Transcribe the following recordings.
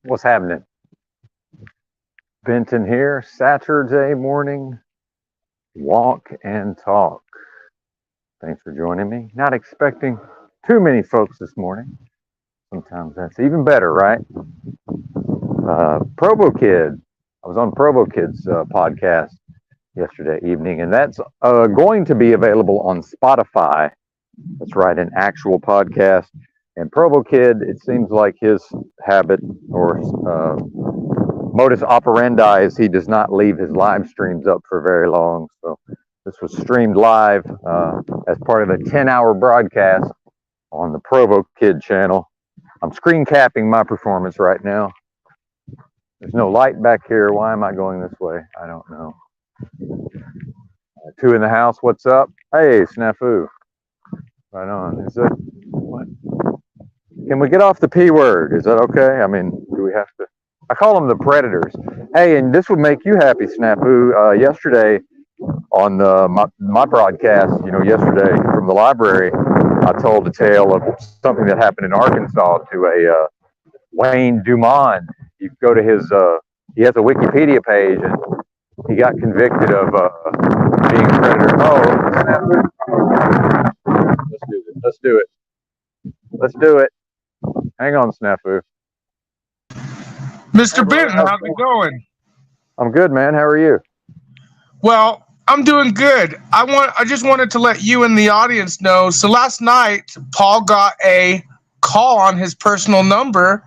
What's happening? Benton here, Saturday morning walk and talk. Thanks for joining me. Not expecting too many folks this morning. Sometimes that's even better, right? Provo Kid. I was on Provo Kid's podcast yesterday evening, and that's going to be available on Spotify. That's right, an actual podcast. And Provo Kid, it seems like his habit or modus operandi is he does not leave his live streams up for very long. So this was streamed live as part of a 10-hour broadcast on the Provo Kid channel. I'm screen capping my performance right now. There's no light back here. Why am I going this way? I don't know. Two in the house. What's up? Hey, Snafu. Right on. Is it what? Can we get off the P word? Is that okay? I mean, do we have to? I call them the predators. Hey, and this would make you happy, Snafu. Yesterday on my broadcast, yesterday from the library, I told a tale of something that happened in Arkansas to a Wayne Dumont. You go to his, he has a Wikipedia page, and he got convicted of being a predator. Oh, Snafu. Let's do it. Let's do it. Hang on, Snafu. Mr. Benton, how's it going? I'm good, man. How are you? Well, I'm doing good. I just wanted to let you and the audience know. So last night, Paul got a call on his personal number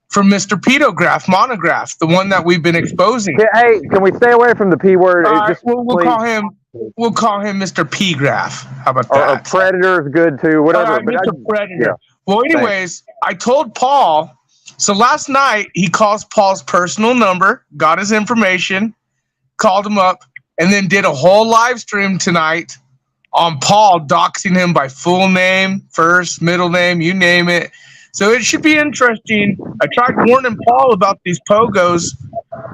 from Mr. Pedograph, Monograph, the one that we've been exposing. Hey, can we stay away from the P word? We'll call him Mr. P Graph. How about that? Or Predator is good too. Whatever. Mr. Predator. Yeah. Well, anyways, I told Paul. So last night he calls Paul's personal number, got his information, called him up, and then did a whole live stream tonight on Paul, doxing him by full name, first, middle name, you name it. So it should be interesting. I tried warning Paul about these pogos,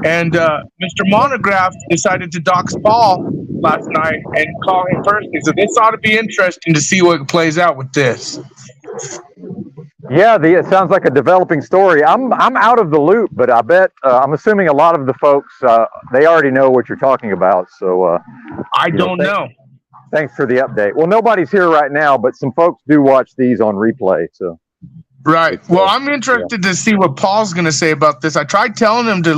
and Mr. Monograph decided to dox Paul last night and call him personally. So this ought to be interesting to see what plays out with this. Yeah, it sounds like a developing story. I'm out of the loop, but I bet I'm assuming a lot of the folks they already know what you're talking about. So I don't know. Thanks for the update. Well, nobody's here right now, but some folks do watch these on replay. So right. Well, I'm interested to see what Paul's going to say about this. I tried telling him to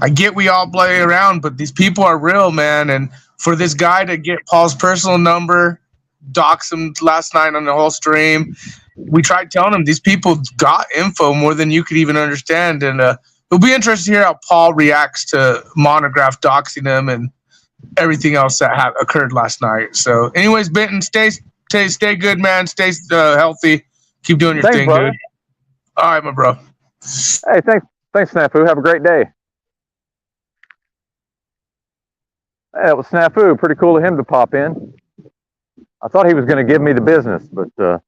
I get we all play around, but these people are real, man. And for this guy to get Paul's personal number, dox him last night on the whole stream. We tried telling him these people got info more than you could even understand. And it'll be interesting to hear how Paul reacts to Monograph doxing him and everything else that occurred last night. So anyways, Benton, stay good, man. Stay healthy. Keep doing your thing, brother. Dude. All right, my bro. Hey, thanks, Snafu. Have a great day. Hey, that was Snafu. Pretty cool of him to pop in. I thought he was going to give me the business, but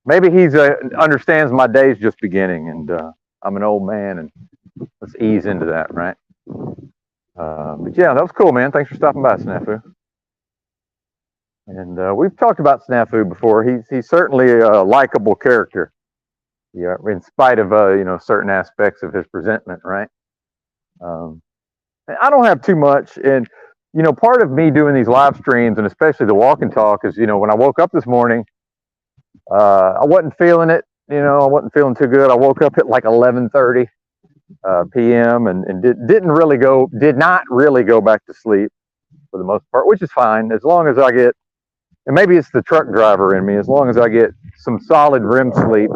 maybe he understands my day's just beginning, and I'm an old man, and let's ease into that, right? But yeah, that was cool, man. Thanks for stopping by, Snafu. And we've talked about Snafu before. He's certainly a likable character, yeah, in spite of certain aspects of his presentment, right? I don't have too much, and part of me doing these live streams, and especially the walk and talk, is when I woke up this morning, I wasn't feeling it. I wasn't feeling too good. I woke up at like 11:30 p.m. and did not really go back to sleep for the most part, which is fine as long as I get. And maybe it's the truck driver in me. As long as I get some solid REM sleep,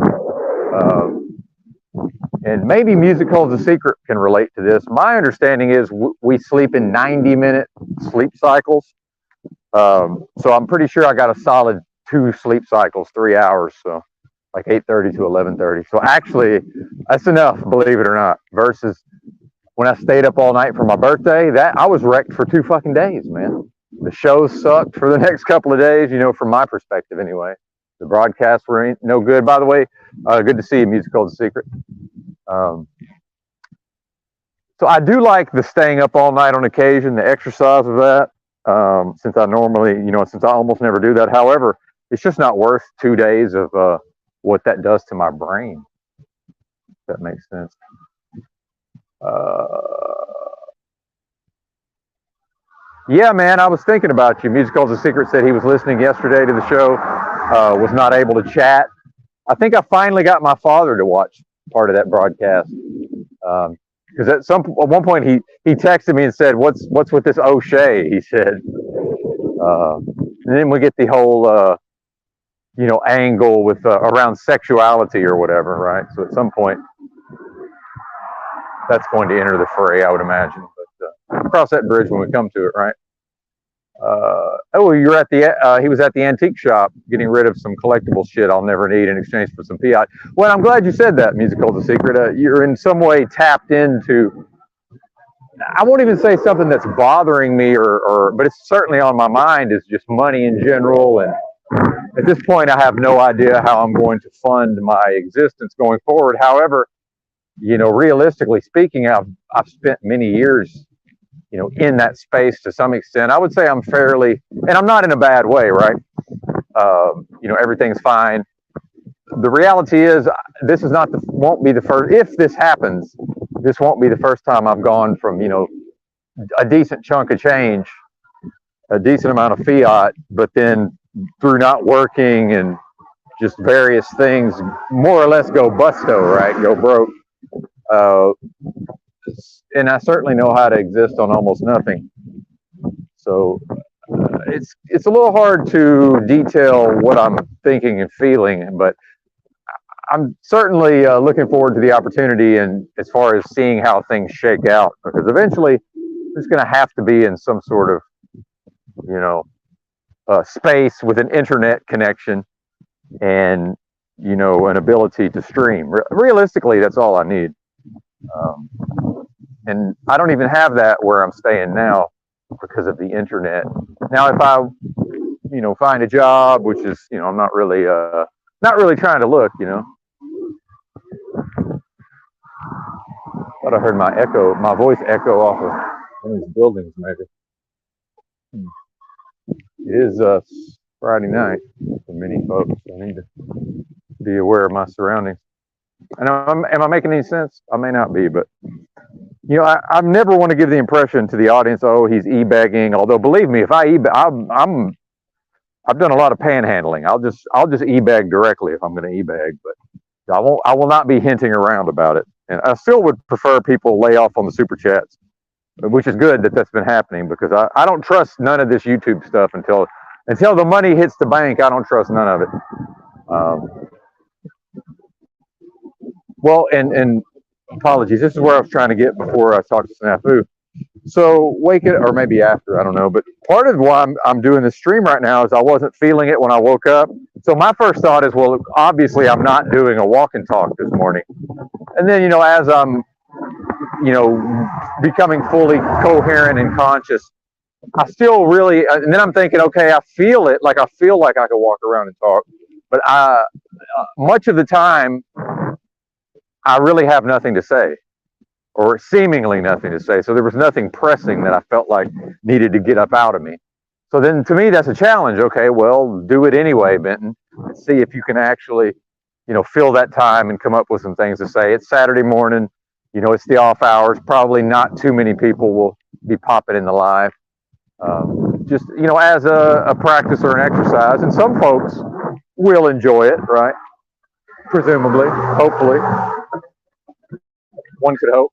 and maybe Music Holds a Secret can relate to this. My understanding is we sleep in 90-minute sleep cycles. So I'm pretty sure I got a solid 2 sleep cycles, 3 hours. So like 8:30 to 11:30. So actually, that's enough, believe it or not. Versus when I stayed up all night for my birthday, that I was wrecked for 2 fucking days, man. The show sucked for the next couple of days, from my perspective anyway. The broadcasts were no good. By the way, good to see you, Music Holds a Secret. So I do like the staying up all night on occasion, the exercise of that, since I normally, since I almost never do that. However, it's just not worth 2 days of what that does to my brain. that makes sense. Yeah, man, I was thinking about you. Musical's a Secret said he was listening yesterday to the show, was not able to chat. I think I finally got my father to watch part of that broadcast. Because at one point he texted me and said, "What's with this O'Shea?" He said, and then we get the whole angle with around sexuality or whatever, right? So at some point that's going to enter the fray, I would imagine. But cross that bridge when we come to it, right? You're at the he was at the antique shop getting rid of some collectible shit I'll never need in exchange for some fiat. Well, I'm glad you said that, Musical's a Secret. You're in some way tapped into, I won't even say something that's bothering me but it's certainly on my mind, is just money in general. And at this point, I have no idea how I'm going to fund my existence going forward. However, realistically speaking, I've spent many years, in that space to some extent. I would say I'm fairly, and I'm not in a bad way, right? Everything's fine. The reality is, this is won't be the first, if this happens, this won't be the first time I've gone from, a decent chunk of change, a decent amount of fiat, but then through not working and just various things, more or less go busto, right? Go broke. And I certainly know how to exist on almost nothing. So it's a little hard to detail what I'm thinking and feeling, but I'm certainly looking forward to the opportunity, and as far as seeing how things shake out, because eventually it's going to have to be in some sort of, space with an internet connection and, an ability to stream. Realistically, that's all I need. And I don't even have that where I'm staying now because of the internet. Now, if I, find a job, which is, I'm not really trying to look, Thought I heard my voice echo off of one of these buildings, maybe. It is Friday night for many folks. I need to be aware of my surroundings. And am I making any sense? I may not be, but I never want to give the impression to the audience, oh, he's e-begging. Although, believe me, if I've done a lot of panhandling. I'll just e-beg directly if I'm going to e-beg, but I will not be hinting around about it. And I still would prefer people lay off on the super chats, which is good that that's been happening, because I don't trust none of this YouTube stuff until the money hits the bank. I don't trust none of it. Well, and apologies. This is where I was trying to get before I talked to Snafu. So or maybe after, I don't know. But part of why I'm doing this stream right now is I wasn't feeling it when I woke up. So my first thought is, well, obviously I'm not doing a walk and talk this morning. And then, as I'm, becoming fully coherent and conscious, I still really, and then I'm thinking, okay, I feel like I could walk around and talk. But much of the time, I really have nothing to say, or seemingly nothing to say. So there was nothing pressing that I felt like needed to get up out of me. So then to me, that's a challenge. Okay, well, do it anyway, Benton. See if you can actually, fill that time and come up with some things to say. It's Saturday morning, it's the off hours. Probably not too many people will be popping in the live. Just, as a practice or an exercise. And some folks will enjoy it, right? Presumably, hopefully. One could hope.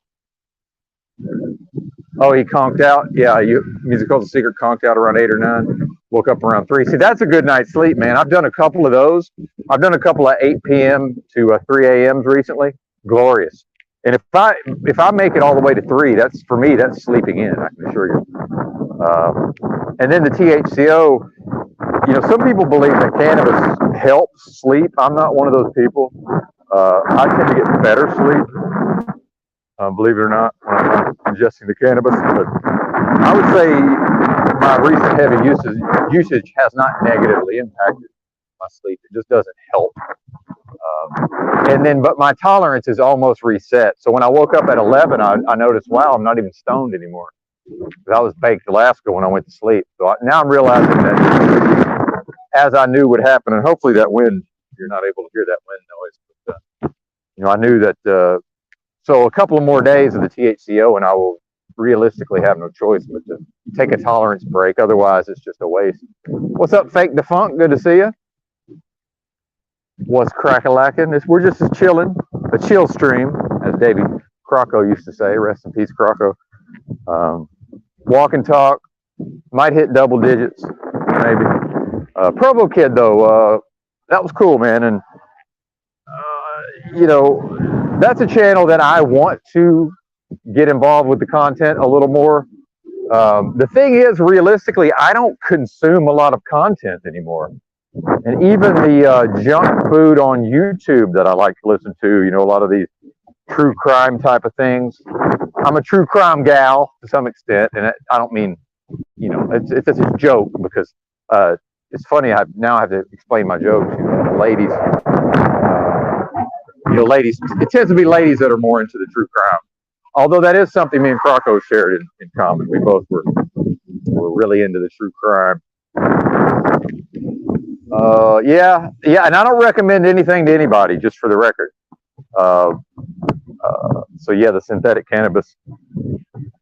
Oh, he conked out. Yeah, Musical's a Secret conked out around 8 or 9. Woke up around 3. See, that's a good night's sleep, man. I've done a couple of those. I've done a couple of 8 p.m. to 3 a.m.s recently. Glorious. And if I make it all the way to 3, that's sleeping in, I can assure you. And then the THCO, some people believe that cannabis helps sleep. I'm not one of those people. I tend to get better sleep, believe it or not, when I'm not ingesting the cannabis. But I would say my recent heavy usage has not negatively impacted my sleep. It just doesn't help. But my tolerance is almost reset. So when I woke up at 11, I noticed, wow, I'm not even stoned anymore. I was baked Alaska when I went to sleep. So now I'm realizing that, as I knew would happen, and hopefully that wind, you're not able to hear that wind noise. But, I knew that So a couple of more days of the THCO and I will realistically have no choice but to take a tolerance break. Otherwise, it's just a waste. What's up, Fake Defunct? Good to see you. What's crack-a-lacking? We're just chilling, a chill stream, as Davey Crocco used to say. Rest in peace, Crocco. Walk and talk, might hit double digits, maybe. Provo Kid, though, that was cool, man. And, you know, that's a channel that I want to get involved with the content a little more. The thing is, realistically, I don't consume a lot of content anymore. And even the junk food on YouTube that I like to listen to, you know, a lot of these true crime type of things. I'm a true crime gal to some extent, and I don't mean, you know, it's a joke because it's funny. I now have to explain my jokes. You know, ladies, ladies. It tends to be ladies that are more into the true crime. Although that is something me and Crocco shared in common. We both were really into the true crime. Yeah, and I don't recommend anything to anybody, just for the record. So yeah, the synthetic cannabis.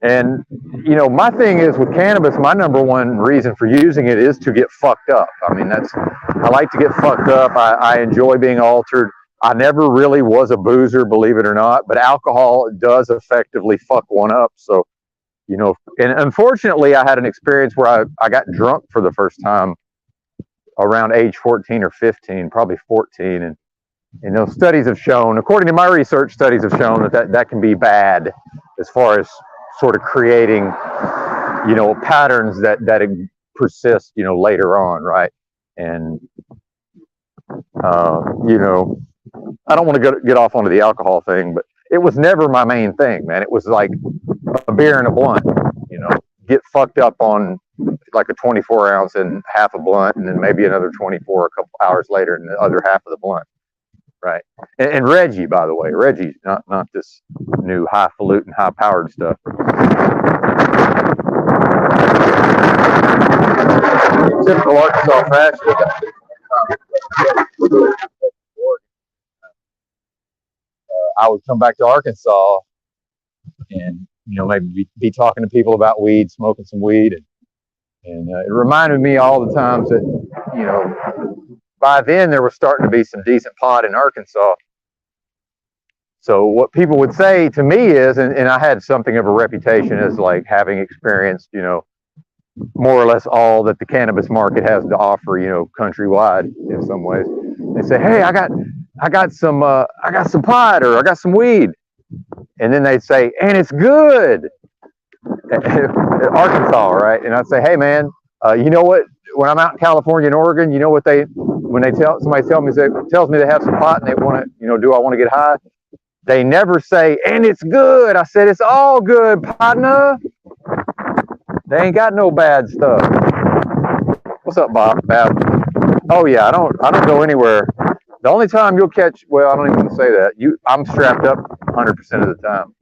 And, you know, my thing is with cannabis, my number one reason for using it is to get fucked up. I mean, I like to get fucked up. I enjoy being altered. I never really was a boozer, believe it or not, but alcohol does effectively fuck one up. So, you know, and unfortunately I had an experience where I got drunk for the first time around age 14 or 15, probably 14. And, you know, studies have shown, according to my research, studies have shown that can be bad as far as sort of creating, you know, patterns that persist, you know, later on, right? And, you know, I don't want to get off onto the alcohol thing, but it was never my main thing, man. It was like a beer and a blunt, you know, get fucked up on like a 24 ounce and half a blunt, and then maybe another 24 a couple hours later and the other half of the blunt. Right. And Reggie, by the way, Reggie, not this new highfalutin, high-powered stuff. In typical Arkansas fashion, I would come back to Arkansas and, you know, maybe be talking to people about weed, smoking some weed. And it reminded me all the times that, you know, by then there was starting to be some decent pot in Arkansas. So what people would say to me is, and I had something of a reputation as like having experienced, you know, more or less all that the cannabis market has to offer, you know, countrywide in some ways. They say, hey, I got some pot, or I got some weed. And then they'd say, and it's good. Arkansas, right? And I'd say, hey man, you know what? When I'm out in California and Oregon, you know what when somebody tells me they have some pot and they want to, you know, do I want to get high? They never say, and it's good. I said, it's all good, partner. They ain't got no bad stuff. What's up, Bob? Oh yeah, I don't go anywhere. The only time you'll catch, well, I don't even want to say that. I'm strapped up 100% of the time.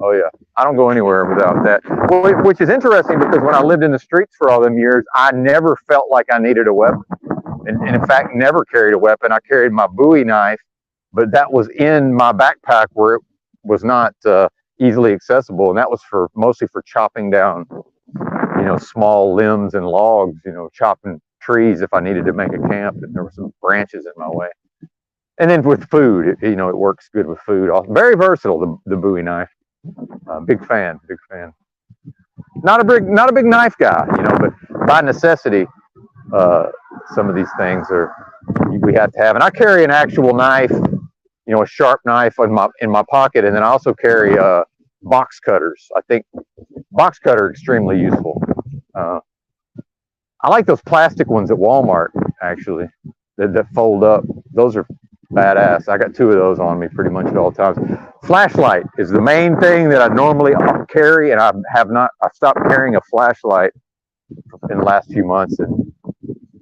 Oh yeah, I don't go anywhere without that. Which is interesting because when I lived in the streets for all them years, I never felt like I needed a weapon. And in fact, never carried a weapon. I carried my Bowie knife, but that was in my backpack where it was not easily accessible. And that was mostly for chopping down, you know, small limbs and logs, you know, chopping trees if I needed to make a camp and there were some branches in my way. And then with food, you know, it works good with food. Very versatile, the Bowie knife. Big fan. Not a big knife guy, you know, but by necessity, some of these things we have to have. And I carry an actual knife, you know, a sharp knife in my pocket, and then I also carry box cutters. I think box cutter are extremely useful. I like those plastic ones at Walmart, actually, that fold up. Those are badass. I got 2 of those on me pretty much at all times. Flashlight is the main thing that I normally carry, and I stopped carrying a flashlight in the last few months. And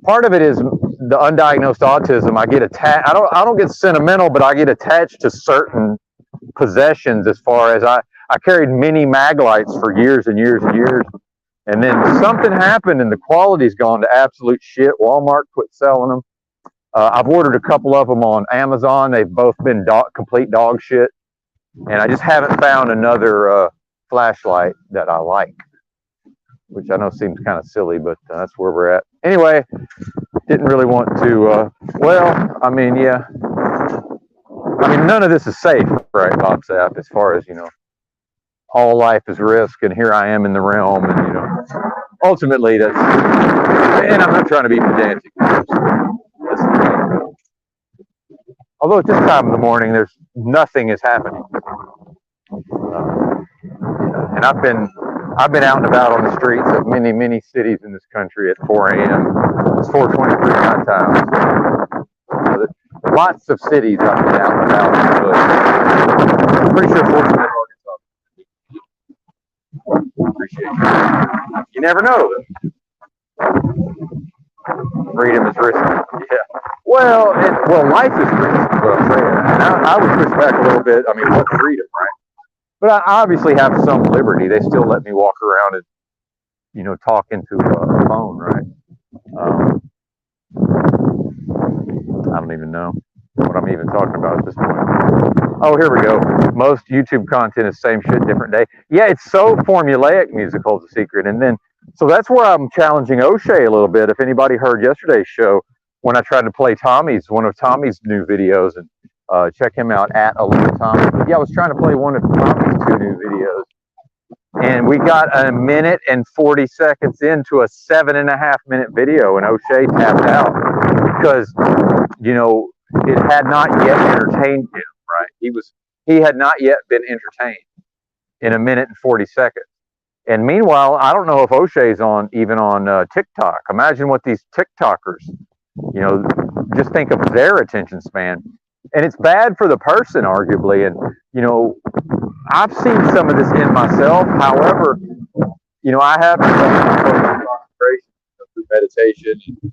part of it is the undiagnosed autism. I get attached. I don't get sentimental, but I get attached to certain possessions. As far as I carried mini mag lights for years and years and years. And then something happened and the quality's gone to absolute shit. Walmart quit selling them. I've ordered a couple of them on Amazon. They've both been complete dog shit. and I just haven't found another flashlight that I like, which I know seems kind of silly, but that's where we're at. Anyway, didn't really want to. Well, I mean, yeah. I mean, none of this is safe, right, Bob Sapp? As far as all life is risk, and here I am in the realm, and ultimately that's. And I'm not trying to be pedantic. Although at this time of the morning, there's nothing is happening, and I've been out and about on the streets of many cities in this country at 4 a.m. It's 4:23 my time. So lots of cities I've been out and about, but I'm pretty sure Fortune, Arkansas. Appreciate you. You never know. Freedom is risky. Yeah. Well, life is risky, is what I'm saying. And I would push back a little bit. I mean, what freedom, right? But I obviously have some liberty. They still let me walk around and, talk into a phone, right? I don't even know what I'm even talking about at this point. Oh, here we go. Most YouTube content is same shit, different day. Yeah, it's so formulaic, musical is a secret. And then, so that's where I'm challenging O'Shea a little bit. If anybody heard yesterday's show, when I tried to play one of Tommy's new videos, and check him out at Olivia Tommy. But yeah, I was trying to play one of Tommy's 2 new videos, and we got a minute and 40 seconds into a 7.5-minute video, and O'Shea tapped out because, it had not yet entertained him, right? He had not yet been entertained in a minute and 40 seconds. And meanwhile, I don't know if O'Shea's even on TikTok. Imagine what these TikTokers, just think of their attention span. And it's bad for the person, arguably. And, I've seen some of this in myself. However, I have concentration through meditation and,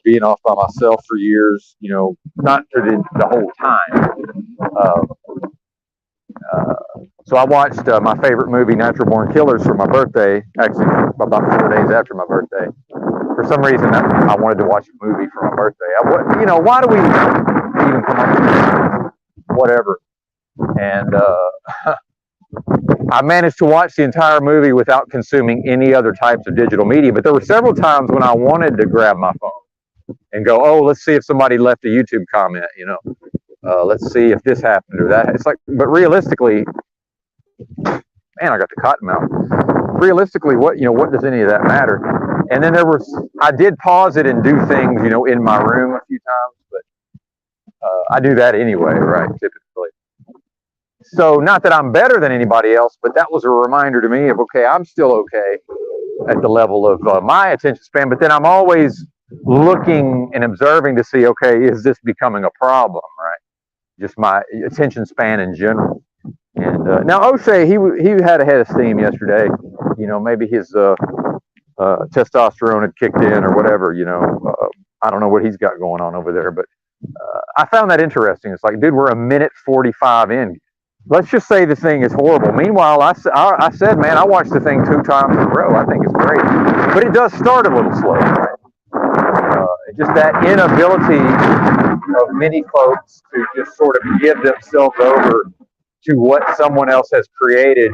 being off by myself for years, not for the whole time. So I watched my favorite movie, Natural Born Killers, for my birthday, actually about 4 days after my birthday. For some reason, I wanted to watch a movie for my birthday. Why do we even come up with this? Whatever. And I managed to watch the entire movie without consuming any other types of digital media. But there were several times when I wanted to grab my phone and go, oh, let's see if somebody left a YouTube comment, let's see if this happened or that. It's like, but realistically, man, I got the cotton mouth. Realistically, what does any of that matter? And then I did pause it and do things, in my room a few times, but I do that anyway, right? Typically. So not that I'm better than anybody else, but that was a reminder to me of, okay, I'm still okay at the level of my attention span, but then I'm always looking and observing to see, okay, is this becoming a problem, right? Just my attention span in general. And now O'Shea, he had a head of steam yesterday. Maybe his testosterone had kicked in or whatever. I don't know what he's got going on over there, but I found that interesting. It's like, dude, we're a minute 45 in. Let's just say the thing is horrible. Meanwhile, I said, man, I watched the thing 2 times in a row. I think it's great, but it does start a little slow. Right? Just that inability of many folks to just sort of give themselves over to what someone else has created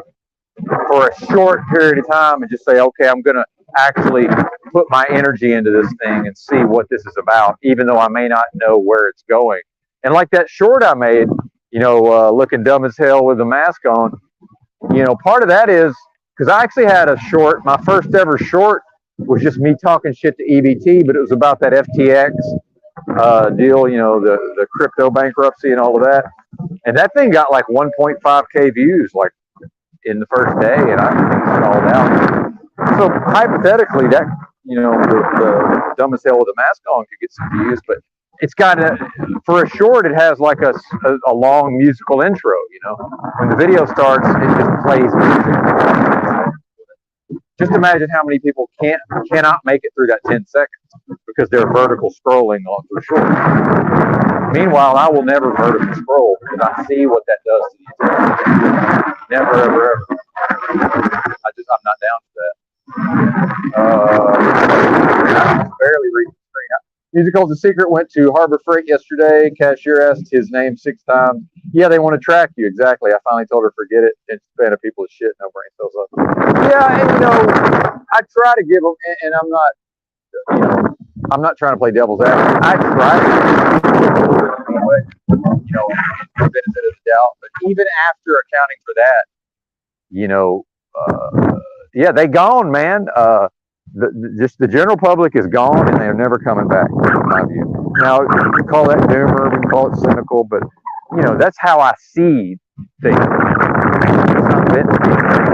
for a short period of time and just say, okay, I'm going to actually put my energy into this thing and see what this is about, even though I may not know where it's going. And like that short I made, looking dumb as hell with a mask on, part of that is because I actually had a short, my first ever short was just me talking shit to EBT, but it was about that FTX deal, the crypto bankruptcy and all of that. And that thing got like 1.5K views like in the first day, and I think it's stalled out. So hypothetically, that, the dumb as hell with a mask on could get some views, but it's got for a short, it has like a long musical intro, When the video starts, it just plays music. Just imagine how many people cannot make it through that 10 seconds because they're vertical scrolling on for short. Meanwhile, I will never vertical scroll because I see what that does to you. Never, ever, ever. I'm not down for that. Barely reading the screen. Musical's a Secret went to Harbor Freight yesterday. Cashier asked his name 6 times. Yeah, they want to track you. Exactly. I finally told her forget it. It's fan of people's shit, no brain cells up. Yeah, and I try to give them, and I'm not, I'm not trying to play devil's advocate. I try to benefit of the doubt, but even after accounting for that, yeah, they gone, man. Just the general public is gone, and they're never coming back, in my view. Now, you can call that doomer, we can call it cynical, but that's how I see things. It's not Benton,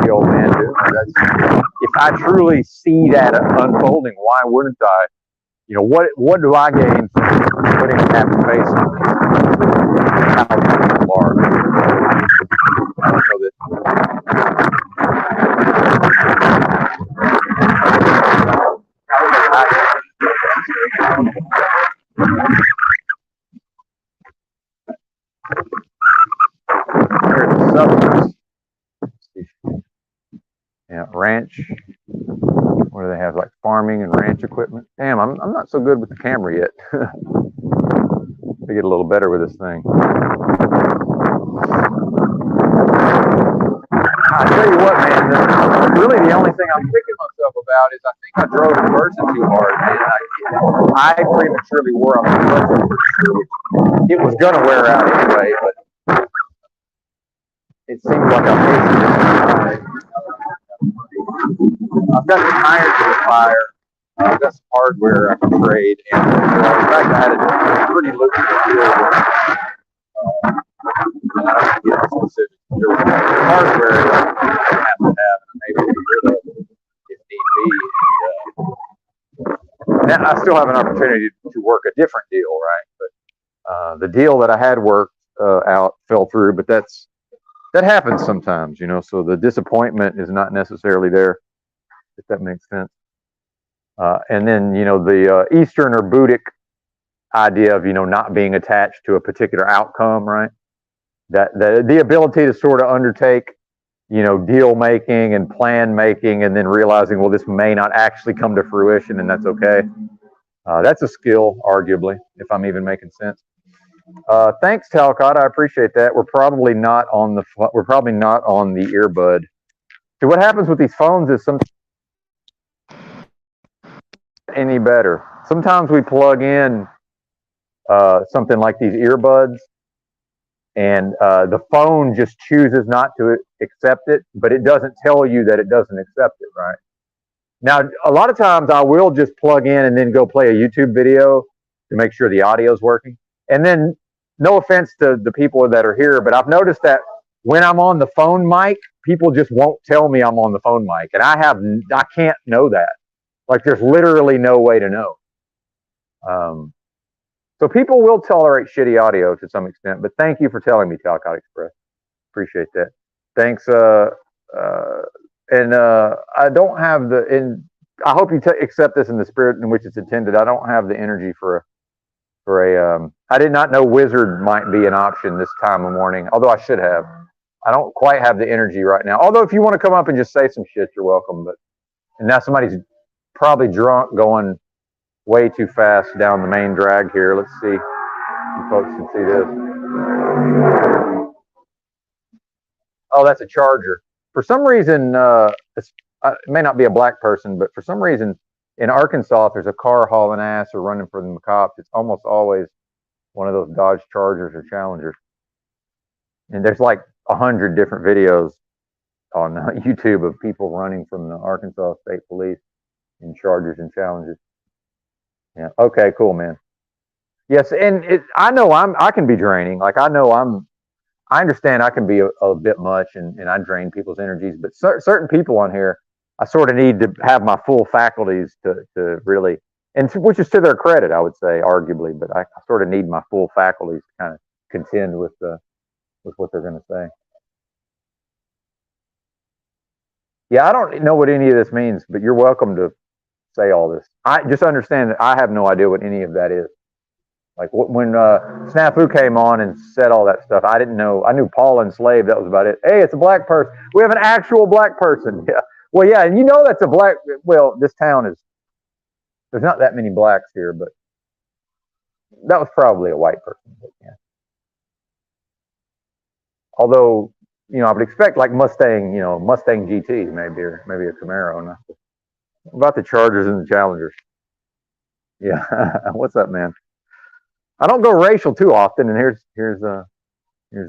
the old man do. If I truly see that unfolding, why wouldn't I? What do I gain from putting a happy face on this? How people are. I don't know that. There's the suburbs. Yeah, ranch. What do they have? Like farming and ranch equipment. Damn, I'm not so good with the camera yet. I get a little better with this thing. I tell you what, man. Really, the only thing I'm kicking myself about is I think I drove the person too hard, man. I prematurely wore out the person for sure. It was gonna wear out anyway, but it seems like I'm wasting time. I've got some iron to the fire. I've got some hardware I can trade, and in fact, I had a pretty lucrative deal. I don't get specific. There was hardware that I have to have, and I'm able to get rid of if need be. Now, I still have an opportunity to work a different deal, right? But the deal that I had worked out fell through, but that happens sometimes, so the disappointment is not necessarily there, if that makes sense. And then, the Eastern or Buddhic idea of, not being attached to a particular outcome, right? That the ability to sort of undertake, deal making and plan making, and then realizing, well, this may not actually come to fruition, and that's okay. That's a skill, arguably, if I'm even making sense. Thanks, Talcott. I appreciate that. We're probably not on the earbud. So what happens with these phones is sometimes any better. Sometimes we plug in something like these earbuds, and the phone just chooses not to accept it, but it doesn't tell you that it doesn't accept it, right? Now, a lot of times I will just plug in and then go play a YouTube video to make sure the audio is working. And then, no offense to the people that are here, but I've noticed that when I'm on the phone mic, people just won't tell me I'm on the phone mic, and I can't know that. Like, there's literally no way to know. So people will tolerate shitty audio to some extent, but thank you for telling me, Talcott Express. Appreciate that. Thanks. I don't have I hope you accept this in the spirit in which it's intended. I don't have the energy for I did not know wizard might be an option this time of morning, although I should have. I don't quite have the energy right now. Although if you want to come up and just say some shit, you're welcome. And now somebody's probably drunk going way too fast down the main drag here. Let's see. You folks can see this. Oh, that's a Charger. For some reason, it may not be a black person, but for some reason in Arkansas, if there's a car hauling ass or running from the cops, it's almost always one of those Dodge Chargers or Challengers. And there's like 100 different videos on YouTube of people running from the Arkansas State Police in Chargers and Challengers. Yeah. Okay. Cool, man. Yes, and I know I can be draining. Like I understand I can be a bit much, and I drain people's energies. But certain people on here, I sort of need to have my full faculties to really, which is to their credit, I would say, arguably. But I sort of need my full faculties to kind of contend with what they're going to say. Yeah, I don't know what any of this means, but you're welcome to say all this. I just understand that I have no idea what any of that is. Like when Snafu came on and said all that stuff, I didn't know. I knew Paul enslaved. That was about it. Hey, it's a black person. We have an actual black person. Yeah. Well, yeah, and that's a black. Well, this town is. There's not that many blacks here, but that was probably a white person. But yeah. Although, I would expect like Mustang, Mustang GT maybe, or maybe a Camaro. Not about the Chargers and the Challengers. Yeah. What's up, man? I don't go racial too often, and here's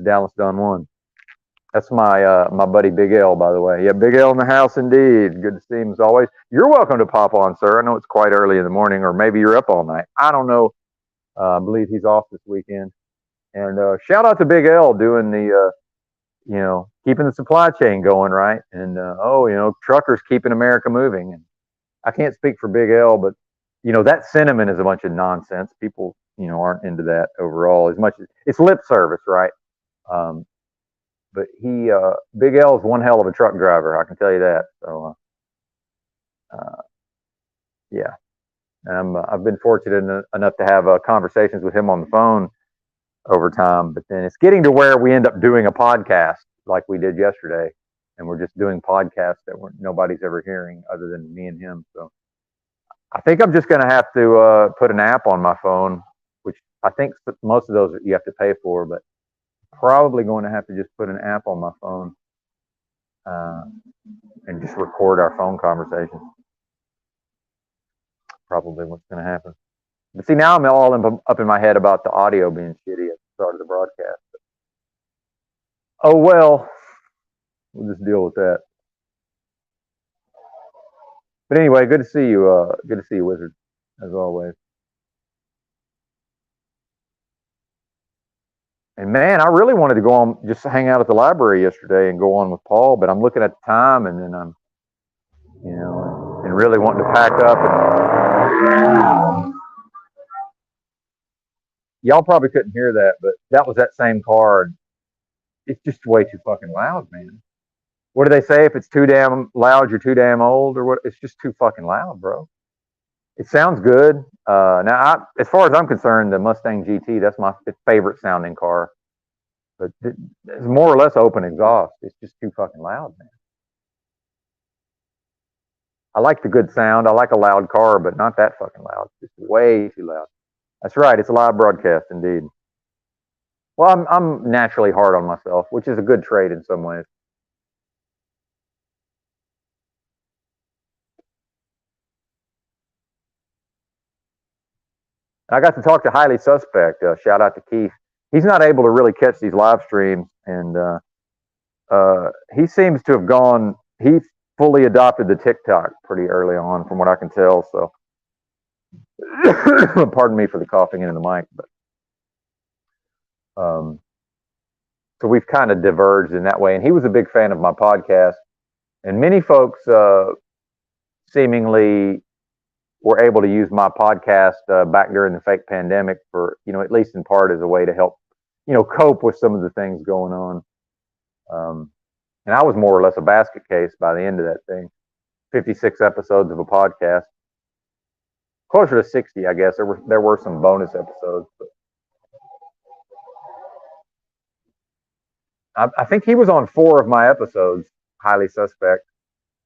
Dallas Don One. That's my buddy Big L, by the way. Yeah, Big L in the house indeed. Good to see him as always. You're welcome to pop on, sir. I know it's quite early in the morning, or maybe you're up all night. I don't know. I believe he's off this weekend. And shout out to Big L doing the keeping the supply chain going, right? And truckers keeping America moving. And I can't speak for Big L, but that sentiment is a bunch of nonsense. People aren't into that overall as much as it's lip service, right? But Big L is one hell of a truck driver, I can tell you that. So yeah, and I've been fortunate enough to have conversations with him on the phone over time. But then it's getting to where we end up doing a podcast like we did yesterday, and we're just doing podcasts that nobody's ever hearing other than me and him. So I think I'm just going to have to put an app on my phone, which I think most of those you have to pay for, but probably going to have to just put an app on my phone and just record our phone conversation. Probably what's going to happen. But see, now I'm all up in my head about the audio being shitty at the start of the broadcast. Oh well, we'll just deal with that. But anyway, good to see you. Good to see you, Wizard, as always. And man, I really wanted to go on, just hang out at the library yesterday and go on with Paul, but I'm looking at the time, and then I'm, and really wanting to pack up. And y'all probably couldn't hear that, but that was that same car. It's just way too fucking loud, man. What do they say? If it's too damn loud, you're too damn old, or what? It's just too fucking loud, bro. It sounds good. Now, as far as I'm concerned, the Mustang GT, that's my favorite sounding car. But it's more or less open exhaust. It's just too fucking loud, man. I like the good sound. I like a loud car, but not that fucking loud. It's just way too loud. That's right. It's a live broadcast, indeed. Well, I'm naturally hard on myself, which is a good trait in some ways. I got to talk to Highly Suspect. Shout out to Keith. He's not able to really catch these live streams, and he seems to have gone. He fully adopted the TikTok pretty early on, from what I can tell. So, pardon me for the coughing into the mic, but so we've kind of diverged in that way. And he was a big fan of my podcast, and many folks seemingly were able to use my podcast back during the fake pandemic for, at least in part as a way to help, cope with some of the things going on. And I was more or less a basket case by the end of that thing. 56 episodes of a podcast, closer to 60, I guess. There were some bonus episodes, but I think he was on 4 of my episodes, Highly Suspect.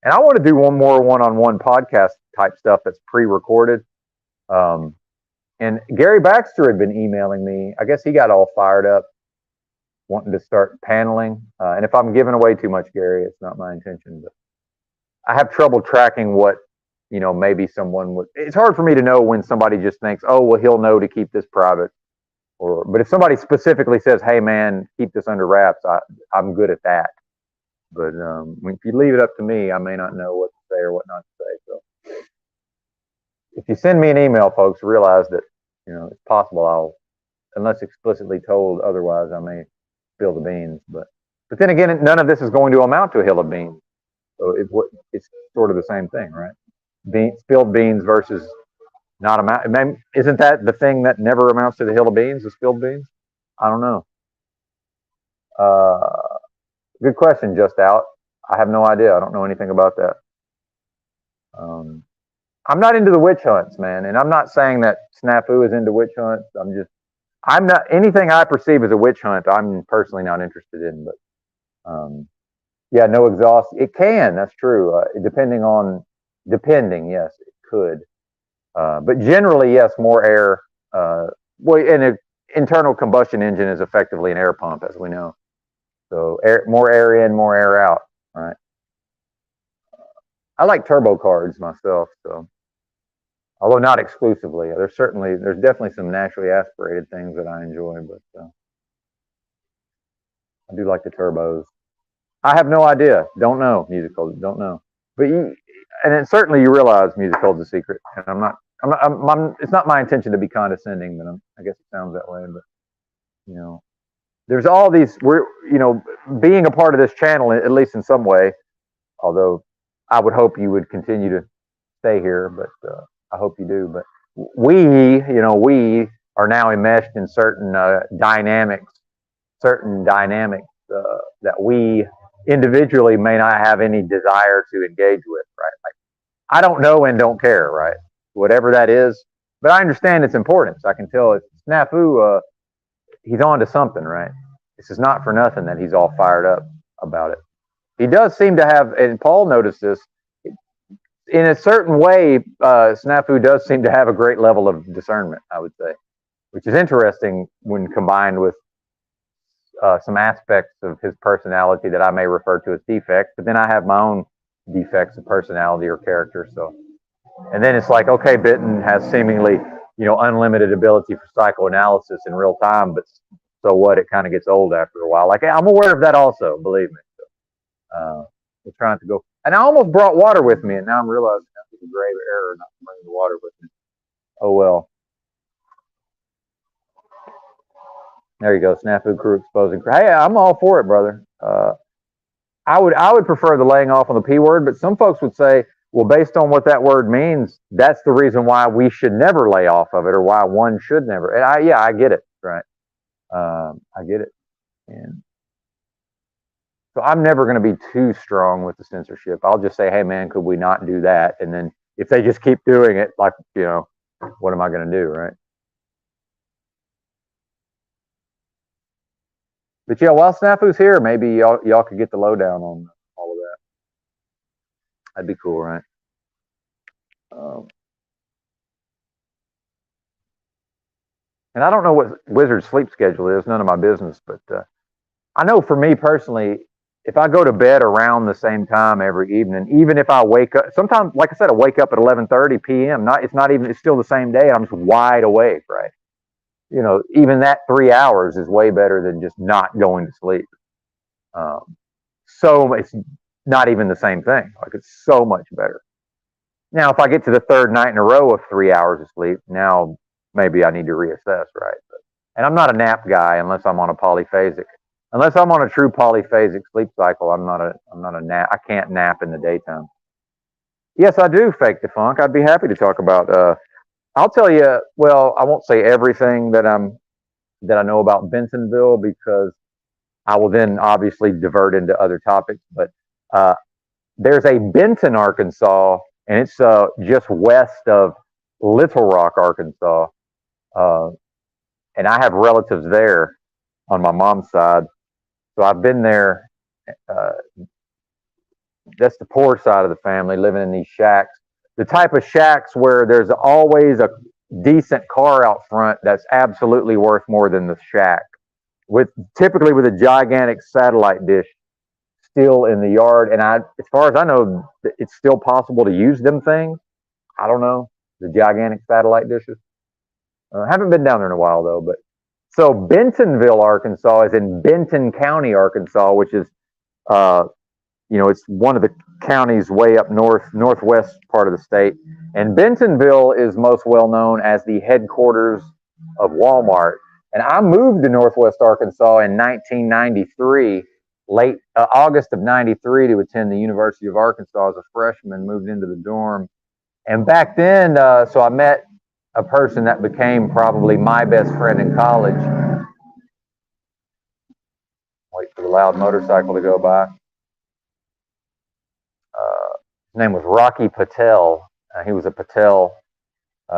And I want to do one more one-on-one podcast type stuff that's pre-recorded. And Gary Baxter had been emailing me. I guess he got all fired up, wanting to start paneling. And if I'm giving away too much, Gary, it's not my intention. But I have trouble tracking what, maybe someone would. It's hard for me to know when somebody just thinks, oh, well, he'll know to keep this private. But if somebody specifically says, hey, man, keep this under wraps, I'm good at that. But if you leave it up to me, I may not know what to say or what not to say. So if you send me an email, folks, realize that, it's possible unless explicitly told otherwise, I may spill the beans. But then again, none of this is going to amount to a hill of beans. So it's sort of the same thing, right? Spilled beans versus not amount. Isn't that the thing that never amounts to the hill of beans, the spilled beans? I don't know. Good question, Just Out. I have no idea. I don't know anything about that. I'm not into the witch hunts, man. And I'm not saying that Snafu is into witch hunts. I'm not, anything I perceive as a witch hunt, I'm personally not interested in. But yeah, no exhaust. It can, that's true. Depending, yes, it could. But generally, yes, more air. Well, and an internal combustion engine is effectively an air pump, as we know. So more air in, more air out, right? I like turbo cards myself, so although not exclusively. There's definitely some naturally aspirated things that I enjoy, but I do like the turbos. I have no idea. Don't know musical. Don't know. But and then certainly you realize music holds a secret. And it's not my intention to be condescending, but I guess it sounds that way. But you know, there's all these. Being a part of this channel, at least in some way. Although I would hope you would continue to stay here, but I hope you do. But we are now enmeshed in certain dynamics that we individually may not have any desire to engage with, right? Like, I don't know and don't care, right? Whatever that is, but I understand its importance. I can tell it's Snafu. He's on to something, right? This is not for nothing that he's all fired up about it. He does seem to have, and Paul noticed this, in a certain way, Snafu does seem to have a great level of discernment, I would say, which is interesting when combined with some aspects of his personality that I may refer to as defects, but then I have my own defects of personality or character. So, and then it's like, okay, Benton has seemingly, unlimited ability for psychoanalysis in real time, but so what? It kind of gets old after a while. Like, I'm aware of that also, believe me. So, we're trying to go, and I almost brought water with me, and now I'm realizing that's a grave error not to bring the water with me. Oh well. There you go, Snafu crew exposing. Hey, I'm all for it, brother. I would prefer the laying off on the P word, but some folks would say, well, based on what that word means, that's the reason why we should never lay off of it, or why one should never. And I get it, right? I get it, and so I'm never going to be too strong with the censorship. I'll just say, hey, man, could we not do that? And then if they just keep doing it, like, what am I going to do, right? But yeah, while Snafu's here, maybe y'all could get the lowdown on all of that. That'd be cool, right? And I don't know what Wizard's sleep schedule is, none of my business, but I know for me personally, if I go to bed around the same time every evening, even if I wake up, sometimes, like I said, I wake up at 11:30 p.m. It's still the same day, and I'm just wide awake, right? Even that 3 hours is way better than just not going to sleep. So it's not even the same thing. Like, it's so much better. Now, if I get to the third night in a row of 3 hours of sleep, now maybe I need to reassess, right? And I'm not a nap guy unless I'm on a polyphasic. Unless I'm on a true polyphasic sleep cycle, I'm not a nap. I can't nap in the daytime. Yes, I do fake the funk. I'd be happy to talk about. I'll tell you. Well, I won't say everything that I know about Bentonville, because I will then obviously divert into other topics. But there's a Benton, Arkansas, and it's just west of Little Rock, Arkansas, and I have relatives there on my mom's side. So I've been there. That's the poor side of the family, living in these shacks. The type of shacks where there's always a decent car out front that's absolutely worth more than the shack, typically with a gigantic satellite dish still in the yard. And as far as I know, it's still possible to use them things. I don't know, the gigantic satellite dishes. Haven't been down there in a while though. But so Bentonville, Arkansas, is in Benton County, Arkansas, which is it's one of the counties way up northwest part of the state. And Bentonville is most well known as the headquarters of Walmart. And I moved to Northwest Arkansas in 1993, late August of 93, to attend the University of Arkansas as a freshman, moved into the dorm. And back then, so I met a person that became probably my best friend in college. Wait for the loud motorcycle to go by. His name was Rocky Patel. He was a Patel.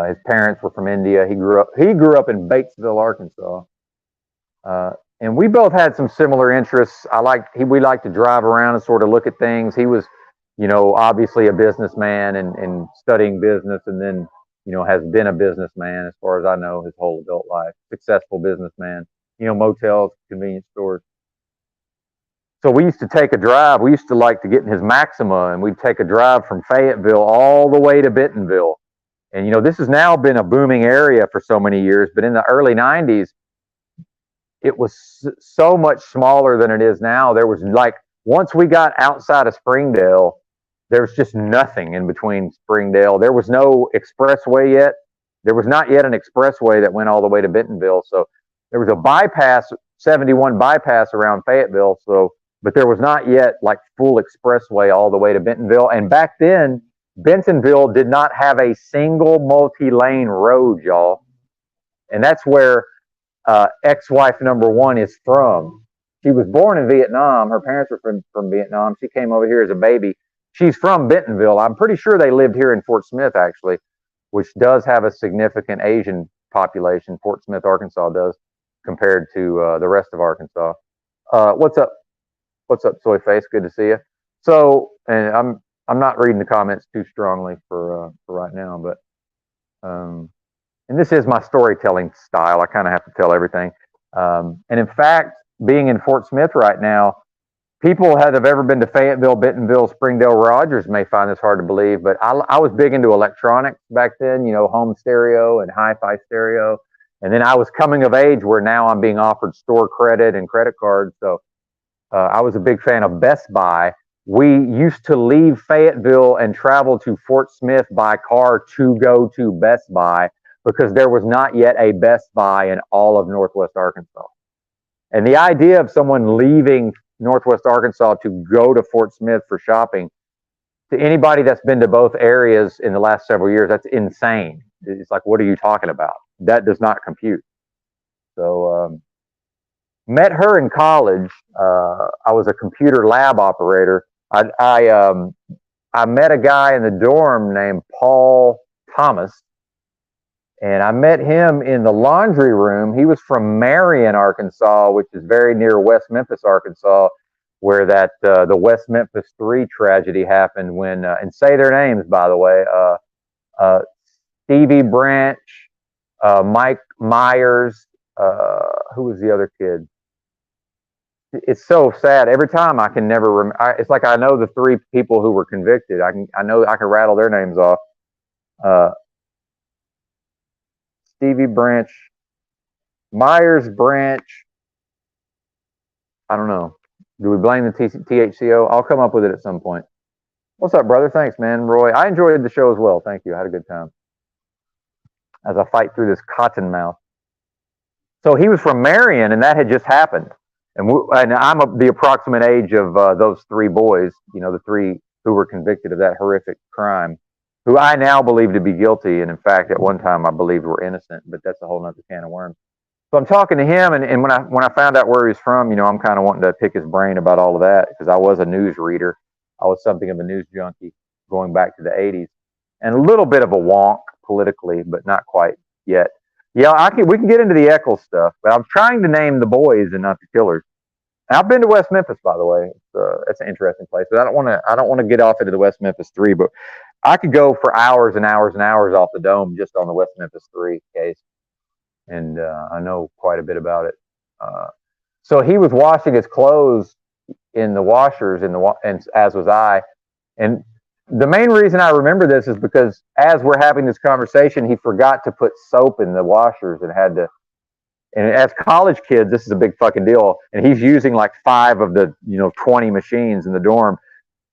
His parents were from India. He grew up in Batesville, Arkansas. And we both had some similar interests. We liked to drive around and sort of look at things. He was, obviously a businessman and studying business, and then, has been a businessman as far as I know his whole adult life. Successful businessman. Motels, convenience stores. So we used to take a drive. We used to like to get in his Maxima, and we'd take a drive from Fayetteville all the way to Bentonville. And, you know, this has now been a booming area for so many years, but in the early 90s, it was so much smaller than it is now. There was like, once we got outside of Springdale, there was just nothing in between Springdale. There was no expressway yet. There was not yet an expressway that went all the way to Bentonville. So there was a bypass, 71 bypass around Fayetteville. So, but there was not yet like full expressway all the way to Bentonville. And back then, Bentonville did not have a single multi-lane road, y'all. And that's where ex-wife number one is from. She was born in Vietnam. Her parents were from Vietnam. She came over here as a baby. She's from Bentonville. I'm pretty sure they lived here in Fort Smith, actually, which does have a significant Asian population. Fort Smith, Arkansas does, compared to the rest of Arkansas. What's up? What's up, Soy Face? Good to see you. So, and I'm not reading the comments too strongly for right now, but and this is my storytelling style. I kind of have to tell everything. And in fact, being in Fort Smith right now, people that have ever been to Fayetteville, Bentonville, Springdale, Rogers may find this hard to believe, but I was big into electronics back then, you know, home stereo and hi-fi stereo. And then I was coming of age where now I'm being offered store credit and credit cards. So I was a big fan of Best Buy. We used to leave Fayetteville and travel to Fort Smith by car to go to Best Buy because there was not yet a Best Buy in all of Northwest Arkansas. And the idea of someone leaving Northwest Arkansas to go to Fort Smith for shopping, to anybody that's been to both areas in the last several years, that's insane. It's like, what are you talking about? That does not compute. So, met her in college. I was a computer lab operator. I met a guy in the dorm named Paul Thomas, and I met him in the laundry room. He was from Marion, Arkansas, which is very near West Memphis, Arkansas, where that the West Memphis 3 tragedy happened when, and say their names, by the way, Stevie Branch, Mike Myers, who was the other kid? It's so sad. Every time I can never remember. It's like I know the 3 people who were convicted. I know I can rattle their names off. Stevie Branch, Myers Branch. I don't know. Do we blame the THCO? I'll come up with it at some point. What's up, brother? Thanks, man. Roy, I enjoyed the show as well. Thank you. I had a good time as I fight through this cotton mouth. So he was from Marion, and that had just happened. And I'm the approximate age of those 3 boys, you know, the 3 who were convicted of that horrific crime, who I now believe to be guilty. And in fact, at one time I believed were innocent, but that's a whole nother can of worms. So I'm talking to him, and when I found out where he's from, you know, I'm kind of wanting to pick his brain about all of that, because I was a news reader. I was something of a news junkie going back to the 80s, and a little bit of a wonk politically, but not quite yet. Yeah, we can get into the Eccles stuff, but I'm trying to name the boys and not the killers. And I've been to West Memphis, by the way. It's an interesting place, but I don't want to get off into the West Memphis 3, but I could go for hours and hours and hours off the dome just on the West Memphis 3 case. And I know quite a bit about it. So he was washing his clothes in the washers, and as was I. And the main reason I remember this is because as we're having this conversation, he forgot to put soap in the washers and had to. And as college kids, this is a big fucking deal. And he's using like 5 of the 20 machines in the dorm,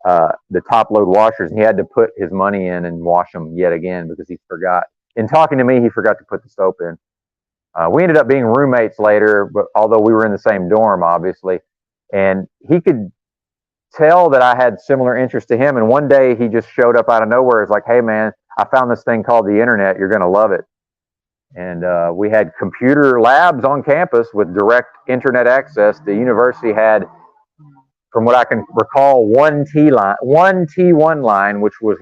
the top load washers. And he had to put his money in and wash them yet again because he forgot. In talking to me, he forgot to put the soap in. We ended up being roommates later, but although we were in the same dorm, obviously, and he could tell that I had similar interests to him. And one day he just showed up out of nowhere. It's like, hey man, I found this thing called the internet. You're going to love it. And we had computer labs on campus with direct internet access. The university had, from what I can recall, one T1 line, which was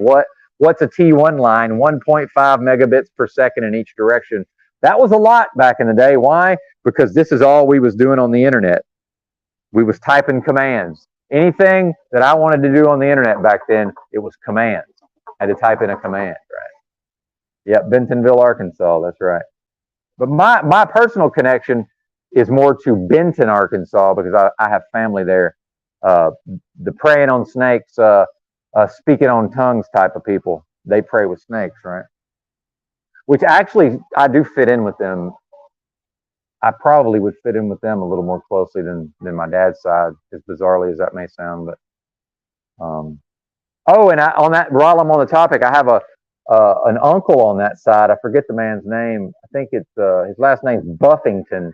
what's a T1 line? 1.5 megabits per second in each direction. That was a lot back in the day. Why? Because this is all we was doing on the internet. We was typing commands. Anything that I wanted to do on the internet back then, it was commands. I had to type in a command, right? Yep, Bentonville, Arkansas, that's right. But my personal connection is more to Benton, Arkansas, because I have family there. uh, the preying on snakes, speaking on tongues type of people. They prey with snakes, right? Which actually I do fit in with them. I probably would fit in with them a little more closely than my dad's side, as bizarrely as that may sound. But oh, and on that, while I'm on the topic, I have a an uncle on that side. I forget the man's name. I think it's his last name's Buffington.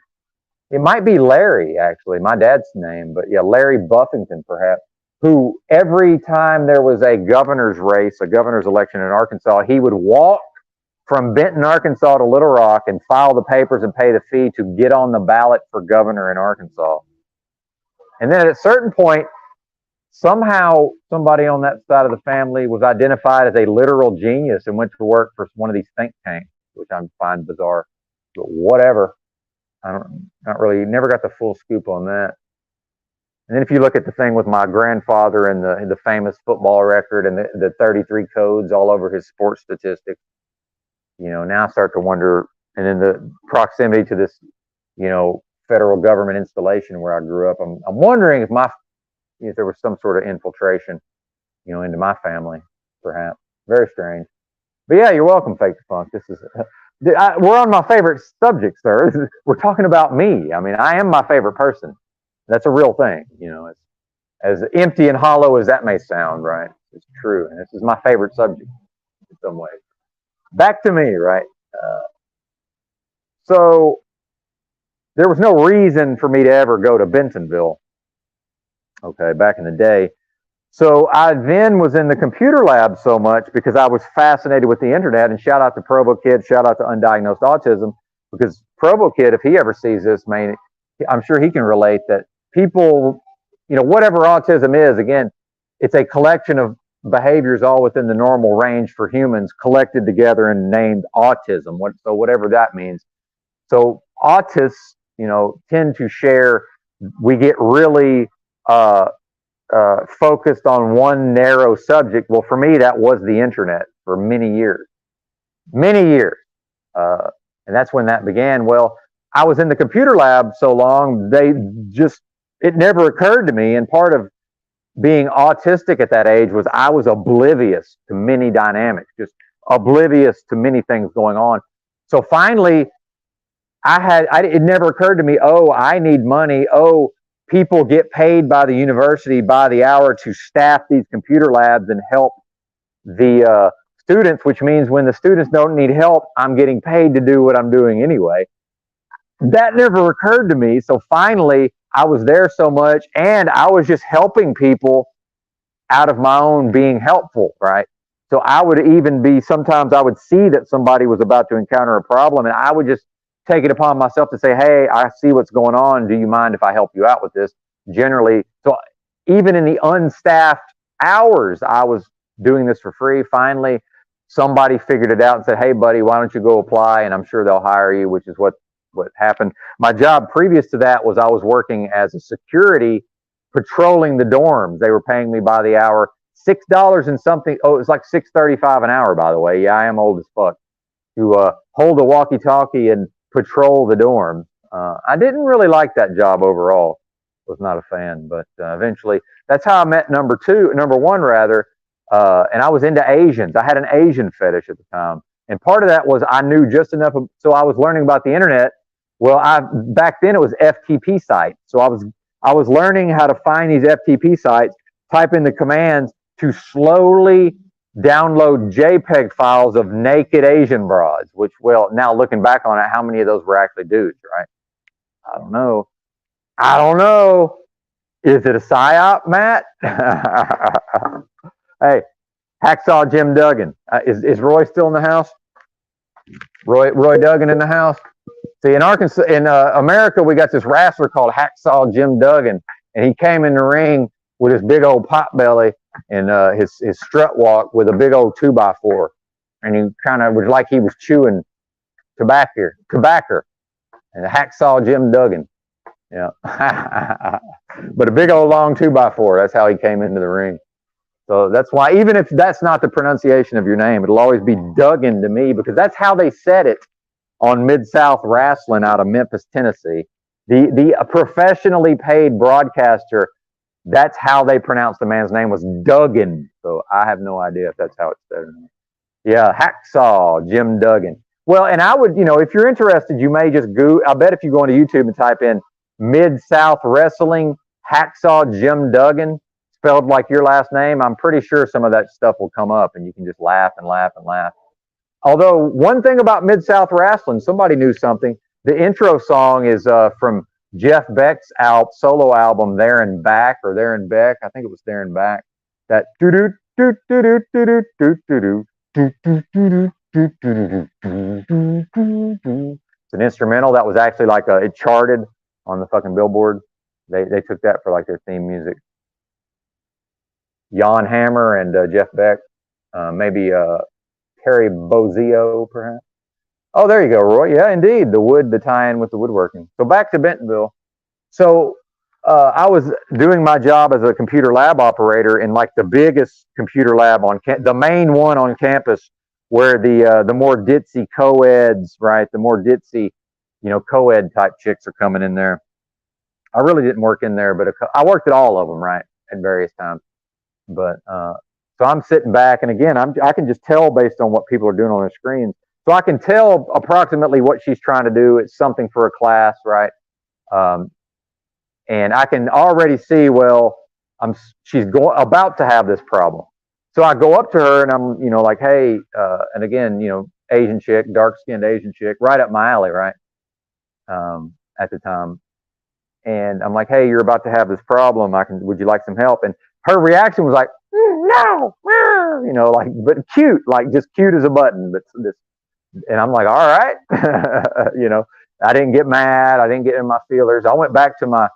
It might be Larry, actually, my dad's name, but yeah, Larry Buffington, perhaps. Who every time there was a governor's race, a governor's election in Arkansas, he would walk from Benton, Arkansas to Little Rock and file the papers and pay the fee to get on the ballot for governor in Arkansas. And then at a certain point, somehow somebody on that side of the family was identified as a literal genius and went to work for one of these think tanks, which I find bizarre. But whatever. Not really, never got the full scoop on that. And then if you look at the thing with my grandfather and the famous football record and the 33 codes all over his sports statistics, now I start to wonder, and then the proximity to this, federal government installation where I grew up, I'm wondering if there was some sort of infiltration, into my family, perhaps. Very strange. But yeah, you're welcome, Fake the Funk. This is, we're on my favorite subject, sir. We're talking about me. I mean, I am my favorite person. That's a real thing, as empty and hollow as that may sound, right? It's true. And this is my favorite subject in some ways. Back to me, right? So there was no reason for me to ever go to Bentonville, okay, back in the day. So I then was in the computer lab so much because I was fascinated with the internet, and shout out to Provo Kid, shout out to Undiagnosed Autism, because Provo Kid, if he ever sees this, man, I'm sure he can relate that people, whatever autism is, again, it's a collection of behaviors all within the normal range for humans collected together and named autism. So whatever that means. So autists, tend to share, we get really focused on one narrow subject. Well, for me, that was the internet for many years. And that's when that began. Well, I was in the computer lab so long, it never occurred to me. And part of being autistic at that age was I was oblivious to many dynamics, just oblivious to many things going on. So finally, it never occurred to me, oh, I need money. Oh, people get paid by the university by the hour to staff these computer labs and help the students, which means when the students don't need help, I'm getting paid to do what I'm doing anyway. That never occurred to me. So finally, I was there so much, and I was just helping people out of my own being helpful, right? So I would even sometimes I would see that somebody was about to encounter a problem, and I would just take it upon myself to say, hey, I see what's going on. Do you mind if I help you out with this? Generally, so even in the unstaffed hours, I was doing this for free. Finally, somebody figured it out and said, hey, buddy, why don't you go apply? And I'm sure they'll hire you, which is what happened. My job previous to that was I was working as a security patrolling the dorms. They were paying me by the hour, $6 and something. Oh, it was like $6.35 an hour, by the way. Yeah, I am old as fuck. To hold a walkie-talkie and patrol the dorms. I didn't really like that job overall. Was not a fan, but eventually that's how I met number one rather. And I was into Asians. I had an Asian fetish at the time. And part of that was I knew just enough. So I was learning about the internet. Well, back then it was FTP sites. So I was learning how to find these FTP sites, type in the commands to slowly download JPEG files of naked Asian broads, which, well, now looking back on it, how many of those were actually dudes, right? I don't know. Is it a psyop, Matt? Hey, Hacksaw Jim Duggan. Is Roy still in the house? Roy Duggan in the house? See, in Arkansas, in America, we got this wrestler called Hacksaw Jim Duggan, and he came in the ring with his big old pot belly and his strut walk with a big old 2x4, and he kind of was like he was chewing tobacco, and the Hacksaw Jim Duggan, yeah. But a big old long 2x4. That's how he came into the ring. So that's why, even if that's not the pronunciation of your name, it'll always be Duggan to me, because that's how they said it on Mid-South Wrestling out of Memphis, Tennessee. The professionally paid broadcaster That's how they pronounced the man's name, was Duggan. So I have no idea if that's how it's said. Yeah, Hacksaw Jim Duggan. Well, and I would, if you're interested, you may just I bet if you go into YouTube and type in Mid-South Wrestling Hacksaw Jim Duggan, spelled like your last name, I'm pretty sure some of that stuff will come up, and you can just laugh and laugh and laugh. Although one thing about Mid-South Wrestling, somebody knew something. The intro song is from Jeff Beck's solo album, There and Back, or There and Beck. I think it was There and Back. That doo doo doo doo doo doo doo doo doo. It's an instrumental that was actually like it charted on the fucking Billboard. They took that for like their theme music. Jan Hammer and Jeff Beck, maybe Terry Bozzio, perhaps. Oh, there you go, Roy. Yeah, indeed, the tie-in with the woodworking. So back to Bentonville. So I was doing my job as a computer lab operator in like the biggest computer lab the main one on campus, where the more ditzy co-eds, right, the more ditzy, co-ed type chicks are coming in there. I really didn't work in there, but I worked at all of them, right, at various times. But so I'm sitting back, and again, I can just tell based on what people are doing on their screens. So I can tell approximately what she's trying to do. It's something for a class, right? And I can already see, well, she's about to have this problem. So I go up to her and I'm, like, hey, and again, Asian chick, dark-skinned Asian chick, right up my alley, right? At the time. And I'm like, hey, you're about to have this problem. Would you like some help? And her reaction was like, no, like, but cute, like just cute as a button. But and I'm like, all right, I didn't get mad. I didn't get in my feelers. I went back to my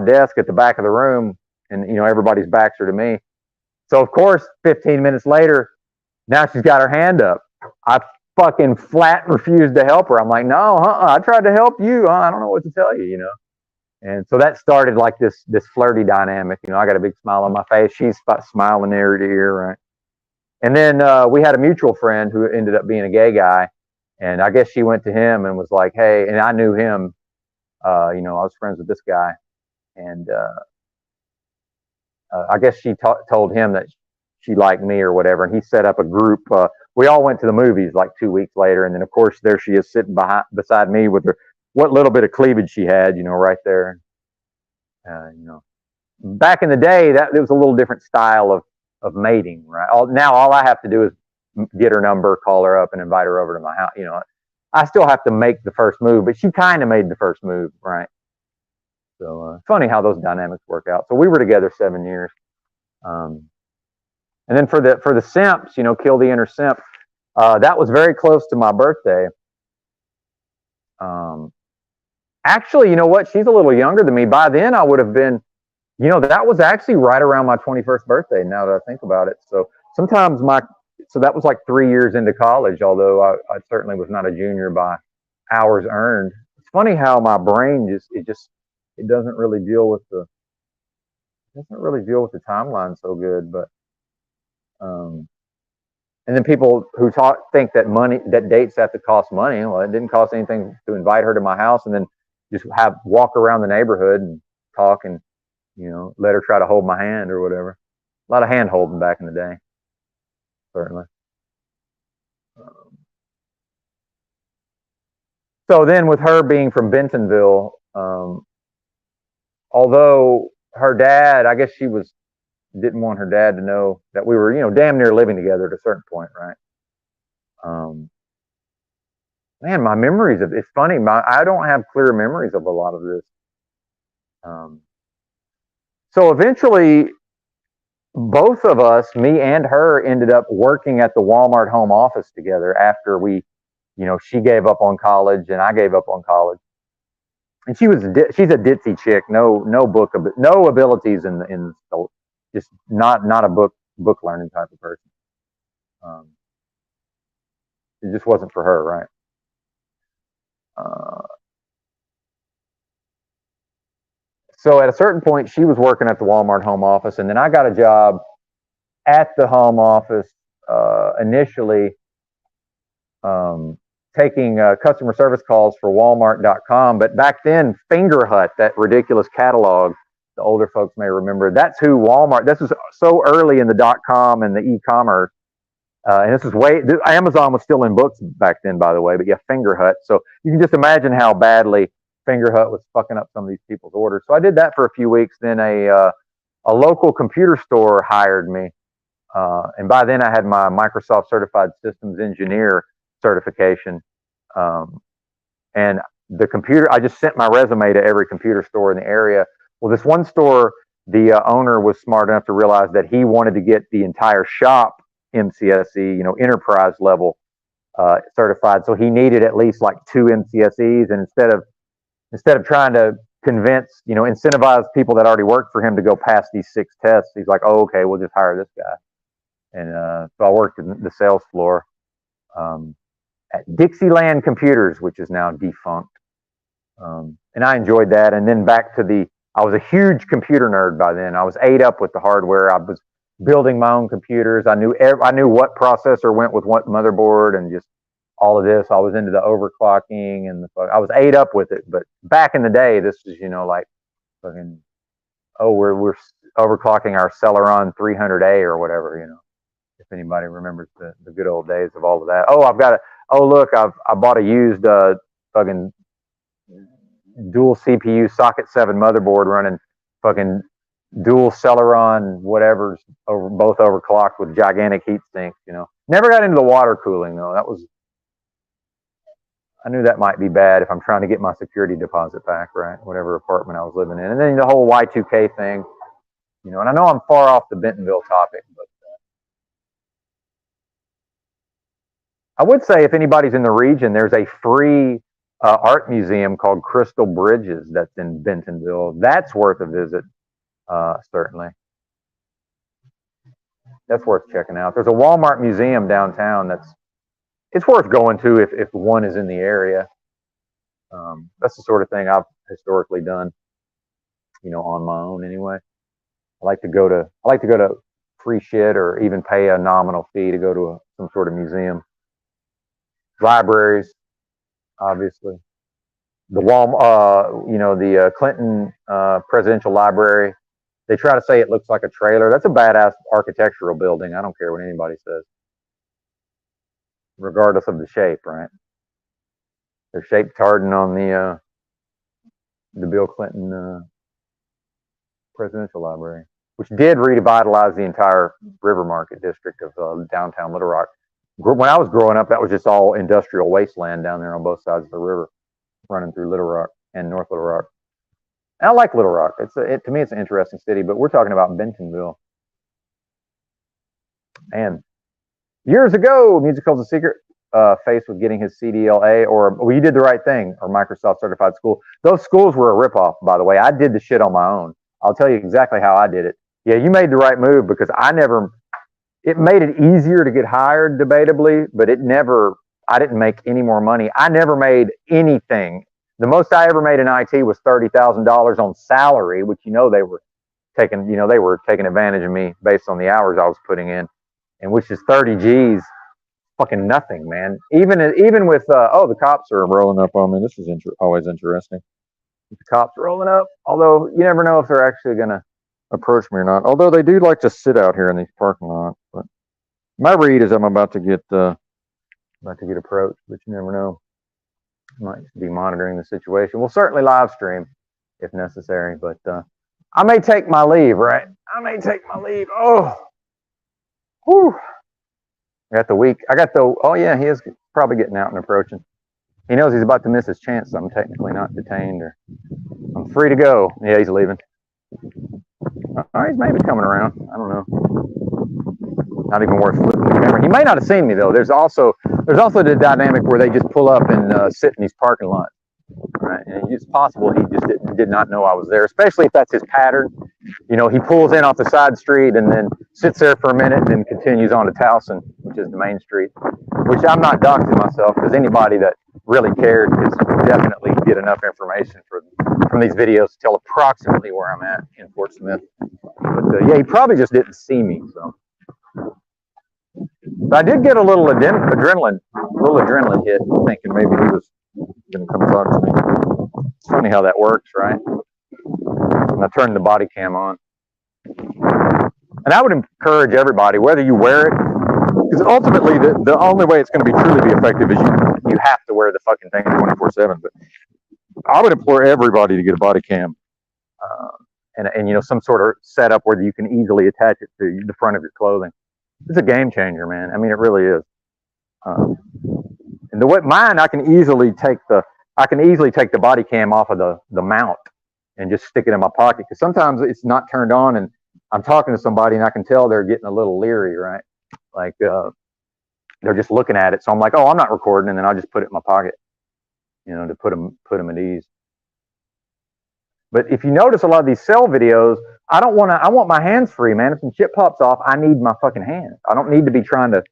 desk at the back of the room, and everybody's backs are to me. So of course, 15 minutes later, now she's got her hand up. I fucking flat refused to help her. I'm like, no, I tried to help you. I don't know what to tell you, And so that started like this flirty dynamic. I got a big smile on my face. She's smiling ear to ear, right? And then we had a mutual friend who ended up being a gay guy, and I guess she went to him and was like, hey, and I knew him. I was friends with this guy, and I guess she told him that she liked me or whatever, and he set up a group. We all went to the movies like 2 weeks later, and then of course there she is sitting beside me with what little bit of cleavage she had, right there. Back in the day, it was a little different style of mating, right? Now all I have to do is get her number, call her up, and invite her over to my house. I still have to make the first move, but she kind of made the first move, right? So funny how those dynamics work out. So we were together 7 years, and then for the simps, kill the inner simp. That was very close to my birthday. Actually, you know what? She's a little younger than me. By then, I would have been, that was actually right around my 21st birthday. Now that I think about it, so sometimes so that was like 3 years into college. Although I certainly was not a junior by hours earned. It's funny how my brain it doesn't really deal with the timeline so good. But and then people who think that dates have to cost money. Well, it didn't cost anything to invite her to my house and then just walk around the neighborhood and talk and let her try to hold my hand or whatever. A lot of hand holding back in the day, certainly. So then with her being from Bentonville, although her dad, I guess she didn't want her dad to know that we were, damn near living together at a certain point, right? Man, my memories it's funny. I don't have clear memories of a lot of this. So eventually, both of us, me and her, ended up working at the Walmart home office together after she gave up on college and I gave up on college. And she's a ditzy chick, no abilities in just not a book learning type of person. It just wasn't for her, right? So at a certain point, she was working at the Walmart home office, and then I got a job at the home office initially, taking customer service calls for Walmart.com. But back then, Fingerhut, that ridiculous catalog, the older folks may remember. That's who Walmart. This was so early in the .com and the e-commerce. And this is Amazon was still in books back then, by the way, but yeah, Fingerhut. So you can just imagine how badly Fingerhut was fucking up some of these people's orders. So I did that for a few weeks. Then a local computer store hired me. And by then I had my Microsoft Certified Systems Engineer certification. And I just sent my resume to every computer store in the area. Well, this one store, the owner was smart enough to realize that he wanted to get the entire shop MCSE, enterprise level certified. So he needed at least like 2 MCSEs. And instead of trying to convince, incentivize people that already worked for him to go pass these 6 tests, he's like, oh, okay, we'll just hire this guy. And so I worked in the sales floor at Dixieland Computers, which is now defunct. And I enjoyed that. And then I was a huge computer nerd by then. I was ate up with the hardware. I was building my own computers. I knew what processor went with what motherboard and just all of this. I was into the overclocking and I was ate up with it. But back in the day, this was, like fucking, we're overclocking our Celeron 300A or whatever, if anybody remembers the good old days of all of that. I bought a used fucking dual CPU socket 7 motherboard running fucking dual Celeron whatever's both overclocked with gigantic heat sinks, Never got into the water cooling though. I knew that might be bad if I'm trying to get my security deposit back, right? Whatever apartment I was living in. And then the whole Y2K thing, and I know I'm far off the Bentonville topic, but I would say if anybody's in the region, there's a free art museum called Crystal Bridges that's in Bentonville. That's worth a visit, certainly. That's worth checking out. There's a Walmart museum downtown it's worth going to if one is in the area. That's the sort of thing I've historically done, on my own anyway. I like to go to free shit or even pay a nominal fee to go to some sort of museum. Libraries, obviously. The the Clinton Presidential Library. They try to say it looks like a trailer. That's a badass architectural building. I don't care what anybody says, regardless of the shape, right? They're shaped hardened on the Bill Clinton Presidential Library, which did revitalize the entire River Market district of downtown Little Rock. When I was growing up, that was just all industrial wasteland down there on both sides of the river, running through Little Rock and North Little Rock. And I like Little Rock. To me, it's an interesting city, but we're talking about Bentonville. And years ago, Musical's a Secret, faced with getting his CDLA you did the right thing, or Microsoft Certified School. Those schools were a ripoff, by the way. I did the shit on my own. I'll tell you exactly how I did it. Yeah, you made the right move because it made it easier to get hired, debatably, but I didn't make any more money. I never made anything. The most I ever made in IT was $30,000 on salary, which they were taking advantage of me based on the hours I was putting in, and which is 30 G's, fucking nothing, man. Even with the cops are rolling up on me. This is always interesting. The cops rolling up, although you never know if they're actually gonna approach me or not. Although they do like to sit out here in these parking lots. But my read is I'm about to get approached, but you never know. Might be monitoring the situation. We'll certainly live stream if necessary, but I may take my leave, right? I may take my leave. Oh, whew. He is probably getting out and approaching. He knows he's about to miss his chance, so I'm technically not detained, or I'm free to go. Yeah, he's leaving. He's maybe coming around. I don't know. Not even worth flipping the camera. He may not have seen me though. There's also the dynamic where they just pull up and sit in these parking lots. Right? And it's possible he just did not know I was there, especially if that's his pattern. He pulls in off the side street and then sits there for a minute and then continues on to Towson, which is the main street, which I'm not doxing myself because anybody that really cared could definitely get enough information from these videos to tell approximately where I'm at in Fort Smith. But he probably just didn't see me. So, but I did get a little adrenaline hit, thinking maybe he was going to come talk to me. It's funny how that works, right? I turned the body cam on. And I would encourage everybody, whether you wear it, because ultimately the only way it's going to be truly be effective is you have to wear the fucking thing 24/7. But I would implore everybody to get a body cam, and you know, some sort of setup where you can easily attach it to the front of your clothing. It's a game changer, man. I mean, it really is. And the way mine, I can easily take the body cam off of the mount and just stick it in my pocket, because sometimes it's not turned on and I'm talking to somebody and I can tell they're getting a little leery, right? Like they're just looking at it. So I'm like, oh, I'm not recording, and then I'll just put it in my pocket, you know, to put them at ease. But if you notice a lot of these cell videos, I want my hands free, man. If some shit pops off, I need my fucking hands. I don't need to be trying to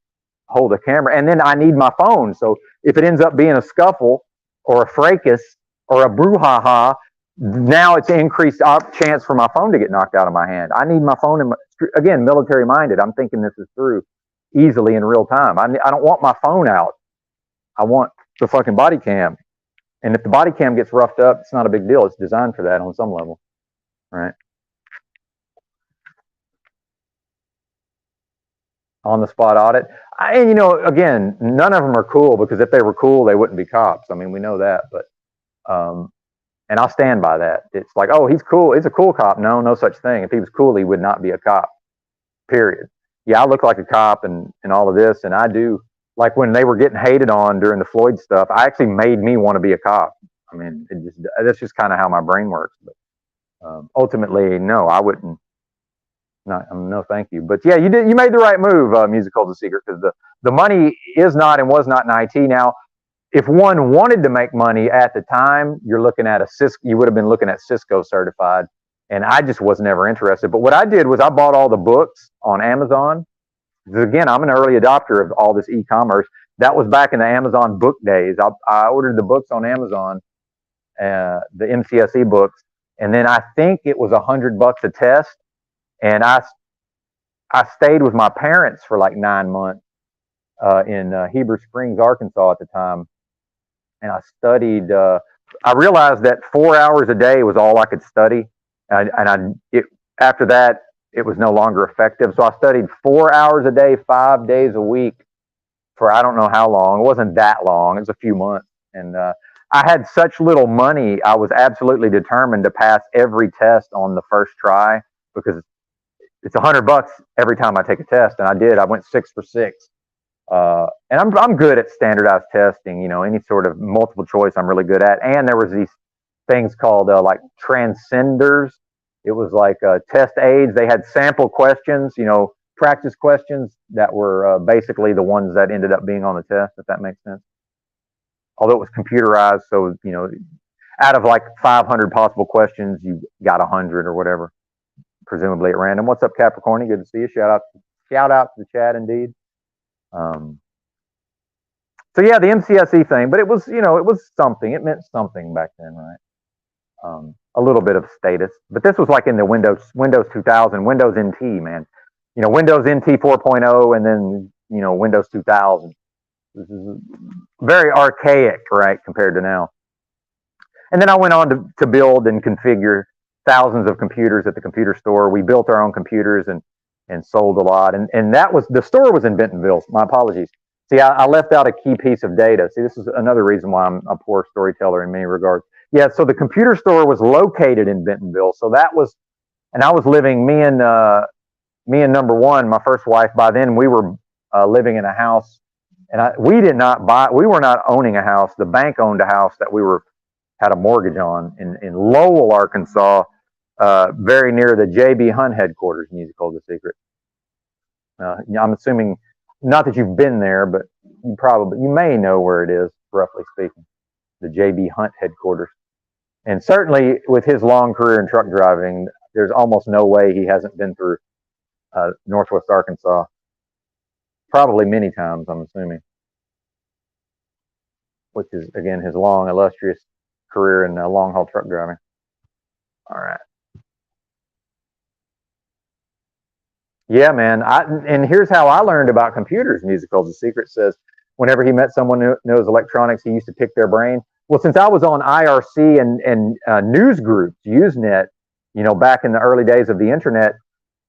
hold a camera. And then I need my phone. So if it ends up being a scuffle or a fracas or a brouhaha, now it's increased chance for my phone to get knocked out of my hand. I need my phone, again, military minded. I'm thinking this is through easily in real time. I don't want my phone out. I want the fucking body cam. And if the body cam gets roughed up, it's not a big deal. It's designed for that on some level, right? On the spot audit. And you know, again, none of them are cool, because if they were cool, they wouldn't be cops. I mean, we know that, but and I'll stand by that. It's like, oh, he's cool. He's a cool cop. No such thing. If he was cool, he would not be a cop, period. Yeah, I look like a cop and all of this, and I do. Like when they were getting hated on during the Floyd stuff, I actually made me want to be a cop. I mean, that's just kind of how my brain works. But ultimately, no, I wouldn't. No, thank you. But yeah, you made the right move, Music Holds a Secret, because the money is not and was not in IT. Now, if one wanted to make money at the time, you're looking at you would have been looking at Cisco certified, and I just was never interested. But what I did was I bought all the books on Amazon. Again, I'm an early adopter of all this e-commerce. That was back in the Amazon book days. I ordered the books on Amazon, the MCSE books, and then I think it was $100 a test. And I stayed with my parents for like 9 months in Heber Springs, Arkansas at the time, and I studied. I realized that 4 hours a day was all I could study, after that, it was no longer effective. So I studied 4 hours a day, 5 days a week for I don't know how long. It wasn't that long. It was a few months. And I had such little money, I was absolutely determined to pass every test on the first try, because it's $100 every time I take a test. And I did. I went 6 for 6. And I'm good at standardized testing, you know, any sort of multiple choice I'm really good at. And there was these things called like transcenders. It was like test aids. They had sample questions, you know, practice questions that were basically the ones that ended up being on the test, if that makes sense. Although it was computerized, so, you know, out of like 500 possible questions, you got 100 or whatever, presumably at random. What's up, Capricorn? Good to see you. Shout out to the chat, indeed. So yeah, the MCSE thing, but it was, you know, it was something. It meant something back then, right? A little bit of status, but this was like in the Windows 2000, Windows NT, man. You know, Windows NT 4.0, and then, you know, Windows 2000. This is very archaic, right, compared to now. And then I went on to build and configure thousands of computers at the computer store. We built our own computers and sold a lot. And that was, the store was in Bentonville. My apologies. See, I left out a key piece of data. See, this is another reason why I'm a poor storyteller in many regards. Yeah, so the computer store was located in Bentonville. So that was, and I was living, me and number one, my first wife, by then we were living in a house, and we were not owning a house. The bank owned a house that we had a mortgage on in Lowell, Arkansas, very near the J.B. Hunt headquarters, Music Holds a Secret. I'm assuming, not that you've been there, but you may know where it is, roughly speaking, the J.B. Hunt headquarters. And certainly with his long career in truck driving, there's almost no way he hasn't been through Northwest Arkansas. Probably many times, I'm assuming. Which is, again, his long, illustrious career in long-haul truck driving. All right. Yeah, man. And here's how I learned about computers. Music Holds a Secret says whenever he met someone who knows electronics, he used to pick their brain. Well, since I was on IRC and news groups, Usenet, back in the early days of the internet,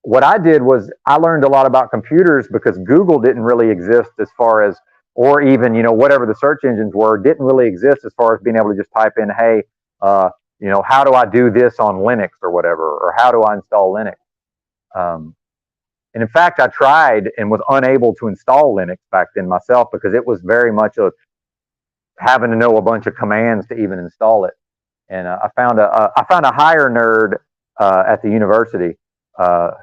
what I did was I learned a lot about computers because Google didn't really exist as far as, or even, whatever the search engines were, didn't really exist as far as being able to just type in, hey, how do I do this on Linux or whatever, or how do I install Linux? And in fact, I tried and was unable to install Linux back then myself because it was very much having to know a bunch of commands to even install it. And I found a higher nerd at the university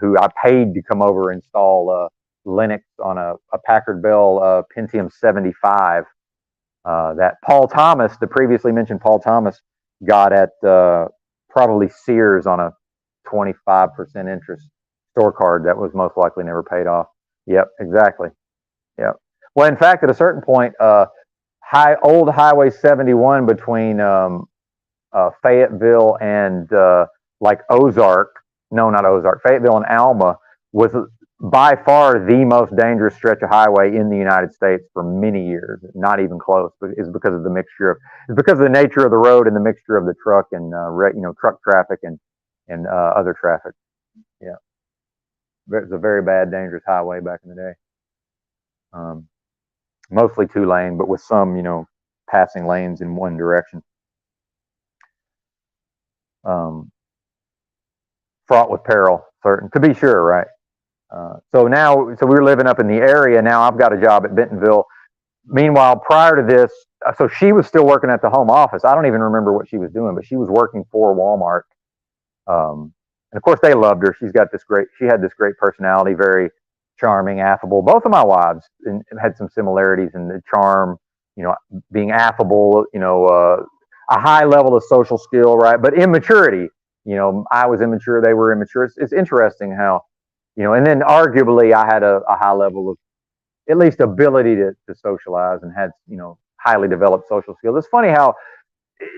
who I paid to come over and install Linux on a Packard Bell Pentium 75 that Paul Thomas, the previously mentioned Paul Thomas, got at probably Sears on a 25% interest store card that was most likely never paid off. Yep, exactly. Yep. Well, in fact, at a certain point, old Highway 71 between Fayetteville and like Ozark, no, not Ozark, Fayetteville and Alma was by far the most dangerous stretch of highway in the United States for many years. Not even close, but it's because of the nature of the road and the mixture of the truck and truck traffic and other traffic. Yeah, it was a very bad, dangerous highway back in the day. Mostly 2-lane, but with some passing lanes in one direction. Fraught with peril, certain to be sure, right? So we were living up in the area. Now I've got a job at Bentonville. Meanwhile, prior to this, so she was still working at the home office. I don't even remember what she was doing, but she was working for Walmart. And of course, they loved her. She had this great personality, very charming, affable. Both of my wives had some similarities in the charm, being affable, a high level of social skill, right? But immaturity, I was immature, they were immature. It's interesting how, and then arguably I had a high level of at least ability to socialize and had, highly developed social skills. It's funny how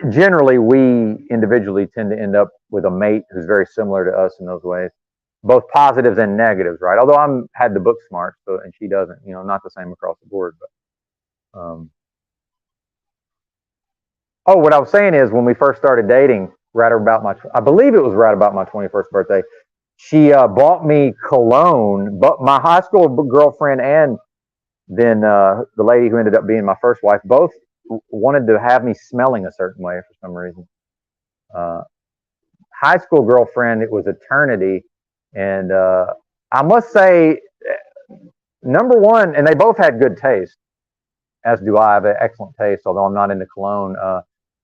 generally we individually tend to end up with a mate who's very similar to us in those ways, both positives and negatives, right? Although had the book smart, and she doesn't, not the same across the board. But what I was saying is when we first started dating, I believe it was right about my 21st birthday, she bought me cologne, but my high school girlfriend and then the lady who ended up being my first wife both wanted to have me smelling a certain way for some reason. High school girlfriend, it was eternity. And I must say, number one, and they both had good taste, as do I. I have an excellent taste, although I'm not into cologne.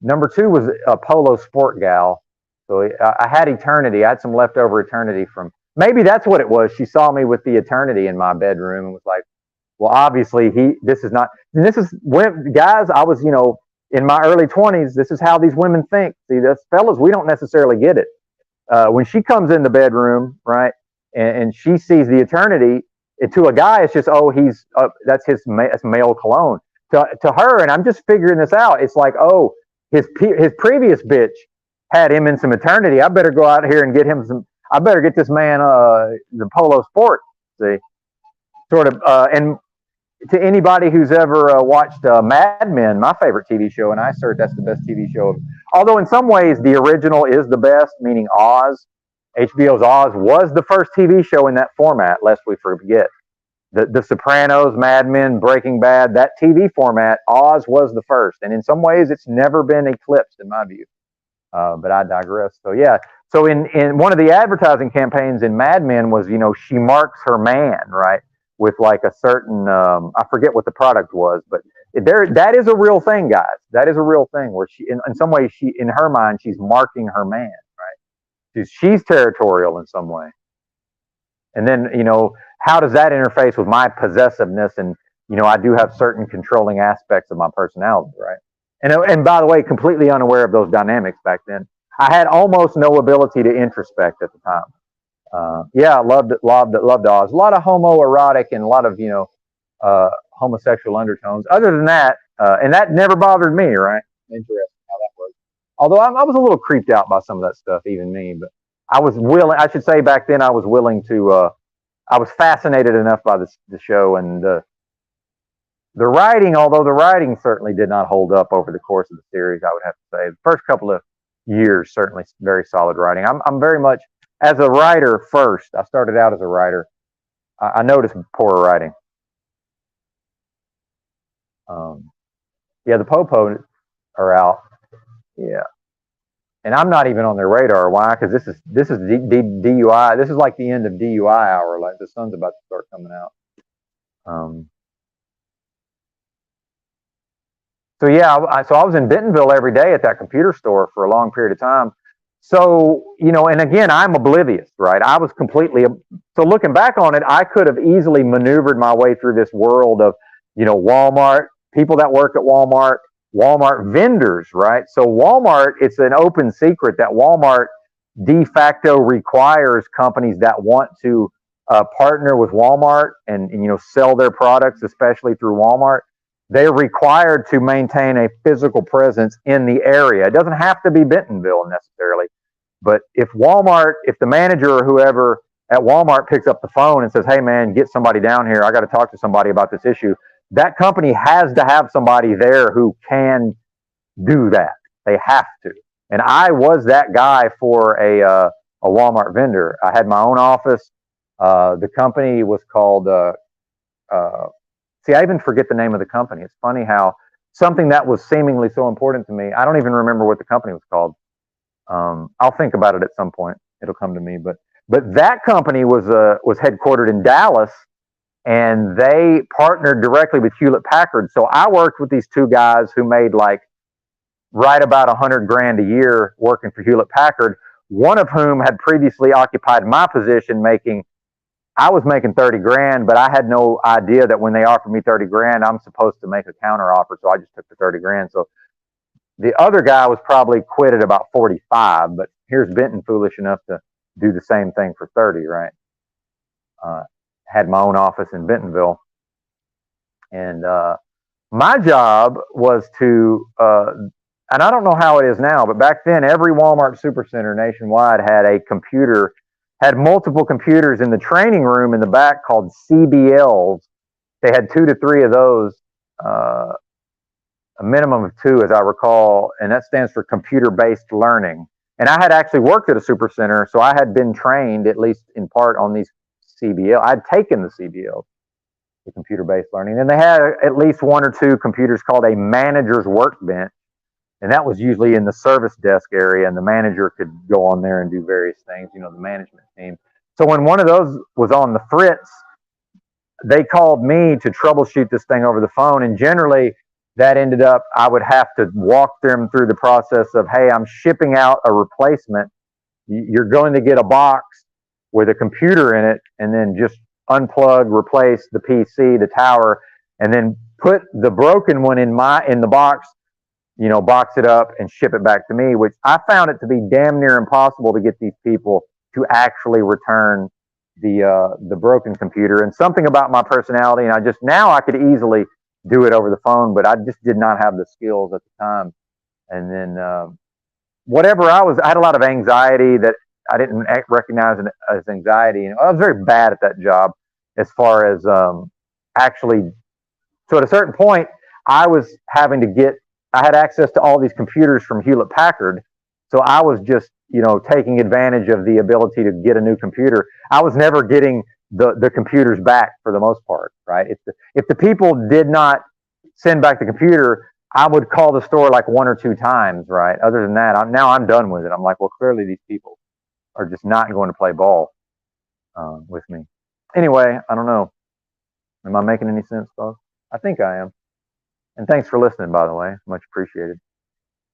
Number two was a Polo Sport gal. So I had eternity. I had some leftover eternity from, maybe that's what it was. She saw me with the eternity in my bedroom and was like, well, obviously this is when, guys, I was, in my early 20s, this is how these women think. See, that's fellas, we don't necessarily get it. When she comes in the bedroom, right, and she sees the eternity, to a guy, it's just, that's that's male cologne. To her, and I'm just figuring this out, it's like, his previous bitch had him in some eternity. I better go out here and get him some. I better get this man the Polo Sport. See, sort of, and to anybody who's ever watched Mad Men, my favorite TV show, and I assert that's the best TV show. Although in some ways the original is the best, meaning Oz. HBO's Oz was the first TV show in that format, lest we forget. The Sopranos, Mad Men, Breaking Bad, that TV format, Oz was the first. And in some ways, it's never been eclipsed in my view. But I digress. So yeah. So in one of the advertising campaigns in Mad Men was, she marks her man, right? With like a certain, I forget what the product was, but that is a real thing, guys. That is a real thing where in some ways, in her mind, she's marking her man, right? She's territorial in some way. And then, how does that interface with my possessiveness? And, I do have certain controlling aspects of my personality, right? And by the way, completely unaware of those dynamics back then. I had almost no ability to introspect at the time. Yeah, loved Oz. A lot of homoerotic and a lot of, homosexual undertones. Other than that, and that never bothered me, right? Interesting how that works. Although I was a little creeped out by some of that stuff, even me, but I was willing, I should say back then I was willing to, I was fascinated enough by the show and the writing, although the writing certainly did not hold up over the course of the series, I would have to say. The first couple of years, certainly very solid writing. I'm very much, as a writer first, I started out as a writer. I noticed poor writing. Yeah, the Popo are out. Yeah, and I'm not even on their radar. Why? Because this is DUI. This is like the end of DUI hour. Like the sun's about to start coming out. So yeah, so I was in Bentonville every day at that computer store for a long period of time. So, and again, I'm oblivious, right? I was completely, so looking back on it, I could have easily maneuvered my way through this world of, Walmart, people that work at Walmart, Walmart vendors, right? So Walmart, it's an open secret that Walmart de facto requires companies that want to partner with Walmart and sell their products, especially through Walmart. They're required to maintain a physical presence in the area. It doesn't have to be Bentonville necessarily, but if the manager or whoever at Walmart picks up the phone and says, "Hey man, get somebody down here. I got to talk to somebody about this issue," that company has to have somebody there who can do that. They have to. And I was that guy for a Walmart vendor. I had my own office. The company was called see, I even forget the name of the company. It's funny how something that was seemingly so important to me, I don't even remember what the company was called. I'll think about it at some point. It'll come to me. But that company was headquartered in Dallas, and they partnered directly with Hewlett Packard. So I worked with these two guys who made like right about $100,000 a year working for Hewlett Packard. One of whom had previously occupied my position, I was making 30 grand, but I had no idea that when they offered me 30 grand, I'm supposed to make a counter offer. So I just took the 30 grand. So the other guy was probably quit at about 45, but here's Benton foolish enough to do the same thing for 30, right? Had my own office in Bentonville. And my job was to, and I don't know how it is now, but back then every Walmart supercenter nationwide had multiple computers in the training room in the back called CBLs. They had 2 to 3 of those, a minimum of 2, as I recall, and that stands for computer-based learning. And I had actually worked at a supercenter, so I had been trained, at least in part, on these CBL. I'd taken the CBL, the computer-based learning, and they had at least 1 or 2 computers called a manager's workbench. And that was usually in the service desk area, and the manager could go on there and do various things, the management team. So when one of those was on the fritz, they called me to troubleshoot this thing over the phone. And generally, that ended up, I would have to walk them through the process of, hey, I'm shipping out a replacement. You're going to get a box with a computer in it, and then just unplug, replace the PC, the tower, and then put the broken one in the box, box it up and ship it back to me, which I found it to be damn near impossible to get these people to actually return the broken computer. And something about my personality, and now I could easily do it over the phone, but I just did not have the skills at the time. And then I had a lot of anxiety that I didn't recognize as anxiety. I was very bad at that job as far as actually. So at a certain point, I had access to all these computers from Hewlett Packard. So I was just, taking advantage of the ability to get a new computer. I was never getting the computers back for the most part, right? If the people did not send back the computer, I would call the store like 1 or 2 times, right? Other than that, I'm done with it. I'm like, well, clearly these people are just not going to play ball with me. Anyway, I don't know. Am I making any sense, folks? I think I am. And thanks for listening, by the way. Much appreciated.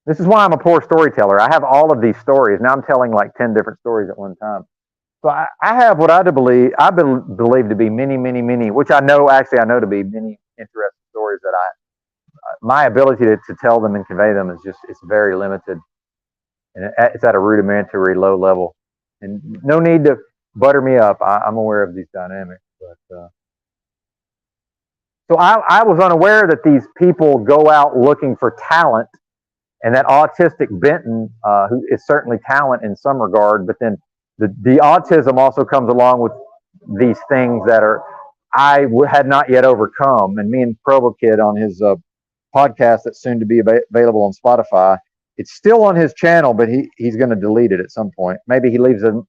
This is why I'm a poor storyteller. I have all of these stories. Now I'm telling like 10 different stories at one time. So I have what I believe to be many, which I know to be many interesting stories that my ability to tell them and convey them it's very limited. And it's at a rudimentary low level. And no need to butter me up. I'm aware of these dynamics. But so I was unaware that these people go out looking for talent, and that autistic Benton, who is certainly talent in some regard, but then the autism also comes along with these things that I had not yet overcome. And me and Provo Kid on his podcast that's soon to be available on Spotify, it's still on his channel, but he's going to delete it at some point. Maybe he leaves a,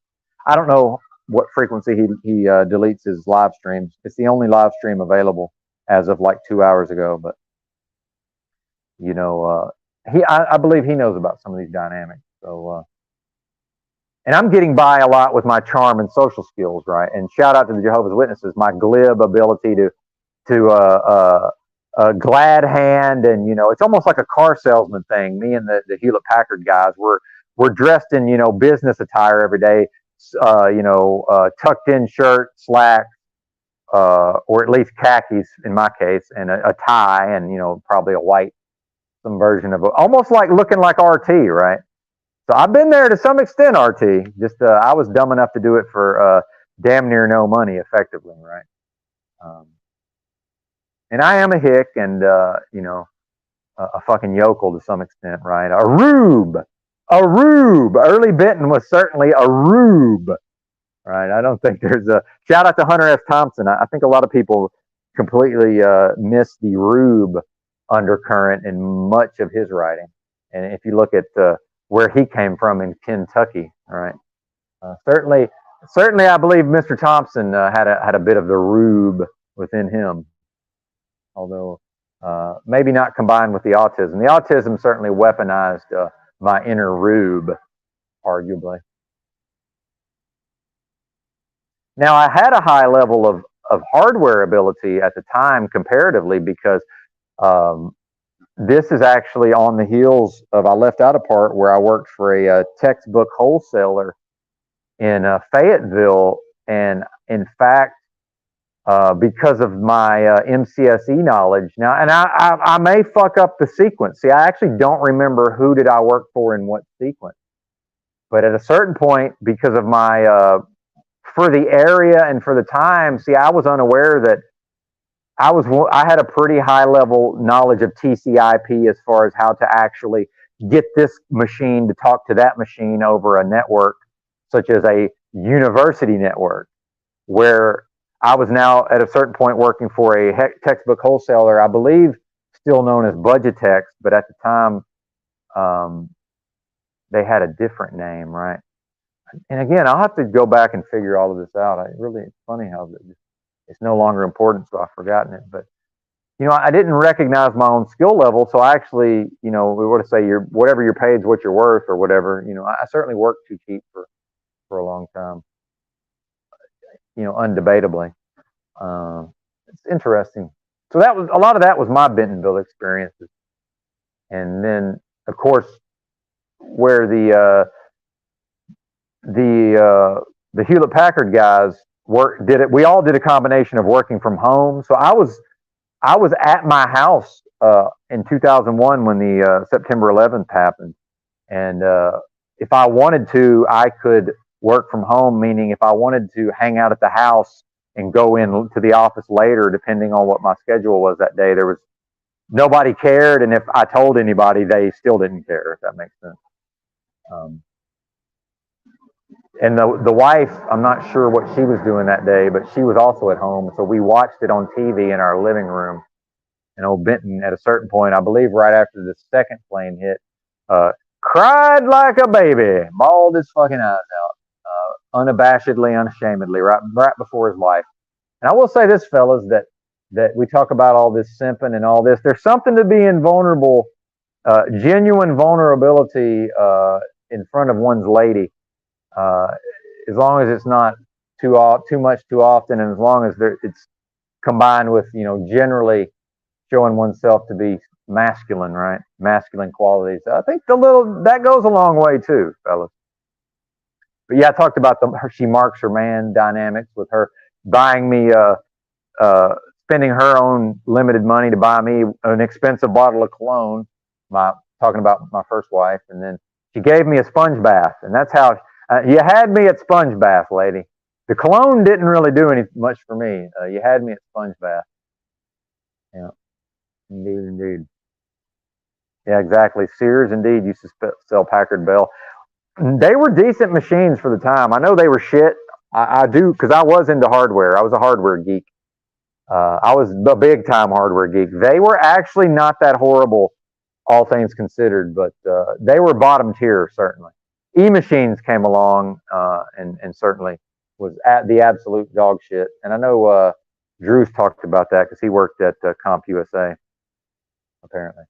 I don't know what frequency he deletes his live streams. It's the only live stream available as of like 2 hours ago. But you know, I believe he knows about some of these dynamics. So, and I'm getting by a lot with my charm and social skills, right? And shout out to the Jehovah's Witnesses, my glib ability to glad hand, and you know, it's almost like a car salesman thing. Me and the Hewlett Packard guys, we're dressed in, you know, business attire every day, tucked in shirt, slacks, or at least khakis in my case, and a tie, and you know, probably a white, some version of almost like looking like RT, right? So I've been there to some extent, RT. Just I was dumb enough to do it for damn near no money, effectively, right? And I am a hick, and you know, a fucking yokel to some extent, right? A rube. Early Benton was certainly a rube, right? I don't think there's a shout out to Hunter S. Thompson. I think a lot of people completely miss the rube undercurrent in much of his writing. And if you look at where he came from in Kentucky, all right, certainly, I believe Mr. Thompson had a bit of the rube within him, although maybe not combined with the autism. The autism certainly weaponized my inner rube, arguably. Now, I had a high level of hardware ability at the time comparatively, because this is actually on the heels of, I left out a part where I worked for a textbook wholesaler in Fayetteville, and in fact, because of my MCSE knowledge now, and I may fuck up the sequence. See, I actually don't remember who did I work for in what sequence, but at a certain point, because of my for the area and for the time, see, I was unaware that I had a pretty high level knowledge of TCP as far as how to actually get this machine to talk to that machine over a network, such as a university network, where I was now at a certain point working for a textbook wholesaler, I believe still known as Budgetex, but at the time they had a different name, right? And again, I'll have to go back and figure all of this out. It's funny how it's no longer important, so I've forgotten it. But you know, I didn't recognize my own skill level, so I actually, you know, we would say whatever you're paid is what you're worth, or whatever. You know, I certainly worked too cheap for a long time. You know, undebatably. It's interesting. So that was a lot of that was my Bentonville experiences, and then of course where the Hewlett Packard guys did it. We all did a combination of working from home. So I was at my house in 2001 when the September 11th happened, and if I wanted to, I could work from home. Meaning, if I wanted to hang out at the house and go in to the office later, depending on what my schedule was that day, there was nobody cared, and if I told anybody, they still didn't care. If that makes sense. And the wife, I'm not sure what she was doing that day, but she was also at home. So we watched it on TV in our living room. And old Benton, at a certain point, I believe right after the second plane hit, cried like a baby, bawled his fucking eyes out, unabashedly, unashamedly, right before his wife. And I will say this, fellas, that we talk about all this simping and all this. There's something to being vulnerable, genuine vulnerability in front of one's lady. As long as it's not too much too often, and as long as it's combined with, you know, generally showing oneself to be masculine, right? Masculine qualities. I think that goes a long way too, fellas. But yeah, I talked about she marks her man dynamics with her buying me, spending her own limited money to buy me an expensive bottle of cologne. Talking about my first wife, and then she gave me a sponge bath, and that's how. You had me at sponge bath, lady. The cologne didn't really do much for me. You had me at sponge bath. Yeah, indeed. Yeah, exactly. Sears, indeed, used to sell Packard Bell. They were decent machines for the time. I know they were shit. I do, because I was into hardware. I was a hardware geek. I was a big time hardware geek. They were actually not that horrible all things considered. But they were bottom tier, certainly. E-machines came along and certainly was at the absolute dog shit. And I know Drew's talked about that because he worked at CompUSA, apparently.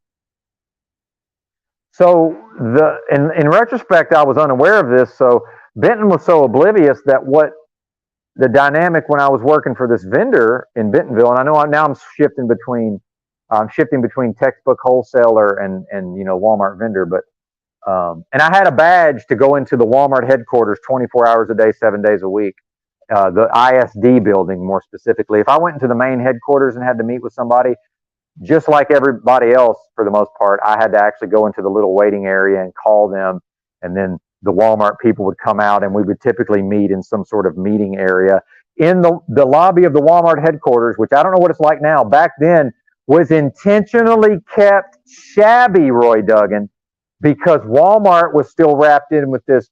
So in retrospect, I was unaware of this. So Benton was so oblivious that what the dynamic when I was working for this vendor in Bentonville, and I know now I'm shifting between textbook wholesaler and Walmart vendor, but and I had a badge to go into the Walmart headquarters 24 hours a day, 7 days a week, the ISD building more specifically. If I went into the main headquarters and had to meet with somebody, just like everybody else, for the most part, I had to actually go into the little waiting area and call them, and then the Walmart people would come out, and we would typically meet in some sort of meeting area in the lobby of the Walmart headquarters, which I don't know what it's like now. Back then was intentionally kept shabby, Roy Duggan, because Walmart was still wrapped in with this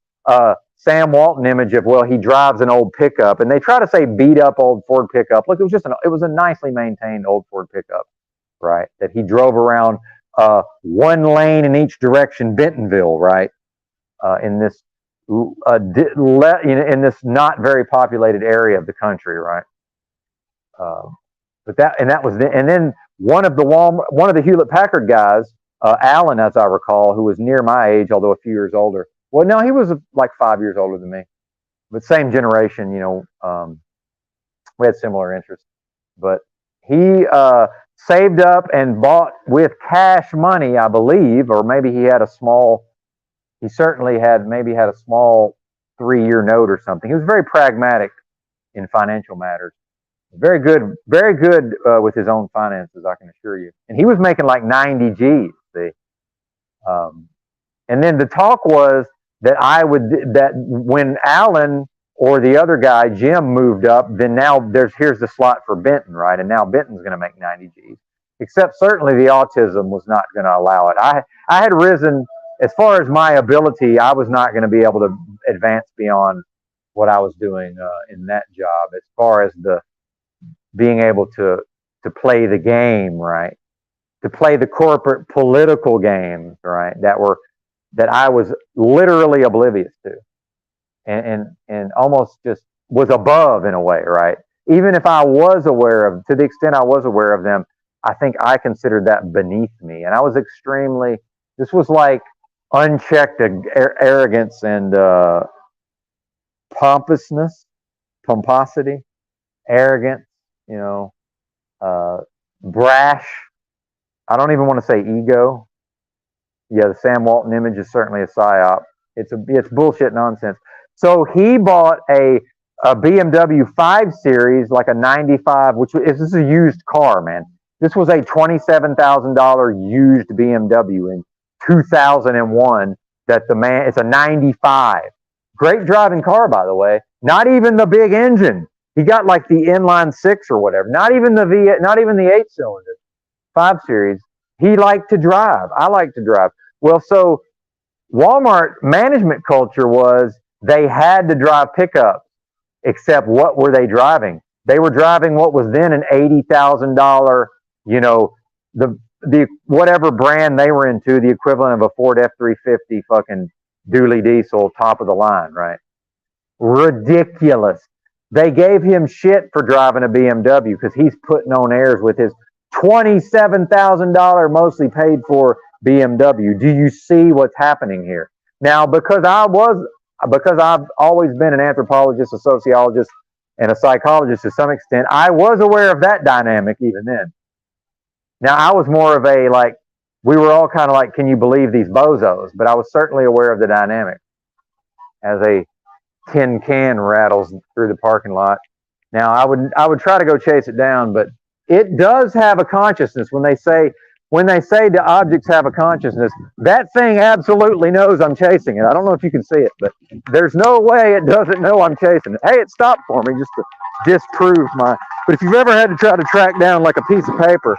Sam Walton image of, well, he drives an old pickup, and they try to say beat up old Ford pickup. Look, it was a nicely maintained old Ford pickup, right? That he drove around one lane in each direction, Bentonville, right? In this in this not very populated area of the country, right? But that was and then one of the Hewlett Packard guys, Alan, as I recall, who was near my age, although a few years older. Well, no, he was like 5 years older than me, but same generation. We had similar interests. But he saved up and bought with cash money, I believe, or maybe he had a small. He certainly had a small 3-year note or something. He was very pragmatic in financial matters. Very good with his own finances, I can assure you. And he was making like 90 G's, see. And then the talk was that when Alan or the other guy, Jim, moved up, then now here's the slot for Benton, right? And now Benton's going to make 90 G's. Except certainly the autism was not going to allow it. I had risen, as far as my ability, I was not going to be able to advance beyond what I was doing in that job, as far as being able to play the game, right? To play the corporate political games, right? That I was literally oblivious to, and almost just was above in a way, right? Even if I was aware of, to the extent I was aware of them, I think I considered that beneath me, and I was extremely. This was like unchecked arrogance and pomposity, arrogance, brash. I don't even want to say ego. Yeah, the Sam Walton image is certainly a psyop. It's bullshit nonsense. So he bought a BMW 5 Series, like a 95, this is a used car, man. This was a $27,000 used BMW in 2001 it's a 95. Great driving car, by the way. Not even the big engine. He got like the inline 6 or whatever. Not even the 8-cylinder 5 Series. He liked to drive. I like to drive. Well, so Walmart management culture was they had to drive pickups, except what were they driving? They were driving what was then an $80,000, the whatever brand they were into, the equivalent of a Ford F-350 fucking dually diesel, top of the line, right? Ridiculous. They gave him shit for driving a BMW because he's putting on airs with his $27,000 mostly paid for BMW. Do you see what's happening here? Now, because I've always been an anthropologist, a sociologist, and a psychologist to some extent, I was aware of that dynamic even then. Now, I was more of we were all kind of like, can you believe these bozos? But I was certainly aware of the dynamic as a tin can rattles through the parking lot. Now, I would try to go chase it down, but it does have a consciousness. When they say the objects have a consciousness, that thing absolutely knows I'm chasing it. I don't know if you can see it, but there's no way it doesn't know I'm chasing it. Hey, it stopped for me just to disprove my. But if you've ever had to try to track down like a piece of paper,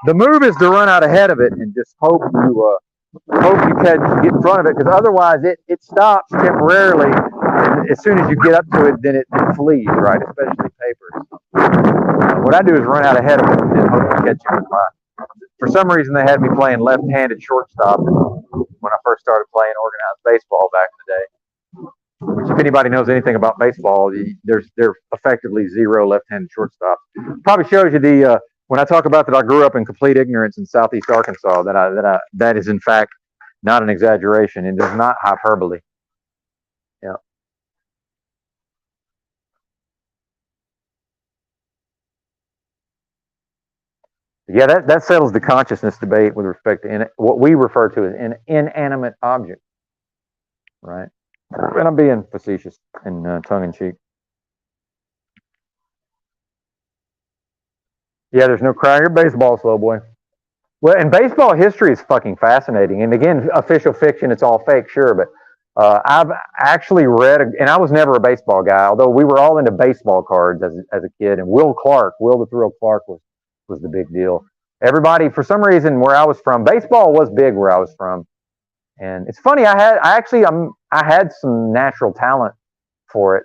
the move is to run out ahead of it and just hope you get in front of it, because otherwise it stops temporarily. And as soon as you get up to it, then it flees, right? Especially papers. What I do is run out ahead of it and then hope to catch you with my for some reason they had me playing left-handed shortstop when I first started playing organized baseball back in the day. Which, if anybody knows anything about baseball, there's effectively zero left-handed shortstops. Probably shows you the when I talk about that I grew up in complete ignorance in Southeast Arkansas. That is in fact not an exaggeration. It is not hyperbole. Yeah. Yeah, that settles the consciousness debate with respect to what we refer to as an inanimate object, right? And I'm being facetious and tongue-in-cheek. Yeah, there's no crying your baseball, slow boy. Well, and baseball history is fucking fascinating. And again, official fiction, it's all fake, sure, but I've actually read, and I was never a baseball guy, although we were all into baseball cards as a kid. And Will the Thrill Clark was the big deal. Everybody, for some reason, where I was from, baseball was big where I was from. And it's funny, I had some natural talent for it.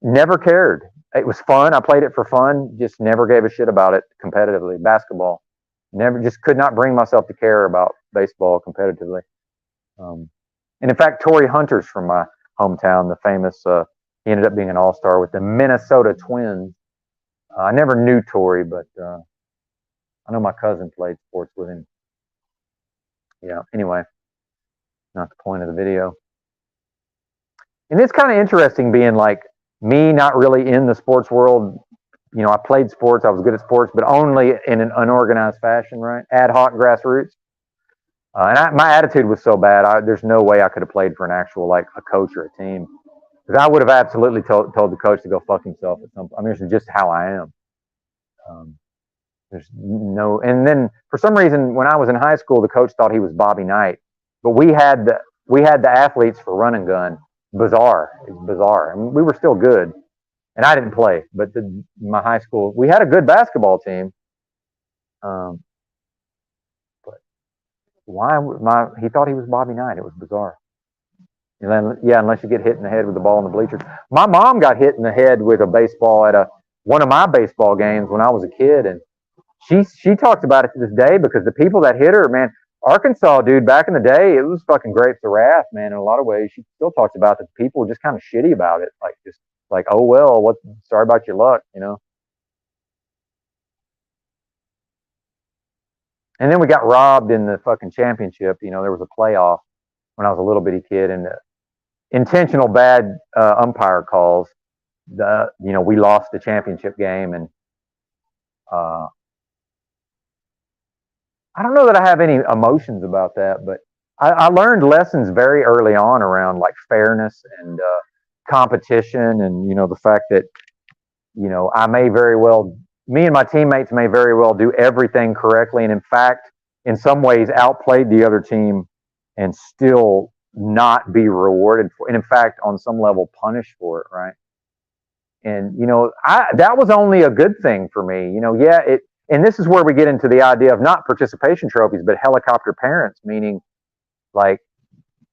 Never cared. It was fun. I played it for fun. Just never gave a shit about it competitively. Basketball, never. Just could not bring myself to care about baseball competitively. And in fact, Torrey Hunter's from my hometown, the famous. He ended up being an all-star with the Minnesota Twins. I never knew Torrey, but I know my cousin played sports with him. Yeah. Anyway, not the point of the video. And it's kind of interesting being like me, not really in the sports world. You know, I played sports. I was good at sports, but only in an unorganized fashion, right? Ad hoc, grassroots. And my attitude was so bad. There's no way I could have played for an actual, like, a coach or a team. Because I would have absolutely told the coach to go fuck himself at some point. I mean, it's just how I am. There's no, and then for some reason, when I was in high school, the coach thought he was Bobby Knight, but we had the athletes for run and gun. Bizarre. It's bizarre. I mean, we were still good, and I didn't play, but my high school, we had a good basketball team. But why he thought he was Bobby Knight? It was bizarre. And then, yeah, unless you get hit in the head with the ball in the bleachers. My mom got hit in the head with a baseball at one of my baseball games when I was a kid, and she talks about it to this day because the people that hit her, man, Arkansas, dude, back in the day, it was fucking grapes of wrath, man. In a lot of ways, she still talks about that people were just kind of shitty about it, like just like, oh well, sorry about your luck, you know. And then we got robbed in the fucking championship. You know, there was a playoff when I was a little bitty kid, and intentional bad umpire calls. We lost the championship game, and I don't know that I have any emotions about that, but I learned lessons very early on around like fairness and competition, and the fact that me and my teammates may very well do everything correctly, and in fact, in some ways, outplayed the other team, and still not be rewarded for, and in fact, on some level, punished for it, right? And that was only a good thing for me. And this is where we get into the idea of not participation trophies, but helicopter parents, meaning like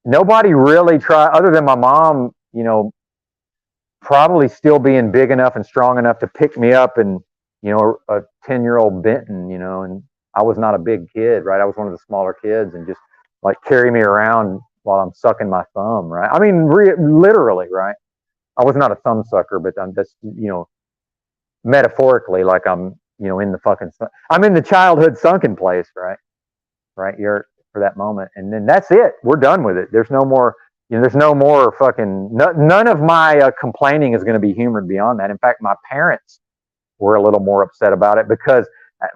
nobody really tried, other than my mom, probably still being big enough and strong enough to pick me up, and a 10-year-old Benton, and I was not a big kid, right? I was one of the smaller kids, and just like carry me around while I'm sucking my thumb, right? I mean, literally, right? I was not a thumb sucker, but I'm just, metaphorically, like I'm, in the I'm in the childhood sunken place, right? Right. You're for that moment. And then that's it. We're done with it. There's no more, there's no more fucking, none of my complaining is going to be humored beyond that. In fact, my parents were a little more upset about it because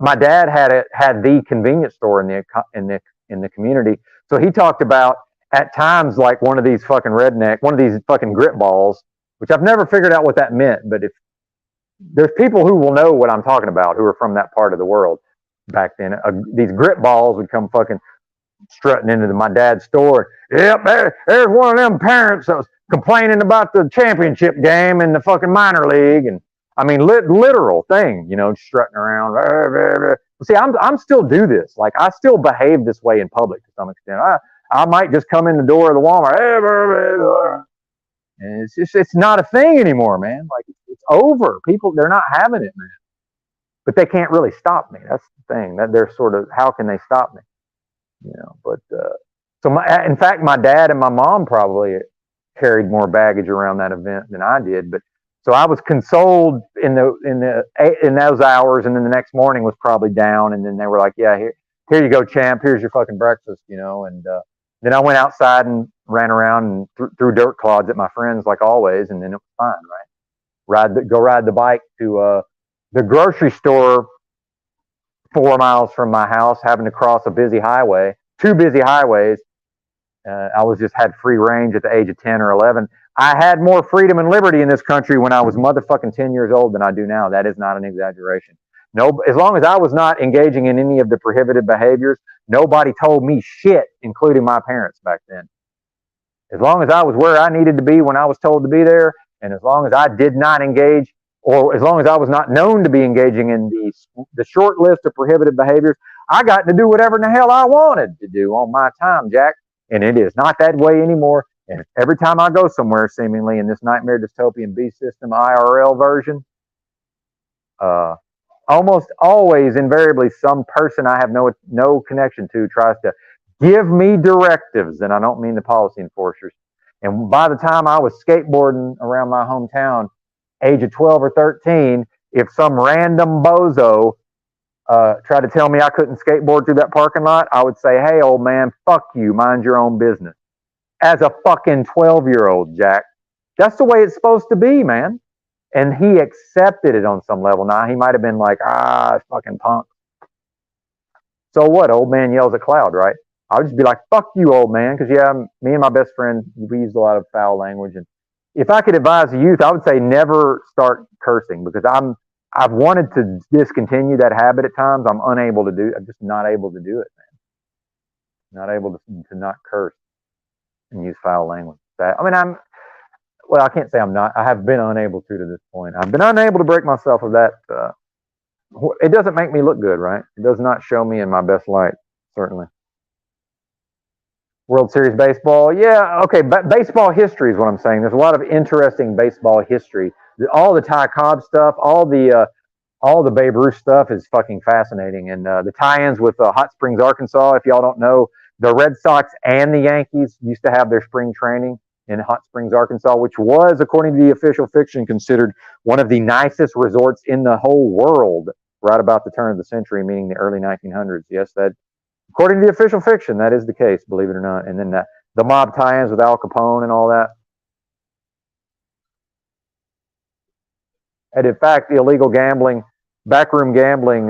my dad had the convenience store in the community. So he talked about at times like one of these fucking grit balls, which I've never figured out what that meant, but if there's people who will know what I'm talking about, who are from that part of the world back then. These grit balls would come fucking strutting into my dad's store. Yep, there's one of them parents that was complaining about the championship game in the fucking minor league, and I mean literal thing, strutting around. See, I'm still do this. Like I still behave this way in public to some extent. I might just come in the door of the Walmart. And it's not a thing anymore, man. Like it's over. People, they're not having it, man. but they can't really stop me. That's the thing. That they're sort of, how can they stop me? But so in fact, my dad and my mom probably carried more baggage around that event than I did. But so I was consoled in those hours, and then the next morning was probably down. And then they were like, "Yeah, here you go, champ. Here's your fucking breakfast," And then I went outside and ran around and threw dirt clods at my friends like always, and then it was fine, right? Go ride the bike to the grocery store 4 miles from my house, having to cross a busy highway, two busy highways. I just had free range at the age of 10 or 11. I had more freedom and liberty in this country when I was motherfucking 10 years old than I do now. That is not an exaggeration. No, as long as I was not engaging in any of the prohibited behaviors, nobody told me shit, including my parents back then. As long as I was where I needed to be when I was told to be there, and as long as I did not engage, or as long as I was not known to be engaging in the short list of prohibited behaviors, I got to do whatever in the hell I wanted to do on my time, Jack. And it is not that way anymore. And every time I go somewhere, seemingly in this nightmare dystopian beast system IRL version, almost always, invariably, some person I have no connection to tries to give me directives, and I don't mean the policy enforcers. And by the time I was skateboarding around my hometown, age of 12 or 13, if some random bozo tried to tell me I couldn't skateboard through that parking lot, I would say, "Hey, old man, fuck you, mind your own business." As a fucking 12-year-old, Jack. That's the way it's supposed to be, man. And he accepted it on some level. Now, he might have been like, fucking punk. So what? Old man yells at cloud, right? I would just be like, "Fuck you, old man." Because, yeah, me and my best friend, we used a lot of foul language. And if I could advise the youth, I would say never start cursing, because I've wanted to discontinue that habit at times. I'm just not able to do it, man. Not able to not curse and use foul language. I can't say I'm not. I have been unable to this point. I've been unable to break myself of that. It doesn't make me look good, right? It does not show me in my best light, certainly. World Series baseball, yeah, okay. Baseball history is what I'm saying. There's a lot of interesting baseball history. All the Ty Cobb stuff, all the Babe Ruth stuff is fucking fascinating. And the tie-ins with Hot Springs, Arkansas. If y'all don't know, the Red Sox and the Yankees used to have their spring training in Hot Springs, Arkansas, which was, according to the official fiction, considered one of the nicest resorts in the whole world right about the turn of the century, meaning the early 1900s. Yes, that, according to the official fiction, that is the case, believe it or not. And then the mob tie-ins with Al Capone and all that. And in fact, the illegal gambling, backroom gambling,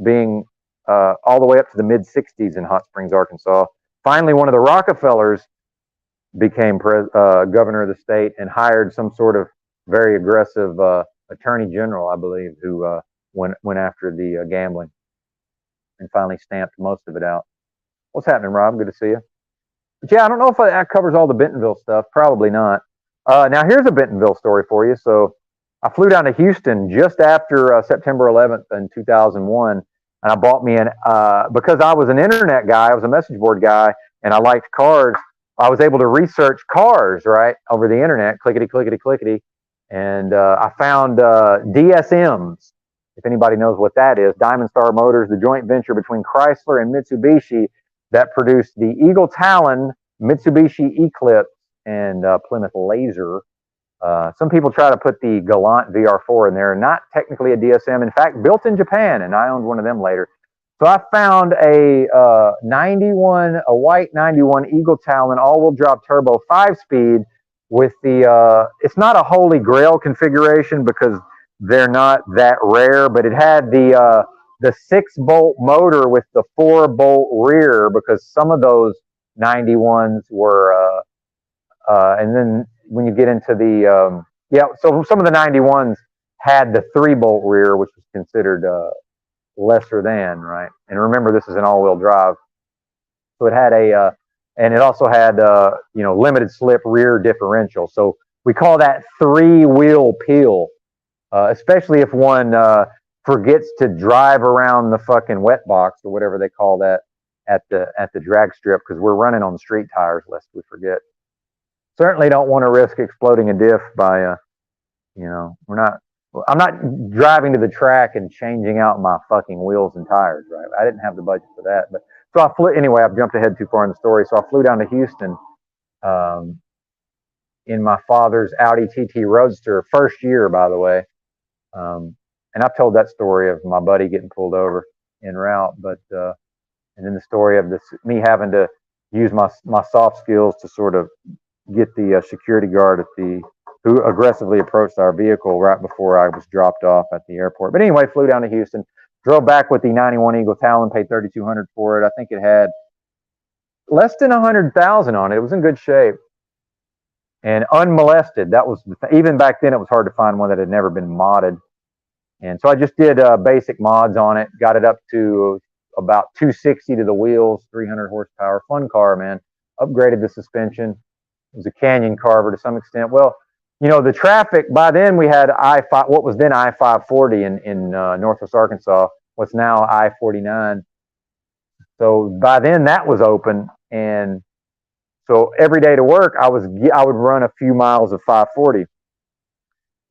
being all the way up to the mid-'60s in Hot Springs, Arkansas. Finally, one of the Rockefellers became governor of the state and hired some sort of very aggressive attorney general, I believe, who went after the gambling and finally stamped most of it out. What's happening, Rob? Good to see you. But yeah, I don't know if that covers all the Bentonville stuff. Probably not. Now, here's a Bentonville story for you. So I flew down to Houston just after September 11th in 2001, and I bought me because I was an internet guy, I was a message board guy, and I liked cars. I was able to research cars, right, over the internet, clickety, clickety, clickety, and I found DSMs. If anybody knows what that is, Diamond Star Motors, the joint venture between Chrysler and Mitsubishi that produced the Eagle Talon, Mitsubishi Eclipse, and Plymouth Laser. Some people try to put the Galant VR4 in there, not technically a DSM. In fact, built in Japan, and I owned one of them later. So I found a white 91 Eagle Talon all-wheel drive turbo 5-speed with it's not a holy grail configuration because they're not that rare, but it had the 6-bolt motor with the 4-bolt rear, because some of those 91s were, and then when you get into so some of the 91s had the 3-bolt rear, which was considered lesser than, right? And remember, this is an all-wheel drive, so it had and it also had limited slip rear differential. So we call that 3-wheel peel, especially if one forgets to drive around the fucking wet box or whatever they call that at the drag strip, because we're running on street tires lest we forget. Certainly don't want to risk exploding a diff by we're not I'm not driving to the track and changing out my fucking wheels and tires, right? I didn't have the budget for that. But so I flew anyway. I've jumped ahead too far in the story. So I flew down to Houston um, in my father's Audi TT Roadster, first year, by the way. And I've told that story of my buddy getting pulled over en route, but and then the story of this me having to use my soft skills to sort of get the security guard at the who aggressively approached our vehicle right before I was dropped off at the airport. But anyway, flew down to Houston, drove back with the '91 Eagle Talon, paid $3,200 for it. I think it had less than 100,000 on it. It was in good shape and unmolested. That was even back then. It was hard to find one that had never been modded. And so I just did basic mods on it, got it up to about 260 to the wheels, 300 horsepower, fun car, man. Upgraded the suspension. It was a canyon carver to some extent. Well, you know, the traffic, by then we had I-5, what was then I-540 in Northwest Arkansas, what's now I-49. So by then that was open. And so every day to work, I would run a few miles of 540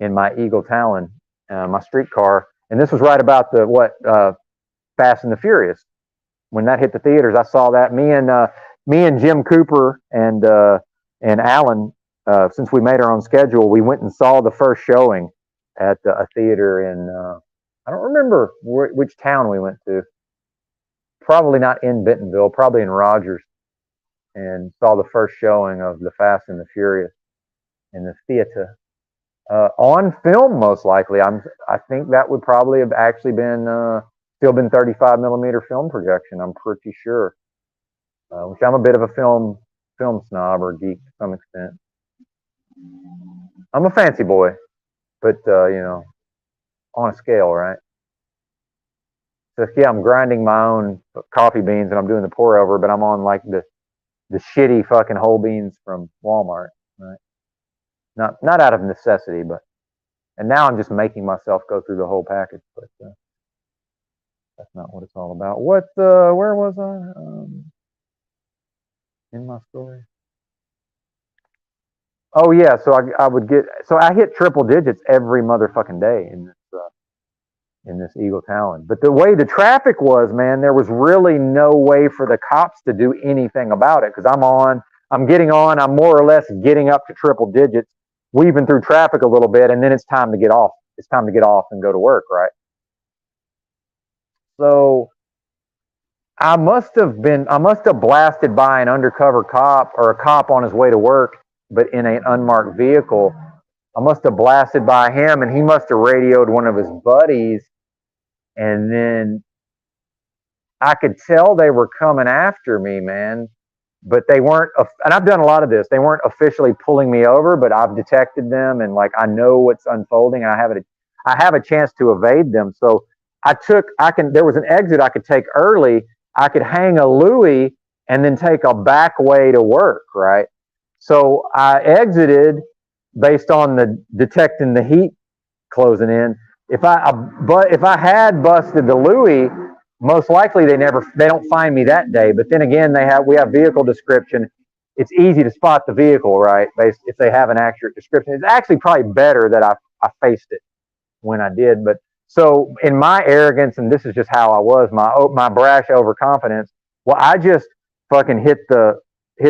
in my Eagle Talon. My street car, and this was right about the Fast and the Furious. When that hit the theaters, I saw that. Me and Jim Cooper and Alan, since we made our own schedule, we went and saw the first showing at a theater in I don't remember which town we went to. Probably not in Bentonville, probably in Rogers, and saw the first showing of the Fast and the Furious in the theater. On film, most likely. I think that would probably have actually been still been 35 millimeter film projection. I'm pretty sure. Which I'm a bit of a film snob or geek to some extent. I'm a fancy boy, but you know, on a scale, right? So yeah, I'm grinding my own coffee beans and I'm doing the pour over, but I'm on like the shitty fucking whole beans from Walmart, right? Not out of necessity, but and now I'm just making myself go through the whole package. But that's not what it's all about. Where was I in my story? Oh yeah, so I hit triple digits every motherfucking day in this Eagle Talon. But the way the traffic was, man, there was really no way for the cops to do anything about it because I'm getting on, I'm more or less getting up to triple digits, weaving through traffic a little bit, and then it's time to get off. It's time to get off and go to work, right? So I must have blasted by an undercover cop or a cop on his way to work, but in an unmarked vehicle. I must have blasted by him, and he must have radioed one of his buddies, and then I could tell they were coming after me, man. But they weren't, and I've done a lot of this. They weren't officially pulling me over, but I've detected them, and like I know what's unfolding, and I have a chance to evade them. So there was an exit I could take early. I could hang a Louis and then take a back way to work, right? So I exited based on the detecting the heat closing in. If I had busted the Louis, most likely they don't find me that day. But then again, we have vehicle description. It's easy to spot the vehicle, right? If they have an accurate description. It's actually probably better that I faced it when I did. But so in my arrogance, and this is just how I was, my brash overconfidence, well, I just fucking hit the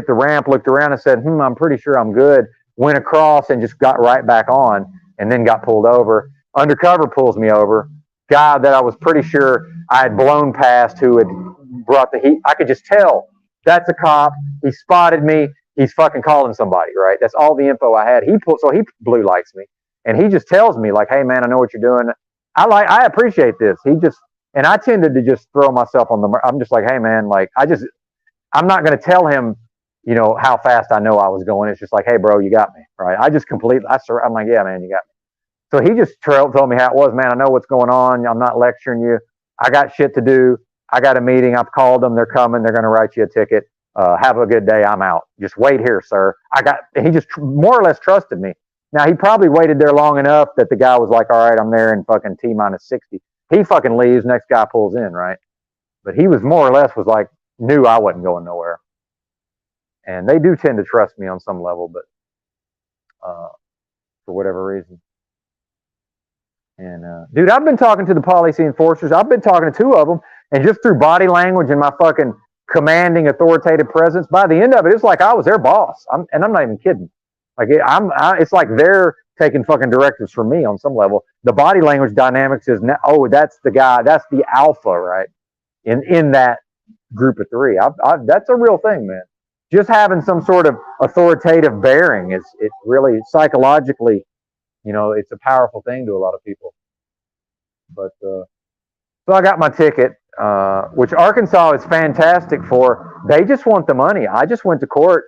ramp, looked around and said, I'm pretty sure I'm good. Went across and just got right back on and then got pulled over. Undercover pulls me over. Guy that I was pretty sure I had blown past who had brought the heat. I could just tell that's a cop. He spotted me. He's fucking calling somebody, right? That's all the info I had. So he blue lights me and he just tells me like, hey man, I know what you're doing. I appreciate this. And I tended to just throw myself I'm just like, hey man, like I'm not going to tell him, you know, how fast I know I was going. It's just like, hey bro, you got me, right? I'm like, yeah man, you got me. So he just told me how it was, man. I know what's going on. I'm not lecturing you. I got shit to do. I got a meeting. I've called them. They're coming. They're going to write you a ticket. Have a good day. I'm out. Just wait here, sir. He just more or less trusted me. Now, he probably waited there long enough that the guy was like, all right, I'm there in fucking T-minus 60. He fucking leaves. Next guy pulls in, right? But he was more or less knew I wasn't going nowhere. And they do tend to trust me on some level, but for whatever reason. And dude, I've been talking to the policy enforcers. I've been talking to two of them, and just through body language and my fucking commanding, authoritative presence, by the end of it, it's like I was their boss. And I'm not even kidding. Like it's like they're taking fucking directives from me on some level. The body language dynamics is now, oh, that's the guy, that's the alpha, right? In that group of three, that's a real thing, man. Just having some sort of authoritative bearing is it really psychologically, it's a powerful thing to a lot of people. But so I got my ticket, which Arkansas is fantastic for. They just want the money. I just went to court.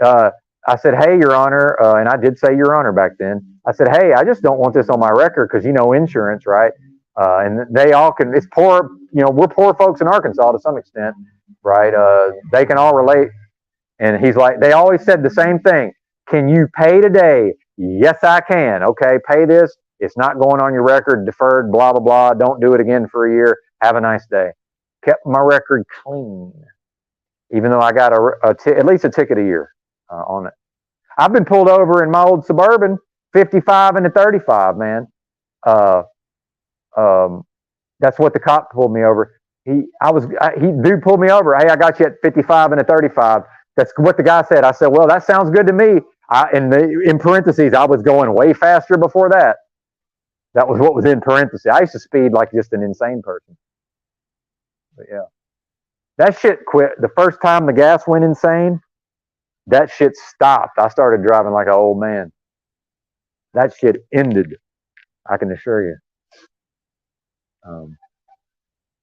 I said, hey, Your Honor, and I did say Your Honor back then. I said, hey, I just don't want this on my record because insurance, right? And they all can. It's poor. We're poor folks in Arkansas to some extent, right? They can all relate. And he's like, they always said the same thing. Can you pay today? Yes, I can. Okay, pay this. It's not going on your record, deferred, blah, blah, blah. Don't do it again for a year. Have a nice day. Kept my record clean, even though I got at least a ticket a year on it. I've been pulled over in my old Suburban, 55 and a 35, man. That's what the cop pulled me over. Dude pulled me over. Hey, I got you at 55 and a 35. That's what the guy said. I said, well, that sounds good to me. In parentheses, I was going way faster before that. That was what was in parentheses. I used to speed like just an insane person. But yeah, that shit quit. The first time the gas went insane, that shit stopped. I started driving like an old man. That shit ended, I can assure you.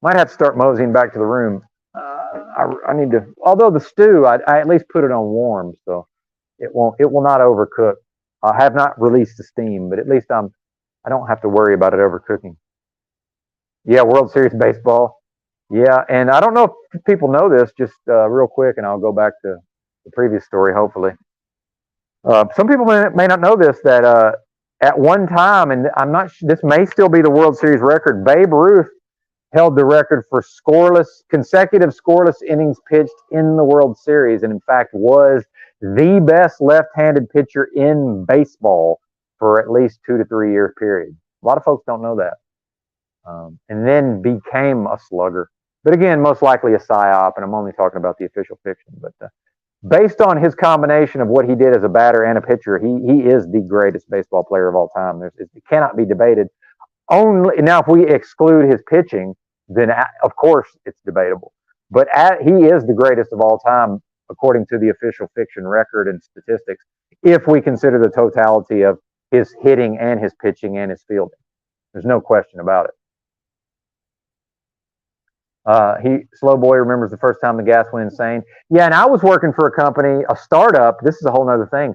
Might have to start moseying back to the room. I need to, although the stew, I at least put it on warm, so it will not overcook. I have not released the steam, but at least I don't have to worry about it overcooking. Yeah, World Series baseball. Yeah, and I don't know if people know this, just real quick, and I'll go back to the previous story, hopefully. Some people may not know this, that at one time, and I'm not sure, this may still be the World Series record, Babe Ruth held the record for consecutive scoreless innings pitched in the World Series, and in fact was the best left-handed pitcher in baseball for at least 2 to 3 year period. A lot of folks don't know that. And then became a slugger. But again, most likely a psyop, and I'm only talking about the official fiction. But based on his combination of what he did as a batter and a pitcher, he is the greatest baseball player of all time. It cannot be debated. Only now, if we exclude his pitching, then of course it's debatable. But he is the greatest of all time, according to the official fiction record and statistics, if we consider the totality of his hitting and his pitching and his fielding. There's no question about it. Slow Boy remembers the first time the gas went insane. Yeah, and I was working for a company, a startup. This is a whole nother thing.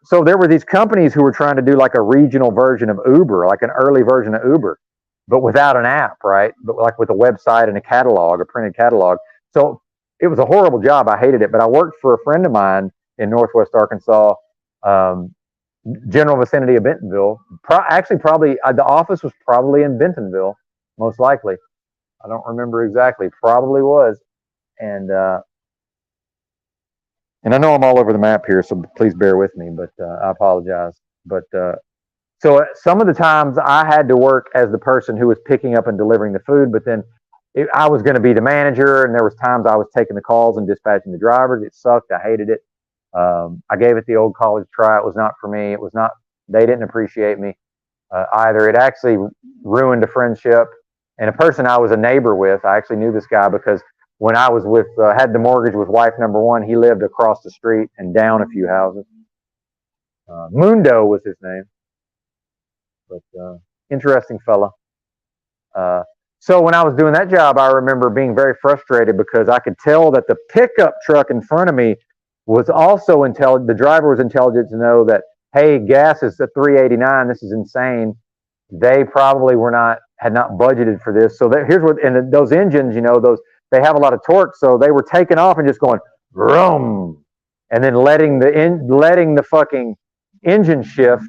So there were these companies who were trying to do like a regional version of Uber, like an early version of Uber, but without an app, right? But like with a website and a catalog, a printed catalog. So it was a horrible job. I hated it, but I worked for a friend of mine in Northwest Arkansas, general vicinity of Bentonville. Probably the office was probably in Bentonville, most likely. I don't remember exactly. Probably was. And I know I'm all over the map here, so please bear with me, but I apologize. But so some of the times I had to work as the person who was picking up and delivering the food, but then I was going to be the manager, and there was times I was taking the calls and dispatching the drivers. It sucked. I hated it. I gave it the old college try. It was not for me. They didn't appreciate me either. It actually ruined a friendship. And a person I was a neighbor with, I actually knew this guy because when I was had the mortgage with wife number one, he lived across the street and down a few houses. Mundo was his name. But interesting fella. So when I was doing that job, I remember being very frustrated because I could tell that the pickup truck in front of me was also intelligent. The driver was intelligent to know that, hey, gas is at $3.89. This is insane. They probably had not budgeted for this. So here's what, and those engines, they have a lot of torque. So they were taking off and just going, vroom, and then letting the fucking engine shift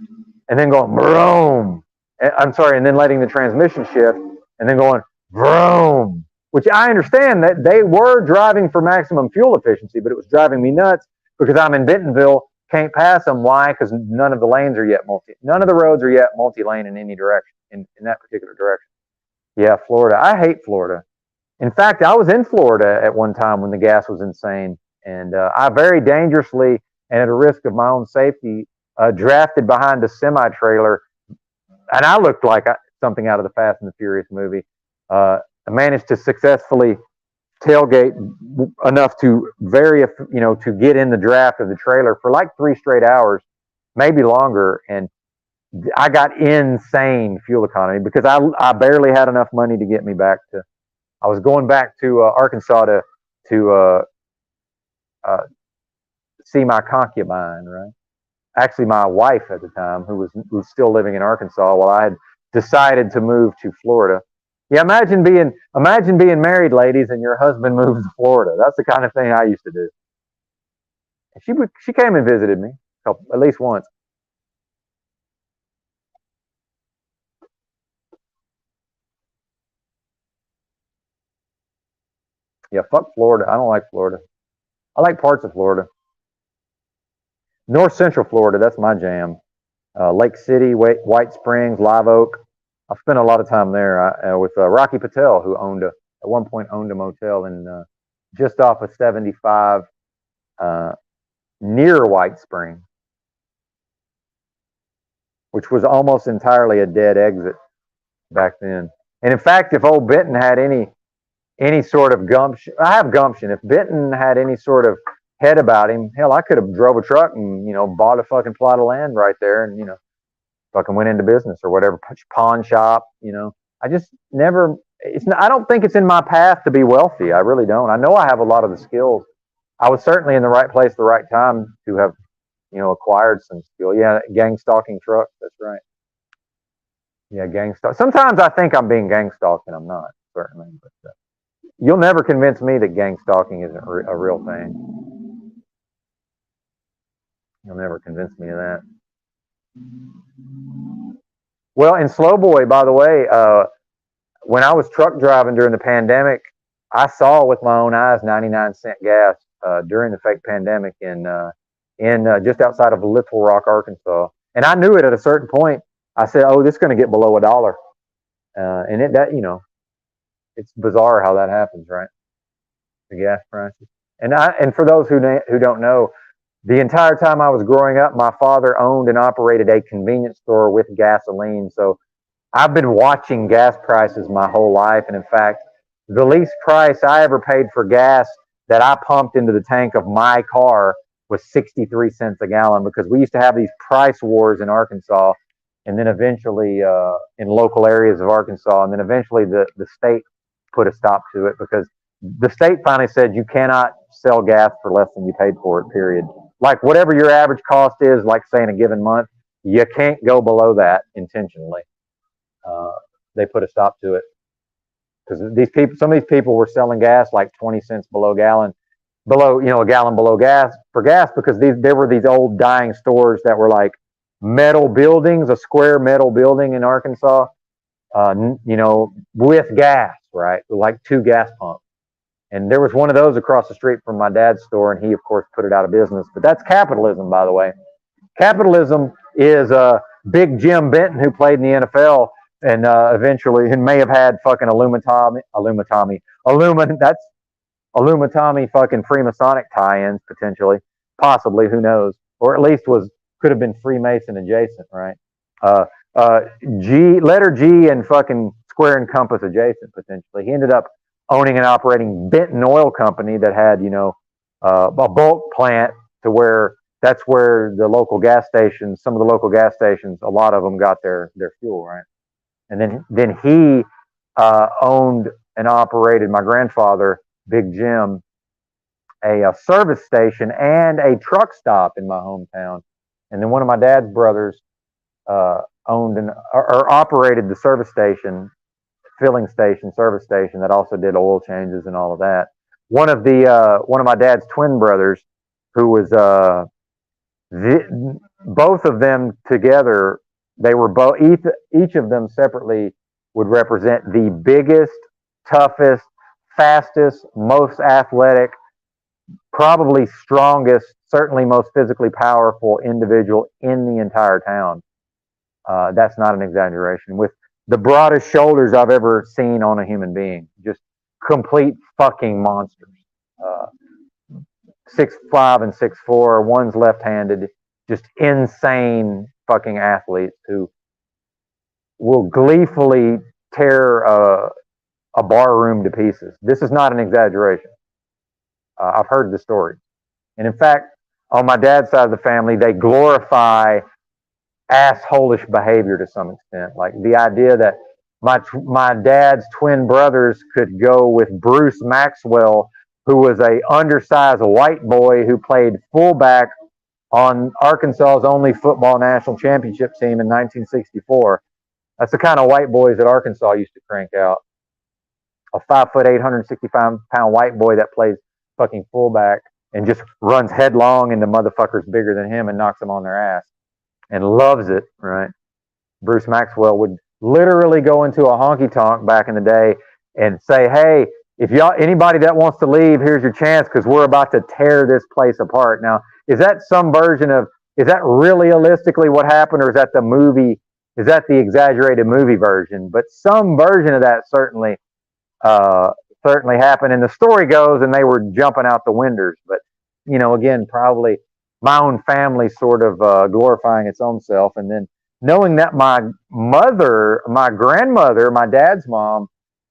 and then going, vroom. And then letting the transmission shift and then going, vroom, which I understand that they were driving for maximum fuel efficiency, but it was driving me nuts because I'm in Bentonville can't pass them. Why? Because none of the lanes are yet none of the roads are yet multi-lane in any direction, in that particular direction. Yeah, Florida. I hate Florida. In fact, I was in Florida at one time when the gas was insane, and I very dangerously and at a risk of my own safety drafted behind a semi-trailer, and I looked like something out of the Fast and the Furious movie. I managed to successfully tailgate enough to to get in the draft of the trailer for like 3 straight hours, maybe longer, and I got insane fuel economy because I barely had enough money to get me back to. I was going back to Arkansas to see my concubine, right? Actually, my wife at the time, who was still living in Arkansas, while I had decided to move to Florida. Yeah, imagine being married, ladies, and your husband moves to Florida. That's the kind of thing I used to do. She came and visited me at least once. Yeah, fuck Florida. I don't like Florida. I like parts of Florida. North Central Florida, that's my jam. Lake City, White Springs, Live Oak. I've spent a lot of time there with Rocky Patel, who at one point owned a motel in just off of 75 near White Springs, which was almost entirely a dead exit back then. And in fact, if old Benton had any sort of gumption, I have gumption. If Benton had any sort of head about him, hell, I could have drove a truck and bought a fucking plot of land right there and fucking went into business or whatever, pawn shop. I just never. I don't think it's in my path to be wealthy. I really don't. I know I have a lot of the skills. I was certainly in the right place at the right time to have acquired some skill. Yeah, gang stalking trucks. That's right. Yeah, gang stalk. Sometimes I think I'm being gang stalked and I'm not, certainly. But you'll never convince me that gang stalking isn't a real thing. You'll never convince me of that. Well, in Slowboy, by the way, when I was truck driving during the pandemic, I saw with my own eyes 99-cent gas during the fake pandemic in just outside of Little Rock, Arkansas, and I knew it at a certain point. I said, "Oh, this is going to get below $1," and it's bizarre how that happens, right? The gas prices, and for those who don't know, the entire time I was growing up, my father owned and operated a convenience store with gasoline, so I've been watching gas prices my whole life, and in fact, the least price I ever paid for gas that I pumped into the tank of my car was 63 cents a gallon, because we used to have these price wars in Arkansas, and then eventually in local areas of Arkansas, and then eventually the state put a stop to it, because the state finally said you cannot sell gas for less than you paid for it, period. Like whatever your average cost is, like say in a given month, you can't go below that intentionally. They put a stop to it because some of these people were selling gas like 20 cents a gallon below gas, because there were these old dying stores that were like metal buildings, a square metal building in Arkansas, with gas, right? Like 2 gas pumps. And there was one of those across the street from my dad's store, and he, of course, put it out of business. But that's capitalism, by the way. Capitalism is Big Jim Benton, who played in the NFL and eventually may have had fucking Illuminati fucking Freemasonic tie-ins, potentially, possibly, who knows? Or at least could have been Freemason adjacent, right? Letter G and fucking square and compass adjacent, potentially. He ended up owning and operating Benton Oil Company that had, a bulk plant to where that's where the local gas stations, some of the local gas stations, a lot of them got their fuel, right? And then he owned and operated, my grandfather, Big Jim, a service station and a truck stop in my hometown. And then one of my dad's brothers owned or operated the service station, service station that also did oil changes and all of that. One of my dad's twin brothers, who was both of them together, they were both, each of them separately would represent the biggest, toughest, fastest, most athletic, probably strongest certainly most physically powerful individual in the entire town. That's not an exaggeration. With the broadest shoulders I've ever seen on a human being, just complete fucking monsters. 6'5" and 6'4". One's left-handed. Just insane fucking athletes who will gleefully tear a bar room to pieces. This is not an exaggeration. I've heard the story. And in fact, on my dad's side of the family, they glorify assholish behavior to some extent. Like the idea that my dad's twin brothers could go with Bruce Maxwell, who was a undersized white boy who played fullback on Arkansas's only football national championship team in 1964. That's the kind of white boys that Arkansas used to crank out. A 5'8", 165-pound white boy that plays fucking fullback and just runs headlong into motherfuckers bigger than him and knocks them on their ass and loves it, right? Bruce Maxwell would literally go into a honky tonk back in the day and say, hey, if anybody that wants to leave, here's your chance because we're about to tear this place apart. Now, is that some version of, is that really realistically what happened, or is that the movie, is that the exaggerated movie version? But some version of that certainly happened. And the story goes, and they were jumping out the windows. But, you know, again, probably my own family sort of glorifying its own self. And then knowing that my grandmother, my dad's mom,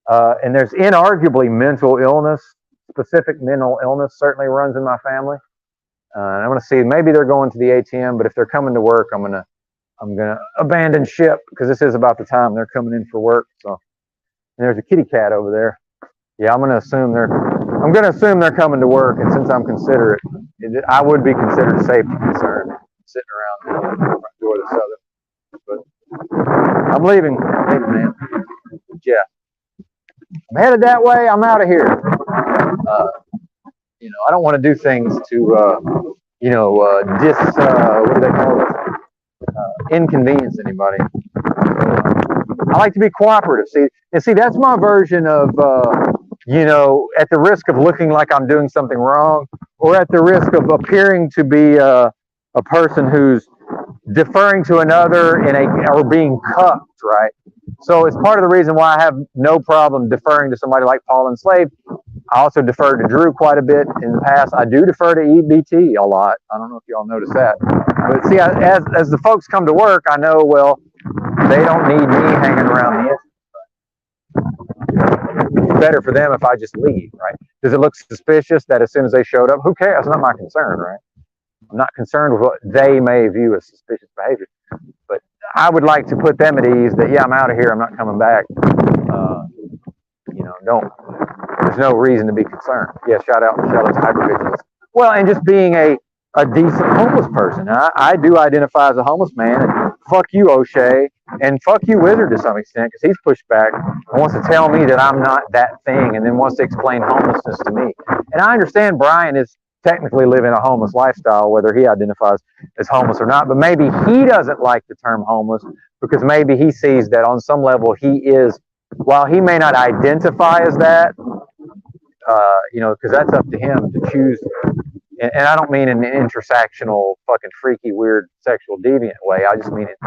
and there's inarguably mental illness, specific mental illness certainly runs in my family. I'm going to see, maybe they're going to the ATM, but if they're coming to work, I'm going to abandon ship because this is about the time they're coming in for work. So, and there's a kitty cat over there. Yeah, I'm going to assume they're coming to work. And since I'm considerate, I would be considered a safety concern sitting around the front door of the Southern. But I'm leaving, man. Yeah. I'm headed that way. I'm out of here. You know, I don't want to do things to, what do they call it? Inconvenience anybody. I like to be cooperative. See, that's my version of, at the risk of looking like I'm doing something wrong, or at the risk of appearing to be a person who's deferring to another or being cuffed, right? So it's part of the reason why I have no problem deferring to somebody like Paul and Slave. I also deferred to Drew quite a bit in the past. I do defer to EBT a lot. I don't know if y'all noticed that. But see, as the folks come to work, I know, well, they don't need me hanging around the edges. It's better for them if I just leave, right? Does it look suspicious that as soon as they showed up, who cares? It's not my concern, right? I'm not concerned with what they may view as suspicious behavior. But I would like to put them at ease that, yeah, I'm out of here. I'm not coming back. There's no reason to be concerned. Yeah, shout out to hypervigilance. Well, and just being a decent homeless person. I do identify as a homeless man, and fuck you, O'Shea, and fuck you, Wizard, to some extent, because he's pushed back and wants to tell me that I'm not that thing, and then wants to explain homelessness to me. And I understand Brian is technically living a homeless lifestyle, whether he identifies as homeless or not, but maybe he doesn't like the term homeless because maybe he sees that on some level he is, while he may not identify as that, because that's up to him to choose. And I don't mean in an intersectional, fucking freaky, weird, sexual deviant way. I just mean it,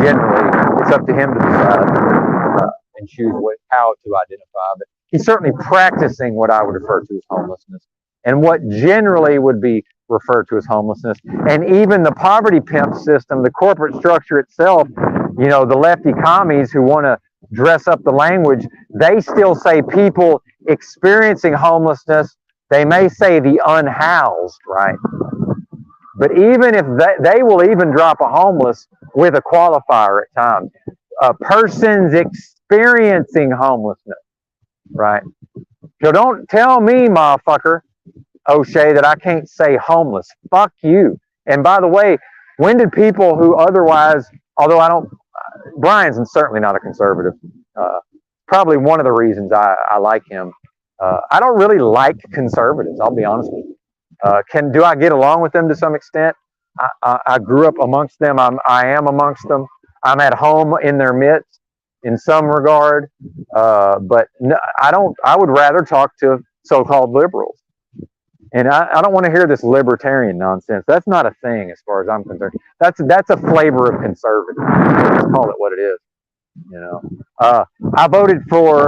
generally, it's up to him to decide and choose how to identify. But he's certainly practicing what I would refer to as homelessness, and what generally would be referred to as homelessness. And even the poverty pimp system, the corporate structure itself, the lefty commies who want to dress up the language, they still say people experiencing homelessness. They may say the unhoused, right? But even if they will even drop a homeless with a qualifier at times. Persons experiencing homelessness, right? So don't tell me, motherfucker, O'Shea, that I can't say homeless. Fuck you. And by the way, when did people who otherwise, although Brian's certainly not a conservative. Probably one of the reasons I like him. I don't really like conservatives, I'll be honest with you. Do I get along with them to some extent? I grew up amongst them. I am amongst them. I'm at home in their midst in some regard. But no, I would rather talk to so-called liberals. And I don't want to hear this libertarian nonsense. That's not a thing as far as I'm concerned. That's a flavor of conservative. Let's call it what it is. You know, I voted for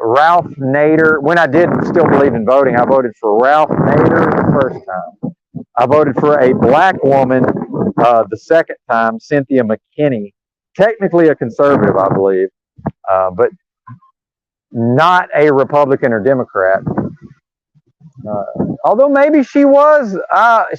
Ralph Nader. When I did still believe in voting, I voted for Ralph Nader the first time. I voted for a black woman the second time, Cynthia McKinney, technically a conservative, I believe, but not a Republican or Democrat. Although maybe she was,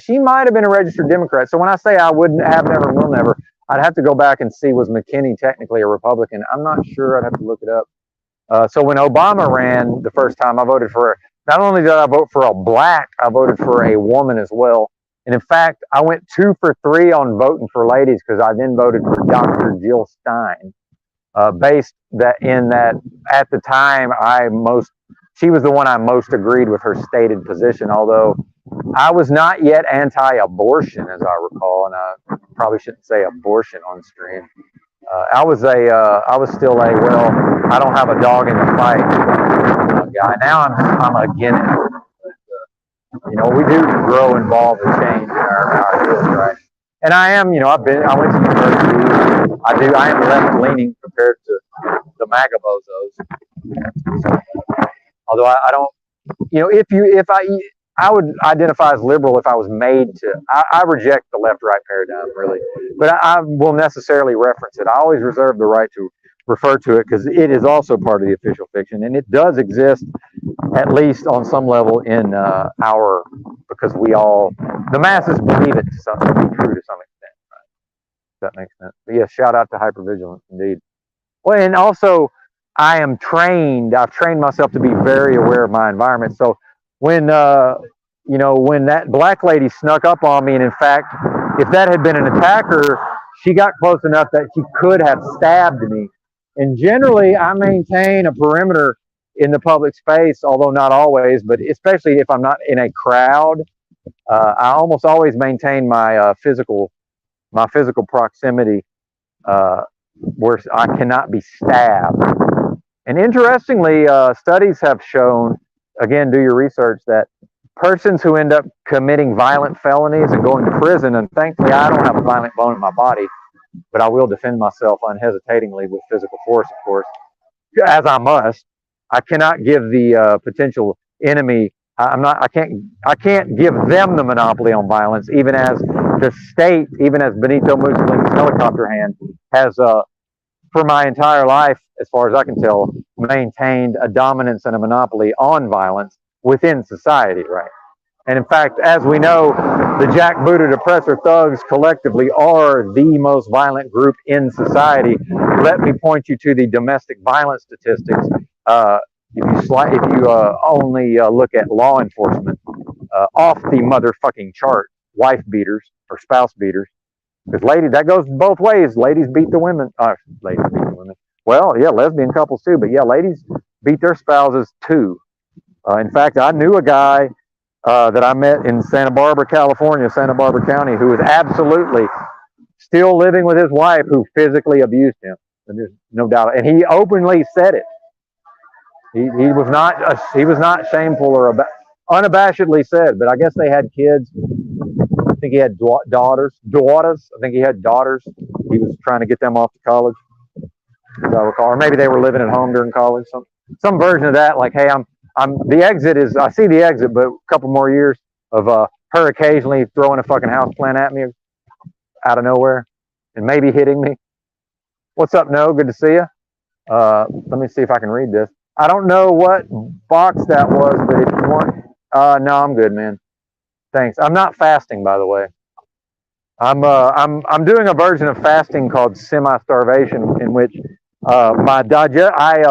she might have been a registered Democrat. So when I say I wouldn't have never, will never, I'd have to go back and see, was McKinney technically a Republican? I'm not sure. I'd have to look it up. So when Obama ran the first time, I voted for, not only did I vote for a black, I voted for a woman as well. And in fact, I went 2 for 3 on voting for ladies because I then voted for Dr. Jill Stein, based in that at the time she was the one I most agreed with her stated position, although I was not yet anti-abortion, as I recall, and I probably shouldn't say abortion on stream. I was still a, well, I don't have a dog in the fight guy. Now I'm against it. But, you know, we do grow, involve, and change in our ideas, right? And I am, you know, I went to university. I am left leaning compared to the MAGA bozos. So, although I don't, you know, I would identify as liberal if I was made to. I reject the left-right paradigm, really, but I will necessarily reference it. I always reserve the right to refer to it because it is also part of the official fiction, and it does exist, at least on some level, in because the masses believe it to be true to some extent. Right? If that makes sense. But yeah, shout out to hypervigilance, indeed. Well, and also, I've trained myself to be very aware of my environment. So when, you know, when that black lady snuck up on me, and in fact, if that had been an attacker, she got close enough that she could have stabbed me. And generally, I maintain a perimeter in the public space, although not always, but especially if I'm not in a crowd, I almost always maintain my physical proximity where I cannot be stabbed. And interestingly, studies have shown, again, do your research, that persons who end up committing violent felonies and going to prison, and thankfully I don't have a violent bone in my body, but I will defend myself unhesitatingly with physical force, of course, as I must. I cannot give the potential enemy, I can't give them the monopoly on violence, even as the state, even as Benito Mussolini's helicopter hand has, for my entire life, as far as I can tell, maintained a dominance and a monopoly on violence within society, right? And in fact, as we know, the jackbooted oppressor thugs collectively are the most violent group in society. Let me point you to the domestic violence statistics. If you only look at law enforcement, off the motherfucking chart, wife beaters or spouse beaters. Because that goes both ways. Ladies beat the women. Ladies beat the women. Well, yeah, lesbian couples too. But yeah, ladies beat their spouses too. In fact, I knew a guy that I met in Santa Barbara, California, Santa Barbara County, who was absolutely still living with his wife, who physically abused him. And there's no doubt. And he openly said it. He was not shameful or unabashedly said. But I guess they had kids. I think he had daughters. I think he had daughters. He was trying to get them off to college, as I recall. Or maybe they were living at home during college. Some version of that. Like, hey, the exit is. I see the exit, but a couple more years of her occasionally throwing a fucking houseplant at me out of nowhere, and maybe hitting me. What's up, No? Good to see you. Let me see if I can read this. I don't know what box that was, but if you want, no, I'm good, man. Thanks. I'm not fasting, by the way. I'm doing a version of fasting called semi-starvation, in which I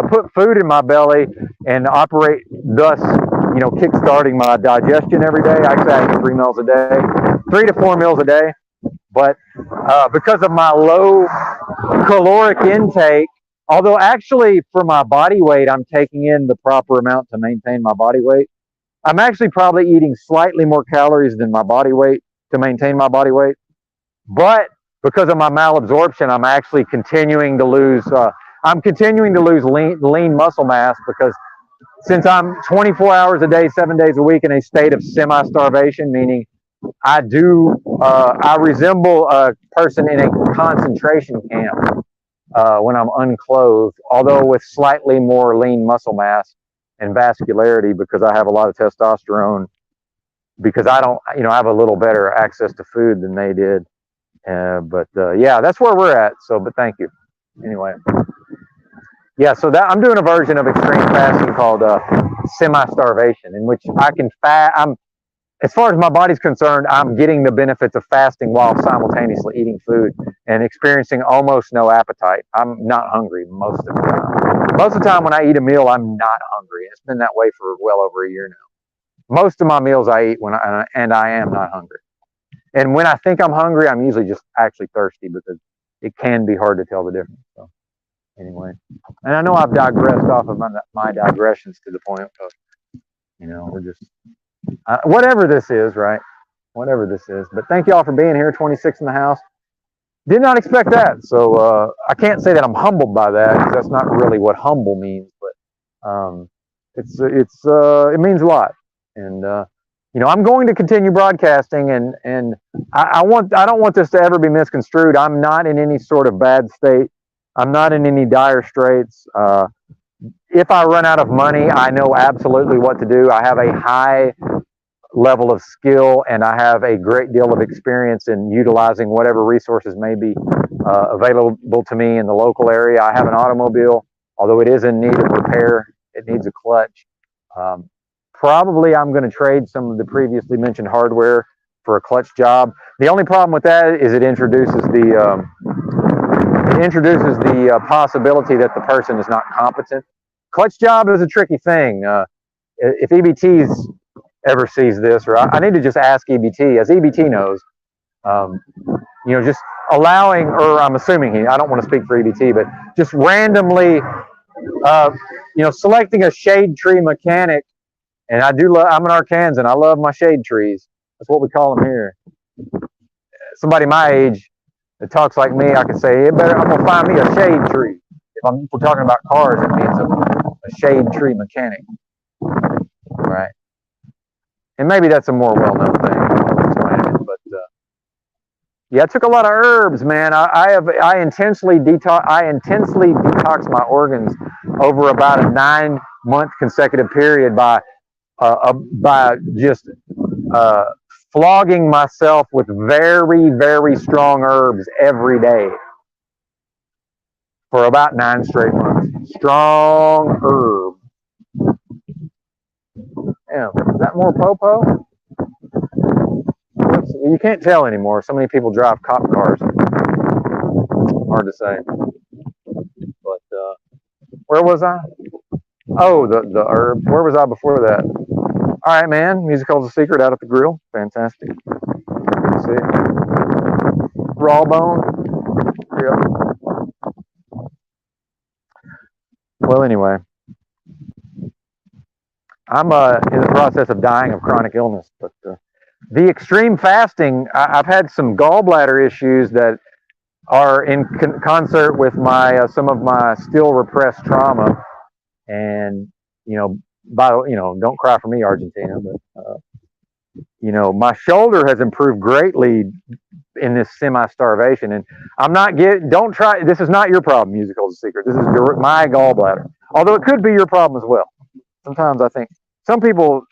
put food in my belly and operate, thus, kickstarting my digestion every day. Actually, I eat 3 meals a day, 3 to 4 meals a day. But because of my low caloric intake, although actually for my body weight, I'm taking in the proper amount to maintain my body weight. I'm actually probably eating slightly more calories than my body weight to maintain my body weight. But because of my malabsorption, I'm actually continuing to lose lean muscle mass, because since I'm 24 hours a day, 7 days a week in a state of semi-starvation, meaning I resemble a person in a concentration camp when I'm unclothed, although with slightly more lean muscle mass and vascularity because I have a lot of testosterone, because I don't, I have a little better access to food than they did. But yeah, that's where we're at. So, but thank you. Anyway. Yeah, so that I'm doing a version of extreme fasting called semi-starvation, in which I can as far as my body's concerned, I'm getting the benefits of fasting while simultaneously eating food and experiencing almost no appetite. I'm not hungry most of the time. Most of the time when I eat a meal, I'm not hungry. It's been that way for well over a year now. Most of my meals I eat and I am not hungry. And when I think I'm hungry, I'm usually just actually thirsty, because it can be hard to tell the difference. So anyway, and I know I've digressed off of my digressions to the point of, we're just, whatever this is, right? Whatever this is. But thank you all for being here, 26 in the house. Did not expect that. So I can't say that I'm humbled by that, because that's not really what humble means, but it means a lot. And, I'm going to continue broadcasting, and I don't want this to ever be misconstrued. I'm not in any sort of bad state. I'm not in any dire straits. If I run out of money, I know absolutely what to do. I have a high level of skill, and I have a great deal of experience in utilizing whatever resources may be available to me in the local area. I have an automobile, although it is in need of repair. It needs a clutch. Probably I'm going to trade some of the previously mentioned hardware for a clutch job. The only problem with that is it introduces the possibility that the person is not competent. Clutch job is a tricky thing. If EBTs ever sees this, or I need to just ask EBT, as EBT knows, just allowing, or I'm assuming I don't want to speak for EBT, but just randomly, selecting a shade tree mechanic. And I'm an Arkansan. I love my shade trees. That's what we call them here. Somebody my age that talks like me, I could say, I'm going to find me a shade tree. If we're talking about cars, it means a shade tree mechanic. Right. And maybe that's a more well-known thing. I'll explain it. But yeah, I took a lot of herbs, man. I intensely detox my organs over about a 9-month consecutive period by just flogging myself with very, very strong herbs every day for about 9 straight months. Strong herb. Yeah, is that more popo? You can't tell anymore. So many people drive cop cars. Hard to say. But where was I? Oh, the herbs. Where was I before that? All right, man. Music Holds a Secret out at the grill. Fantastic. Let's see. Raw bone. Yep. Well, anyway. I'm in the process of dying of chronic illness. But the extreme fasting, I've had some gallbladder issues that are in concert with some of my still repressed trauma. And, don't cry for me, Argentina, but, my shoulder has improved greatly in this semi-starvation. And this is not your problem, Music Holds a Secret. This is my gallbladder. Although it could be your problem as well. Sometimes I think some people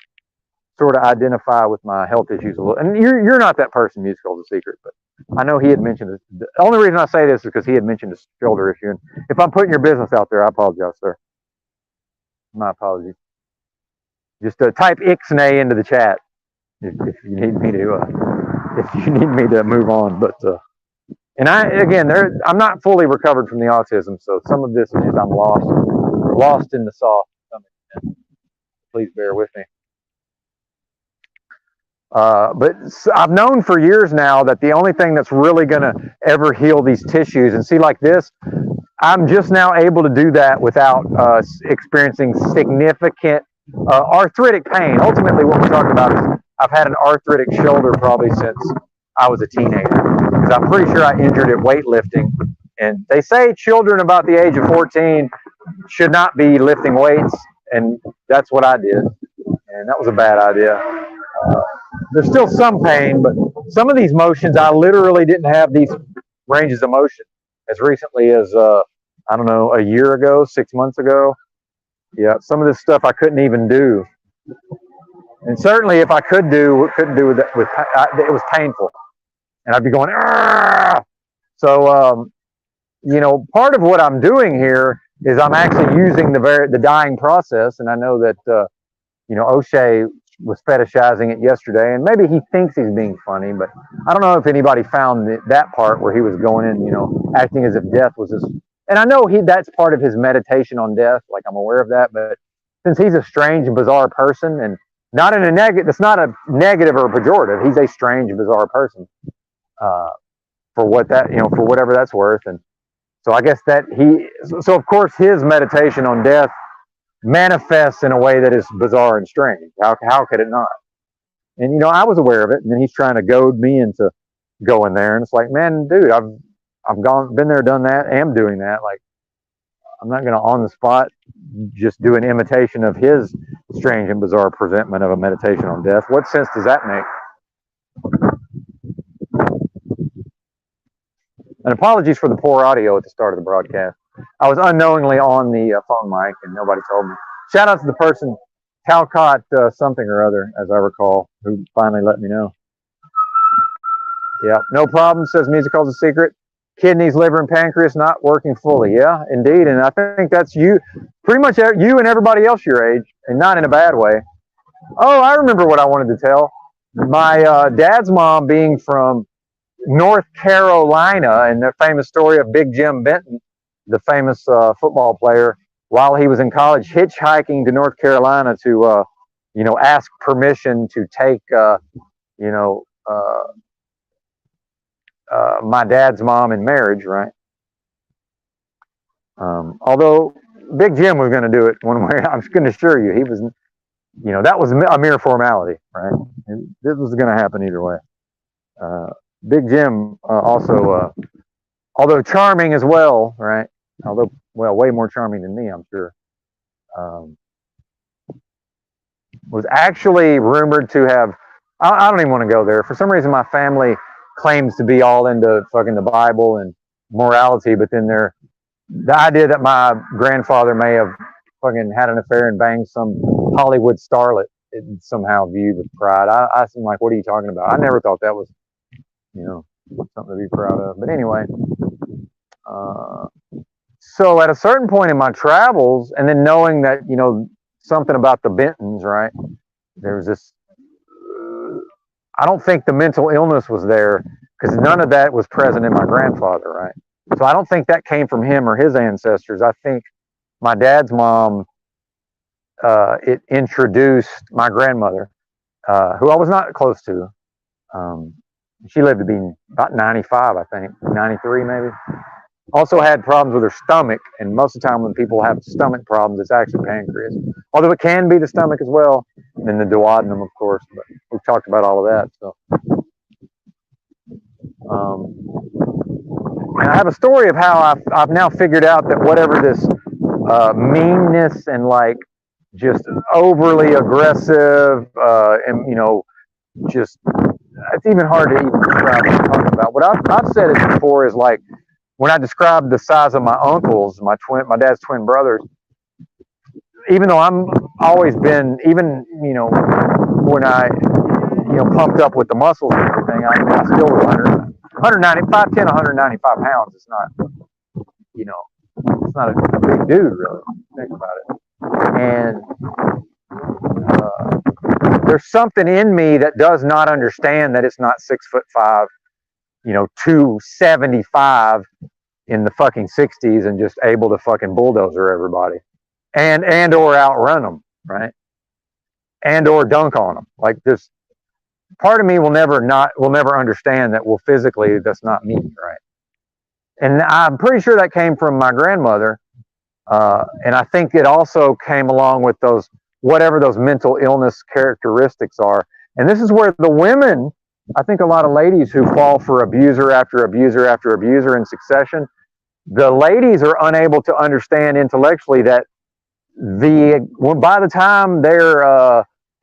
sort of identify with my health issues a little. And you're not that person, Music Holds a Secret, but I know he had mentioned it. The only reason I say this is because he had mentioned a shoulder issue. And if I'm putting your business out there, I apologize, sir. My apologies. Just type Ixnay into the chat if you need me to move on. But and I'm not fully recovered from the autism, so some of this is just I'm lost in the sauce. Please bear with me. But I've known for years now that the only thing that's really going to ever heal these tissues, and see, like this, I'm just now able to do that without experiencing significant arthritic pain. Ultimately, what we're talking about is I've had an arthritic shoulder probably since I was a teenager, because I'm pretty sure I injured it weightlifting. And they say children about the age of 14 should not be lifting weights. and that's what I did, and that was a bad idea. There's still some pain, but some of these motions, I literally didn't have these ranges of motion as recently as, I don't know, a year ago, 6 months ago. Yeah, some of this stuff I couldn't even do. And certainly if I couldn't do with it, it was painful. And I'd be going, Argh! So, part of what I'm doing here is I'm actually using the dying process. And I know that, O'Shea was fetishizing it yesterday, and maybe he thinks he's being funny, but I don't know if anybody found that part where he was going in, acting as if death was his. And I know that's part of his meditation on death. Like, I'm aware of that, but since he's a strange and bizarre person, and not in a negative, it's not a negative or a pejorative. He's a strange and bizarre person, for whatever that's worth. And so I guess so of course his meditation on death manifests in a way that is bizarre and strange. How could it not? And I was aware of it, and then he's trying to goad me into going there, and it's like, man, dude, I've been there, done that, am doing that. Like, I'm not gonna on the spot just do an imitation of his strange and bizarre presentment of a meditation on death. What sense does that make? And apologies for the poor audio at the start of the broadcast. I was unknowingly on the phone mic and nobody told me. Shout out to the person, Talcott something or other, as I recall, who finally let me know. Yeah, no problem, says Musical's a secret. Kidneys, liver, and pancreas not working fully. Yeah, indeed. And I think that's you, pretty much you and everybody else your age, and not in a bad way. Oh, I remember what I wanted to tell. My dad's mom being from North Carolina, and the famous story of Big Jim Benton, the famous football player, while he was in college, hitchhiking to North Carolina to, ask permission to take, my dad's mom in marriage, right? Although Big Jim was going to do it one way, I'm just going to assure you, he was, that was a mere formality, right? This was going to happen either way. Big Jim also, although charming as well, right? Although, way more charming than me, I'm sure. Was actually rumored to have, I don't even want to go there. For some reason, my family claims to be all into fucking the Bible and morality, but then the idea that my grandfather may have fucking had an affair and banged some Hollywood starlet is somehow viewed with pride. I'm like, what are you talking about? I never thought that was, something to be proud of. But anyway, so at a certain point in my travels, and then knowing that, something about the Bentons, right? There was this, I don't think the mental illness was there because none of that was present in my grandfather, right? So I don't think that came from him or his ancestors. I think my dad's mom, it introduced my grandmother, who I was not close to. She lived to be about 95, I think, 93 maybe. Also had problems with her stomach, and most of the time when people have stomach problems, it's actually pancreas. Although it can be the stomach as well, and then the duodenum, of course. But we've talked about all of that. So, and I have a story of how I've now figured out that whatever this meanness and like just overly aggressive, and just it's even hard to even describe what I'm talking about. What I've said it before is like, when I described the size of my uncles, my dad's twin brothers, even though I'm always been, even, when I, pumped up with the muscles and everything, I still was 5'10", 195 pounds. It's not, it's not a big dude, really. Think about it. And there's something in me that does not understand that it's not 6'5", 275 in the fucking 60s and just able to fucking bulldozer everybody and or outrun them, right? And or dunk on them. Like, this part of me will never understand that, well, physically that's not me, right? And I'm pretty sure that came from my grandmother, and I think it also came along with those, whatever those mental illness characteristics are. And this is where the women, I think a lot of ladies who fall for abuser after abuser after abuser in succession, the ladies are unable to understand intellectually that by the time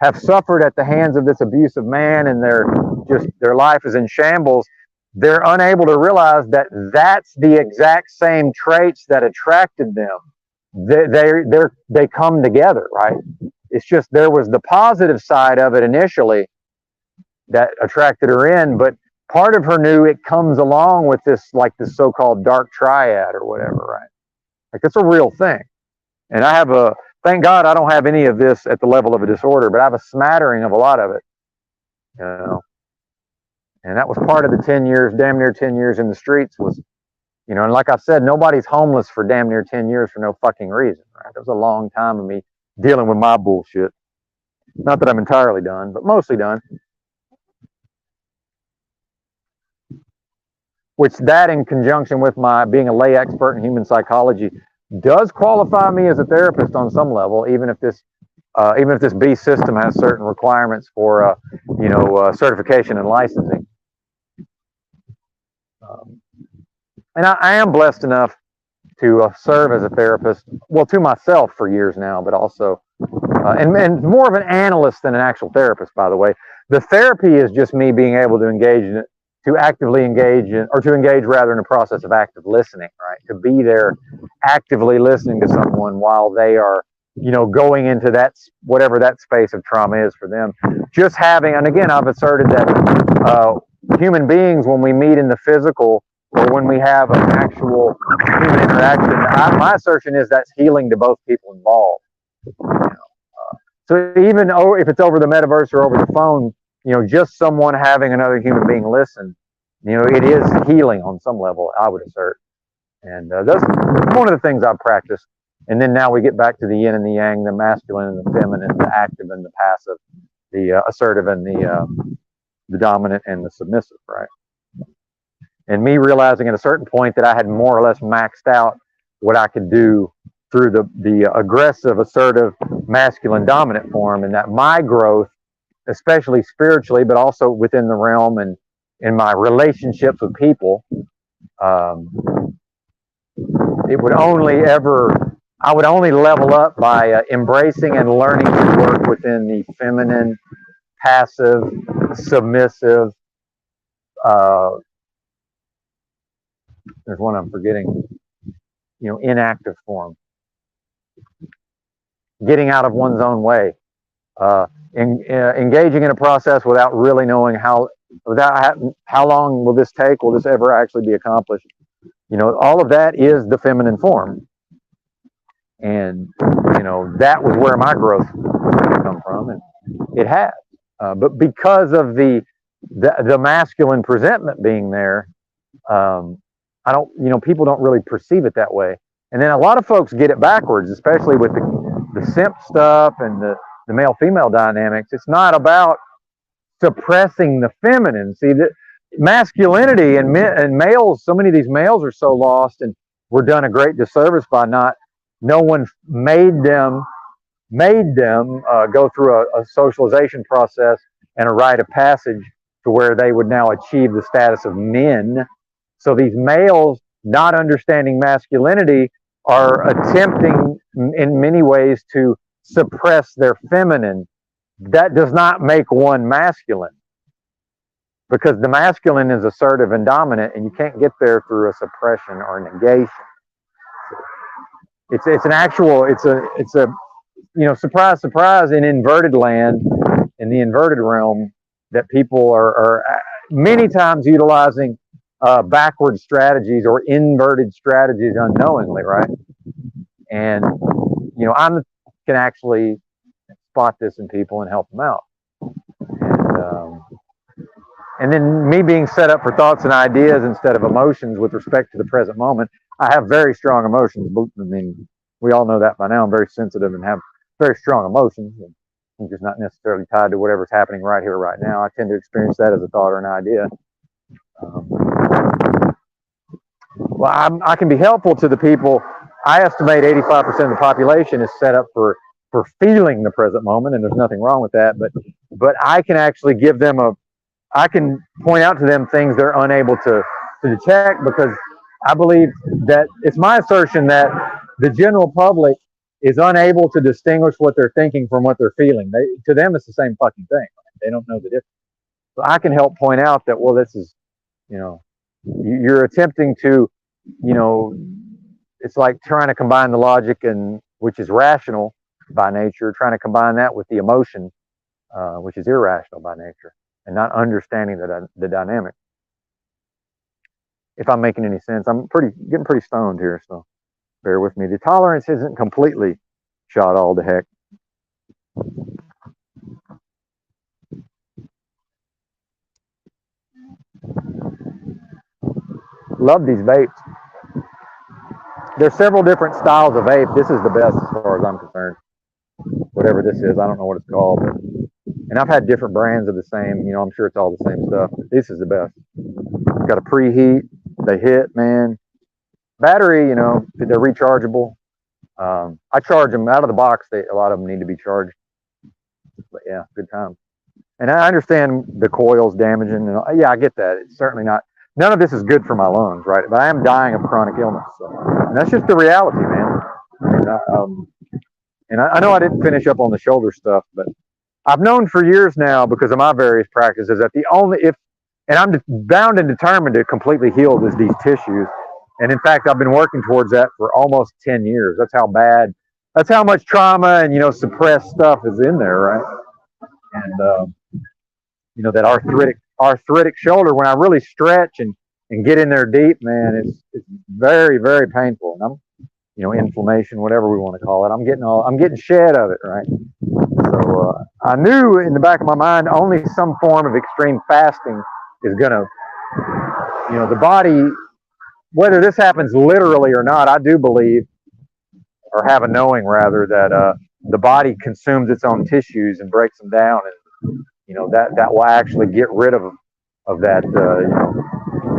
have suffered at the hands of this abusive man and their life is in shambles, they're unable to realize that that's the exact same traits that attracted them. They come together, right? It's just there was the positive side of it initially that attracted her in, but part of her knew it comes along with this so-called dark triad or whatever, right? Like it's a real thing. And thank God I don't have any of this at the level of a disorder, but I have a smattering of a lot of it, you know. And that was part of the 10 years, damn near 10 years in the streets was, you know, and like I said, nobody's homeless for damn near 10 years for no fucking reason, right? It was a long time of me dealing with my bullshit. Not that I'm entirely done, but mostly done. Which that in conjunction with my being a lay expert in human psychology does qualify me as a therapist on some level, even if this B system has certain requirements for, certification and licensing. And I am blessed enough to serve as a therapist, well, to myself for years now, but also, and more of an analyst than an actual therapist, by the way. The therapy is just me being able to engage in it, to actively engage in, or to engage rather in a process of active listening, right? To be there actively listening to someone while they are, going into that, whatever that space of trauma is for them. Just having, and again, I've asserted that human beings, when we meet in the physical or when we have an actual human interaction, my assertion is that's healing to both people involved. So even if it's over the metaverse or over the phone, just someone having another human being listen, it is healing on some level, I would assert. And that's one of the things I've practiced. And then now we get back to the yin and the yang, the masculine and the feminine, the active and the passive, the assertive and the dominant and the submissive, right? And me realizing at a certain point that I had more or less maxed out what I could do through the aggressive, assertive, masculine, dominant form, and that my growth, especially spiritually, but also within the realm and in my relationships with people, I would only level up by embracing and learning to work within the feminine, passive, submissive, there's one I'm forgetting, inactive form. Getting out of one's own way. Engaging in a process without really knowing how long will this take? Will this ever actually be accomplished? All of that is the feminine form. And, that was where my growth come from, and it has. But because of the masculine presentment being there, people don't really perceive it that way. And then a lot of folks get it backwards, especially with the simp stuff and the male-female dynamics. It's not about suppressing the feminine. See, the masculinity and males, so many of these males are so lost, and we're done a great disservice by no one made them go through a socialization process and a rite of passage to where they would now achieve the status of men. So these males, not understanding masculinity, are attempting in many ways to suppress their feminine. That does not make one masculine, because the masculine is assertive and dominant, and you can't get there through a suppression or a negation. It's a surprise, surprise, in inverted land, in the inverted realm, that people are many times utilizing backward strategies or inverted strategies unknowingly, right? And I can actually spot this in people and help them out. And then me being set up for thoughts and ideas instead of emotions with respect to the present moment. I have very strong emotions. I mean, we all know that by now. I'm very sensitive and have very strong emotions. And I'm just not necessarily tied to whatever's happening right here, right now. I tend to experience that as a thought or an idea. Well, I can be helpful to the people. I estimate 85% of the population is set up for feeling the present moment, and there's nothing wrong with that. But I can actually give them I can point out to them things they're unable to detect, because I believe that it's my assertion that the general public is unable to distinguish what they're thinking from what they're feeling. To them, it's the same fucking thing. They don't know the difference. So I can help point out that, well, this is, you're attempting to, it's like trying to combine the logic which is rational by nature, trying to combine that with the emotion, which is irrational by nature, and not understanding the dynamic. If I'm making any sense, I'm getting pretty stoned here, so bear with me. The tolerance isn't completely shot all to heck. Love these vapes. There's several different styles of vape. This is the best as far as I'm concerned. Whatever this is, I don't know what it's called. And I've had different brands of the same. I'm sure it's all the same stuff. This is the best. It's got a preheat. They hit, man. Battery, they're rechargeable. I charge them out of the box. A lot of them need to be charged. But yeah, good time. And I understand the coils damaging. And yeah, I get that. It's certainly not. None of this is good for my lungs, right? But I am dying of chronic illness. So. And that's just the reality, man. And I know I didn't finish up on the shoulder stuff, but I've known for years now, because of my various practices, that and I'm bound and determined to completely heal these tissues. And in fact, I've been working towards that for almost 10 years. That's how much trauma and, suppressed stuff is in there, right? And, that arthritic shoulder, when I really stretch and get in there deep, man, it's very, very painful. And I'm, inflammation, whatever we want to call it. I'm getting shed of it, right? So I knew in the back of my mind, only some form of extreme fasting is gonna, the body, whether this happens literally or not, I do believe, or have a knowing rather, that the body consumes its own tissues and breaks them down, and that will actually get rid of that.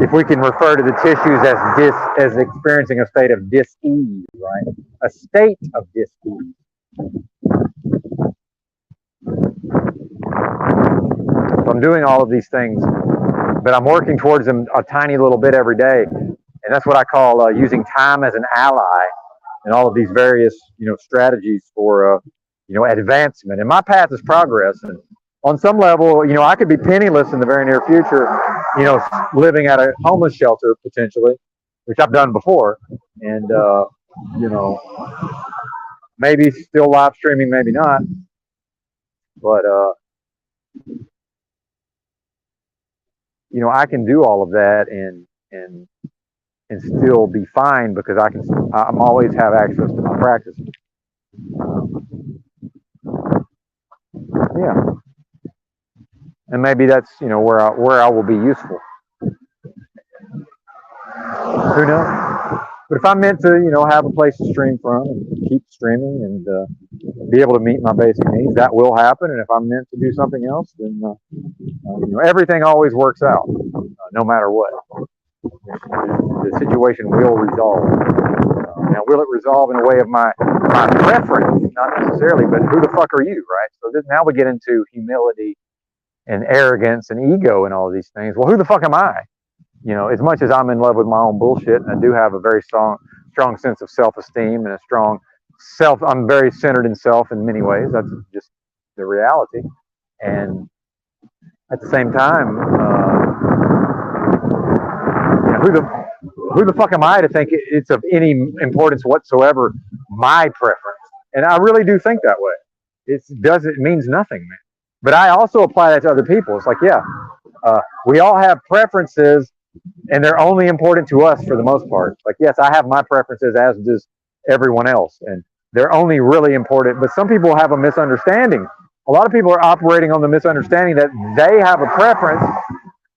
If we can refer to the tissues as experiencing a state of dis-ease, right? A state of dis-ease. So I'm doing all of these things, but I'm working towards them a tiny little bit every day, and that's what I call using time as an ally in all of these various, strategies for, advancement. And my path is progress, and on some level, I could be penniless in the very near future, living at a homeless shelter potentially, which I've done before, and maybe still live streaming, maybe not, but I can do all of that and still be fine, because I'm always have access to my practice. Yeah. And maybe that's, where I will be useful. Who knows? But if I'm meant to, have a place to stream from and keep streaming and be able to meet my basic needs, that will happen. And if I'm meant to do something else, then everything always works out, no matter what. The situation will resolve. Now, will it resolve in a way of my preference? Not necessarily, but who the fuck are you, right? So now we get into humility and arrogance and ego and all of these things. Well, who the fuck am I? As much as I'm in love with my own bullshit, and I do have a very strong sense of self-esteem and a strong I'm very centered in self in many ways. That's just the reality. And at the same time, who the fuck am I to think it's of any importance whatsoever, my preference? And I really do think that way. It means nothing, man. But I also apply that to other people. It's like, yeah, we all have preferences, and they're only important to us for the most part. Like, yes, I have my preferences, as does everyone else, and they're only really important. But some people have a misunderstanding. A lot of people are operating on the misunderstanding that they have a preference,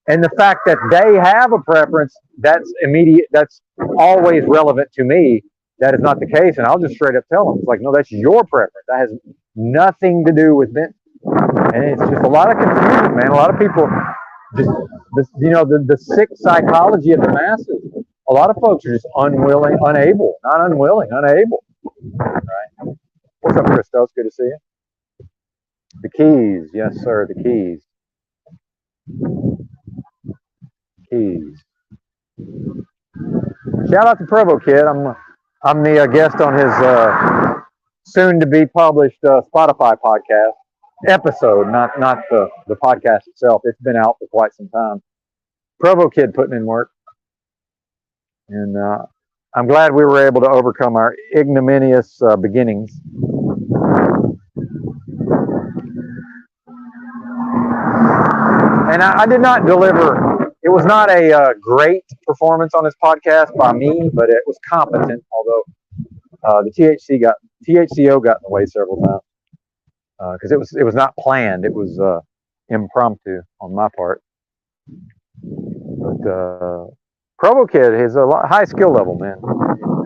and the fact that they have a preference, that's immediate, that's always relevant to me. That is not the case, and I'll just straight up tell them, it's like, no, that's your preference. That has nothing to do with Benton. And it's just a lot of confusion, man. A lot of people just, the sick psychology of the masses. A lot of folks are just unwilling, unable, not unwilling, unable. Right? What's up, Christos? Good to see you. The keys, yes, sir. The keys. Keys. Shout out to Provo Kid. I'm the guest on his soon to be published Spotify podcast episode, not the podcast itself. It's been out for quite some time. Provo Kid putting in work, and I'm glad we were able to overcome our ignominious beginnings. And I did not deliver. It was not a great performance on this podcast by me, but it was competent. Although the THCO got in the way several times because it was not planned. It was impromptu on my part. But Provo Kid is a high skill level, man,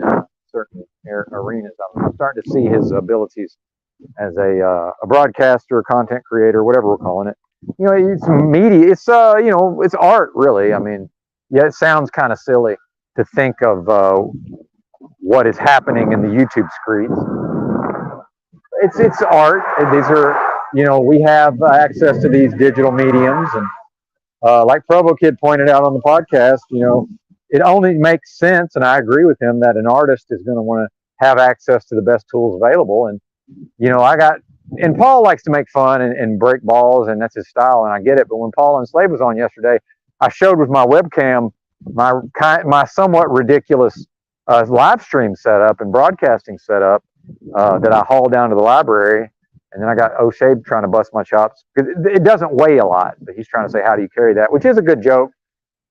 in certain arenas. I'm starting to see his abilities as a broadcaster, content creator, whatever we're calling it. You know, it's media. It's you know, it's art, really. I mean, yeah, it sounds kind of silly to think of what is happening in the YouTube screens. It's art. These are, you know, we have access to these digital mediums, and like Provo Kid pointed out on the podcast, you know, it only makes sense, and I agree with him, that an artist is going to want to have access to the best tools available. And you know, and Paul likes to make fun and break balls, and that's his style, and I get it. But when Paul Enslaved was on yesterday, I showed with my webcam my somewhat ridiculous live stream setup and broadcasting setup that I hauled down to the library, and then I got O'Shea trying to bust my chops. It doesn't weigh a lot, but he's trying to say, how do you carry that? Which is a good joke,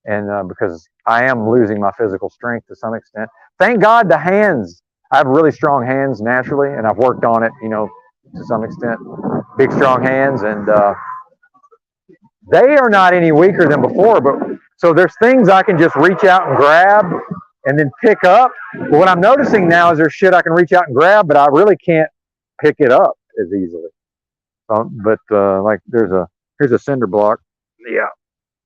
and because I am losing my physical strength to some extent. Thank God the hands. I have really strong hands naturally, and I've worked on it, you know, to some extent. Big, strong hands, and they are not any weaker than before. But so there's things I can just reach out and grab and then pick up. But what I'm noticing now is there's shit I can reach out and grab, but I really can't pick it up as easily. But like here's a cinder block. Yeah.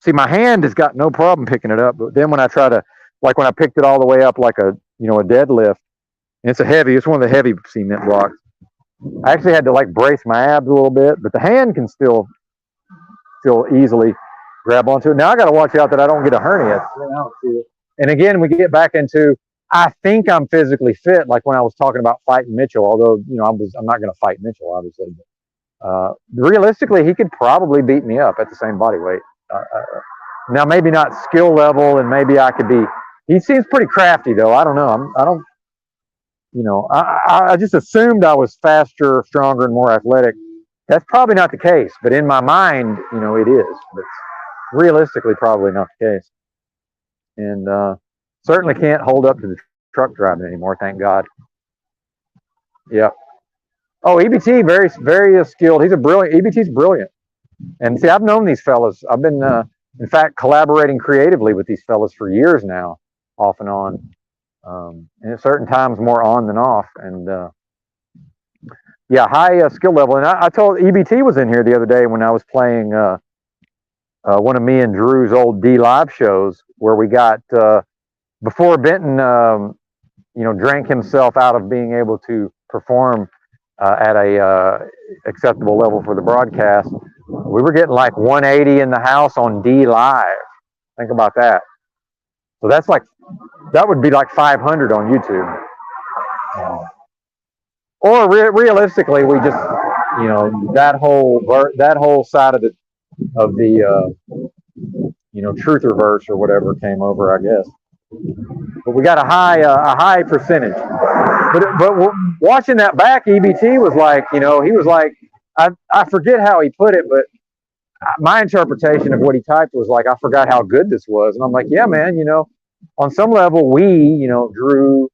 See, my hand has got no problem picking it up, but then when I try to, like when I picked it all the way up like a deadlift, and it's one of the heavy cement blocks. I actually had to like brace my abs a little bit, but the hand can still easily grab onto it. Now I got to watch out that I don't get a hernia. And again, we get back into, I think I'm physically fit, like when I was talking about fighting Mitchell, although, you know, I'm not going to fight Mitchell, obviously. But, realistically, he could probably beat me up at the same body weight. Now, maybe not skill level, and maybe I could be, he seems pretty crafty, though. I don't know. I just assumed I was faster, stronger, and more athletic. That's probably not the case, but in my mind, you know, it is. But realistically, probably not the case. And certainly can't hold up to the truck driving anymore, thank God. Yeah. Oh, EBT, very, very skilled. EBT's brilliant. And see, I've known these fellas. I've been, in fact, collaborating creatively with these fellas for years now, off and on. And at certain times more on than off. And yeah, high skill level. And I told EBT was in here the other day when I was playing one of me and Drew's old D Live shows, where we got before Benton drank himself out of being able to perform at a acceptable level for the broadcast. We were getting like 180 in the house on D Live. Think about that. So that would be like 500 on YouTube. Or realistically, we just, you know, that whole side of the truther verse or whatever came over, I guess. But we got a high percentage. But watching that back, EBT was like, you know, he was like, I forget how he put it, but my interpretation of what he typed was like, I forgot how good this was. And I'm like, yeah, man, you know, on some level, Drew,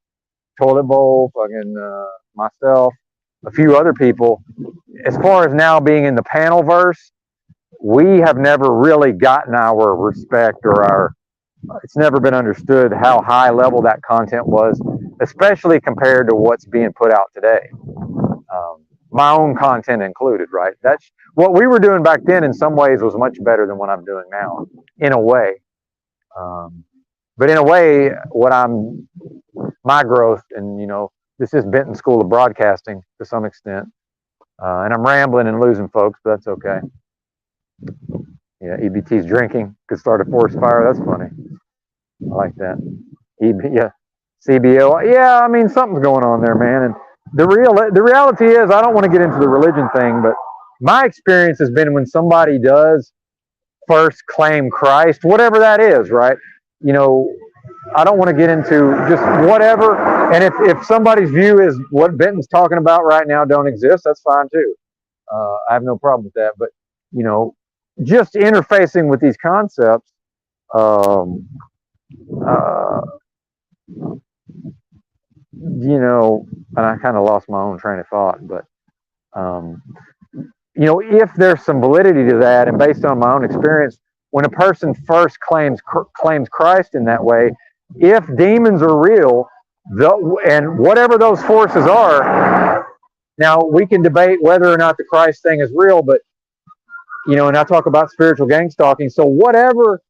Toilet Bowl, fucking myself, a few other people, as far as now being in the panel verse, we have never really gotten our respect or it's never been understood how high level that content was, especially compared to what's being put out today. My own content included, right? That's what we were doing back then. In some ways, was much better than what I'm doing now, in a way. But in a way, my growth, and you know, this is Benton School of Broadcasting to some extent, and I'm rambling and losing folks, but that's okay. Yeah, EBT's drinking could start a forest fire. That's funny. I like that. Yeah, CBO. Yeah, I mean, something's going on there, man. And the reality is, I don't want to get into the religion thing, but my experience has been when somebody does first claim Christ, whatever that is, right? You know, I don't want to get into just whatever. And if somebody's view is what Benton's talking about right now don't exist, that's fine too. I have no problem with that. But, you know, just interfacing with these concepts, um, uh, you know, and I kind of lost my own train of thought, but, um, you know, if there's some validity to that, and based on my own experience, when a person first claims Christ in that way, if demons are real, and whatever those forces are, now we can debate whether or not the Christ thing is real, but you know, and I talk about spiritual gang stalking. So whatever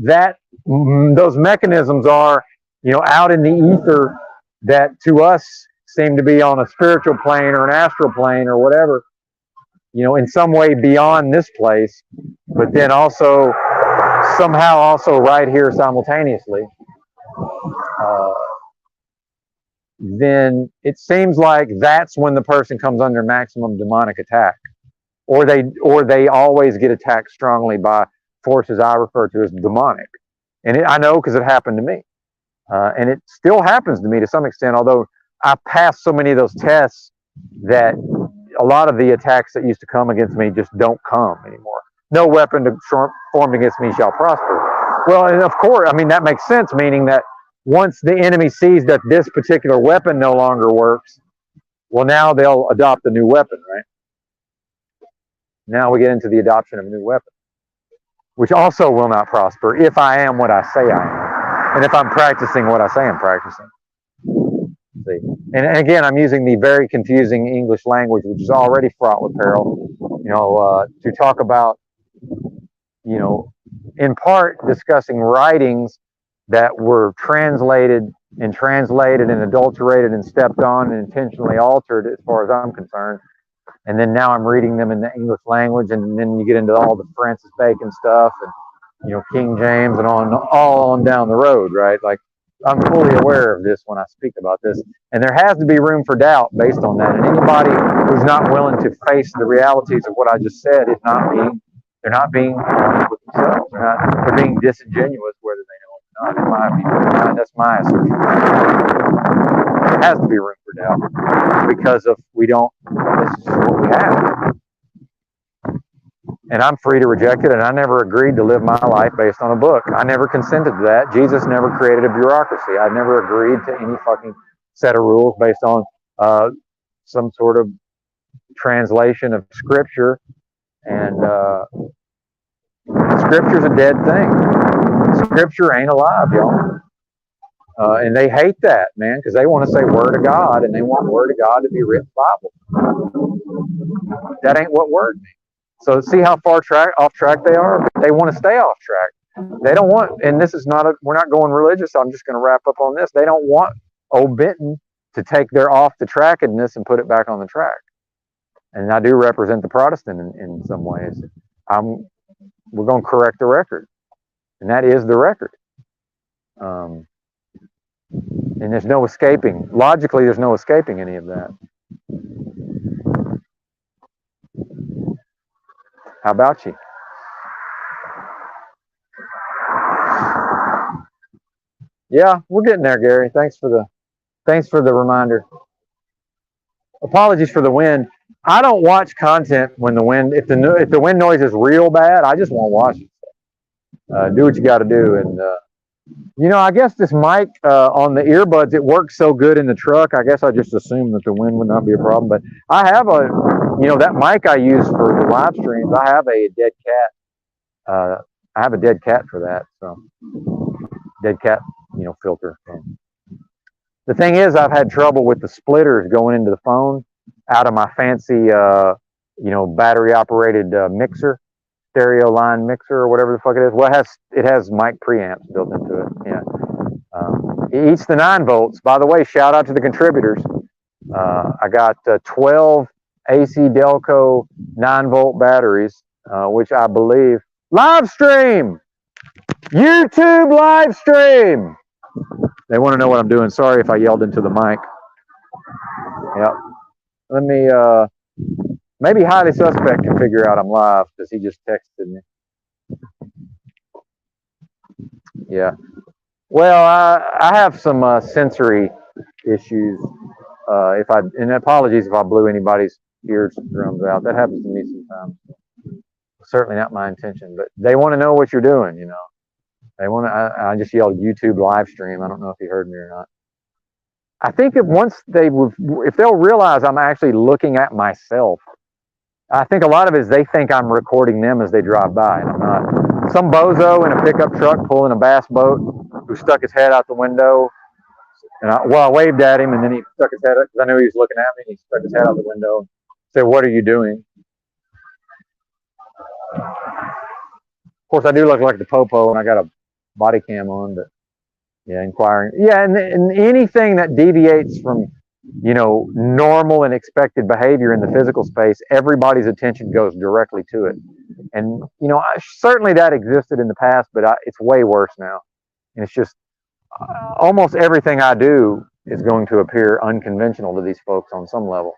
that those mechanisms are, you know, out in the ether that to us seem to be on a spiritual plane or an astral plane or whatever, you know, in some way beyond this place, but then also somehow also right here simultaneously, then it seems like that's when the person comes under maximum demonic attack, or they always get attacked strongly by forces I refer to as demonic. And I know because it happened to me, and it still happens to me to some extent. Although I passed so many of those tests that a lot of the attacks that used to come against me just don't come anymore. No weapon formed against me shall prosper. Well, and of course, I mean, that makes sense, meaning that once the enemy sees that this particular weapon no longer works, well, now they'll adopt a new weapon, right? Now we get into the adoption of a new weapon, which also will not prosper if I am what I say I am, and if I'm practicing what I say I'm practicing. See? And again, I'm using the very confusing English language, which is already fraught with peril, you know, to talk about, you know, in part discussing writings that were translated and adulterated and stepped on and intentionally altered as far as I'm concerned. And then now I'm reading them in the English language, and then you get into all the Francis Bacon stuff and, you know, King James and all on down the road, right? Like, I'm fully aware of this when I speak about this. And there has to be room for doubt based on that. And anybody who's not willing to face the realities of what I just said is they're not being honest with themselves. They're being disingenuous, whether they know it or not. In my opinion, that's my assertion. There has to be room for doubt because this is what we have. And I'm free to reject it, and I never agreed to live my life based on a book. I never consented to that. Jesus never created a bureaucracy. I never agreed to any fucking set of rules based on some sort of translation of scripture. And scripture's a dead thing. Scripture ain't alive, y'all. And they hate that, man, because they want to say word of God, and they want word of God to be written Bible. That ain't what word means. So see how far off track they are? They want to stay off track. They don't want, and this is not we're not going religious, so I'm just going to wrap up on this. They don't want old Benton to take their off the trackedness and put it back on the track. And I do represent the Protestant in some ways. We're going to correct the record, and that is the record. And there's no escaping. Logically, there's no escaping any of that. How about you? Yeah, we're getting there, Gary. Thanks for the reminder. Apologies for the wind. I don't watch content when the wind. If the wind noise is real bad, I just won't watch it. Do what you got to do, and you know, I guess this mic on the earbuds, it works so good in the truck. I guess I just assumed that the wind would not be a problem. But I have that mic I use for the live streams. I have a dead cat. I have a dead cat for that. So dead cat, filter. So. The thing is, I've had trouble with the splitters going into the phone out of my fancy, battery operated mixer. Stereo line mixer or whatever the fuck it is. Well, it has mic preamps built into it. Yeah, it eats the 9 volts. By the way, shout out to the contributors. I got 12 AC Delco 9-volt batteries, which I believe live stream, YouTube live stream. They want to know what I'm doing. Sorry if I yelled into the mic. Yep. Let me, maybe highly suspect can figure out I'm live because he just texted me. Yeah. Well, I have some sensory issues. And apologies if I blew anybody's eardrums out. That happens to me sometimes. Certainly not my intention, but they want to know what you're doing, you know. They want to, I just yelled YouTube live stream. I don't know if you heard me or not. I think if they'll realize I'm actually looking at myself, I think a lot of it is they think I'm recording them as they drive by, and I'm not. Some bozo in a pickup truck pulling a bass boat who stuck his head out the window, and I waved at him, and then he stuck his head up because I knew he was looking at me. And he stuck his head out the window and said, "What are you doing?" Of course, I do look like the popo, and I got a body cam on, but yeah, inquiring. Yeah, and anything that deviates from, you know, normal and expected behavior in the physical space, everybody's attention goes directly to it. And, you know, certainly that existed in the past, but it's way worse now. And it's just almost everything I do is going to appear unconventional to these folks on some level.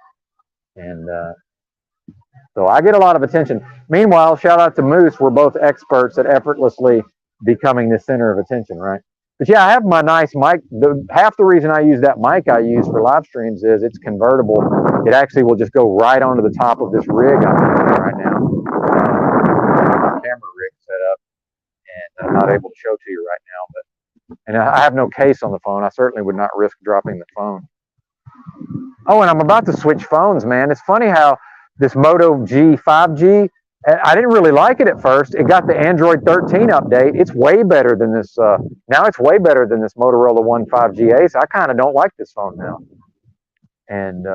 And so I get a lot of attention. Meanwhile, shout out to Moose. We're both experts at effortlessly becoming the center of attention, right? But yeah, I have my nice mic. Half the reason I use that mic I use for live streams is it's convertible. It actually will just go right onto the top of this rig I'm using right now. Camera rig set up, and I'm not able to show to you right now. And I have no case on the phone. I certainly would not risk dropping the phone. Oh, and I'm about to switch phones, man. It's funny how this Moto G 5G, I didn't really like it at first. It got the Android 13 update. It's way better than this. Now it's way better than this Motorola One 5G Ace. I kind of don't like this phone now. And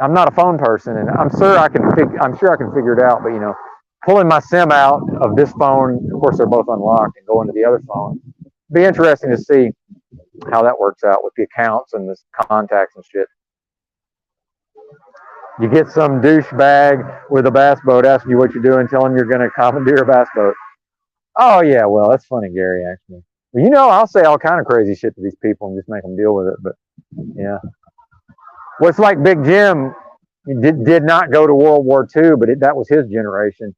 I'm not a phone person, and I'm sure I can figure it out. But you know, pulling my SIM out of this phone, of course they're both unlocked, and going to the other phone. It'd be interesting to see how that works out with the accounts and the contacts and shit. You get some douchebag with a bass boat asking you what you're doing, tell him you're going to commandeer a bass boat. Oh, yeah, well, that's funny, Gary, actually. Well, you know, I'll say all kind of crazy shit to these people and just make them deal with it, but yeah. Well, it's like Big Jim did not go to World War II, but that was his generation.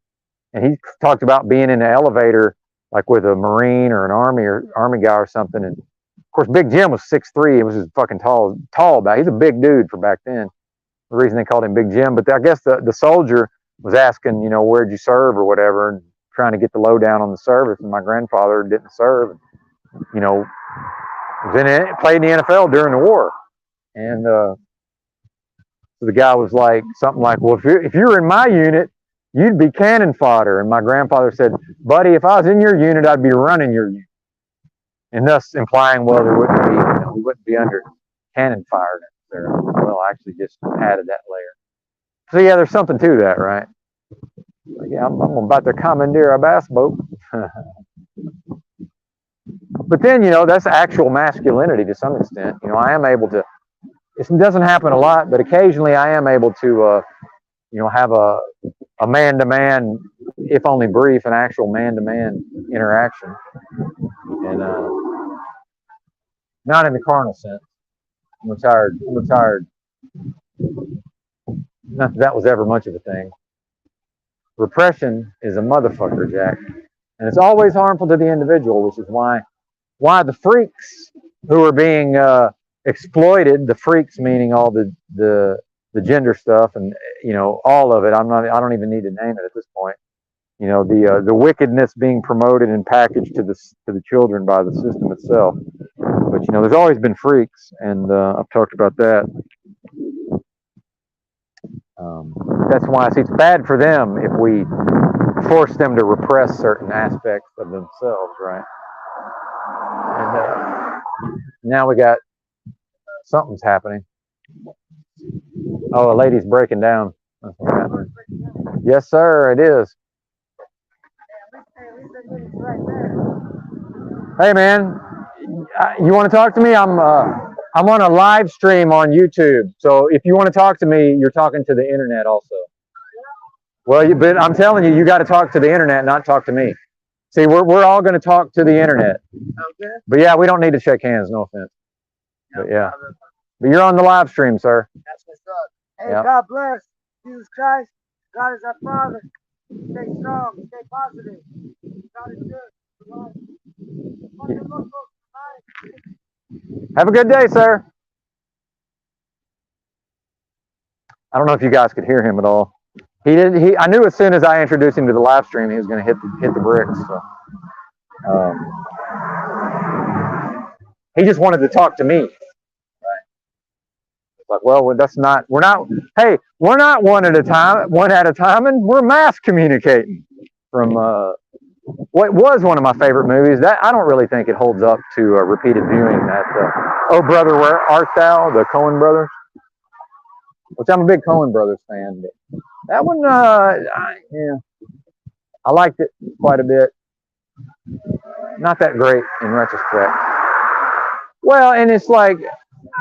And he talked about being in the elevator, like with a Marine or an Army guy or something. And of course, Big Jim was 6'3". He was just fucking tall about. He's a big dude for back then. The reason they called him Big Jim, but I guess the soldier was asking, you know, where'd you serve or whatever, and trying to get the lowdown on the service. And my grandfather didn't serve, you know, played in the NFL during the war. And so the guy was like, something like, well, if you're in my unit, you'd be cannon fodder. And my grandfather said, buddy, if I was in your unit, I'd be running your unit. And thus implying, well, we wouldn't be under cannon fire necessarily. Well, I actually just added that layer. So yeah, there's something to that, right? Yeah, I'm about to commandeer a bass boat. But then, you know, that's actual masculinity to some extent. You know, I am able to, it doesn't happen a lot, but occasionally I am able to, you know, have a man-to-man, if only brief, an actual man-to-man interaction. And not in the carnal sense. I'm retired. Not that was ever much of a thing. Repression is a motherfucker, Jack. And it's always harmful to the individual, which is why the freaks who are being exploited, the freaks meaning all the gender stuff and, you know, all of it. I don't even need to name it at this point. You know, the wickedness being promoted and packaged to the children by the system itself. But, you know, there's always been freaks, and I've talked about that. That's why it's bad for them if we force them to repress certain aspects of themselves, right? And now we got something's happening. Oh, a lady's breaking down. Yes, sir, it is. Hey, man, you want to talk to me? I'm on a live stream on YouTube, so if you want to talk to me, you're talking to the internet also. Well, but I'm telling you, you got to talk to the internet, not talk to me. See, we're all going to talk to the internet. Okay. But yeah, we don't need to shake hands. No offense. But yeah. But you're on the live stream, sir. That's what's up. Hey, yep. God bless Jesus Christ. God is our Father. Stay strong. Stay positive. God is good. Have a good day, sir. I don't know if you guys could hear him at all. I knew as soon as I introduced him to the live stream, he was going to hit the bricks. So. He just wanted to talk to me. Right? It's like, well, that's not. We're not one at a time, and we're mass communicating. From what was one of my favorite movies. That I don't really think it holds up to repeated viewing. That Oh Brother, Where Art Thou? The Coen brothers. Which I'm a big Coen brothers fan. But that one, yeah, I liked it quite a bit. Not that great in retrospect. Well, and it's like,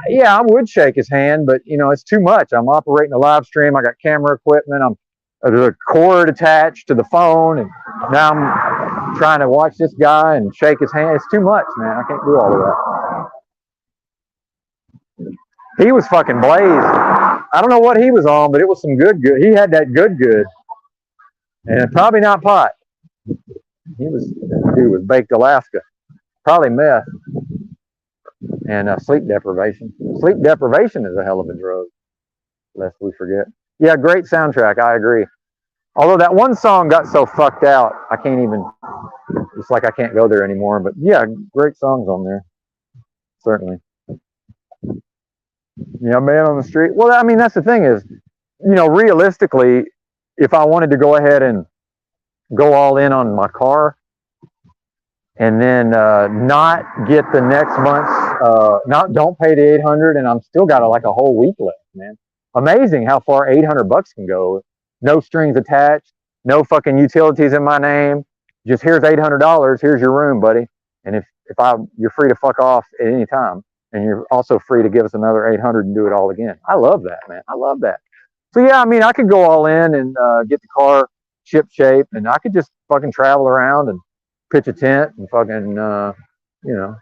yeah, I would shake his hand, but you know, it's too much. I'm operating a live stream. I got camera equipment. There's a cord attached to the phone, and now I'm trying to watch this guy and shake his hand. It's too much, man. I can't do all of that. He was fucking blazed. I don't know what he was on, but it was some good. He had that good, and probably not pot. Dude was baked Alaska, probably meth, and sleep deprivation. Sleep deprivation is a hell of a drug, lest we forget. Yeah, great soundtrack. I agree. Although that one song got so fucked out, I can't even. It's like I can't go there anymore. But yeah, great songs on there, certainly. Yeah, Man on the Street. Well, I mean, that's the thing is, you know, realistically, if I wanted to go ahead and go all in on my car and then not get the next month's, don't pay the 800 and I'm still got like a whole week left, man. Amazing how far $800 can go. No strings attached, no fucking utilities in my name. Just here's $800. Here's your room, buddy. And if you're free to fuck off at any time. And you're also free to give us another 800 and do it all again. I love that, man. I love that. So yeah, I mean, I could go all in and get the car ship shape, and I could just fucking travel around and pitch a tent and fucking, you know,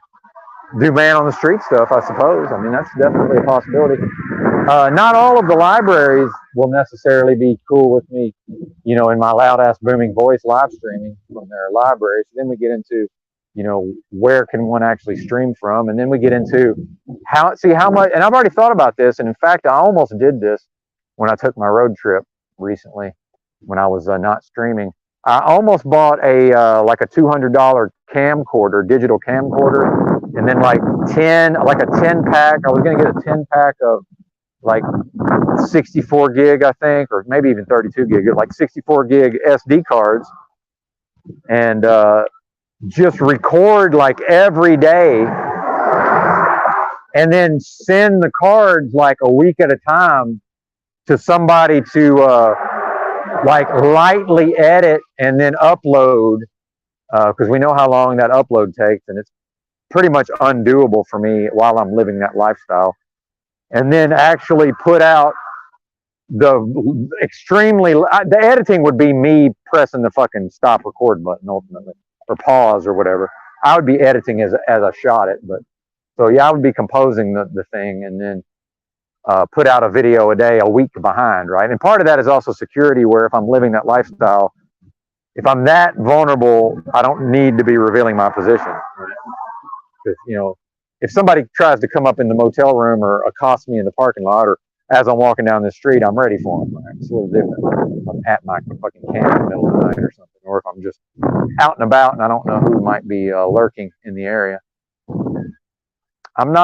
do man on the street stuff, I suppose. I mean, that's definitely a possibility. Not all of the libraries will necessarily be cool with me, you know, in my loud ass booming voice live streaming from their libraries. Then we get into, you know, where can one actually stream from? And then we get into how much, and I've already thought about this. And in fact, I almost did this when I took my road trip recently, when I was not streaming. I almost bought like a $200 camcorder, digital camcorder, and then like a 10 pack. I was going to get a 10 pack of like 64 gig, I think, or maybe even 32 gig, like 64 gig SD cards, and just record like every day, and then send the cards like a week at a time to somebody to like lightly edit and then upload, because we know how long that upload takes, and it's pretty much undoable for me while I'm living that lifestyle. And then actually put out the editing would be me pressing the fucking stop record button ultimately, or pause or whatever. I would be editing as I shot it, but so yeah, I would be composing the thing and then put out a video a day, a week behind, right? And part of that is also security, where if I'm living that lifestyle, if I'm that vulnerable, I don't need to be revealing my position, right? Because, you know, if somebody tries to come up in the motel room or accost me in the parking lot, or as I'm walking down the street, I'm ready for them. Right? It's a little different. If I'm at my fucking camp in the middle of the night or something, or if I'm just out and about and I don't know who might be lurking in the area. I am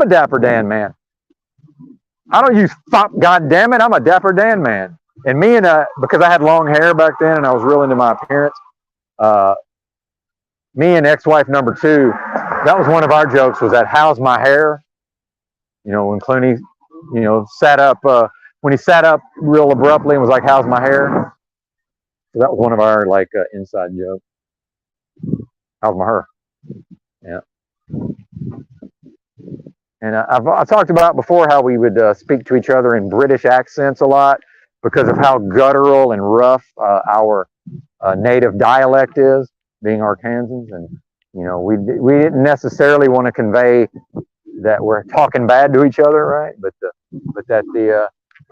a Dapper Dan man. I don't use fuck, God damn it, I'm a Dapper Dan man. And me and because I had long hair back then and I was real into my appearance, me and ex-wife number 2, that was one of our jokes, was that how's my hair? You know, when Clooney, you know, sat up real abruptly and was like, how's my hair? So that was one of our like inside jokes. How's my hair? Yeah. And I've talked about before how we would speak to each other in British accents a lot because of how guttural and rough our native dialect is, being Arkansans. And You know, we didn't necessarily want to convey that we're talking bad to each other, right? But that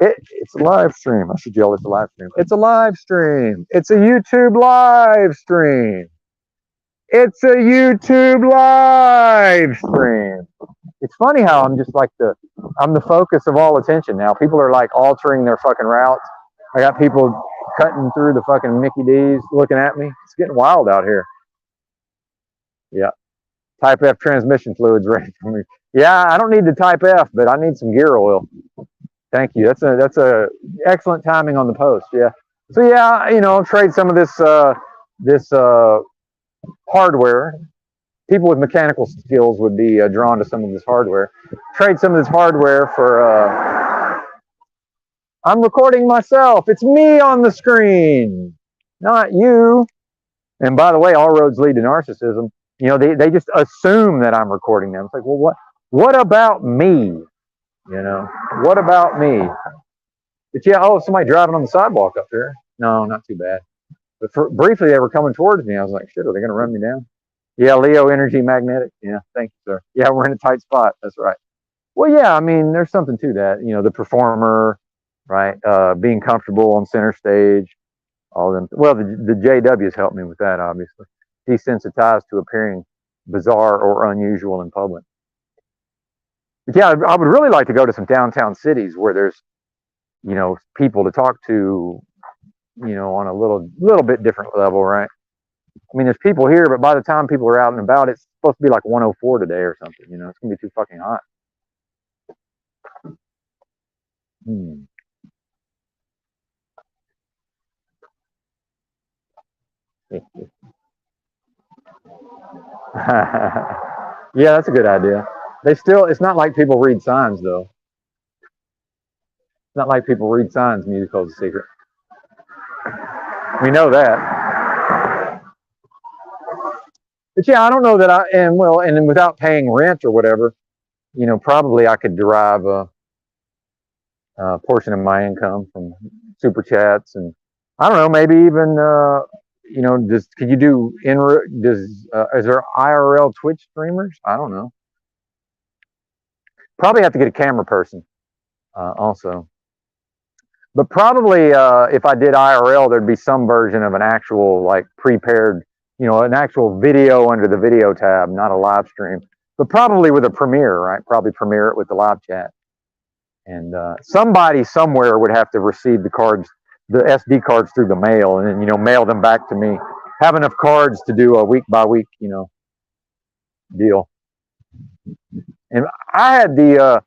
it's a live stream. I should yell it's a live stream. It's a live stream. It's a YouTube live stream. It's a YouTube live stream. It's funny how I'm just like I'm the focus of all attention now. People are like altering their fucking routes. I got people cutting through the fucking Mickey D's looking at me. It's getting wild out here. Yeah. Type F transmission fluids ready for me. Yeah, I don't need the Type F, but I need some gear oil. Thank you. That's a excellent timing on the post. Yeah. So yeah, you know, trade some of this hardware. People with mechanical skills would be drawn to some of this hardware. Trade some of this hardware for. I'm recording myself. It's me on the screen, not you. And by the way, all roads lead to narcissism. You know, they just assume that I'm recording them. It's like, well, what about me? You know, what about me? But yeah, oh, somebody driving on the sidewalk up there. No, not too bad. But briefly, they were coming towards me. I was like, shit, are they going to run me down? Yeah, Leo Energy Magnetic. Yeah, thank you, sir. Yeah, we're in a tight spot. That's right. Well, yeah, I mean, there's something to that. You know, the performer, right? Being comfortable on center stage, all them. Well, the JWs helped me with that, obviously. Desensitized to appearing bizarre or unusual in public. But yeah, I would really like to go to some downtown cities where there's, you know, people to talk to, you know, on a little bit different level, right? I mean, there's people here, but by the time people are out and about, it's supposed to be like 104 today or something. You know, it's gonna be too fucking hot. Yeah, that's a good idea. It's not like people read signs though. It's not like people read signs. Musical's a secret. We know that. But yeah, I don't know that and then without paying rent or whatever, you know, probably I could derive a portion of my income from super chats, and I don't know, maybe even you know, could you do is there IRL Twitch streamers? I don't know. Probably have to get a camera person also. But probably if I did IRL, there'd be some version of an actual like prepared, you know, an actual video under the video tab, not a live stream, but probably with a premiere, right? Probably premiere it with the live chat. And somebody somewhere would have to receive the cards, the SD cards through the mail, and then, you know, mail them back to me. Have enough cards to do a week by week, you know, deal. And I had the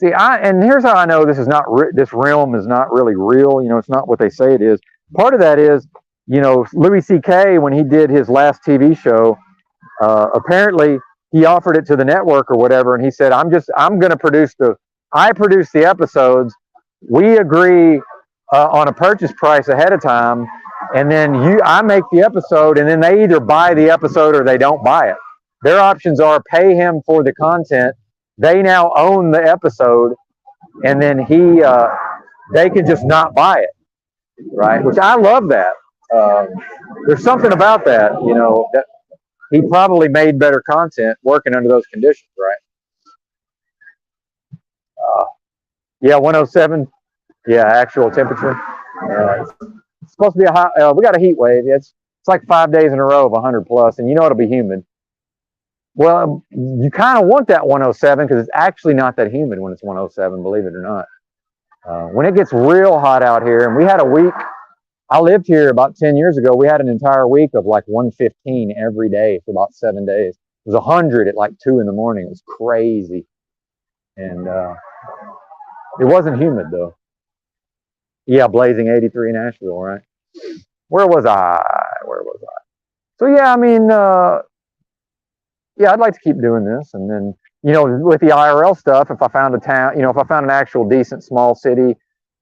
and here's how I know this is not this realm is not really real. You know, it's not what they say it is. Part of that is, you know, Louis C.K. when he did his last TV show, apparently he offered it to the network or whatever, and he said, I'm going to I produce the episodes. We agree on a purchase price ahead of time, and then I make the episode, and then they either buy the episode or they don't buy it. Their options are pay him for the content. They now own the episode, and then they can just not buy it, right? Which I love that. There's something about that, you know, that he probably made better content working under those conditions, right? Yeah, 107. Yeah, actual temperature. It's supposed to be a hot. We got a heat wave. It's like 5 days in a row of 100 plus, and you know it'll be humid. Well, you kind of want that 107 because it's actually not that humid when it's 107, believe it or not. When it gets real hot out here, and we had a week, I lived here about 10 years ago, we had an entire week of like 115 every day for about 7 days. It was 100 at like 2 in the morning. It was crazy. And it wasn't humid though. Yeah, blazing 83 in Asheville, right? Where was I? So yeah, I mean, yeah, I'd like to keep doing this. And then, you know, with the IRL stuff, if I found a town, you know, if I found an actual decent small city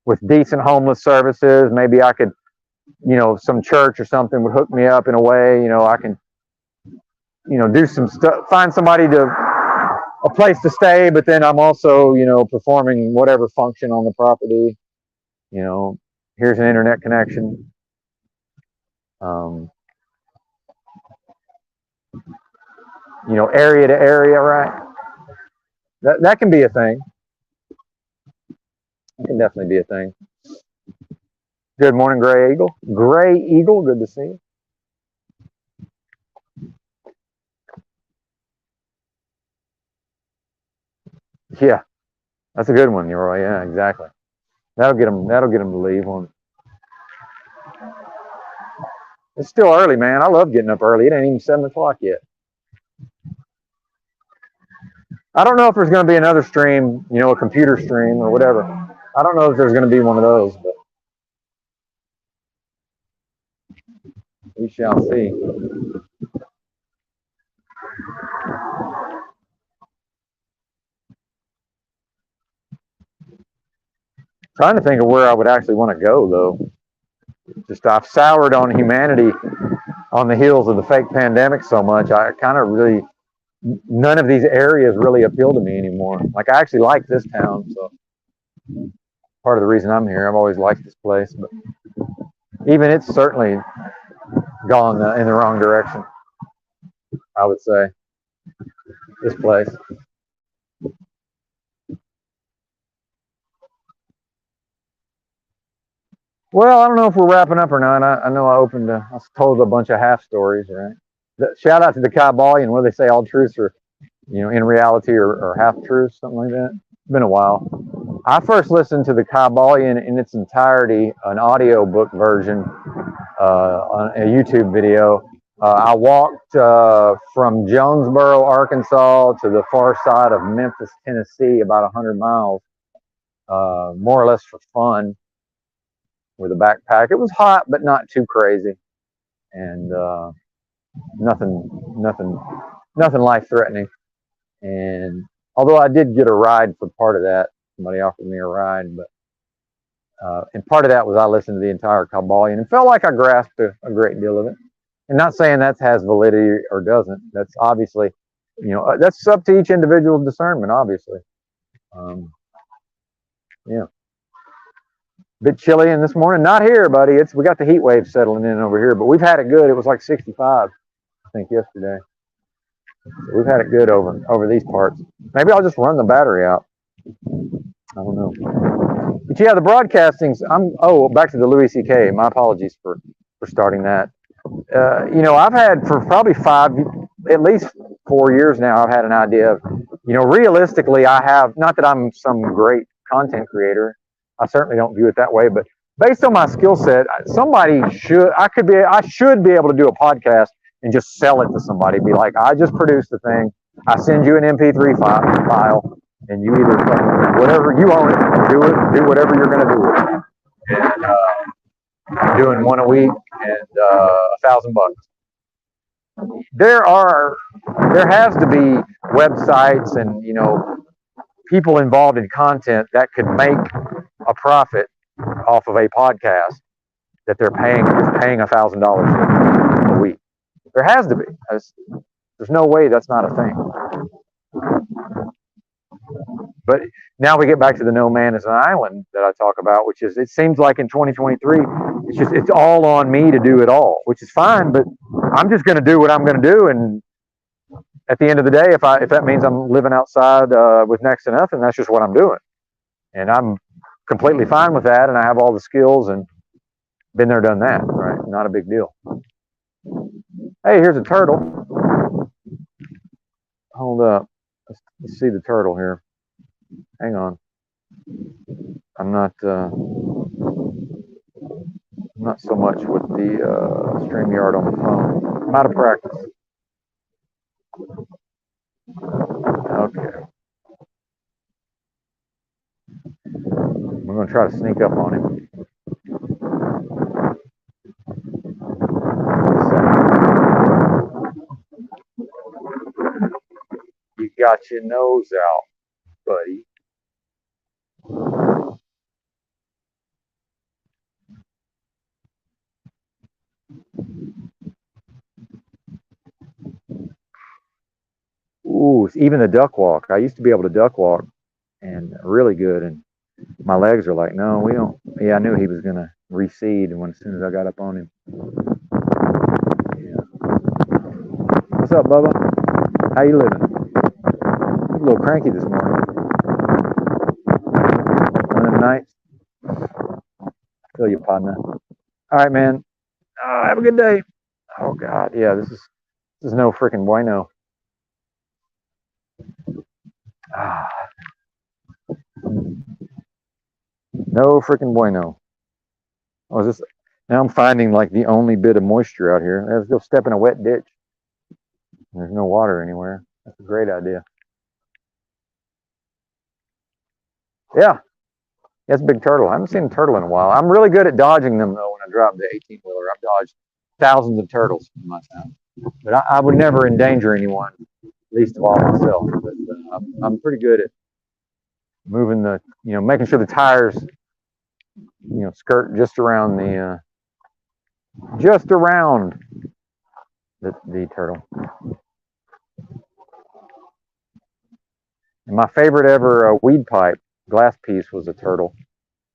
with decent homeless services, maybe I could, you know, some church or something would hook me up in a way, you know, I can, you know, do some stuff, find somebody a place to stay, but then I'm also, you know, performing whatever function on the property. You know, here's an internet connection. area to area, right? That can be a thing. It can definitely be a thing. Good morning, Gray Eagle. Gray Eagle, good to see you. Yeah, that's a good one, Roy. Yeah, exactly. That'll get them to leave on. It's still early, man. I love getting up early. It ain't even 7 o'clock yet. I don't know if there's going to be another stream, a computer stream or whatever. I don't know if there's going to be one of those, but we shall see. Trying to think of where I would actually want to go, though. Just I've soured on humanity on the heels of the fake pandemic so much. I kind of really, none of these areas really appeal to me anymore. Like, I actually like this town, so part of the reason I'm here. I've always liked this place, but even it's certainly gone in the wrong direction, I would say, this place. Well, I don't know if we're wrapping up or not. I know I told a bunch of half stories, right? Shout out to the Kabbalion, where they say all truths are, in reality or half truths, something like that. It's been a while. I first listened to the Kabbalion in its entirety, an audio book version, on a YouTube video. I walked from Jonesboro, Arkansas to the far side of Memphis, Tennessee, about 100 miles, more or less for fun, with a backpack. It was hot, but not too crazy, and nothing life-threatening. And although I did get a ride for part of that, somebody offered me a ride, but and part of that was I listened to the entire Kabbalion and felt like I grasped a great deal of it. And not saying that has validity or doesn't. That's obviously, that's up to each individual's discernment, obviously. Yeah. Bit chilly in this morning. Not here, buddy. We got the heat wave settling in over here, but we've had it good. It was like 65, I think, yesterday. So we've had it good over these parts. Maybe I'll just run the battery out. I don't know. But yeah, the broadcastings. Back to the Louis C.K. My apologies for starting that. I've had for probably at least 4 years now, I've had an idea of, realistically, I have, not that I'm some great content creator. I certainly don't view it that way, but based on my skill set, I should be able to do a podcast and just sell it to somebody. Be like, I just produced the thing. I send you an MP3 file, and you either whatever, you own it, do whatever you're going to do with it. And I'm doing one a week and $1,000. There has to be websites and people involved in content that could make a profit off of a podcast that they're paying $1,000 a week. There has to be. There's no way that's not a thing. But now we get back to the no man is an island that I talk about, which is, it seems like in 2023, it's all on me to do it all, which is fine, but I'm just going to do what I'm going to do. And at the end of the day, if that means I'm living outside with next to nothing, that's just what I'm doing. And I'm completely fine with that. And I have all the skills and been there, done that, right? Not a big deal. Hey, here's a turtle. Hold up. Let's see the turtle here. Hang on. I'm not so much with the StreamYard on the phone. I'm out of practice. Okay. We're going to try to sneak up on him. You got your nose out, buddy. Ooh, even the duck walk. I used to be able to duck walk, and really good. And my legs are like, no, we don't. Yeah, I knew he was going to recede as soon as I got up on him. Yeah. What's up, Bubba? How you living? A little cranky this morning. One of the nights. Feel you, partner. All right, man. Have a good day. Oh God, yeah. This is no freaking bueno. No freaking bueno. Oh, is this? Now I'm finding like the only bit of moisture out here. Let's go step in a wet ditch. There's no water anywhere. That's a great idea. Yeah. That's a big turtle. I haven't seen a turtle in a while. I'm really good at dodging them though when I drop the 18-wheeler. I've dodged thousands of turtles in my time. But I would never endanger anyone, least of all myself. But I'm pretty good at moving the, making sure the tires, skirt just around the turtle. And my favorite ever weed pipe glass piece was a turtle,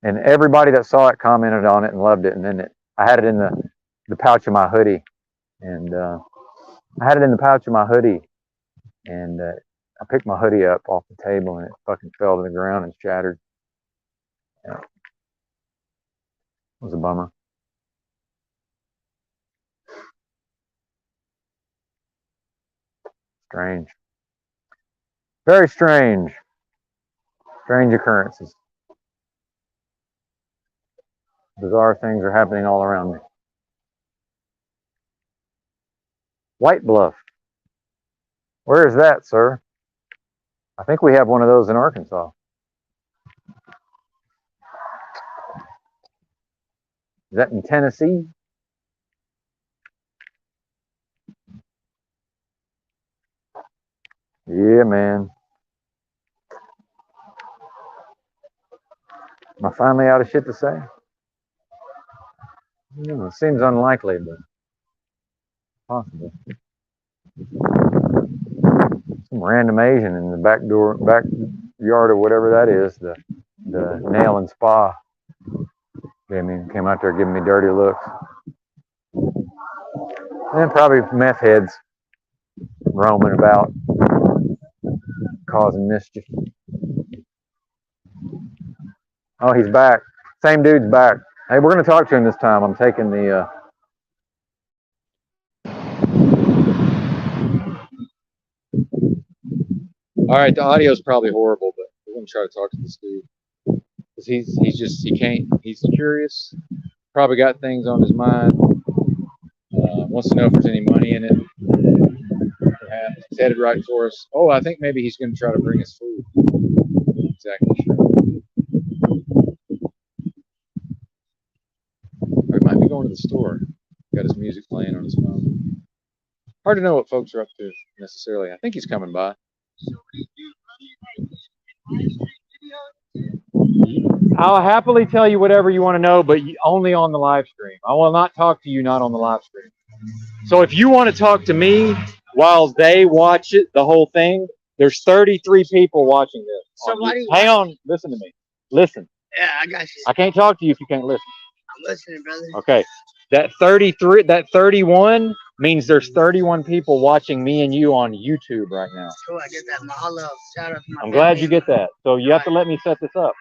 and everybody that saw it commented on it and loved it. And then I had it in the pouch of my hoodie, and I picked my hoodie up off the table, and it fucking fell to the ground and shattered. Yeah. It was a bummer. Strange. Very strange. Strange occurrences. Bizarre things are happening all around me. White Bluff. Where is that, sir? I think we have one of those in Arkansas. Is that in Tennessee? Yeah, man. Am I finally out of shit to say? It seems unlikely, but possible. Some random Asian in the backyard or whatever that is, the nail and spa. Came out there giving me dirty looks. And probably meth heads roaming about, causing mischief. Oh, he's back. Same dude's back. Hey, we're going to talk to him this time. I'm taking the... All right, the audio is probably horrible, but we're going to try to talk to this dude. Because he's curious. Probably got things on his mind. Wants to know if there's any money in it. Perhaps. He's headed right for us. Oh, I think maybe he's going to try to bring us food. Not exactly sure. Or he might be going to the store. Got his music playing on his phone. Hard to know what folks are up to necessarily. I think he's coming by. I'll happily tell you whatever you want to know, but only on the live stream. I will not talk to you not on the live stream. So if you want to talk to me while they watch it, the whole thing, there's 33 people watching this. So hang on, listen to me. Listen. Yeah, I got you. I can't talk to you if you can't listen. I'm listening, brother. Okay. That 31 means there's 31 people watching me and you on YouTube right now. Cool, I get that. Mahalo. Shout out to my I'm glad you get that. So you have to let me set this up.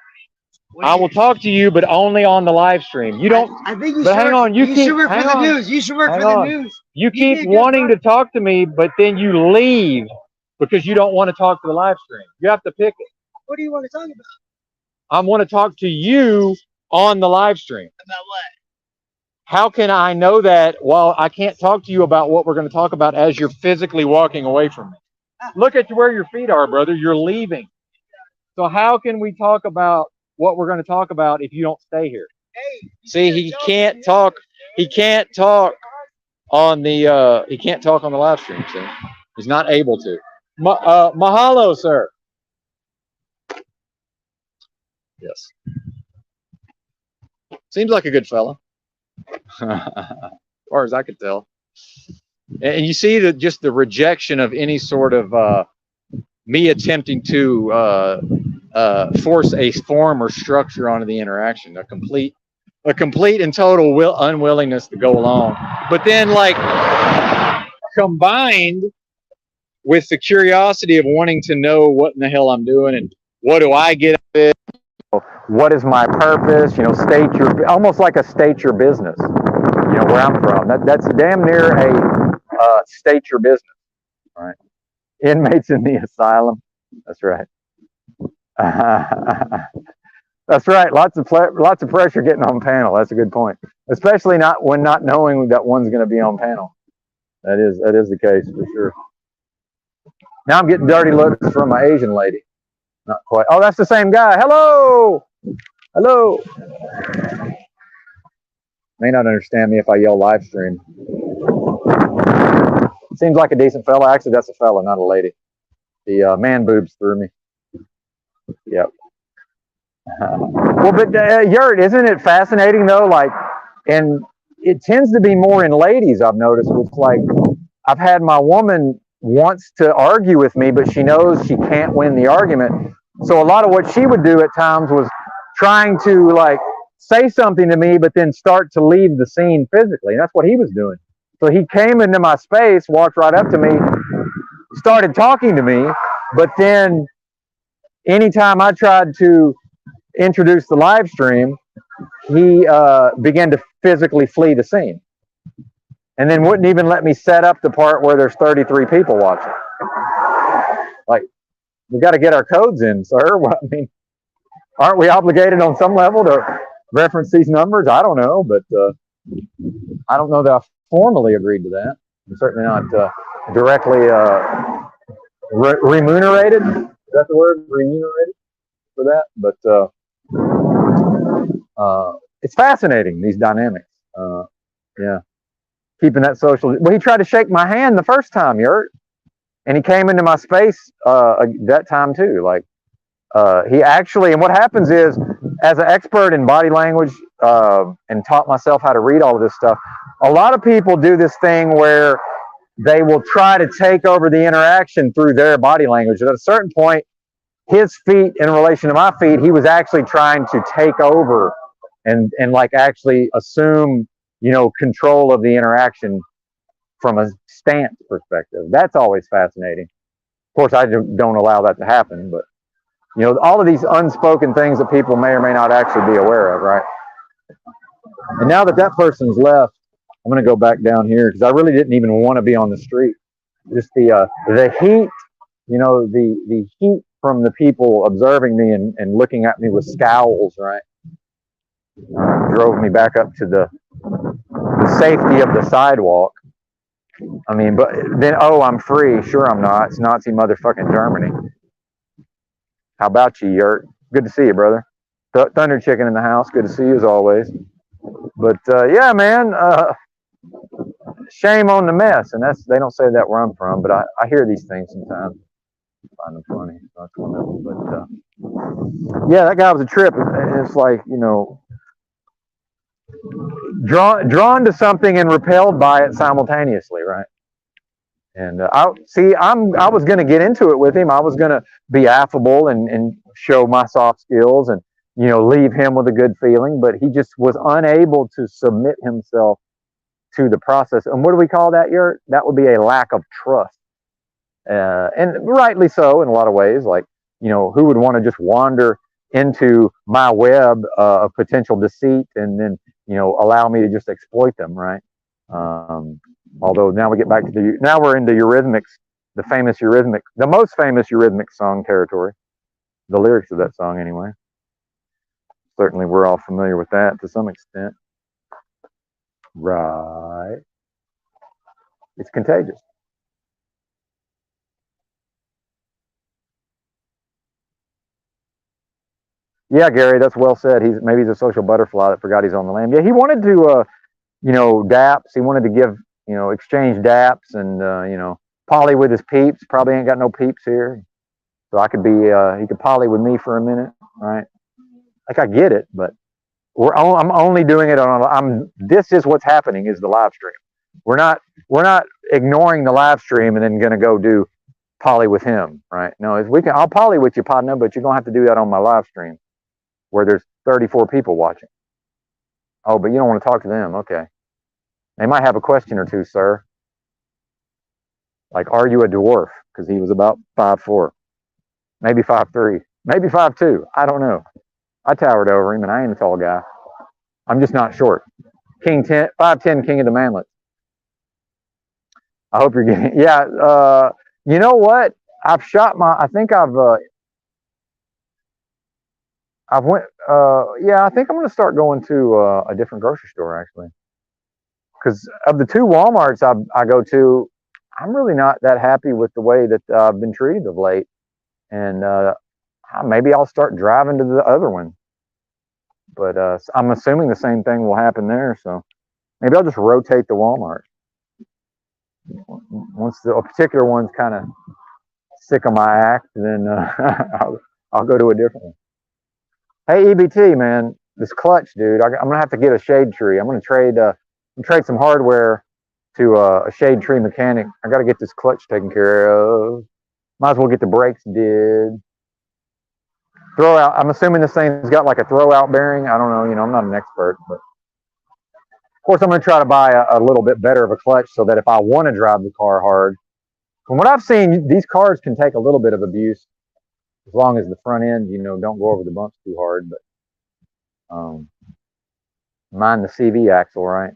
I will talk to you, but only on the live stream. You don't. I think you but should. hang on. You should work for the news. You should work for the news. You keep wanting to talk to me, but then you leave because you don't want to talk to the live stream. You have to pick it. What do you want to talk about? I want to talk to you on the live stream. About what? How can I know that while I can't talk to you about what we're going to talk about as you're physically walking away from me? Look at where your feet are, brother. You're leaving. So how can we talk about what we're going to talk about if you don't stay here? Hey, see, he can't talk. He can't talk on the. He can't talk on the live stream. See, he's not able to. Mahalo, sir. Yes. Seems like a good fella, as far as I could tell. And you see just the rejection of any sort of me attempting to force a form or structure onto the interaction. A complete and total unwillingness to go along. But then, like, combined with the curiosity of wanting to know what in the hell I'm doing and what do I get out of it. What is my purpose? You know, almost like a state your business. You know, where I'm from. That's damn near a state your business, right? Inmates in the asylum. That's right. That's right. Lots of pressure getting on panel. That's a good point. Especially not knowing that one's going to be on panel. That is the case for sure. Now I'm getting dirty looks from my Asian lady. Not quite. Oh, that's the same guy. Hello. Hello. May not understand me if I yell live stream. Seems like a decent fella. Actually, that's a fella, not a lady. The man boobs through me. Yep. Well, but Yurt, isn't it fascinating though? Like, and it tends to be more in ladies. I've noticed. It's like I've had my woman wants to argue with me, but she knows she can't win the argument. So a lot of what she would do at times was trying to like say something to me, but then start to leave the scene physically. And that's what he was doing. So he came into my space, walked right up to me, started talking to me, but then anytime I tried to introduce the live stream, he began to physically flee the scene. And then wouldn't even let me set up the part where there's 33 people watching. Like, we got to get our codes in, sir. I mean, aren't we obligated on some level to reference these numbers? I don't know, but I don't know that I formally agreed to that. I'm certainly not directly remunerated. Is that the word? Remunerated for that? But it's fascinating, these dynamics. Yeah. Keeping that social. Well, he tried to shake my hand the first time, Yurt. And he came into my space that time too. Like, he actually, and what happens is, as an expert in body language and taught myself how to read all of this stuff, a lot of people do this thing where they will try to take over the interaction through their body language. At a certain point, his feet in relation to my feet, he was actually trying to take over and like actually assume, you know, control of the interaction from a stance perspective. That's always fascinating. Of course, I don't allow that to happen, but you know, all of these unspoken things that people may or may not actually be aware of, right? And now that person's left, I'm going to go back down here because I really didn't even want to be on the street. Just the heat, you know, the heat from the people observing me and looking at me with scowls, right? Drove me back up to the safety of the sidewalk. I mean, but then, oh, I'm free. Sure, I'm not. It's Nazi motherfucking Germany. How about you, Yurt? Good to see you, brother. Thunder Chicken in the house. Good to see you as always. But yeah, man, shame on the mess. And they don't say that where I'm from, but I hear these things sometimes. I find them funny. But yeah, that guy was a trip. It's like, you know, drawn to something and repelled by it simultaneously, right? And I was going to get into it with him. I was going to be affable and show my soft skills and, you know, leave him with a good feeling, but he just was unable to submit himself to the process. And what do we call that, Yurt? That would be a lack of trust. And rightly so in a lot of ways. Like, you know, who would want to just wander into my web of potential deceit and then, you know, allow me to just exploit them, right? Although now we get back to now we're into Eurythmics, the most famous Eurythmics song territory. The lyrics of that song, anyway. Certainly, we're all familiar with that to some extent. Right. It's contagious. Yeah, Gary, that's well said. Maybe he's a social butterfly that forgot he's on the lam. Yeah, he wanted to, you know, daps. He wanted to give, you know, exchange daps and, you know, poly with his peeps. Probably ain't got no peeps here. So I could be, he could poly with me for a minute, right? Like, I get it, but I'm only doing it this is what's happening is the live stream. We're not ignoring the live stream and then going to go do poly with him, right? No, I'll poly with you, partner, but you're going to have to do that on my live stream where there's 34 people watching. Oh, but you don't want to talk to them. Okay. They might have a question or two, sir. Like, are you a dwarf? because he was about 5'4", maybe 5'3", maybe 5'2". I don't know. I towered over him, and I ain't a tall guy. I'm just not short. King 10, 5'10", king of the manlets. I hope you're getting. Yeah. You know what? I've shot my. I think I've went. Yeah, I think I'm going to start going to a different grocery store actually. Because of the 2 Walmarts I go to, I'm really not that happy with the way that I've been treated of late. And maybe I'll start driving to the other one. But I'm assuming the same thing will happen there. So maybe I'll just rotate the Walmart. Once a particular one's kind of sick of my act, then I'll go to a different one. Hey, EBT, man, this clutch, dude, I'm going to have to get a shade tree. I'm going to trade some hardware to a shade tree mechanic. I got to get this clutch taken care of. Might as well get the brakes did. Throw out. I'm assuming this thing's got like a throw out bearing. I don't know. You know, I'm not an expert, but of course I'm going to try to buy a little bit better of a clutch so that if I want to drive the car hard, from what I've seen, these cars can take a little bit of abuse as long as the front end, you know, don't go over the bumps too hard. But mind the CV axle, right?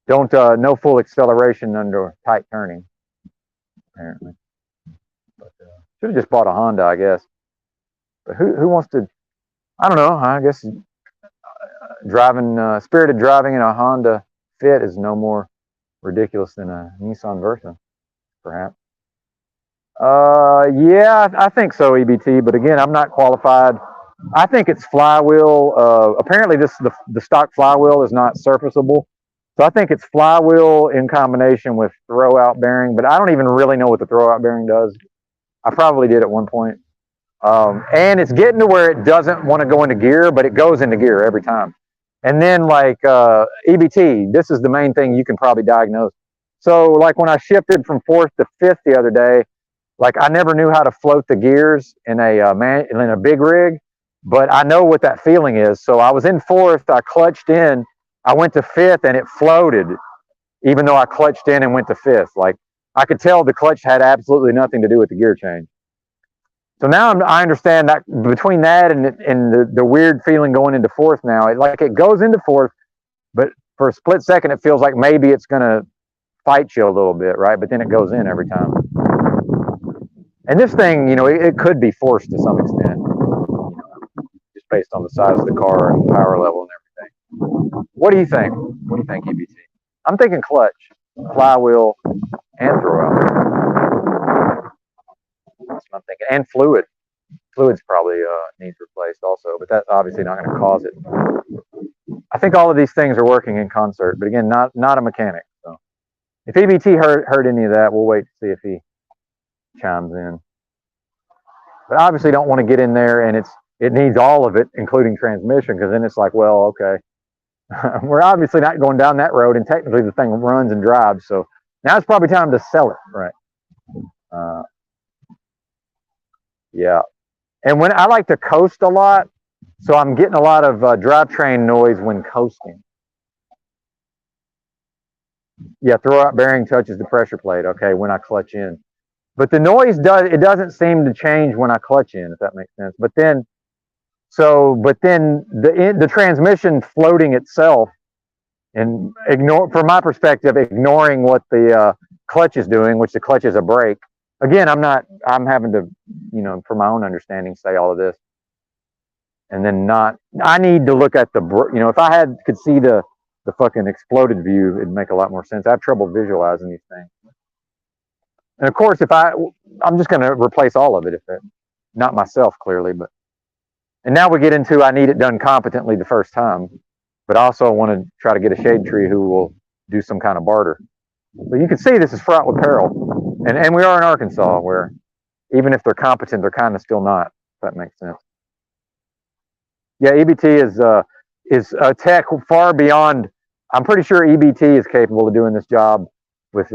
Don't no full acceleration under tight turning. Apparently, but should have just bought a Honda, I guess. But who wants to? I don't know. I guess spirited driving in a Honda Fit is no more ridiculous than a Nissan Versa, perhaps. Yeah, I think so, EBT. But again, I'm not qualified. I think it's flywheel. Apparently, the stock flywheel is not surfaceable. So I think it's flywheel in combination with throw-out bearing. But I don't even really know what the throw-out bearing does. I probably did at one point. And it's getting to where it doesn't want to go into gear, but it goes into gear every time. And then like EBT, this is the main thing you can probably diagnose. So like when I shifted from 4th to 5th the other day, like I never knew how to float the gears in a big rig, but I know what that feeling is. So I was in 4th, I clutched in, I went to 5th and it floated, even though I clutched in and went to 5th. Like I could tell the clutch had absolutely nothing to do with the gear change. So now I understand that between that and the weird feeling going into 4th now, it goes into 4th, but for a split second, it feels like maybe it's going to fight you a little bit, right? But then it goes in every time. And this thing, you know, it could be forced to some extent, just based on the size of the car and power level and everything. What do you think? What do you think, EBT? I'm thinking clutch, flywheel, and throw-out. That's what I'm thinking. And fluid. Fluid's probably needs replaced also, but that's obviously not going to cause it. I think all of these things are working in concert, but again, not a mechanic. So if EBT heard any of that, we'll wait to see if he chimes in. But obviously don't want to get in there and it needs all of it, including transmission, because then it's like, well, okay. We're obviously not going down that road, and technically the thing runs and drives, so now it's probably time to sell it, right? Yeah. And when I like to coast a lot, so I'm getting a lot of drivetrain noise when coasting. Yeah, throw-out bearing touches the pressure plate, okay, when I clutch in. But the noise doesn't seem to change when I clutch in, if that makes sense. But then the transmission floating itself, and from my perspective, ignoring what the clutch is doing, which the clutch is a brake. Again, I'm having to, you know, for my own understanding, say all of this. And then I need to look at you know, if I could see the fucking exploded view, it'd make a lot more sense. I have trouble visualizing these things. And of course, I'm just going to replace all of it, not myself clearly, but, and now we get into, I need it done competently the first time, but I also want to try to get a shade tree who will do some kind of barter. But you can see this is fraught with peril. And we are in Arkansas, where even if they're competent, they're kind of still not, if that makes sense. Yeah, EBT is a tech far beyond. I'm pretty sure EBT is capable of doing this job with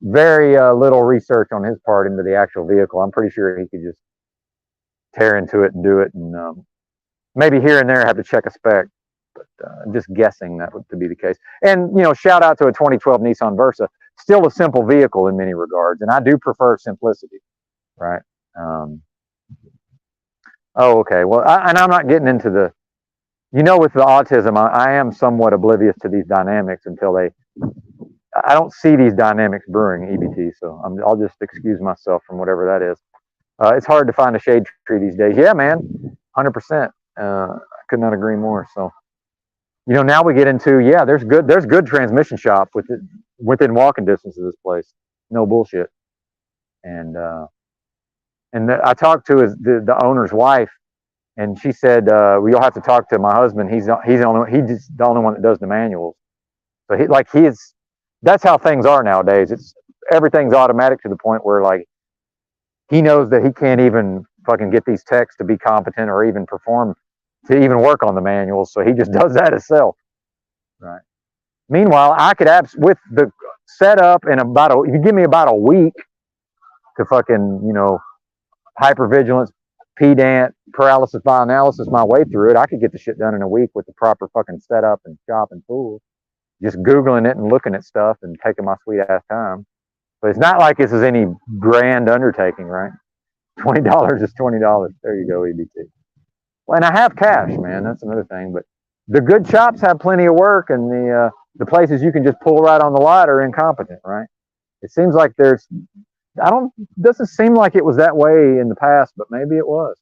very little research on his part into the actual vehicle. I'm pretty sure he could just tear into it and do it, and maybe here and there have to check a spec. But I'm just guessing that would be the case. And you know, shout out to a 2012 Nissan Versa. still a simple vehicle in many regards, and I do prefer simplicity, right? Um, oh, okay. Well, and I'm not getting into the, with the autism, I am somewhat oblivious to these dynamics until I don't see these dynamics brewing EBT, so I'll just excuse myself from whatever that is. It's hard to find a shade tree these days. Yeah, man, 100%. I could not agree more. So, now we get into, there's good transmission shop within walking distance of this place. No bullshit. And I talked to the owner's wife, and she said, well, you'll have to talk to my husband. He's the only one that does the manuals. So that's how things are nowadays. Everything's automatic to the point where like he knows that he can't even fucking get these techs to be competent or even to even work on the manuals. So he just does that himself. Right. Meanwhile, I could with the setup in if you give me about a week to fucking, hypervigilance, pedant, paralysis by analysis my way through it, I could get the shit done in a week with the proper fucking setup and shop and tools. Just Googling it and looking at stuff and taking my sweet ass time. But it's not like this is any grand undertaking, right? $20 is $20. There you go, EBT. Well, and I have cash, man. That's another thing. But the good shops have plenty of work, and the places you can just pull right on the lot are incompetent, right? It seems like doesn't seem like it was that way in the past, but maybe it was.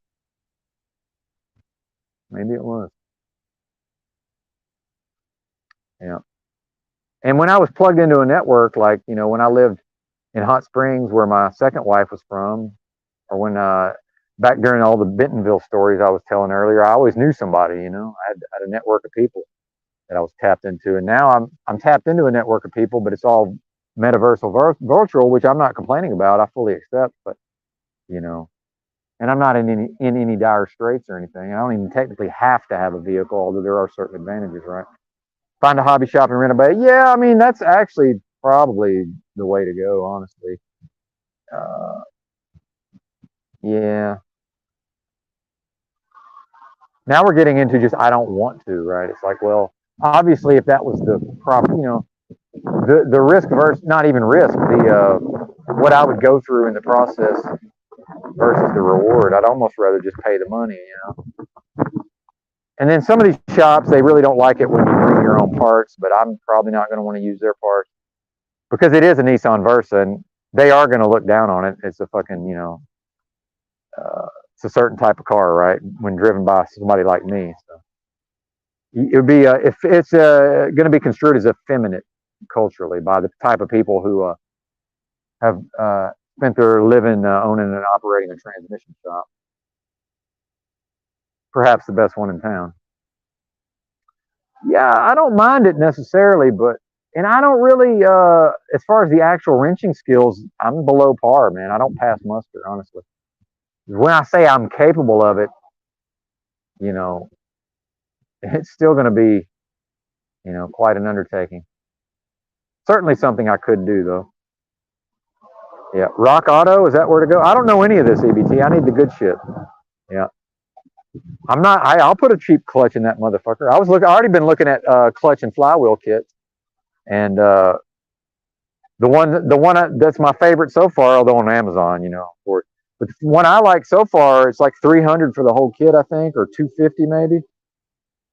Maybe it was. Yeah. And when I was plugged into a network, like, when I lived in Hot Springs, where my second wife was from, or when back during all the Bentonville stories I was telling earlier, I always knew somebody. I had a network of people that I was tapped into, and now I'm tapped into a network of people, but it's all metaversal virtual, which I'm not complaining about. I fully accept, but and I'm not in any dire straits or anything. I don't even technically have to have a vehicle, although there are certain advantages, right? Find a hobby shop and rent a bike. Yeah, I mean, that's actually probably the way to go, honestly. Yeah. Now we're getting into just I don't want to, right? It's like, well, obviously, if that was the proper, the risk versus not even risk, what I would go through in the process versus the reward, I'd almost rather just pay the money, And then some of these shops, they really don't like it when you bring your own parts, but I'm probably not going to want to use their parts because it is a Nissan Versa, and they are going to look down on it. It's a fucking, it's a certain type of car, right? When driven by somebody like me, so it would be if it's going to be construed as effeminate culturally by the type of people who have spent their living owning and operating a transmission shop, perhaps the best one in town. Yeah, I don't mind it necessarily, and I don't really, as far as the actual wrenching skills, I'm below par, man. I don't pass muster, honestly. When I say I'm capable of it, it's still going to be, quite an undertaking. Certainly something I could do, though. Yeah, Rock Auto, is that where to go? I don't know any of this, EBT. I need the good shit. Yeah. I'll put a cheap clutch in that motherfucker. I already been looking at clutch and flywheel kits, and the one that's my favorite so far, although on Amazon, but the one I like so far, it's like $300 for the whole kit, I think, or $250 maybe.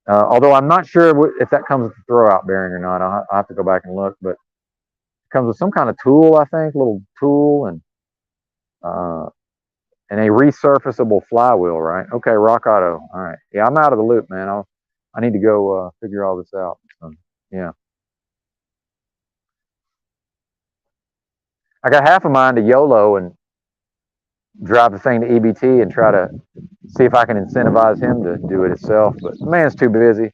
Although I'm not sure if that comes with the throwout bearing or not. I'll have to go back and look, but it comes with some kind of tool, I think, little tool, and a resurfaceable flywheel, right? Okay, Rock Auto. All right. Yeah, I'm out of the loop, man. I need to go figure all this out. So, yeah. I got half a mind to YOLO and drive the thing to EBT and try to see if I can incentivize him to do it himself. But the man's too busy.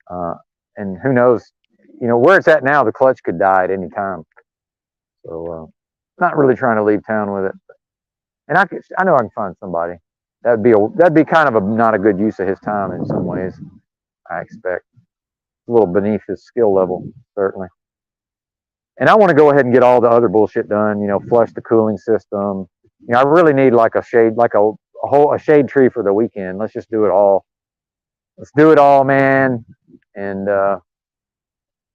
And who knows, where it's at now, the clutch could die at any time. So, not really trying to leave town with it. And I know I can find somebody. That'd be kind of not a good use of his time in some ways, I expect. A little beneath his skill level, certainly. And I want to go ahead and get all the other bullshit done, flush the cooling system. I really need like a shade, like a shade tree for the weekend. Let's just do it all. Let's do it all, man, and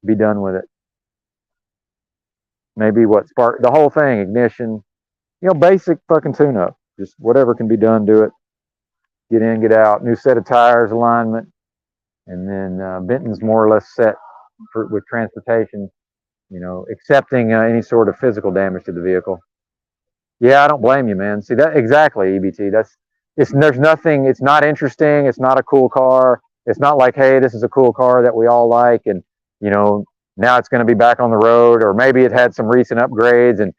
be done with it. maybe what spark the whole thing, ignition, basic fucking tune-up. Just whatever can be done, do it. Get in, get out. New set of tires, alignment, and then Benton's more or less set with transportation. Accepting any sort of physical damage to the vehicle. Yeah, I don't blame you, man. See that exactly, EBT. There's nothing. It's not interesting. It's not a cool car. It's not like, hey, this is a cool car that we all like, and now it's going to be back on the road, or maybe it had some recent upgrades, and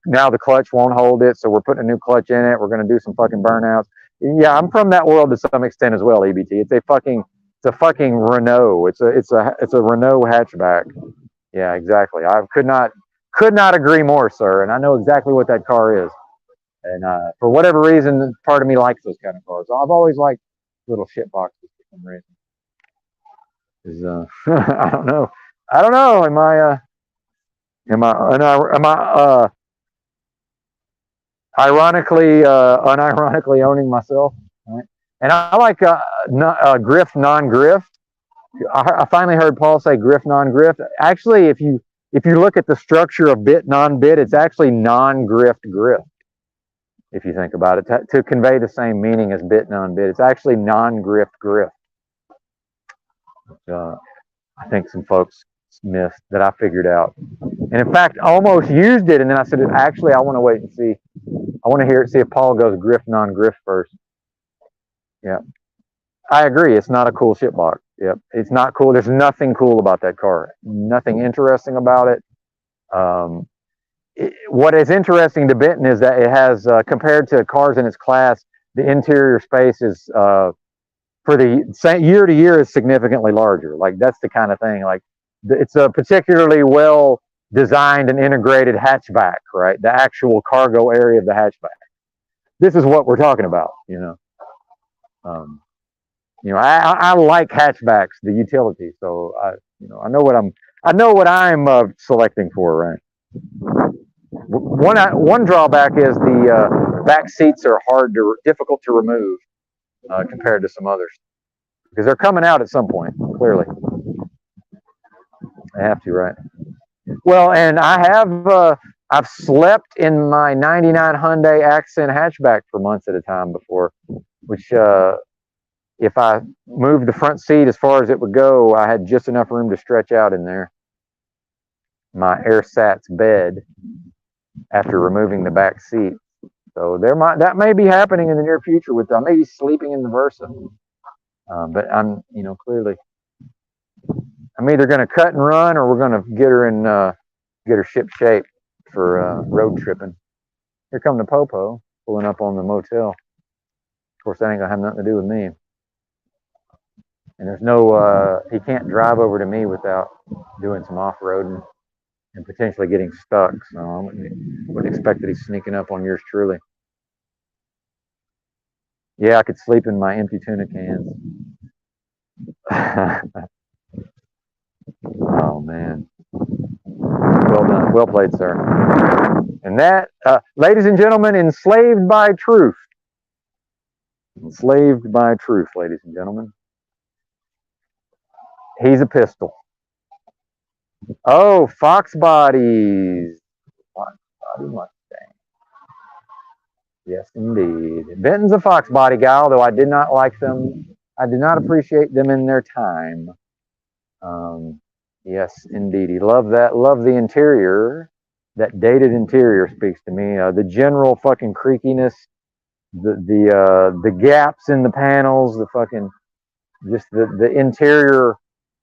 now the clutch won't hold it, so we're putting a new clutch in it. We're going to do some fucking burnouts. Yeah, I'm from that world to some extent as well, EBT. It's a fucking Renault. It's a Renault hatchback. Yeah, exactly. I could not agree more, sir. And I know exactly what that car is. And for whatever reason, part of me likes those kind of cars. I've always liked little shit boxes for some reason. I don't know. Am I unironically owning myself? Right? And I like grift, non-grift. I finally heard Paul say grift, non-grift. Actually, if you look at the structure of bit, non-bit, it's actually non-grift grift. If you think about it, to convey the same meaning as bit, non-bit, it's actually non-grift grift. I think some folks missed that I figured out. And in fact, I almost used it, and then I said, actually, I want to wait and see. I want to hear it, see if Paul goes grift, non-grift first. Yeah. I agree. It's not a cool shitbox. Yep. It's not cool. There's nothing cool about that car. Nothing interesting about it. What is interesting to Benton is that it has, compared to cars in its class, the interior space is, for the year to year, is significantly larger. Like, that's the kind of thing. Like, it's a particularly well designed and integrated hatchback, right? The actual cargo area of the hatchback. This is what we're talking about, I like hatchbacks, the utility. So I know what I'm selecting for, right? One drawback is the back seats are difficult to remove compared to some others, because they're coming out at some point. Clearly, I have to, right? Well, and I've slept in my '99 Hyundai Accent hatchback for months at a time before, which if I moved the front seat as far as it would go, I had just enough room to stretch out in there. My AirSats bed after removing the back seat. So that may be happening in the near future I may be sleeping in the Versa. But I'm, clearly, I'm either going to cut and run, or we're going to get her ship shape for road tripping. Here come the Popo pulling up on the motel. Of course, that ain't gonna have nothing to do with me. And there's no, he can't drive over to me without doing some off-roading and potentially getting stuck. So I wouldn't expect that he's sneaking up on yours truly. Yeah, I could sleep in my empty tuna cans. Oh, man. Well done. Well played, sir. And that, ladies and gentlemen, enslaved by truth. Enslaved by truth, ladies and gentlemen. He's a pistol. Oh, Fox Bodies. Fox Body Mustang. Yes, indeed. Benton's a Fox Body guy, although I did not like them. I did not appreciate them in their time. Yes, indeed. He loved that. Loved the interior. That dated interior speaks to me. The general fucking creakiness, the gaps in the panels, the fucking, just the interior.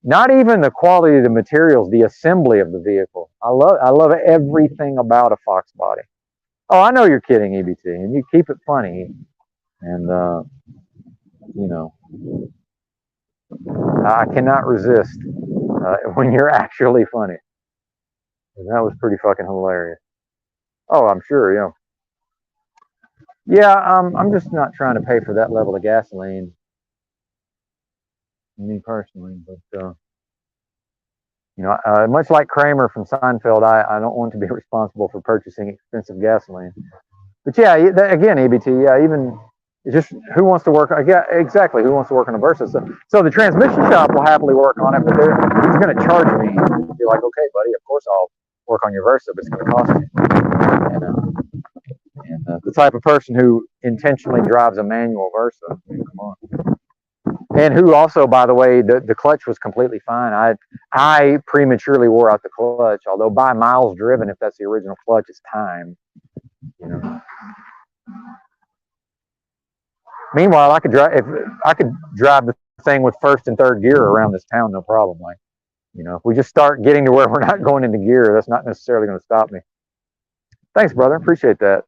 Not even the quality of the materials, the assembly of the vehicle. I love everything about a Fox Body. Oh, I know you're kidding, EBT, and you keep it funny. And, I cannot resist when you're actually funny. And that was pretty fucking hilarious. Oh, I'm sure, yeah. Yeah, I'm just not trying to pay for that level of gasoline. Me personally, but much like Kramer from Seinfeld, I don't want to be responsible for purchasing expensive gasoline. But yeah, again, EBT, yeah, even just who wants to work? Yeah, exactly. Who wants to work on a Versa? So the transmission shop will happily work on it, but he's going to charge me. Be like, okay, buddy, of course work on your Versa, but it's going to cost you. And the type of person who intentionally drives a manual Versa, I mean, come on. And who also, by the way, the clutch was completely fine. I prematurely wore out the clutch, although by miles driven, if that's the original clutch, it's time. You know. Meanwhile, I could drive the thing with first and third gear around this town, no problem. Like, you know, if we just start getting to where we're not going into gear, that's not necessarily going to stop me. Thanks, brother. Appreciate that.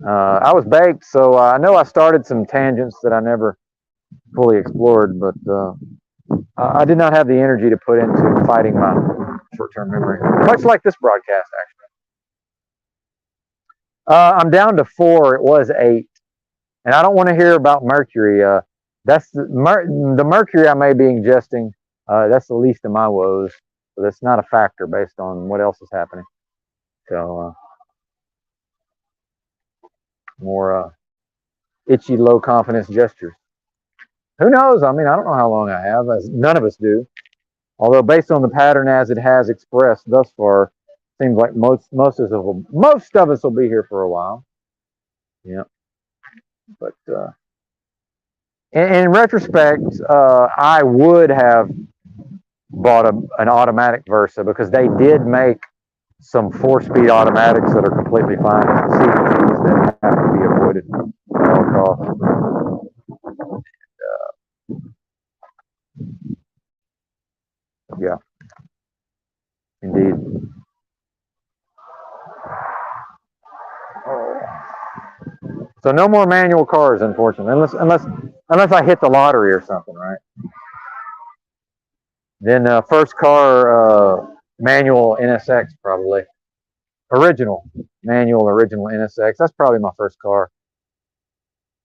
I was baked, so I know I started some tangents that I never fully explored, but I did not have the energy to put into fighting my short-term memory, much like this broadcast, actually. I'm down to 4. It was 8. And I don't want to hear about mercury. That's the mercury I may be ingesting. That's the least of my woes. So that's not a factor based on what else is happening. So more itchy, low confidence gestures. Who knows? I mean, I don't know how long I have, as none of us do. Although based on the pattern as it has expressed thus far, seems like most of us will be here for a while. Yeah. But in retrospect, I would have bought an automatic Versa because they did make some 4-speed automatics that are completely fine. CVTs that have to be avoided at all costs. Yeah, indeed. So no more manual cars, unfortunately, unless I hit the lottery or something, right? Then first car, manual NSX probably. Original NSX. That's probably my first car.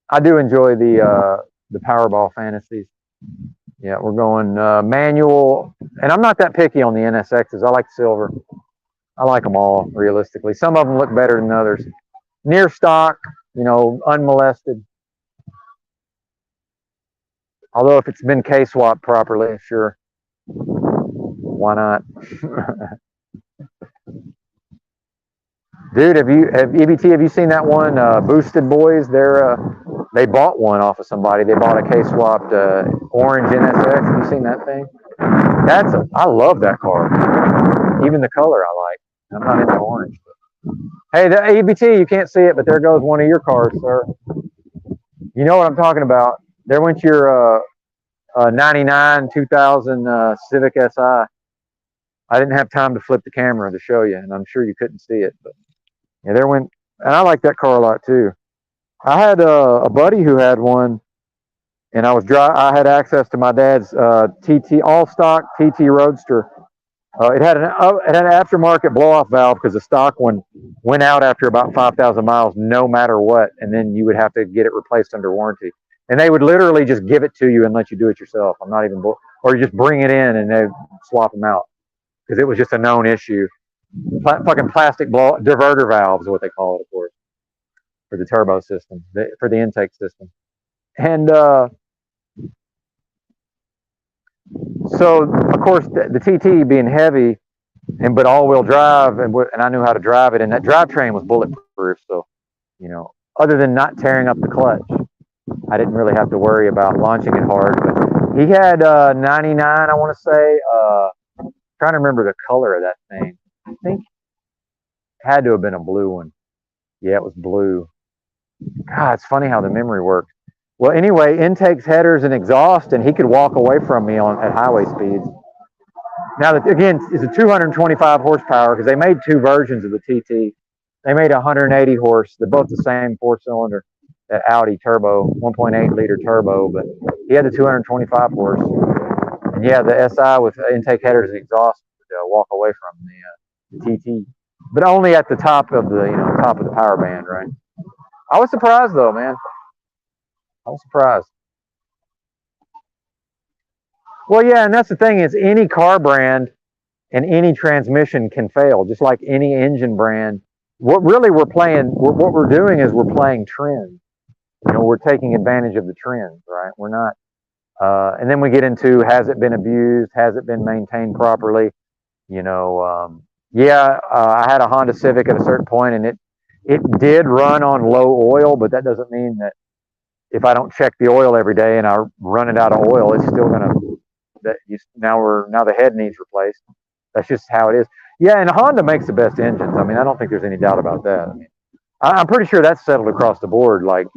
I do enjoy the Powerball fantasies. Yeah, we're going manual, and I'm not that picky on the NSXs. I like silver. I like them all, realistically. Some of them look better than others. Near stock, you know, unmolested. Although if it's been K-swapped properly, sure. Why not? Dude, have EBT, have you seen that one, Boosted Boys? They bought one off of somebody. They bought a K-swapped orange NSX. Have you seen that thing? I love that car. Even the color I like. I'm not into orange. But. Hey, the EBT, you can't see it, but there goes one of your cars, sir. You know what I'm talking about. There went your 99 2000 Civic Si. I didn't have time to flip the camera to show you, and I'm sure you couldn't see it. But yeah, there went, and I like that car a lot too. I had a buddy who had one, and I had access to my dad's TT all stock TT Roadster. It had an aftermarket blow-off valve because the stock one went out after about 5,000 miles, no matter what, and then you would have to get it replaced under warranty. And they would literally just give it to you and let you do it yourself. I'm not even, or you just bring it in and they swap them out because it was just a known issue. Fucking plastic diverter valves is what they call it, of course, for the turbo system, for the intake system. And so, of course, the TT being heavy, but all-wheel drive, and I knew how to drive it, and that drivetrain was bulletproof. So, you know, other than not tearing up the clutch, I didn't really have to worry about launching it hard. But he had 99, I want to say. Trying to remember the color of that thing. I think it had to have been a blue one. Yeah, it was blue. God, it's funny how the memory works. Well, anyway, intakes, headers, and exhaust, and he could walk away from me at highway speeds. Now, again, it's a 225 horsepower because they made 2 versions of the TT. They made 180 horse. They're both the same 4-cylinder, that Audi turbo, 1.8 liter turbo, but he had the 225 horse. And yeah, the SI with intake, headers, and exhaust would walk away from the TT, but only at the top of the power band, right? I was surprised though, man. I was surprised. Well, yeah, and that's the thing is any car brand and any transmission can fail, just like any engine brand. What we're doing is we're playing trends. You know, we're taking advantage of the trends, right? We're not. And then we get into, has it been abused? Has it been maintained properly? You know, Yeah, I had a Honda Civic at a certain point, and it did run on low oil, but that doesn't mean that if I don't check the oil every day and I run it out of oil, it's still gonna now the head needs replaced. That's just how it is. Yeah, and Honda makes the best engines. I mean, I don't think there's any doubt about that. I mean, I'm pretty sure that's settled across the board, like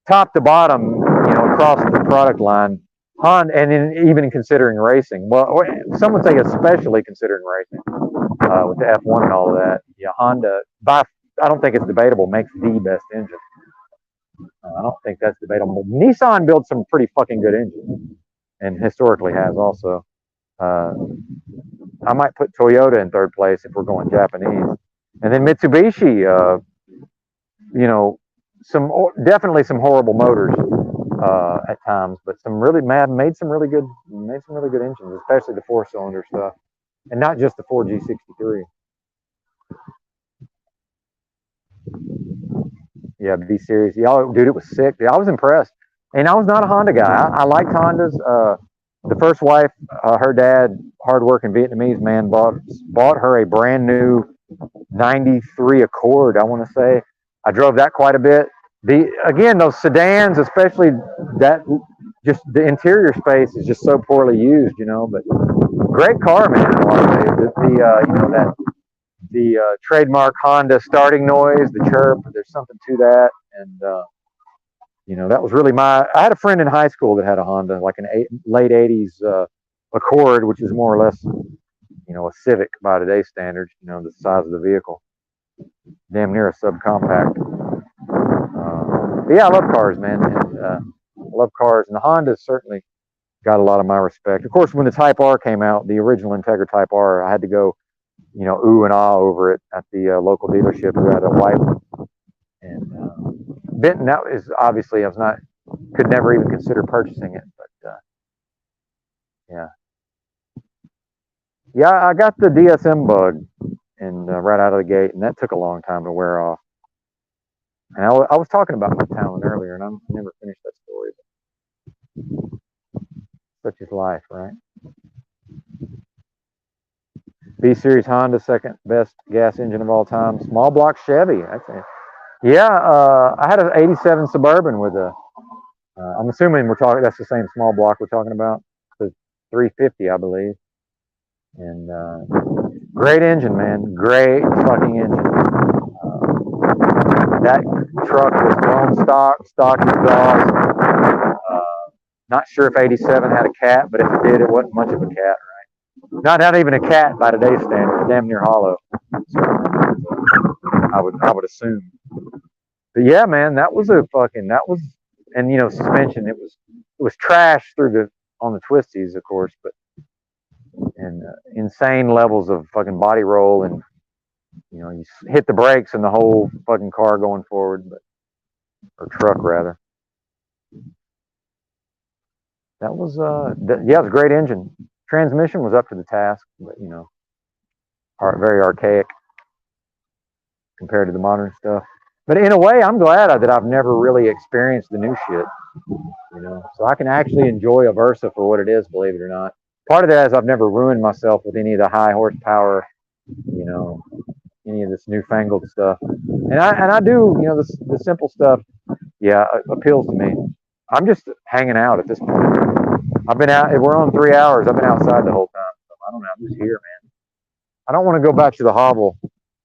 top to bottom, across the product line. Honda, and even considering racing. Well, some would say especially considering racing with the F1 and all of that. Yeah, Honda, I don't think it's debatable, makes the best engine. I don't think that's debatable. Nissan builds some pretty fucking good engines, and historically has also. I might put Toyota in third place if we're going Japanese, and then Mitsubishi. Definitely some horrible motors at times, but made some really good engines, especially the 4-cylinder stuff, and not just the 4G63. Yeah, be serious, y'all, dude. It was sick. Dude, I was impressed, and I was not a Honda guy. I liked Hondas. The first wife, her dad, hardworking Vietnamese man, bought her a brand new '93 Accord. I want to say I drove that quite a bit. Again, those sedans, especially that, just the interior space is just so poorly used, But great car, man. In a lot of ways. The trademark Honda starting noise, the chirp. There's something to that, and that was really I had a friend in high school that had a Honda, like an late '80s Accord, which is more or less, a Civic by today's standards. The size of the vehicle, damn near a subcompact. But yeah, I love cars, man. And, I love cars, and the Honda certainly got a lot of my respect. Of course, when the Type R came out, the original Integra Type R, I had to go, ooh and ah over it at the local dealership who had a white one. And Benton, that is obviously could never even consider purchasing it, but yeah, I got the DSM bug, and right out of the gate, and that took a long time to wear off. And I was talking about my talent earlier, and I never finished that story. But such is life, right? B-Series Honda, second best gas engine of all time. Small block Chevy. Yeah, I had an '87 Suburban with I'm assuming that's the same small block we're talking about. The 350, I believe. And great engine, man. Great fucking engine. That truck was blown stock exhaust. Not sure if '87 had a cat, but if it did, it wasn't much of a cat, right? Not even a cat by today's standards. Damn near hollow. So, I would assume. But yeah, man, and suspension. It was trash on the twisties, of course, but and insane levels of fucking body roll, and you hit the brakes and the whole fucking car going forward, or truck rather. That was it was a great engine. Transmission was up to the task, but very archaic compared to the modern stuff. But in a way, I'm glad that I've never really experienced the new shit. So I can actually enjoy a Versa for what it is, believe it or not. Part of that is I've never ruined myself with any of the high horsepower, any of this newfangled stuff. And I do, the simple stuff, appeals to me. I'm just hanging out at this point. I've been out. We're on 3 hours. I've been outside the whole time. So I don't know. I'm just here, man. I don't want to go back to the hovel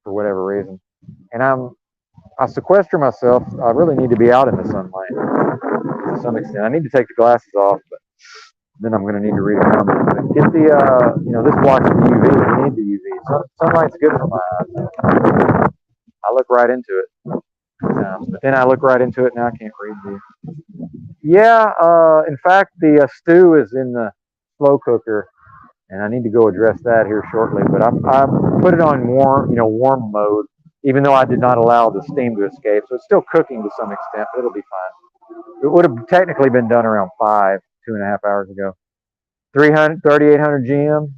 for whatever reason. And I sequester myself. I really need to be out in the sunlight to some extent. I need to take the glasses off, but then I'm going to need to read a comment. But get this blocks the UV. We need the UV. Sunlight's good for my eyes. I look right into it. But then I look right into it and I can't read the. Yeah, in fact, the stew is in the slow cooker, and I need to go address that here shortly. But I put it on warm mode, even though I did not allow the steam to escape. So it's still cooking to some extent, but it'll be fine. It would have technically been done around 2.5 hours ago. 3,800 GM.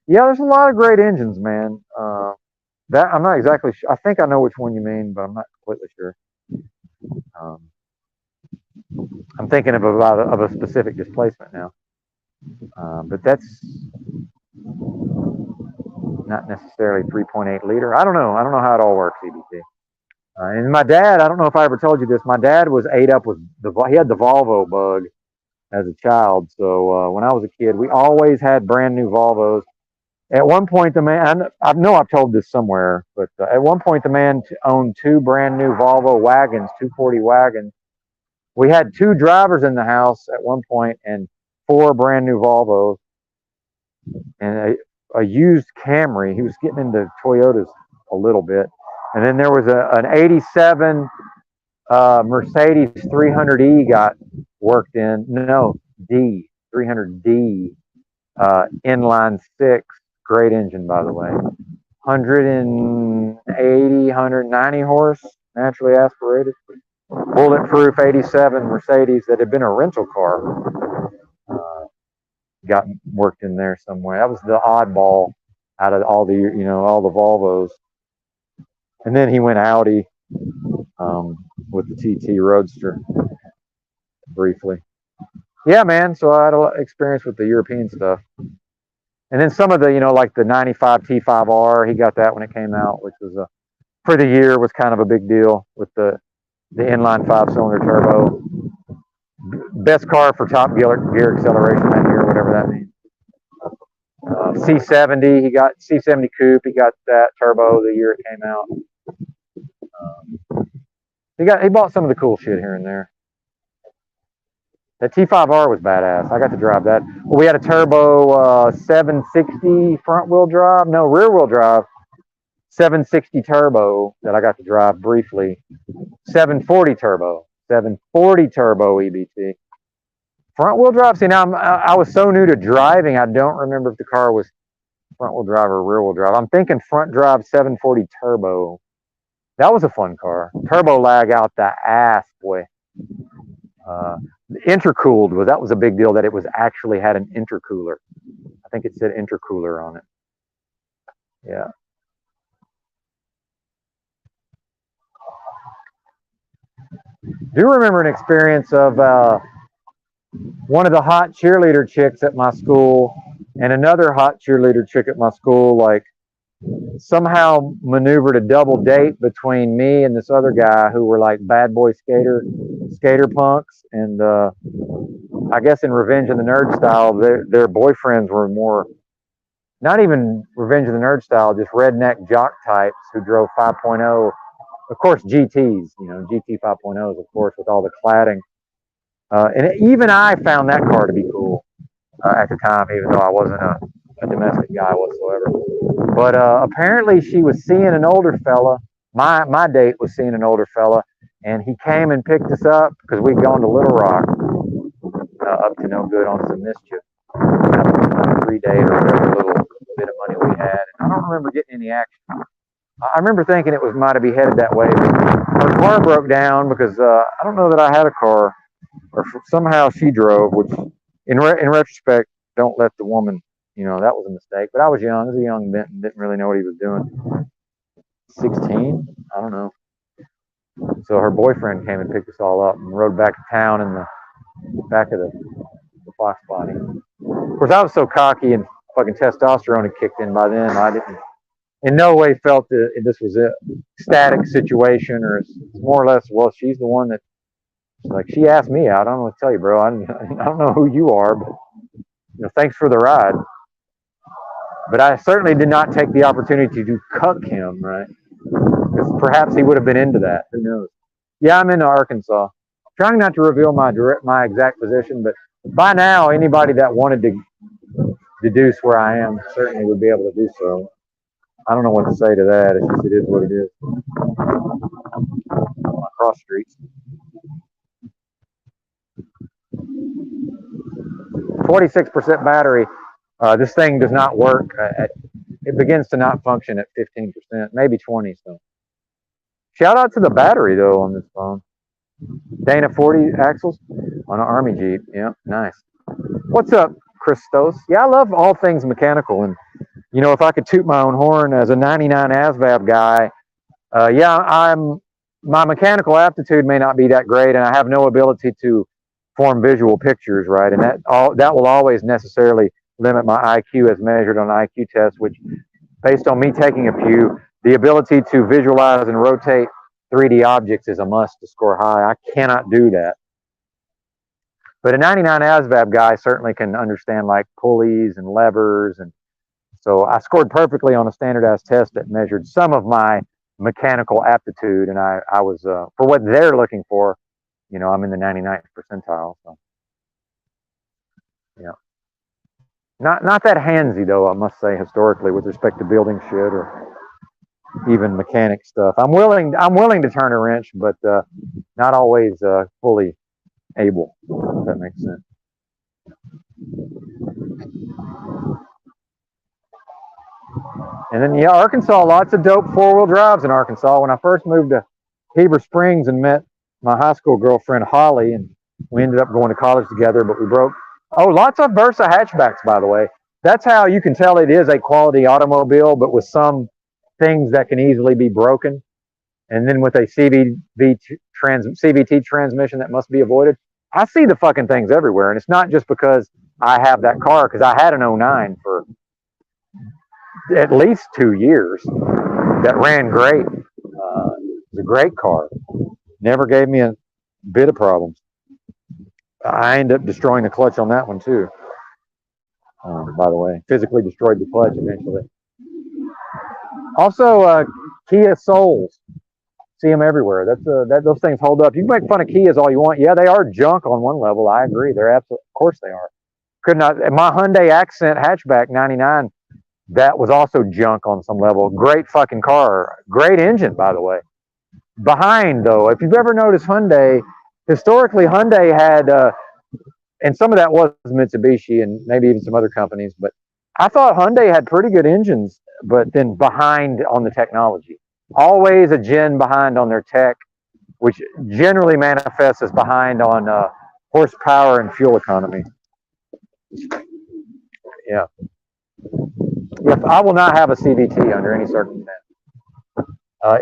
Yeah, there's a lot of great engines, man. That I'm not exactly sure. I think I know which one you mean, but I'm not completely sure. I'm thinking of a specific displacement now. But that's not necessarily 3.8 liter. I don't know how it all works, EBT. And my dad, I don't know if I ever told you this. My dad was ate up with he had the Volvo bug as a child. So when I was a kid, we always had brand new Volvos. At one point, the man, I know I've told this somewhere, but at one point, the man owned 2 brand new Volvo wagons, 240 wagons. We had 2 drivers in the house at one point and 4 brand new Volvos and a used Camry. He was getting into Toyotas a little bit. And then there was an 87 Mercedes 300E got worked in. No, D, 300D, inline 6. Great engine, by the way. 180, 190 horse, naturally aspirated. Bulletproof 87 Mercedes that had been a rental car. Got worked in there somewhere. That was the oddball out of all the, all the Volvos. And then he went Audi with the TT Roadster briefly. Yeah, man. So I had a experience with the European stuff. And then some of the, like the 95 T5R, he got that when it came out, which was for the year was kind of a big deal with the inline 5-cylinder turbo. Best car for top gear acceleration that year, whatever that means. C70, he got C70 Coupe. He got that turbo the year it came out. He bought some of the cool shit here and there. That T5R was badass. I got to drive that. Well, we had a turbo 760 rear-wheel drive 760 turbo that I got to drive briefly. 740 turbo EBT. Front wheel drive. See, now I was so new to driving, I don't remember if the car was front wheel drive or rear wheel drive. I'm thinking front drive 740 turbo. That was a fun car. Turbo lag out the ass, boy. Intercooled that was a big deal, that it was actually had an intercooler. I think it said intercooler on it. Yeah. Do remember an experience of one of the hot cheerleader chicks at my school and another hot cheerleader chick at my school, like, somehow maneuvered a double date between me and this other guy who were like bad boy skater punks. And I guess in Revenge of the Nerd style, their boyfriends were more, not even Revenge of the Nerd style, just redneck jock types who drove 5.0, of course, GTs, GT 5.0s, of course, with all the cladding. And even I found that car to be cool at the time, even though I wasn't a domestic guy whatsoever. But apparently she was seeing an older fella. My date was seeing an older fella, and he came and picked us up because we'd gone to Little Rock, up to no good on some mischief. Free date or whatever little bit of money we had. And I don't remember getting any action. I remember thinking it might be headed that way. But her car broke down because I don't know that I had a car, or somehow she drove, which in retrospect, don't let the woman, that was a mistake. But I was young. I was a young Benton, didn't really know what he was doing. 16? I don't know. So her boyfriend came and picked us all up and rode back to town in the back of the Fox body. Of course, I was so cocky and fucking testosterone had kicked in by then. I didn't, in no way felt that this was a static situation, or it's more or less, well, she's the one that, like, she asked me out. I don't know what to tell you, bro. I don't know who you are, but thanks for the ride. But I certainly did not take the opportunity to cuck him, right? Because perhaps he would have been into that. Who knows? Yeah, I'm into Arkansas. Trying not to reveal my exact position, but by now, anybody that wanted to deduce where I am certainly would be able to do so. I don't know what to say to that. It's just, it is what it is. Cross streets. 46% battery. This thing does not work. It begins to not function at 15%, maybe 20. So, shout out to the battery though on this phone. Dana 40 axles on an Army Jeep. Yeah, nice. What's up, Christos? Yeah, I love all things mechanical, and if I could toot my own horn as a 99 ASVAB guy, my mechanical aptitude may not be that great, and I have no ability to form visual pictures, right? And that will always necessarily limit my IQ as measured on an IQ test, which based on me taking a few, the ability to visualize and rotate 3D objects is a must to score high. I cannot do that. But a 99 ASVAB guy certainly can understand like pulleys and levers. And so I scored perfectly on a standardized test that measured some of my mechanical aptitude. And I was, for what they're looking for, you know, I'm in the 99th percentile. So, yeah. Not that handsy though, I must say, historically, with respect to building shit or even mechanic stuff. I'm willing to turn a wrench, but not always fully able, if that makes sense. And then, yeah, Arkansas, lots of dope four-wheel drives in Arkansas. When I first moved to Heber Springs and met my high school girlfriend, Holly, and we ended up going to college together, but we broke. Oh, lots of Versa hatchbacks, by the way. That's how you can tell it is a quality automobile, but with some things that can easily be broken. And then with a CVT transmission that must be avoided. I see the fucking things everywhere. And it's not just because I have that car, because I had an 09 for at least 2 years that ran great. It was a great car. Never gave me a bit of problems. I ended up destroying the clutch on that one too. By the way, physically destroyed the clutch eventually. Also, Kia Souls. See them everywhere. Those things hold up. You can make fun of Kias all you want. Yeah, they are junk on one level. I agree. They're absolutely, of course they are. Could not. My Hyundai Accent hatchback '99. That was also junk on some level. Great fucking car. Great engine, by the way. Behind, though, if you've ever noticed Hyundai, historically Hyundai had, and some of that was Mitsubishi and maybe even some other companies, but I thought Hyundai had pretty good engines, but then behind on the technology. Always a gen behind on their tech, which generally manifests as behind on horsepower and fuel economy. Yeah. If I will not have a CVT under any circumstance.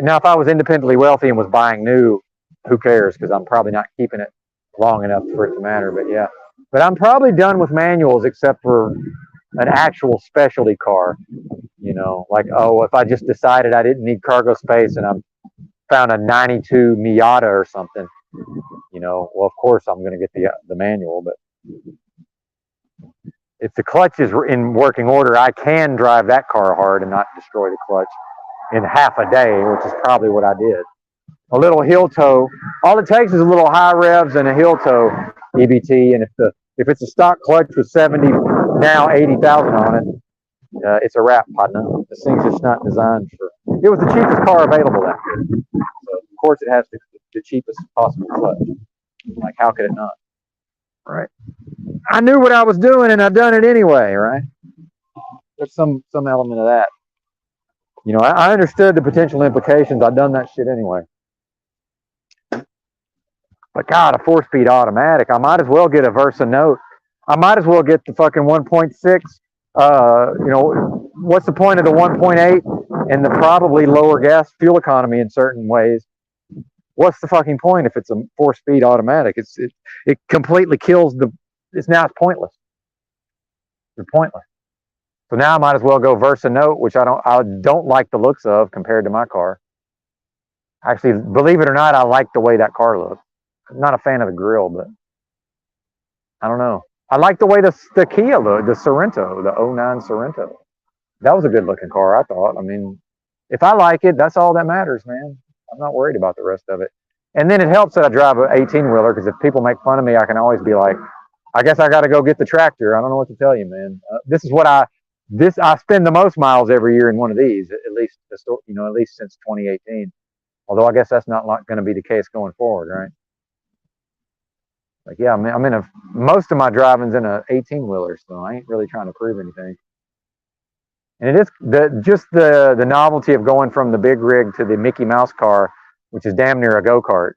Now, if I was independently wealthy and was buying new, who cares? Because I'm probably not keeping it long enough for it to matter. But yeah, but I'm probably done with manuals except for an actual specialty car. You know, like, oh, if I just decided I didn't need cargo space and I found a '92 Miata or something, you know, well, of course I'm going to get the manual. But if the clutch is in working order, I can drive that car hard and not destroy the clutch in half a day, which is probably what I did. A little heel toe. All it takes is a little high revs and a heel toe EBT. And if it's a stock clutch with 70, now 80,000 on it, it's a wrap, partner. This thing's just not designed for. It was the cheapest car available that year. So of course it has the cheapest possible clutch. Like, how could it not? Right. I knew what I was doing and I've done it anyway, right? There's some element of that. You know, I understood the potential implications. I've done that shit anyway. But God, a 4-speed automatic. I might as well get a Versa Note. I might as well get the fucking 1.6. You know, what's the point of the 1.8 and the probably lower gas fuel economy in certain ways? What's the fucking point if it's a 4-speed automatic? It completely kills it's pointless. They're pointless. So now I might as well go Versa Note, which I don't like the looks of compared to my car. Actually, believe it or not, I like the way that car looks. I'm not a fan of the grill, but I don't know. I like the way the Kia looked, the Sorento, the 09 Sorento. That was a good looking car, I thought. I mean, if I like it, that's all that matters, man. I'm not worried about the rest of it. And then it helps that I drive an 18-wheeler, because if people make fun of me, I can always be like, I guess I got to go get the tractor. I don't know what to tell you, man. This is what I spend the most miles every year in one of these, at least since 2018. Although I guess that's not going to be the case going forward, right? Like, yeah, I'm most of my driving's in a 18-wheeler, so I ain't really trying to prove anything. And it is the novelty of going from the big rig to the Mickey Mouse car, which is damn near a go-kart,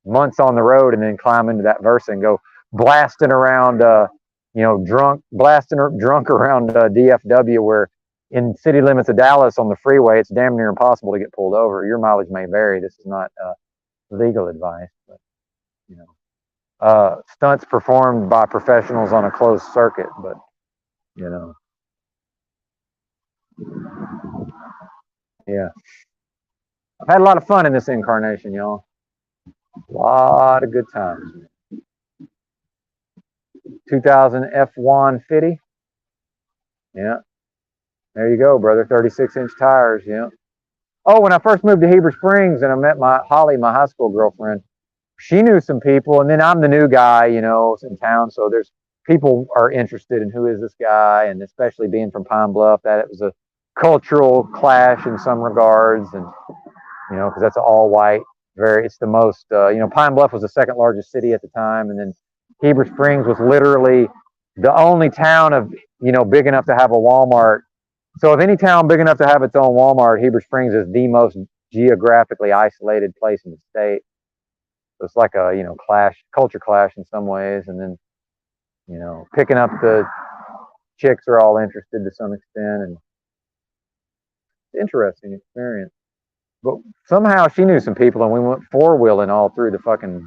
months on the road, and then climb into that Versa and go blasting around, drunk around DFW, where in city limits of Dallas on the freeway, it's damn near impossible to get pulled over. Your mileage may vary. This is not legal advice, but stunts performed by professionals on a closed circuit, but Yeah. I've had a lot of fun in this incarnation, y'all. A lot of good times. 2000 F-150. Yeah. There you go, brother. 36-inch tires. Yeah. Oh, when I first moved to Heber Springs and I met Holly, my high school girlfriend, she knew some people, and then I'm the new guy, you know, in town. So there's people are interested in who is this guy, and especially being from Pine Bluff, that it was a cultural clash in some regards, and you know, because that's all white. It's the most, you know, Pine Bluff was the second largest city at the time, and then Heber Springs was literally the only town of, you know, big enough to have a Walmart. So if any town big enough to have its own Walmart, Heber Springs is the most geographically isolated place in the state. So it's like a, you know, culture clash in some ways, and then, you know, picking up the chicks are all interested to some extent, and it's an interesting experience. But somehow she knew some people, and we went four-wheeling all through the fucking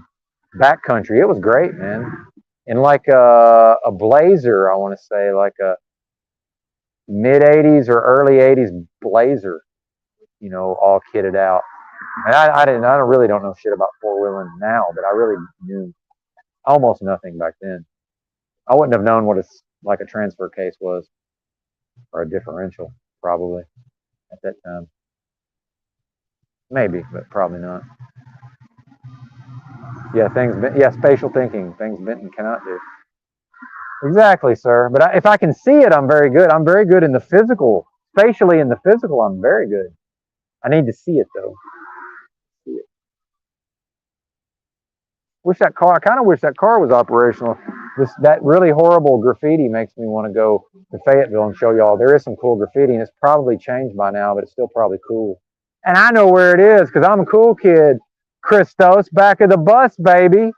backcountry. It was great, man. In like a Blazer, I want to say, like a mid '80s or early '80s Blazer, you know, all kitted out. And I really don't know shit about four-wheeling now, but I really knew almost nothing back then. I wouldn't have known what like a transfer case was, or a differential, probably at that time. Maybe, but probably not. Yeah, spatial thinking, things Benton cannot do. Exactly, sir. But if I can see it, I'm very good. I'm very good in the physical. Spatially in the physical, I'm very good. I need to see it, though. I kind of wish that car was operational. That really horrible graffiti makes me want to go to Fayetteville and show y'all. There is some cool graffiti, and it's probably changed by now, but it's still probably cool. And I know where it is because I'm a cool kid. Christos, back of the bus, baby.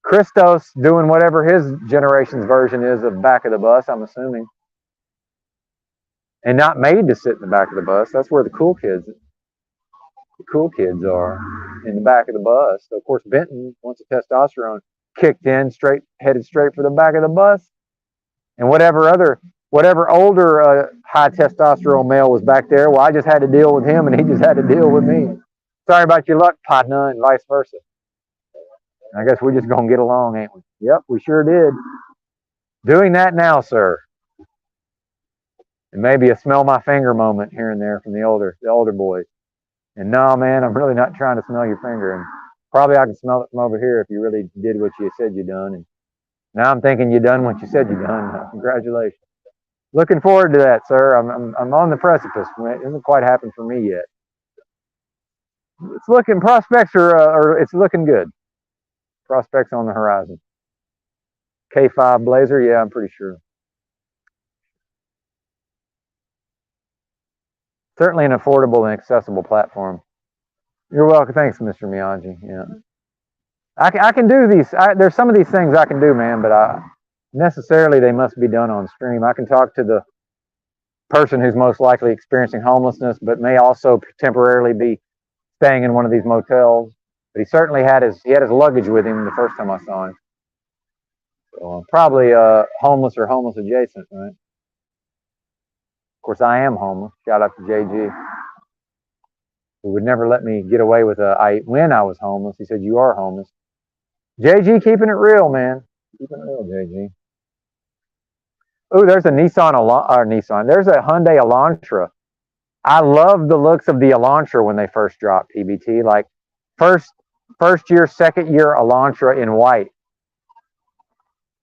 Christos doing whatever his generation's version is of back of the bus, I'm assuming. And not made to sit in the back of the bus. That's where the cool kids are, in the back of the bus. So of course Benton, once the testosterone kicked in, headed straight for the back of the bus. And whatever older high testosterone male was back there, well, I just had to deal with him and he just had to deal with me. Sorry about your luck, partner, and vice versa. I guess we're just gonna get along, ain't we? Yep, we sure did. Doing that now, sir. And maybe a smell my finger moment here and there from the older boys. And no, man, I'm really not trying to smell your finger. And probably I can smell it from over here if you really did what you said you done. And now I'm thinking you done what you said you done. Congratulations. Looking forward to that, sir. I'm on the precipice. It hasn't quite happened for me yet. It's looking it's looking good. Prospects on the horizon. K5 Blazer, yeah, I'm pretty sure. Certainly an affordable and accessible platform. You're welcome. Thanks, Mr. Miyagi. Yeah, I can do these. There's some of these things I can do, man, but necessarily they must be done on stream. I can talk to the person who's most likely experiencing homelessness, but may also temporarily be staying in one of these motels. But he certainly had his luggage with him the first time I saw him. So probably homeless or homeless adjacent, right? Of course, I am homeless. Shout out to JG, who would never let me get away with when I was homeless. He said, "You are homeless." JG keeping it real, man. Keeping it real, JG. Oh, there's a There's a Hyundai Elantra. I love the looks of the Elantra when they first dropped, PBT. Like first year, second year Elantra in white.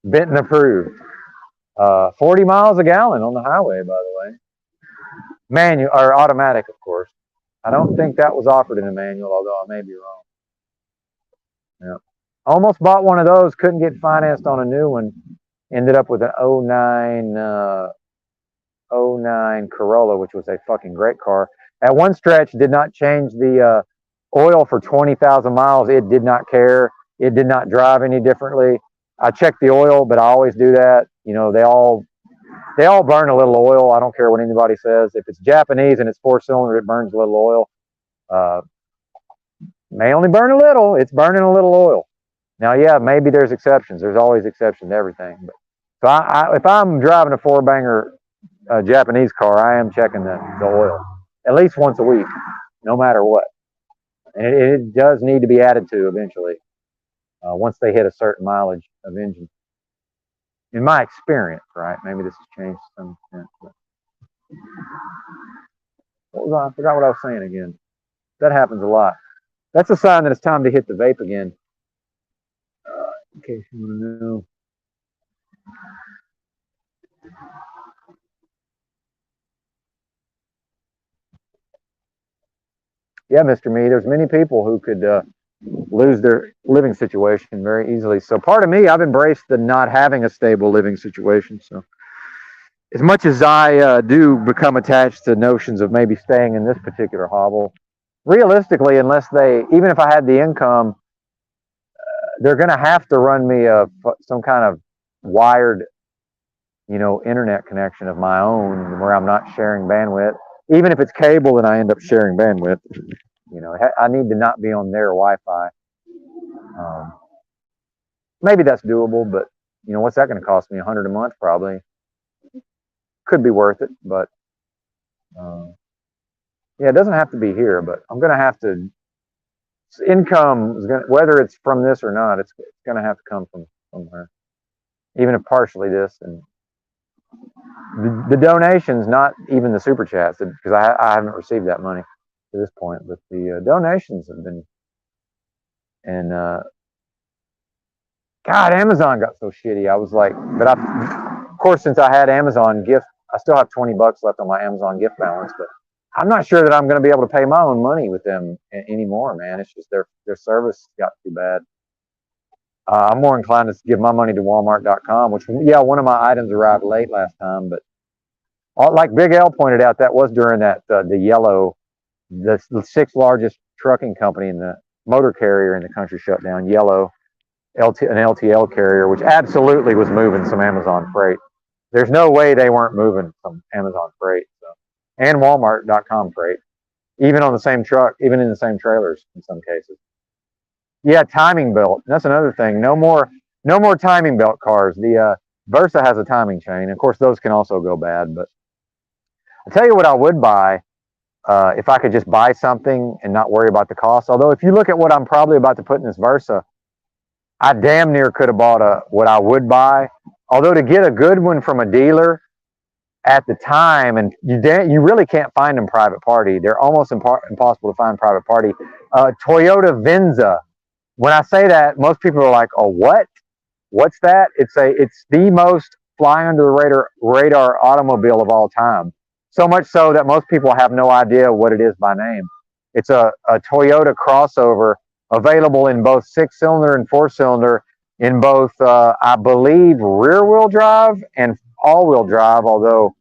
Benton approved. 40 miles a gallon on the highway, by the way. Manual or automatic, of course. I don't think that was offered in a manual, although I may be wrong. Yeah. Almost bought one of those, couldn't get financed on a new one. Ended up with an 09 Corolla, which was a fucking great car. At one stretch, did not change the oil for 20,000 miles. It did not care. It did not drive any differently. I checked the oil, but I always do that. You know, they all burn a little oil. I don't care what anybody says. If it's Japanese and it's 4-cylinder, it burns a little oil. May only burn a little. It's burning a little oil. Now, yeah, maybe there's exceptions. There's always exceptions to everything. But so if I'm driving a four banger a Japanese car, I am checking the oil at least once a week, no matter what. And it does need to be added to eventually once they hit a certain mileage of engine. In my experience, right? Maybe this has changed to some extent. But I forgot what I was saying again. That happens a lot. That's a sign that it's time to hit the vape again. In case you want to know. Yeah, Mr. Me, there's many people who could lose their living situation very easily. So part of me, I've embraced the not having a stable living situation. So as much as I do become attached to notions of maybe staying in this particular hovel, realistically, unless even if I had the income, they're going to have to run me some kind of wired, internet connection of my own where I'm not sharing bandwidth. Even if it's cable and I end up sharing bandwidth, I need to not be on their Wi-Fi. Maybe that's doable, but what's that going to cost me? $100 a month, probably. Could be worth it, but yeah, it doesn't have to be here. But I'm going to have to. Income is going, whether it's from this or not, it's going to have to come from somewhere, even if partially this and the donations, not even the super chats, because I haven't received that money to this point. But the donations have been, and God, Amazon got so shitty. I was like, but of course, since I had Amazon gift, I still have $20 left on my Amazon gift balance, but I'm not sure that I'm going to be able to pay my own money with them anymore, man. It's just their service got too bad. I'm more inclined to give my money to Walmart.com, which, yeah, one of my items arrived late last time, but like Big L pointed out, that was during that the Yellow, the sixth largest trucking company in the motor carrier in the country shut down. Yellow, an LTL carrier, which absolutely was moving some Amazon freight. There's no way they weren't moving some Amazon freight. So. And Walmart.com freight, even on the same truck, even in the same trailers in some cases. Yeah, timing belt. That's another thing. No more timing belt cars. The Versa has a timing chain. Of course, those can also go bad. But I'll tell you what I would buy if I could just buy something and not worry about the cost. Although if you look at what I'm probably about to put in this Versa, I damn near could have bought what I would buy. Although to get a good one from a dealer at the time, and you really can't find them private party. They're almost impossible to find private party. Toyota Venza. When I say that, most people are like, "Oh, what? What's that?" It's the most fly under the radar automobile of all time. So much so that most people have no idea what it is by name. It's a Toyota crossover available in both 6-cylinder and 4-cylinder, in both, I believe, rear-wheel drive and all-wheel drive, although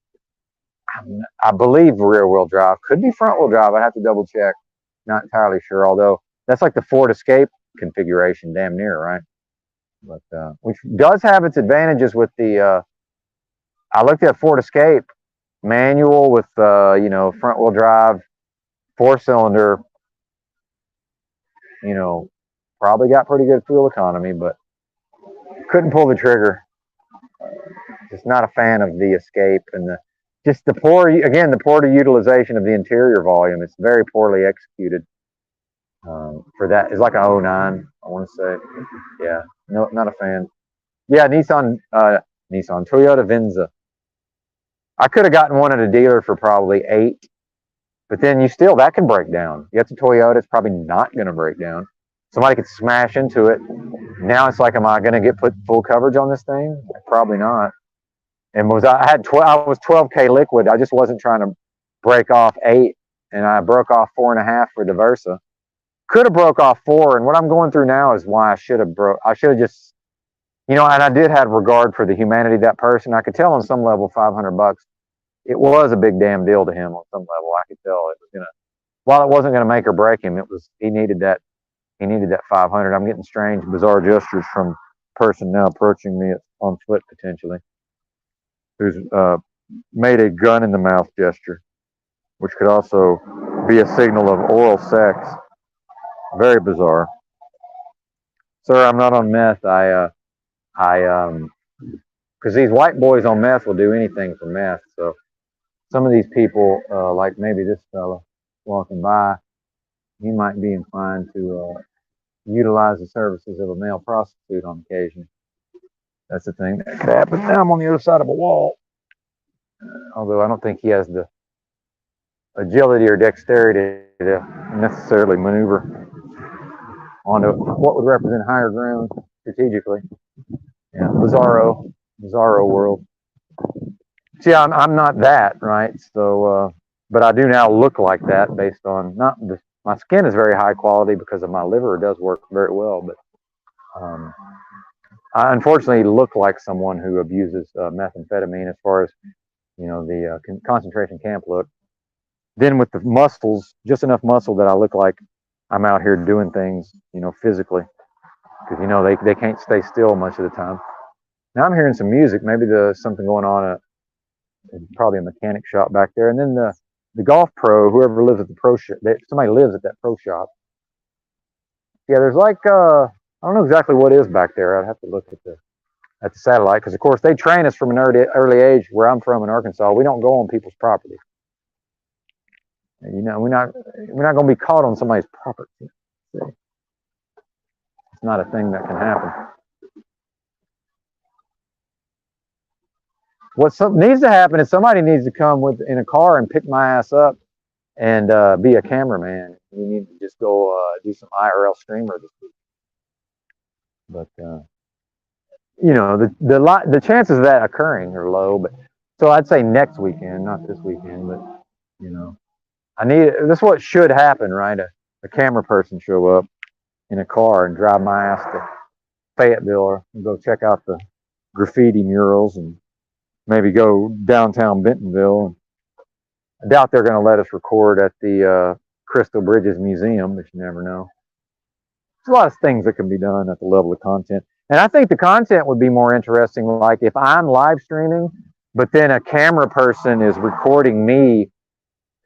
I believe rear-wheel drive. Could be front-wheel drive. I'd have to double-check. Not entirely sure, although that's like the Ford Escape configuration, damn near, right? But which does have its advantages with the I looked at Ford Escape manual with front-wheel drive, 4-cylinder, probably got pretty good fuel economy, but couldn't pull the trigger. Just not a fan of the Escape and the poor utilization of the interior volume. It's very poorly executed. For that, it's like an 09, I want to say. Yeah, no, not a fan. Yeah, Toyota Venza. I could have gotten one at a dealer for probably $8, but then that can break down. You get the Toyota, it's probably not going to break down. Somebody could smash into it. Now it's like, am I going to put full coverage on this thing? Probably not. And I was 12K liquid. I just wasn't trying to break off 8, and I broke off 4.5 for the Versa. Could have broke off 4, and what I'm going through now is why I should have just, and I did have regard for the humanity of that person. I could tell on some level $500, it was a big damn deal to him on some level. I could tell it was while it wasn't gonna make or break him, he needed that 500. I'm getting strange, bizarre gestures from a person now approaching me on foot potentially, who's made a gun in the mouth gesture, which could also be a signal of oral sex. Very bizarre. Sir, I'm not on meth. Because these white boys on meth will do anything for meth. So some of these people, like maybe this fella walking by, he might be inclined to utilize the services of a male prostitute on occasion. That's the thing that could happen. Now I'm on the other side of a wall, although I don't think he has the agility or dexterity to necessarily maneuver onto what would represent higher ground strategically. Yeah, bizarro world. See, I'm not that, right? So, but I do now look like that based on my skin is very high quality because of my liver. It does work very well, but I unfortunately look like someone who abuses methamphetamine as far as, the concentration camp look. Then with the muscles, just enough muscle that I look like I'm out here doing things, physically, because they can't stay still much of the time. Now I'm hearing some music. Maybe there's something going on at probably a mechanic shop back there. And then the golf pro, whoever lives at the pro shop, somebody lives at that pro shop. Yeah, there's like I don't know exactly what is back there. I'd have to look at the satellite, because of course they train us from an early age. Where I'm from in Arkansas, we don't go on people's property. We're not going to be caught on somebody's property. It's not a thing that can happen. What needs to happen is somebody needs to come in a car and pick my ass up and be a cameraman. We need to just go do some IRL streamer this week. But the chances of that occurring are low. But so I'd say next weekend, not this weekend. But this is what should happen, right? A camera person show up in a car and drive my ass to Fayetteville and go check out the graffiti murals and maybe go downtown Bentonville. I doubt they're going to let us record at the Crystal Bridges Museum, but you never know. There's a lot of things that can be done at the level of content. And I think the content would be more interesting, like if I'm live streaming, but then a camera person is recording me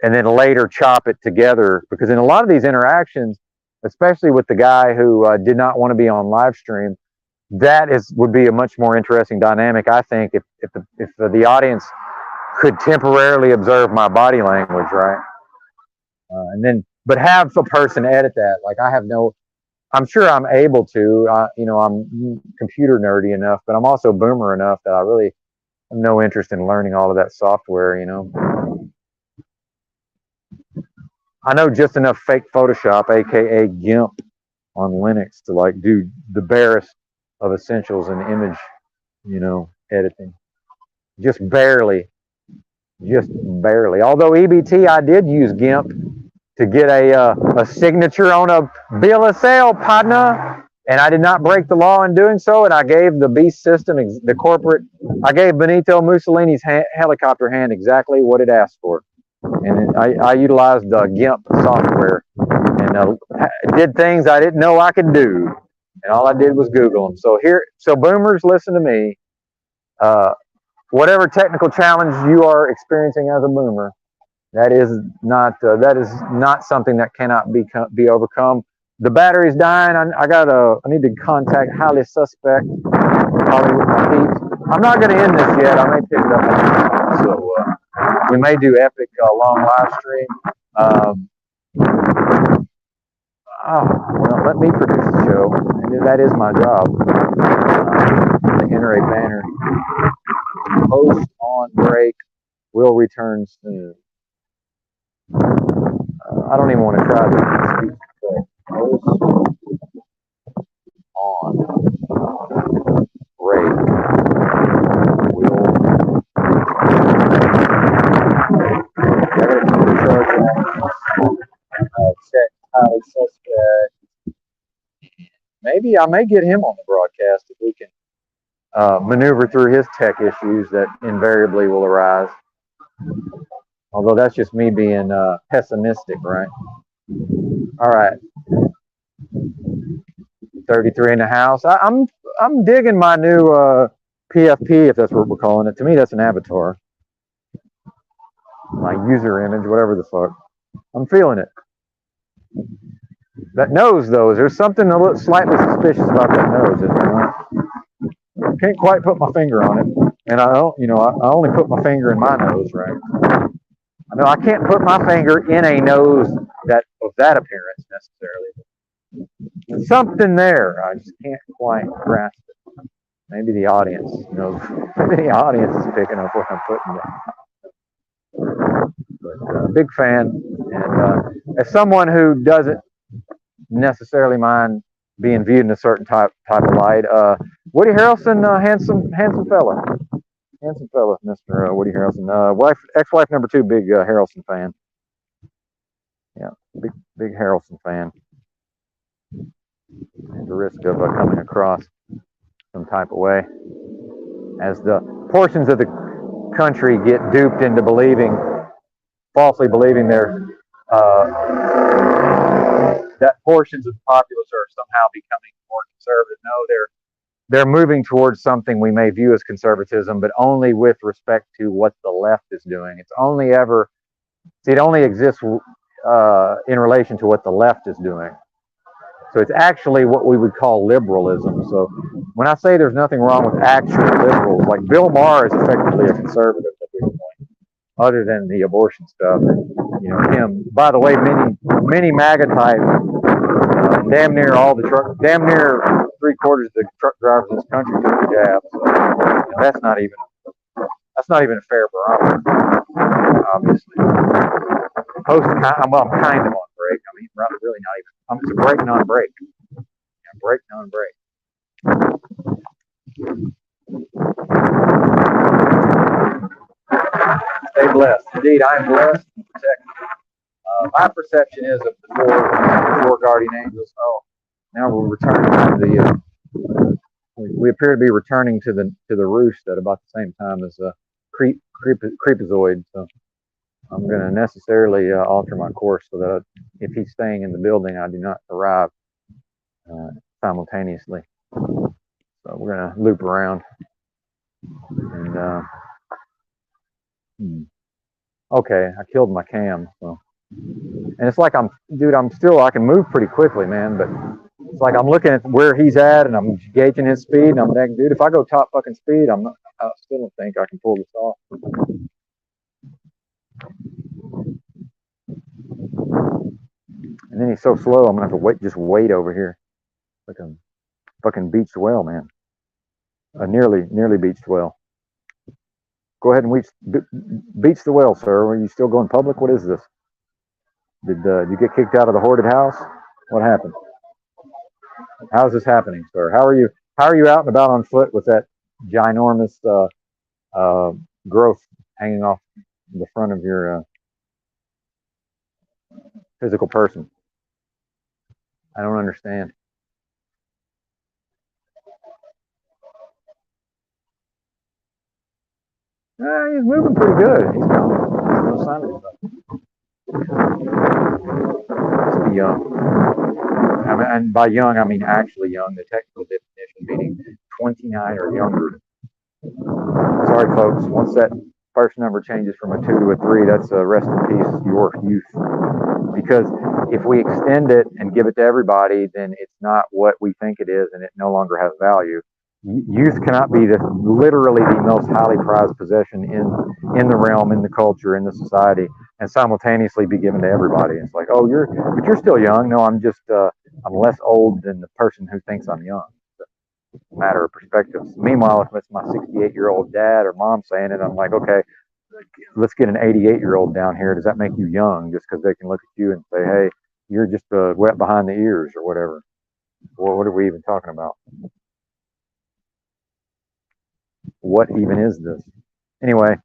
and then later chop it together. Because in a lot of these interactions, especially with the guy who did not want to be on live stream, would be a much more interesting dynamic, I think, if the audience could temporarily observe my body language, right? But have a person edit that. Like I'm sure I'm able to, I'm computer nerdy enough, but I'm also boomer enough that I really have no interest in learning all of that software, I know just enough fake Photoshop, aka GIMP, on Linux to do the barest of essentials in image, editing. Just barely. Although EBT, I did use GIMP to get a signature on a bill of sale, partner, and I did not break the law in doing so. And I gave the beast system, I gave Benito Mussolini's helicopter hand exactly what it asked for. And I utilized GIMP software and did things I didn't know I could do. And all I did was Google them. So boomers, listen to me. Whatever technical challenge you are experiencing as a boomer, that is not something that cannot be overcome. The battery's dying. I need to contact highly suspect, probably with my peeps. I'm not going to end this yet. I may pick it up. So we may do epic long live stream. Well, let me produce the show. And that is my job. To enter a banner. Host on break. Will return soon. I don't even want to try this. Host on break. Will check highly suspect. Maybe I may get him on the broadcast if we can maneuver through his tech issues that invariably will arise. Although that's just me being pessimistic, right? All right. 33 in the house. I'm digging my new PFP, if that's what we're calling it. To me, that's an avatar. My user image, whatever the fuck. I'm feeling it. That nose, though, there's something a little slightly suspicious about that nose, is there not? I can't quite put my finger on it. And I only put my finger in my nose, right? I know I can't put my finger in a nose that of that appearance necessarily. There's something there. I just can't quite grasp it. Maybe the audience knows. Maybe the audience is picking up what I'm putting there. But big fan, and as someone who doesn't necessarily mind being viewed in a certain type of light, Woody Harrelson, handsome fella, Mr. Woody Harrelson. Ex-wife number 2, big Harrelson fan. Yeah, big Harrelson fan. At the risk of coming across some type of way, as the portions of the country get duped into falsely believing that portions of the populace are somehow becoming more conservative. No, they're moving towards something we may view as conservatism, but only with respect to what the left is doing. It only exists in relation to what the left is doing. So it's actually what we would call liberalism. So when I say there's nothing wrong with actual liberals, like Bill Maher is effectively a conservative at this point, other than the abortion stuff. And, him. By the way, many MAGA types, damn near 3/4 of the truck drivers in this country took the jab. So, that's not even a fair barometer, obviously. I'm kind of on break. I mean, really not even. I'm just breaking on break. I'm breaking on break. Stay blessed. Indeed, I am blessed and protected. My perception is of the four guardian angels. Oh, now we're returning to we appear to be returning to the roost at about the same time as creepazoid. So I'm going to necessarily alter my course so that if he's staying in the building, I do not arrive simultaneously. So we're going to loop around. And okay, I killed my cam. So, and it's like I can move pretty quickly, man. But it's like I'm looking at where he's at, and I'm gauging his speed, and I'm thinking, dude, if I go top fucking speed, I still don't think I can pull this off. And then he's so slow, I'm gonna have to wait over here, like a fucking beached whale, man. A nearly beached whale. Go ahead and beach the whale, sir. Are you still going public? What is this? Did you get kicked out of the hoarded house? What happened? How is this happening, sir? How are you out and about on foot with that ginormous growth hanging off the front of your physical person? I don't understand. He's moving pretty good. He's going. No sign of it. Must be young. And by young, I mean actually young. The technical definition meaning 29 or younger. Sorry, folks. Once that first number changes from a 2 to a 3, that's a rest in peace, your youth. Because if we extend it and give it to everybody, then it's not what we think it is, and it no longer has value. Youth cannot be literally the most highly prized possession in the realm, in the culture, in the society, and simultaneously be given to everybody. It's like, oh, but you're still young. No, I'm just I'm less old than the person who thinks I'm young. It's a matter of perspective. Meanwhile, if it's my 68-year-old dad or mom saying it, I'm like, okay, let's get an 88-year-old down here. Does that make you young? Just because they can look at you and say, hey, you're just wet behind the ears or whatever. Well, what are we even talking about? What even is this? Anyway.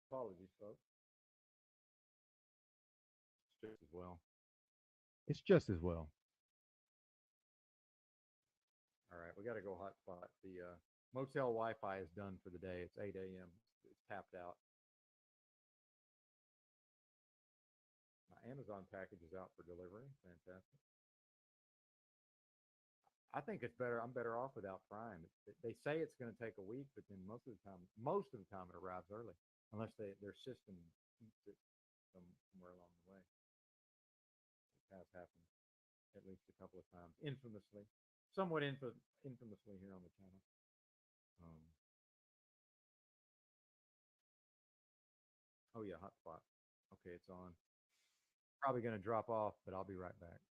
Apologies, folks. It's just as well. It's just as well. All right, we got to go hotspot. The motel Wi-Fi is done for the day. It's 8 a.m. It's tapped out. My Amazon package is out for delivery. Fantastic. I think it's better. I'm better off without Prime. They say it's going to take a week, but then most of the time it arrives early, unless their system keeps it somewhere along the way. It has happened at least a couple of times, infamously, somewhat infamously here on the channel. Oh yeah, hotspot. Okay, it's on. Probably going to drop off, but I'll be right back.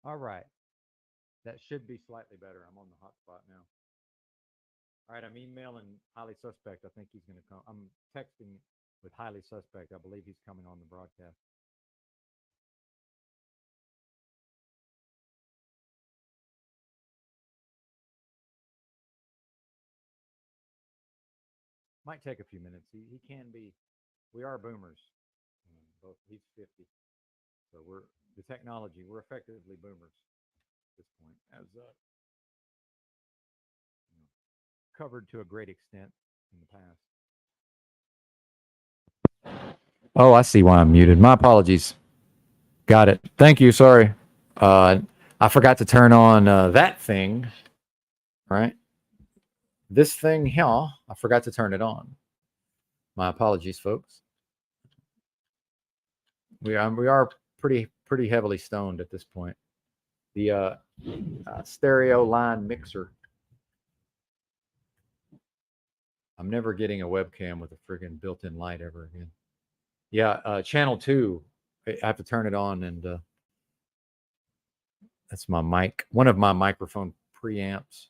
All right. That should be slightly better. I'm on the hotspot now. All right, I'm emailing highly suspect. I think he's going to come. I'm texting with highly suspect. I believe he's coming on the broadcast. Might take a few minutes. He can be. We are boomers. Both. He's 50. So we're the technology. We're effectively boomers at this point, as covered to a great extent in the past. Oh, I see why I'm muted. My apologies. Got it. Thank you. Sorry. I forgot to turn on that thing. Right. This thing here, I forgot to turn it on. My apologies, folks. We are pretty heavily stoned at this point. The stereo line mixer. I'm never getting a webcam with a friggin' built-in light ever again. Yeah, channel 2. I have to turn it on, and that's my mic. One of my microphone preamps.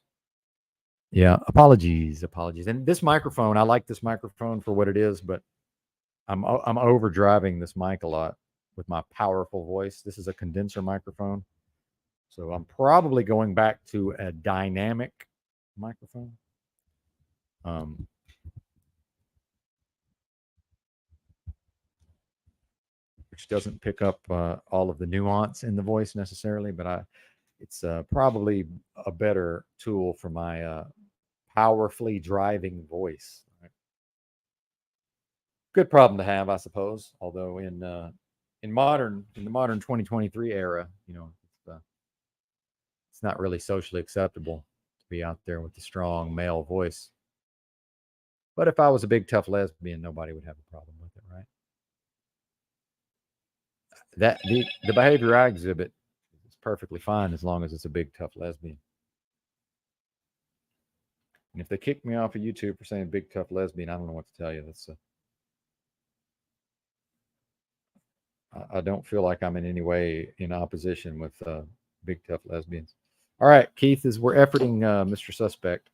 Yeah, apologies. And this microphone, I like this microphone for what it is, but I'm overdriving this mic a lot with my powerful voice. This is a condenser microphone, so I'm probably going back to a dynamic microphone. Which doesn't pick up all of the nuance in the voice necessarily, but it's probably a better tool for my powerfully driving voice. Right? Good problem to have, I suppose. Although in the modern 2023 era, it's not really socially acceptable to be out there with the strong male voice. But if I was a big tough lesbian, nobody would have a problem with it, right? That the behavior I exhibit is perfectly fine as long as it's a big tough lesbian. And if they kick me off of YouTube for saying big tough lesbian, I don't know what to tell you. That's I don't feel like I'm in any way in opposition with big tough lesbians. All right, Keith, we're efforting Mr. Suspect.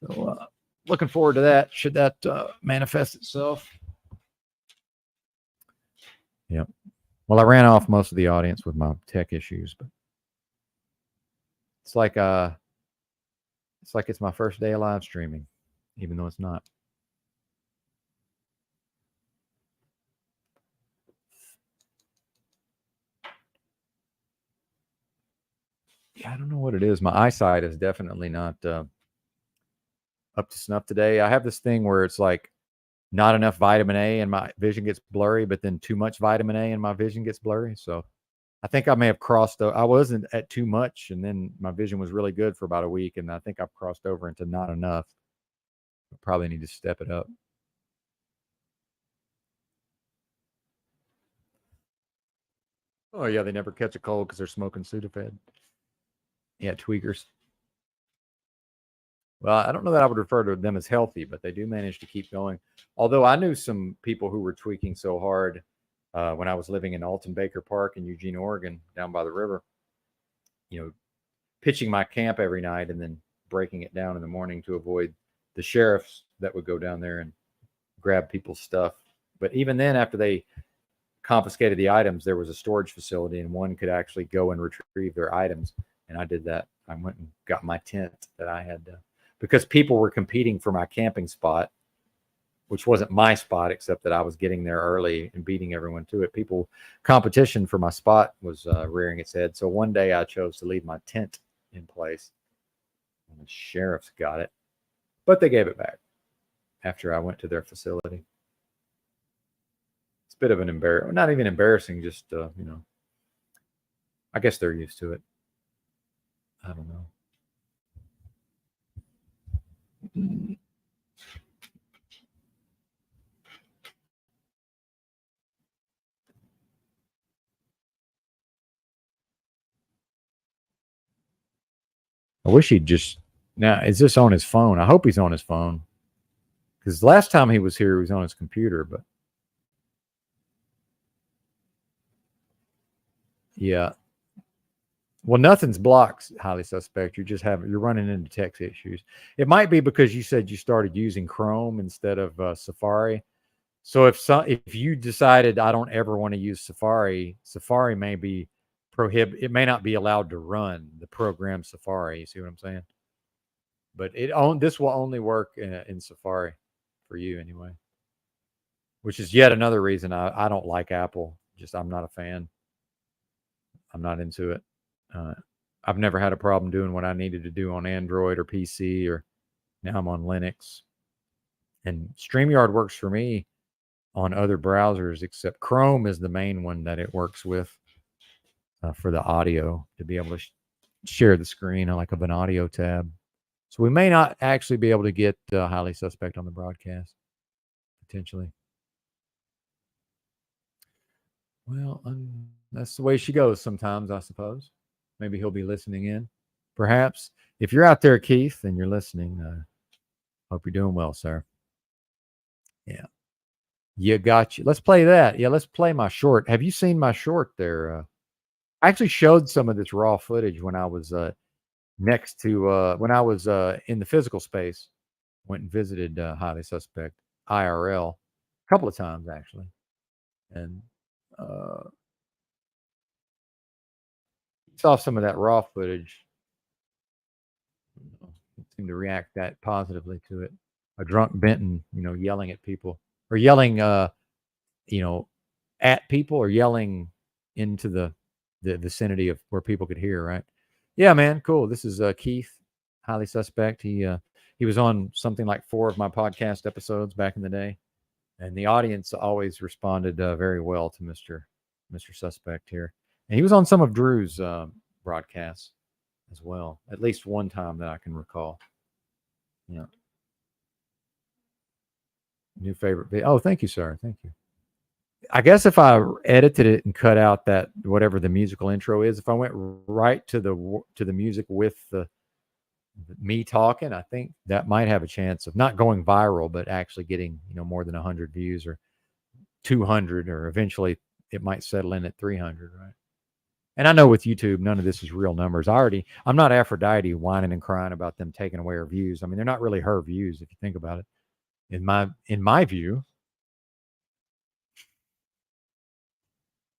So looking forward to that. Should that manifest itself? Yep. Well, I ran off most of the audience with my tech issues, but it's like it's my first day of live streaming, even though it's not. Yeah, I don't know what it is. My eyesight is definitely not up to snuff today. I have this thing where it's like not enough vitamin A and my vision gets blurry, but then too much vitamin A and my vision gets blurry. So I think I may have crossed. I wasn't at too much, and then my vision was really good for about a week, and I think I've crossed over into not enough. I probably need to step it up. Oh yeah, they never catch a cold because they're smoking Sudafed. Yeah, tweakers. Well, I don't know that I would refer to them as healthy, but they do manage to keep going. Although I knew some people who were tweaking so hard when I was living in Alton Baker Park in Eugene, Oregon, down by the river, pitching my camp every night and then breaking it down in the morning to avoid the sheriffs that would go down there and grab people's stuff. But even then, after they confiscated the items, there was a storage facility and one could actually go and retrieve their items. And I did that. I went and got my tent that I had because people were competing for my camping spot, which wasn't my spot, except that I was getting there early and beating everyone to it. Competition for my spot was rearing its head. So one day I chose to leave my tent in place. And the sheriffs got it, but they gave it back after I went to their facility. It's a bit of an not even embarrassing, just, I guess they're used to it. I don't know. I wish he'd just now. Is this on his phone? I hope he's on his phone because last time he was here, he was on his computer. But yeah, well, nothing's blocked. Highly suspect. You're running into text issues. It might be because you said you started using Chrome instead of Safari. So if you decided I don't ever want to use Safari, Safari may be it may not be allowed to run the program Safari. You see what I'm saying? But this will only work in Safari for you anyway, which is yet another reason I don't like Apple. I'm not a fan. I'm not into it. I've never had a problem doing what I needed to do on Android or PC, or now I'm on Linux. And StreamYard works for me on other browsers, except Chrome is the main one that it works with. For the audio, to be able to share the screen like of an audio tab. So we may not actually be able to get highly suspect on the broadcast, potentially. Well, that's the way she goes sometimes, I suppose. Maybe he'll be listening in. Perhaps. If you're out there, Keith, and you're listening, hope you're doing well, sir. Yeah. You got you. Let's play that. Yeah, let's play my short. Have you seen my short there? I actually showed some of this raw footage when I was next to when I was in the physical space. Went and visited highly suspect IRL a couple of times actually, and saw some of that raw footage. Seemed to react that positively to it. A drunk Benton, yelling at people or yelling, at people or yelling into the vicinity of where people could hear, right? Yeah, man, cool. This is Keith, highly suspect. He was on something like 4 of my podcast episodes back in the day, and the audience always responded very well to Mr. Suspect here. And he was on some of Drew's broadcasts as well, at least one time that I can recall. Yeah. New favorite video. Oh, thank you, sir. Thank you. I guess if I edited it and cut out that whatever the musical intro is, if I went right to the music with the me talking, I think that might have a chance of not going viral, but actually getting more than 100 views or 200, or eventually it might settle in at 300, right? And I know with YouTube, none of this is real numbers. I'm not Aphrodite whining and crying about them taking away her views. I mean, they're not really her views if you think about it. In my view.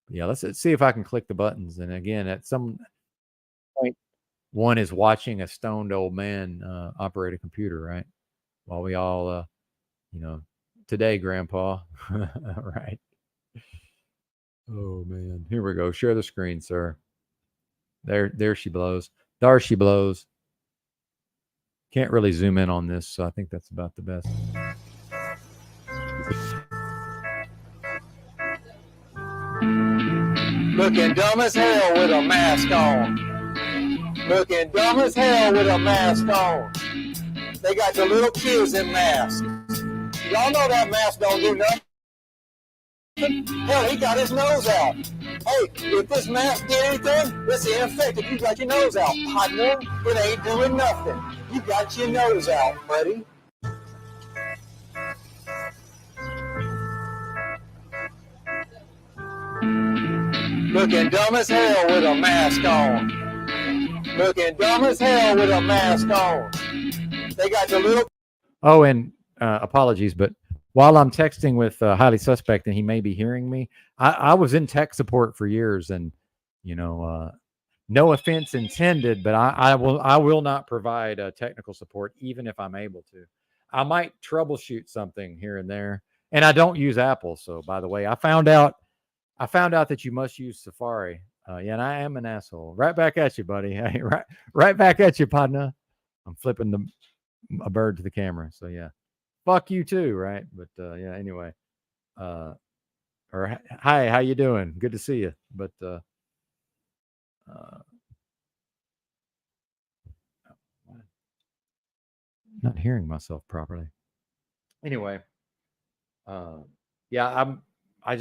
Yeah, let's see if I can click the buttons. And again, at some point, one is watching a stoned old man operate a computer, right? While we all, today, Grandpa, right? Oh man, here we go. Share the screen, sir. There she blows. There she blows. Can't really zoom in on this, so I think that's about the best. Looking dumb as hell with a mask on. Looking dumb as hell with a mask on. They got the little kids in masks. Y'all know that mask don't do nothing. Hell, he got his nose out. Hey, if this mask did anything, it's ineffective. You got your nose out, partner. It ain't doing nothing. You got your nose out, buddy. Looking dumb as hell with a mask on. Looking dumb as hell with a mask on. They got the little... Oh, and apologies, but while I'm texting with highly suspect and he may be hearing me, I was in tech support for years, and no offense intended, but I will not provide technical support even if I'm able to. I might troubleshoot something here and there, and I don't use Apple. So, by the way, I found out that you must use Safari. Yeah, and I am an asshole. Right back at you, buddy. Hey, right back at you, partner. I'm flipping a bird to the camera. So yeah, fuck you too, right? But yeah, anyway. Or hi, how you doing? Good to see you. But not hearing myself properly. Anyway, yeah, I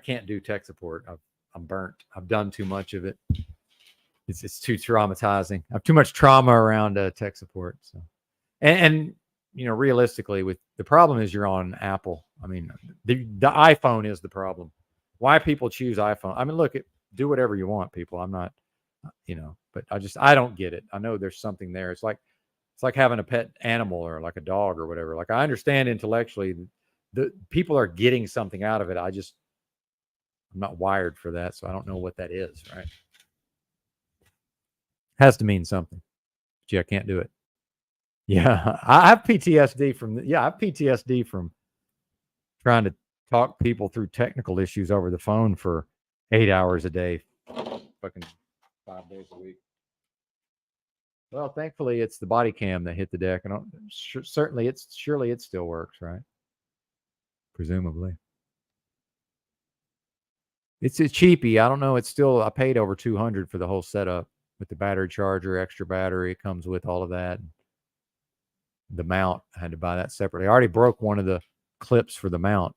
can't do tech support. I'm burnt. I've done too much of it. It's too traumatizing. I have too much trauma around tech support. So, and realistically, with the problem is you're on Apple. I mean, the iPhone is the problem. Why people choose iPhone? I mean, look, do whatever you want, people. I'm not, but I don't get it. I know there's something there. It's like having a pet animal or like a dog or whatever. Like, I understand intellectually the people are getting something out of it. I'm not wired for that, so I don't know what that is, right? Has to mean something. But yeah, I can't do it. Yeah, I have PTSD from trying to talk people through technical issues over the phone for 8 hours a day, fucking 5 days a week. Well, thankfully, it's the body cam that hit the deck, and surely it still works, right? Presumably, it's a cheapie. I don't know. I paid over $200 for the whole setup with the battery charger, extra battery. It comes with all of that. The mount, I had to buy that separately. I already broke one of the clips for the mount,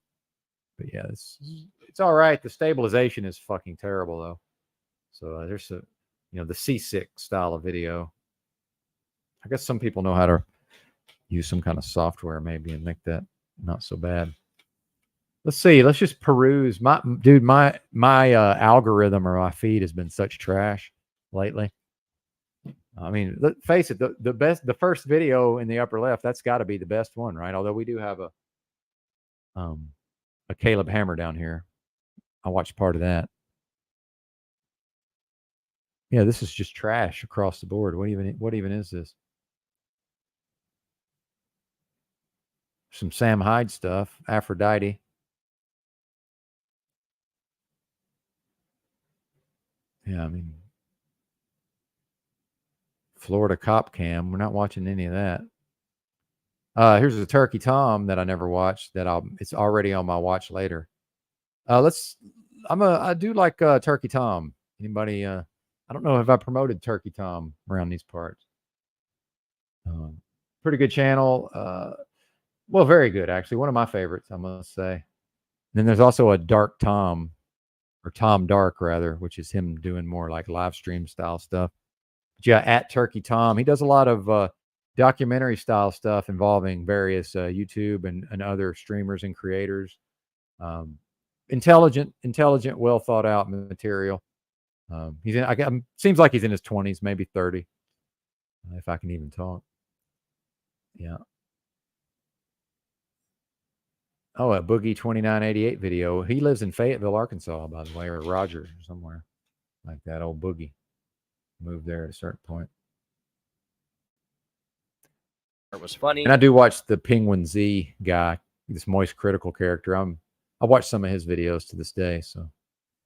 but yeah, it's all right. The stabilization is fucking terrible though. So there's the C6 style of video. I guess some people know how to use some kind of software maybe and make that not so bad. Let's see. Let's just peruse. My algorithm or my feed has been such trash lately. I mean, let's face it, the first video in the upper left, that's got to be the best one, right? Although we do have a Caleb Hammer down here. I watched part of that. Yeah, this is just trash across the board. What even is this? Some Sam Hyde stuff, Aphrodite. Yeah, I mean, Florida cop cam. We're not watching any of that. Here's a Turkey Tom that I never watched. It's already on my watch later. I do like Turkey Tom. Anybody? I don't know if I promoted Turkey Tom around these parts. Pretty good channel. Well, very good actually. One of my favorites, I must say. And then there's also a Dark Tom, or Tom Dark rather, which is him doing more like live stream style stuff. But yeah, at Turkey Tom, he does a lot of documentary style stuff involving various YouTube and other streamers and creators. Intelligent, well thought out material. Seems like he's in his 20s, maybe 30, if I can even talk. Yeah. Oh, a Boogie 2988 video. He lives in Fayetteville, Arkansas, by the way, or Rogers or somewhere like that. Old Boogie moved there at a certain point. It was funny. And I do watch the Penguin Z guy, this Moist Critical character. I watch some of his videos to this day. So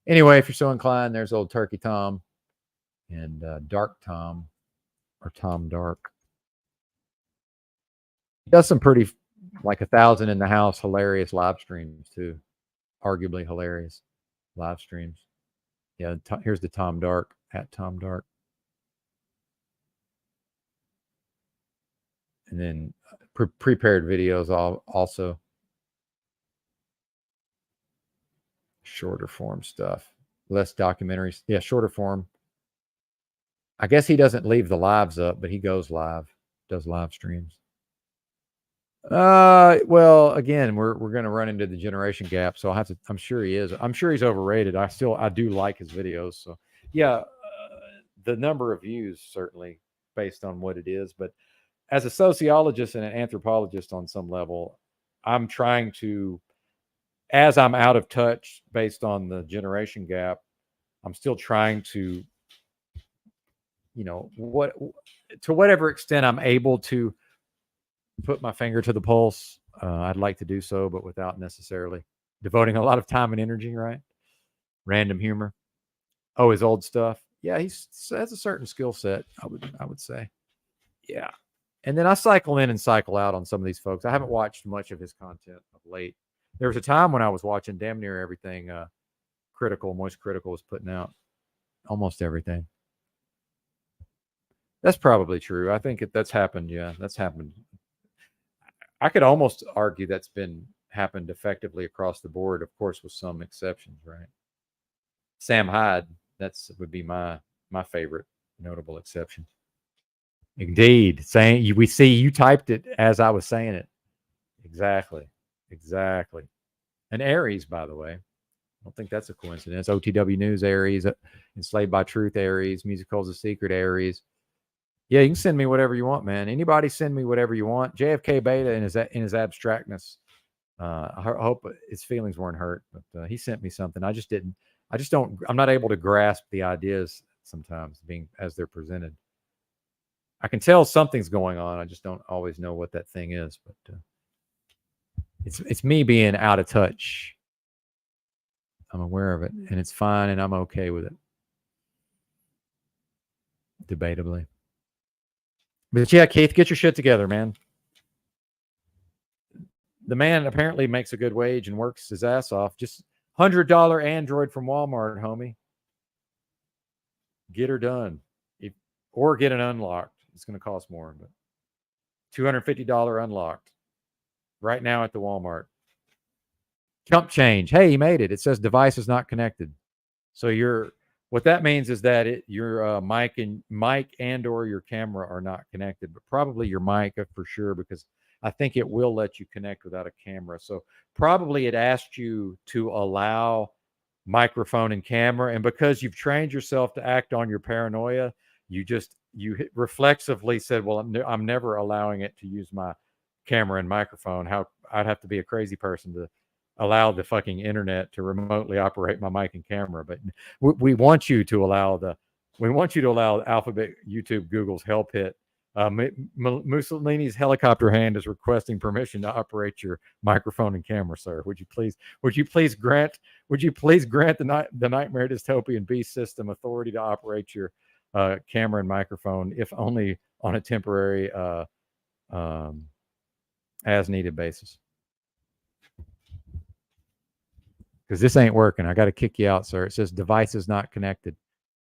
anyway, if you're so inclined, there's old Turkey Tom and Dark Tom, or Tom Dark. He does some pretty, like 1,000 in the house, hilarious live streams too. Arguably hilarious live streams. Yeah, here's the Tom Dark, at Tom Dark. And then prepared videos also. Shorter form stuff. less documentaries. Yeah, shorter form. I guess he doesn't leave the lives up, but he goes live, does live streams. Well, again, we're going to run into the generation gap, so I'll have to. I'm sure he is. I'm sure he's overrated. I do like his videos. So yeah, the number of views certainly based on what it is, but as a sociologist and an anthropologist on some level, I'm trying to, as I'm out of touch based on the generation gap, I'm still trying to, to whatever extent I'm able to put my finger to the pulse. I'd like to do so, but without necessarily devoting a lot of time and energy, right? Random humor. Oh, his old stuff. Yeah, he has a certain skill set, I would say. Yeah. And then I cycle in and cycle out on some of these folks. I haven't watched much of his content of late. There was a time when I was watching damn near everything Moist Critical was putting out. Almost everything. That's probably true. I think that's happened. Yeah, that's happened. I could almost argue that's happened effectively across the board, of course, with some exceptions, right? Sam Hyde, would be my favorite notable exception. Indeed. We see you typed it as I was saying it. Exactly. And Aries, by the way. I don't think that's a coincidence. OTW News Aries, Enslaved by Truth Aries, Music Holds a Secret Aries. Yeah, you can send me whatever you want, man. Anybody send me whatever you want. JFK Beta in his abstractness. I hope his feelings weren't hurt, but he sent me something. I'm not able to grasp the ideas sometimes as they're presented. I can tell something's going on. I just don't always know what that thing is, but it's me being out of touch. I'm aware of it, and it's fine, and I'm okay with it. Debatably. But yeah, Keith, get your shit together, man. The man apparently makes a good wage and works his ass off. Just $100 Android from Walmart, homie. Get her done. Or get it unlocked. It's going to cost more, but $250 unlocked right now at the Walmart. Chump change. Hey, he made it. It says device is not connected. So what that means is that your mic and or your camera are not connected, but probably your mic for sure, because I think it will let you connect without a camera. So probably it asked you to allow microphone and camera, and because you've trained yourself to act on your paranoia, you reflexively said, well, I'm never allowing it to use my camera and microphone. I'd have to be a crazy person to allow the fucking internet to remotely operate my mic and camera. But we want you to allow Alphabet, YouTube, Google's hell pit. Mussolini's helicopter hand is requesting permission to operate your microphone and camera, sir. Would you please grant the Nightmare Dystopian Beast System authority to operate your camera and microphone, if only on a temporary as needed basis? Because this ain't working. I got to kick you out, sir. It says device is not connected.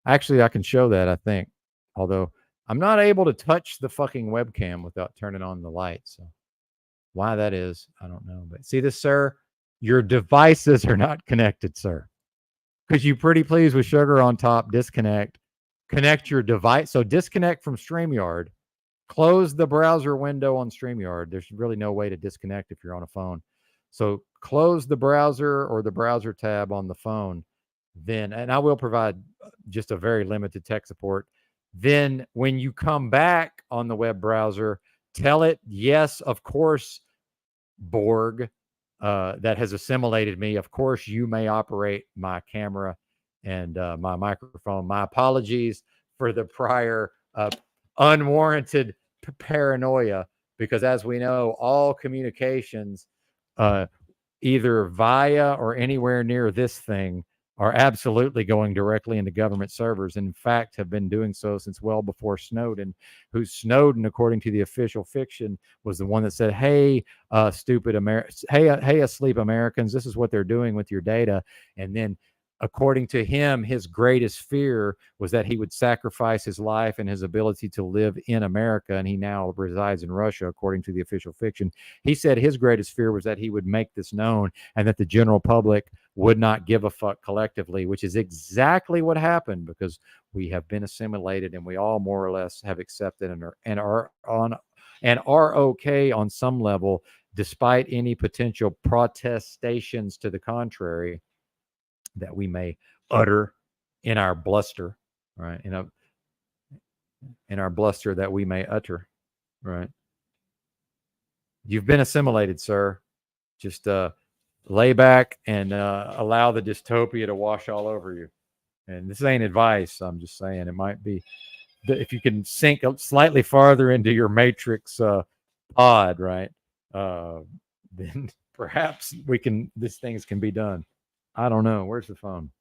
Actually, I can show that, I think. Although I'm not able to touch the fucking webcam without turning on the light. So why that is, I don't know. But see this, sir? Your devices are not connected, sir. Because you pretty please with sugar on top, disconnect. Connect your device. So disconnect from StreamYard. Close the browser window on StreamYard. There's really no way to disconnect if you're on a phone. So close the browser or the browser tab on the phone. Then, and I will provide just a very limited tech support. Then when you come back on the web browser, tell it, yes, of course, Borg, that has assimilated me. Of course, you may operate my camera and my microphone. My apologies for the prior unwarranted paranoia, because as we know, all communications either via or anywhere near this thing are absolutely going directly into government servers, and in fact have been doing so since well before Snowden, who Snowden, according to the official fiction, was the one that said, hey, hey, asleep Americans, this is what they're doing with your data. And then according to him, his greatest fear was that he would sacrifice his life and his ability to live in America, and he now resides in Russia, according to the official fiction. He said his greatest fear was that he would make this known and that the general public would not give a fuck collectively, which is exactly what happened because we have been assimilated and we all more or less have accepted and are okay on some level, despite any potential protestations to the contrary that we may utter in our bluster, right? In our bluster that we may utter, right? You've been assimilated, sir. Just lay back and allow the dystopia to wash all over you. And this ain't advice. I'm just saying it might be if you can sink slightly farther into your matrix pod, right? Then perhaps these things can be done. I don't know. Where's the phone?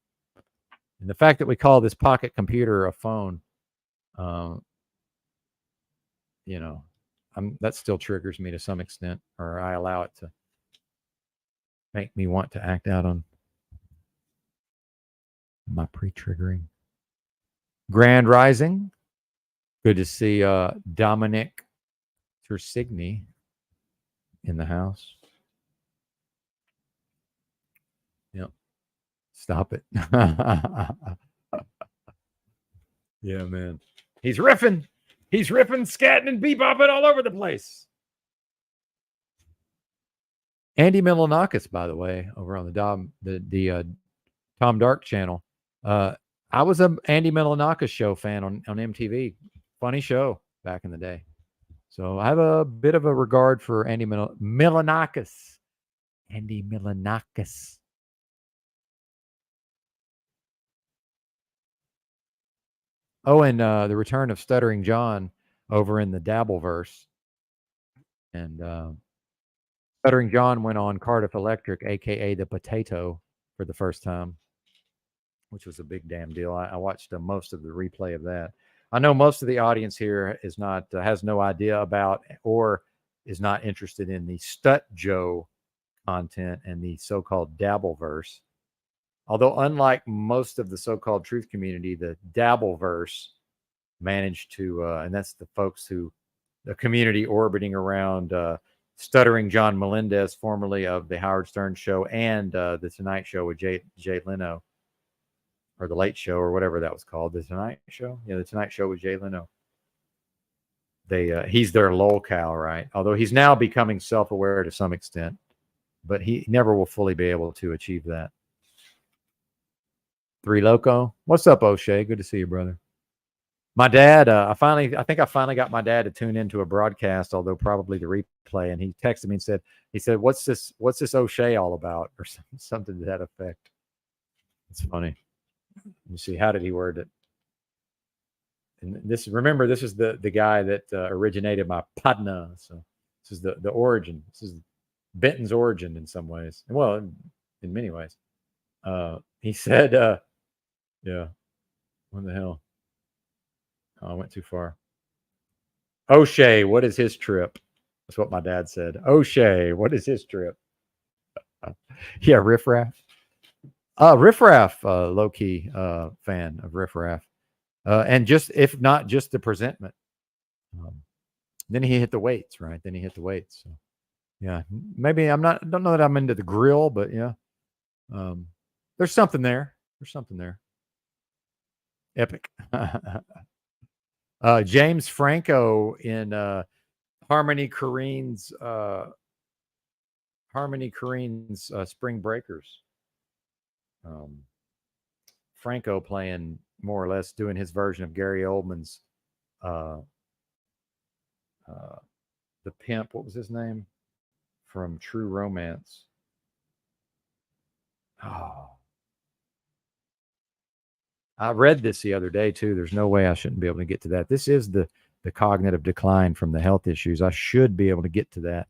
And the fact that we call this pocket computer a phone, that still triggers me to some extent, or I allow it to make me want to act out on my pre-triggering. Grand Rising. Good to see Dominic Tersigny in the house. Yep. Stop it. Yeah, man. He's riffing. He's riffing, scatting, and bebopping all over the place. Andy Milonakis, by the way, over on the Tom Dark channel. I was an Andy Milonakis show fan on MTV. Funny show back in the day. So I have a bit of a regard for Andy Milonakis. Andy Milonakis. Oh, and the return of Stuttering John over in the Dabbleverse. And Stuttering John went on Cardiff Electric, a.k.a. the Potato, for the first time, which was a big damn deal. I watched most of the replay of that. I know most of the audience here is not has no idea about or is not interested in the Stut Joe content and the so-called Dabbleverse. Although unlike most of the so-called truth community, the Dabbleverse managed to, and that's the folks the community orbiting around Stuttering John Melendez, formerly of the Howard Stern Show and the Tonight Show with Jay Leno, or the Late Show, or whatever that was called. The Tonight Show? Yeah, the Tonight Show with Jay Leno. He's their lolcow, right? Although he's now becoming self-aware to some extent, but he never will fully be able to achieve that. Three Loco. What's up, O'Shea? Good to see you, brother. My dad, I think I finally got my dad to tune into a broadcast, although probably the replay, and he texted me and said, what's this O'Shea all about? Or something to that effect. It's funny. You see, how did he word it? And this is the guy that originated my padna. So this is the origin. This is Benton's origin in some ways. Well, in many ways. He said, yeah, what the hell? Oh, I went too far. O'Shea, what is his trip? That's what my dad said. O'Shea, what is his trip? Yeah, Riff Raff. Riff Raff, low-key fan of Riff Raff. And just, if not just the presentment. Then he hit the weights, right? So, yeah, maybe I don't know that I'm into the grill, but yeah. There's something there. Epic. James Franco in Harmony Korine's Spring Breakers. Franco playing more or less doing his version of Gary Oldman's the pimp. What was his name? From True Romance. Oh. I read this the other day too. There's no way I shouldn't be able to get to that. This is the cognitive decline from the health issues. I should be able to get to that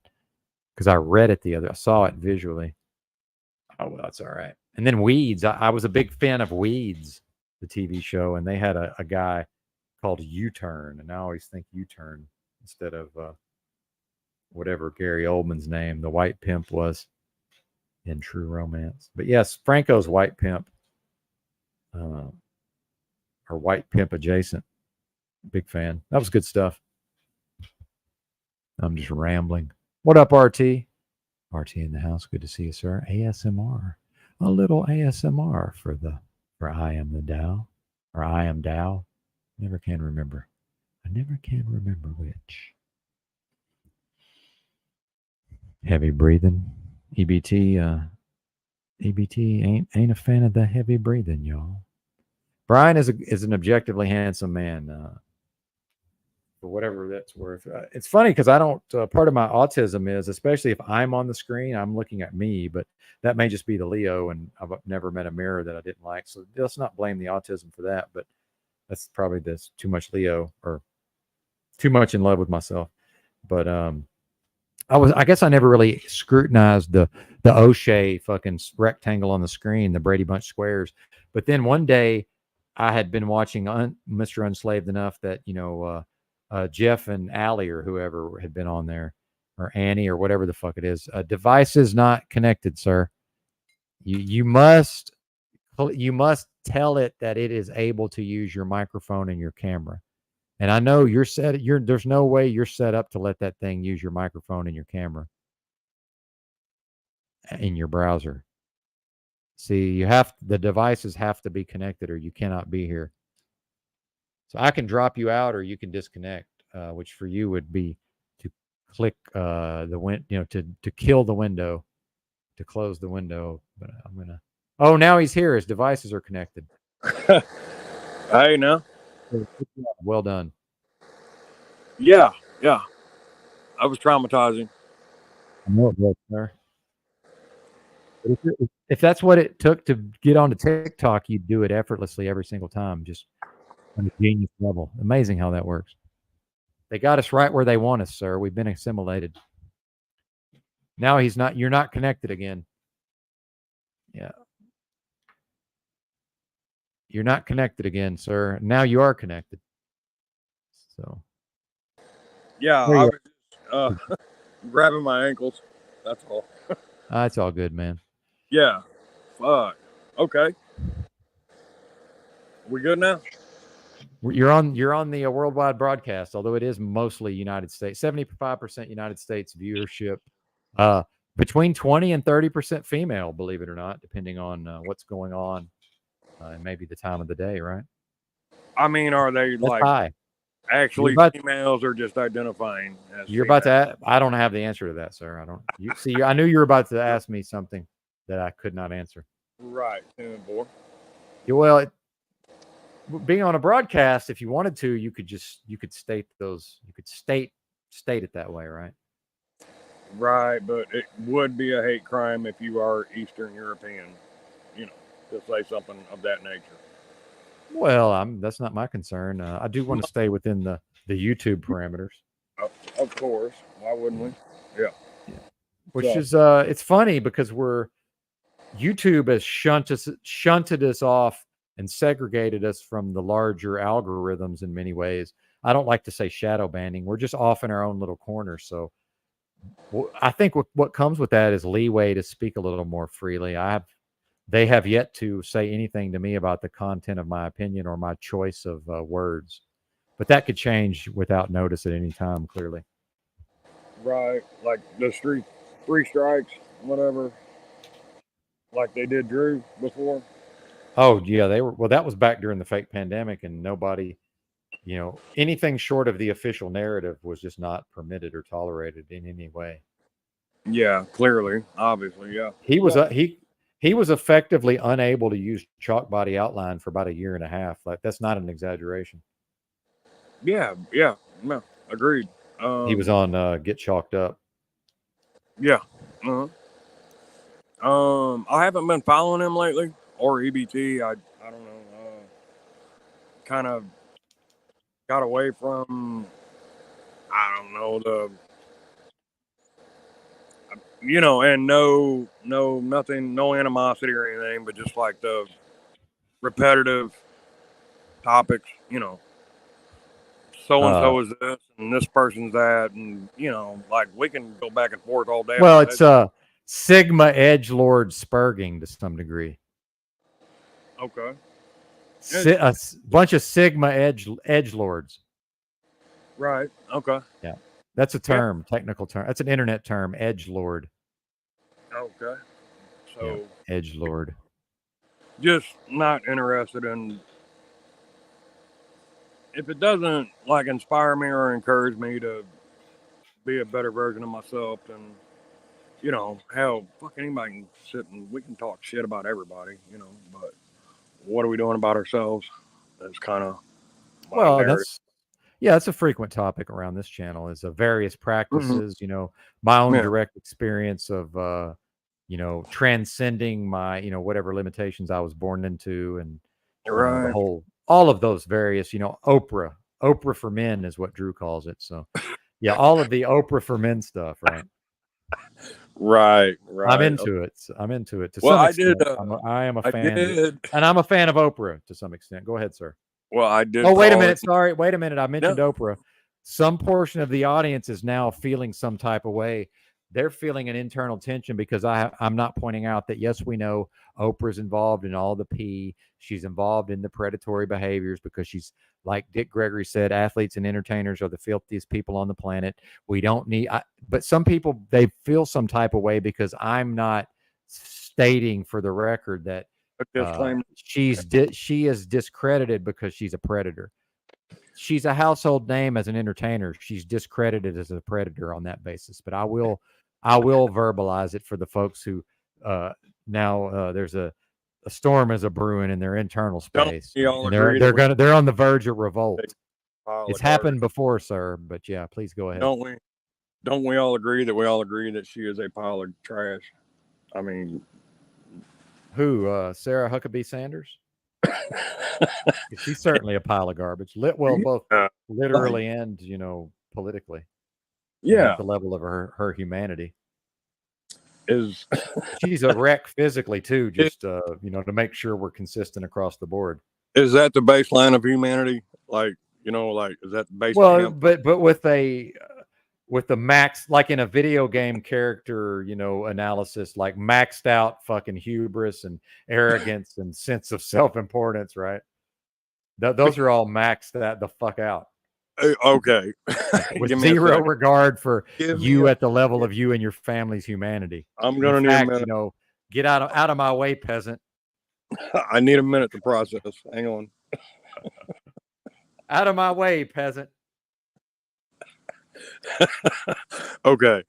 because I read it I saw it visually. Oh, well, that's all right. And then Weeds. I was a big fan of Weeds, the TV show, and they had a guy called U-Turn, and I always think U-Turn instead of whatever Gary Oldman's name, the white pimp, was in True Romance. But yes, Franco's white pimp. Or white pimp adjacent. Big fan. That was good stuff. I'm just rambling. What up, RT? RT in the house. Good to see you, sir. ASMR. a little ASMR for I am the Tao, or I am Tao. Never can remember. I never can remember which. Heavy breathing. EBT. EBT ain't a fan of the heavy breathing, y'all. Brian is an objectively handsome man. For whatever that's worth. It's funny because I don't. Part of my autism is, especially if I'm on the screen, I'm looking at me, but that may just be the Leo, and I've never met a mirror that I didn't like. So let's not blame the autism for that. But that's probably this too much Leo or too much in love with myself. But I guess I never really scrutinized the O'Shea fucking rectangle on the screen, the Brady Bunch squares. But then one day, I had been watching Mr. Unslaved enough that Jeff and Allie or whoever had been on there, or Annie or whatever the fuck it is. Device is not connected, sir. You must tell it that it is able to use your microphone and your camera. And I know there's no way you're set up to let that thing use your microphone and your camera in your browser. See, the devices have to be connected or you cannot be here. So I can drop you out or you can disconnect, which for you would be to click to kill the window, to close the window. But I'm gonna. Oh, now he's here. His devices are connected. Hey, now. Well done. Yeah. I was traumatizing. I know it was, sir. If that's what it took to get onto TikTok, you'd do it effortlessly every single time, just on a genius level. Amazing how that works. They got us right where they want us, sir. We've been assimilated. Now you're not connected again. Yeah. You're not connected again, sir. Now you are connected. So. Yeah, I was grabbing my ankles. That's all. It's all good, man. Yeah. Fuck. Okay. We good now? You're on the worldwide broadcast, although it is mostly United States. 75% United States viewership. Between 20 and 30% female, believe it or not, depending on what's going on and maybe the time of the day, right? I mean, are they That's high. Actually females or just identifying as you're females? about to I don't have the answer to that, sir. I don't. I knew you were about to ask me something that I could not answer. Right. Well, being on a broadcast, if you wanted to, you could state it that way, right? Right, but it would be a hate crime if you are Eastern European, to say something of that nature. Well, that's not my concern. I do want to stay within the YouTube parameters. Of course. Why wouldn't we? Yeah. Which is it's funny because YouTube has shunted us off and segregated us from the larger algorithms in many ways. I don't like to say shadow banning. We're just off in our own little corner. So I think what comes with that is leeway to speak a little more freely. They have yet to say anything to me about the content of my opinion or my choice of words, but that could change without notice at any time. Clearly, right? Like the three strikes, whatever. Like they did Drew before. Oh yeah, they were. Well, that was back during the fake pandemic, and nobody, anything short of the official narrative was just not permitted or tolerated in any way. Yeah, clearly, obviously, yeah. He was effectively unable to use chalk body outline for about a year and a half. Like that's not an exaggeration. Yeah, no, agreed. He was on Get Chalked Up. Yeah. I haven't been following him lately, or EBT. I don't know. Kind of got away from. I don't know and nothing, no animosity or anything, but just like the repetitive topics, so and so is this and this person's that, and like we can go back and forth all day. Well, it's Sigma edgelord spurging to some degree. Okay. A bunch of Sigma edgelords. Right. Okay. Yeah. That's a term, technical term. That's an internet term, edgelord. Okay. So edgelord. Just not interested in. If it doesn't like inspire me or encourage me to be a better version of myself, then hell, fucking anybody can sit and we can talk shit about everybody, but what are we doing about ourselves? That's kind of Well, that's a frequent topic around this channel is various practices, my own direct experience of transcending my, whatever limitations I was born into, and right. all of those various, Oprah for men is what Drew calls it. So yeah, all of the Oprah for men stuff, right? Right. I'm into it. I'm into it to well, some extent. I am a I fan, did. and I'm a fan of Oprah to some extent. Go ahead, sir. Well, I did. Oh, wait a minute. Sorry. Wait a minute. I mentioned No. Oprah. Some portion of the audience is now feeling some type of way. They're feeling an internal tension because I'm not pointing out that, yes, we know Oprah's involved in all the pee. She's involved in the predatory behaviors because she's, like Dick Gregory said, athletes and entertainers are the filthiest people on the planet. We don't need, but some people, they feel some type of way because I'm not stating for the record that she is discredited because she's a predator. She's a household name as an entertainer. She's discredited as a predator on that basis. But I will verbalize it for the folks who now there's a storm is a brewing in their internal space. And they're on the verge of revolt. It's happened before, sir. But yeah, please go ahead. Don't we all agree that she is a pile of trash? I mean, who? Sarah Huckabee Sanders? She's certainly a pile of garbage. Both literally and politically. Yeah, at the level of her humanity. She's a wreck physically too. Just to make sure we're consistent across the board. Is that the baseline of humanity? Like is that the baseline? Well, but with the max, like in a video game character, analysis, like maxed out fucking hubris and arrogance and sense of self-importance, right? Those are all maxed the fuck out. Okay. With zero regard for you at the level of you and your family's humanity. I'm going to need a minute. Get out of my way, peasant. I need a minute to process. Hang on. Out of my way, peasant. Okay.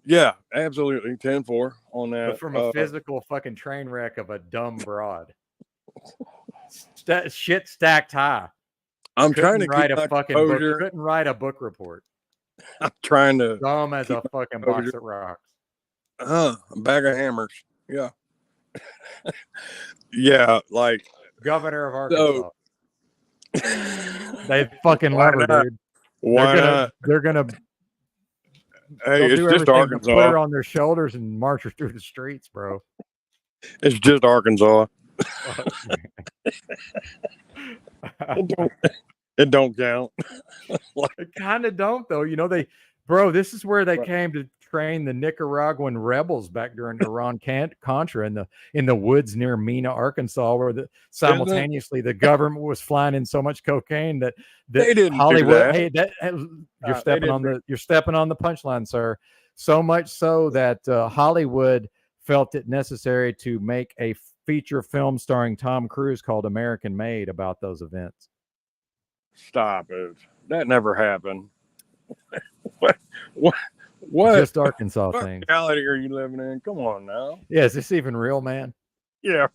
Yeah, absolutely. 10-4 on that. But from a physical fucking train wreck of a dumb broad. Shit stacked high. I'm trying to write a fucking book. Couldn't write a book report. I'm trying to. Dumb as a fucking box of rocks. A bag of hammers. Yeah. Yeah, like governor of Arkansas. They fucking love her, dude. Why not? They're gonna. Hey, it's just Arkansas. Put her on their shoulders and march her through the streets, bro. It's just Arkansas. It don't count. It kind of don't though. This is where they came to train the Nicaraguan rebels back during Iran-Contra in the woods near Mena, Arkansas, where simultaneously the government was flying in so much cocaine that they didn't Hollywood. do that. You're stepping on the punchline, sir. So much so that Hollywood felt it necessary to make a feature film starring Tom Cruise called American Made about those events. Stop it. That never happened. What? Just Arkansas thing. What reality are you living in? Come on now. Yeah, is this even real, man? Yeah,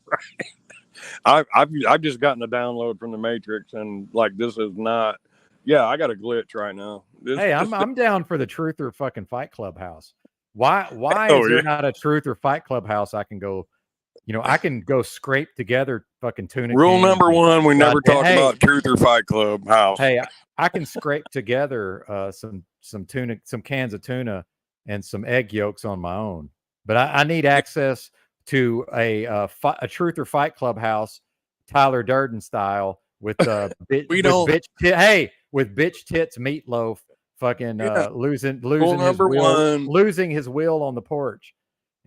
right. I've just gotten a download from the Matrix, and like this is not. Yeah, I got a glitch right now. I'm down for the Truth or fucking Fight Club house. Why is there not a Truth or Fight Club house I can go? I can go scrape together fucking tuna. Rule number one: we never talk about Truth or Fight Club house. Hey, I can scrape together some tuna, some cans of tuna, and some egg yolks on my own. But I need access to a Truth or Fight Club house, Tyler Durden style, with bitch tits meatloaf, fucking losing his will on the porch.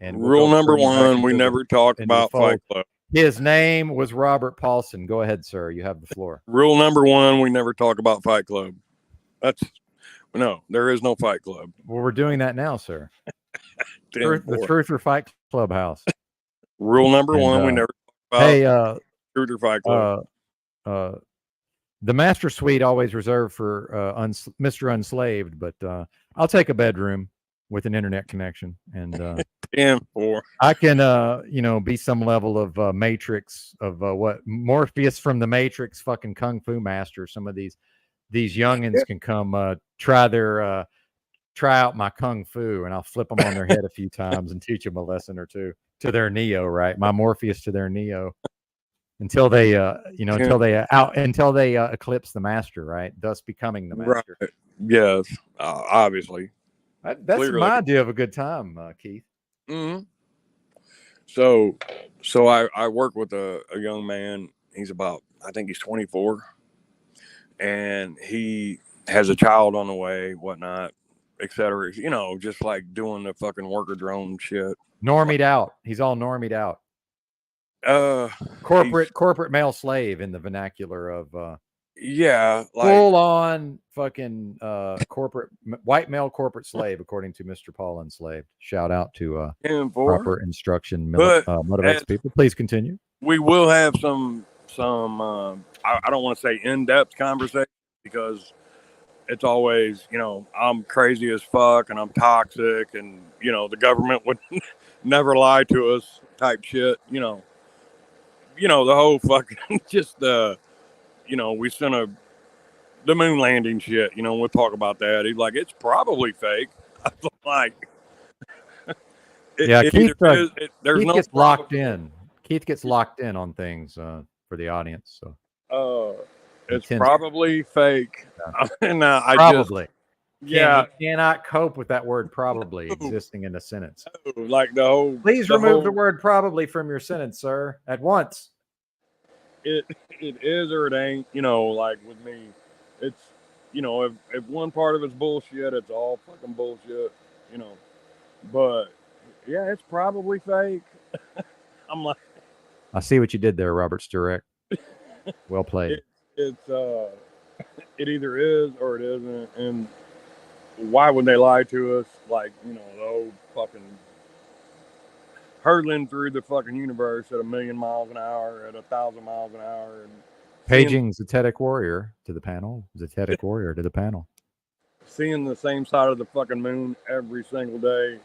And rule number one: we never talk about Fight Club. His name was Robert Paulson. Go ahead, sir. You have the floor. Rule number one: we never talk about Fight Club. There is no Fight Club. Well, we're doing that now, sir. The Truth or Fight Club house. Rule number And, one: we never talk about hey, Truth or Fight Club. The master suite always reserved for Mr. Unslaved, but I'll take a bedroom with an internet connection, and 10-4. I can, be some level of Matrix of what Morpheus from the Matrix, fucking Kung Fu master. Some of these youngins can come try out my Kung Fu, and I'll flip them on their head a few times and teach them a lesson or two to their Neo, right? My Morpheus to their Neo. Until they, until they eclipse the master, right? Thus becoming the master. Right. Yes, obviously. That's Clearly. my idea of a good time, Keith. Mm-hmm. So I work with a young man. He's about, I think he's 24, and he has a child on the way, whatnot, etc. Just like doing the fucking worker drone shit. Normied out. He's all normied out. Corporate male slave in the vernacular of full on fucking corporate white male corporate slave, according to Mr. Paul Enslaved. Shout out to proper instruction motivates people. Please continue. We will have some I don't want to say in-depth conversation, because it's always, I'm crazy as fuck and I'm toxic, and the government would never lie to us type shit. The whole fucking just we sent the moon landing shit. We'll talk about that. He's like, it's probably fake. I was like, Keith there's no gets locked in. Keith gets locked in on things for the audience. So it's probably fake. And probably. He Yeah, cannot cope with that word probably existing in a sentence. Like the whole. Please remove the word probably from your sentence, sir, at once. It is or it ain't. Like with me, it's if one part of it's bullshit, it's all fucking bullshit. But yeah, it's probably fake. I'm like, I see what you did there, Robert Sturek. Well played. It either is or it isn't, and why would they lie to us? Like, the old fucking hurtling through the fucking universe at 1,000,000 miles an hour, at 1,000 miles an hour, and paging Zetetic Warrior to the panel. Zetetic Warrior to the panel. Seeing the same side of the fucking moon every single day.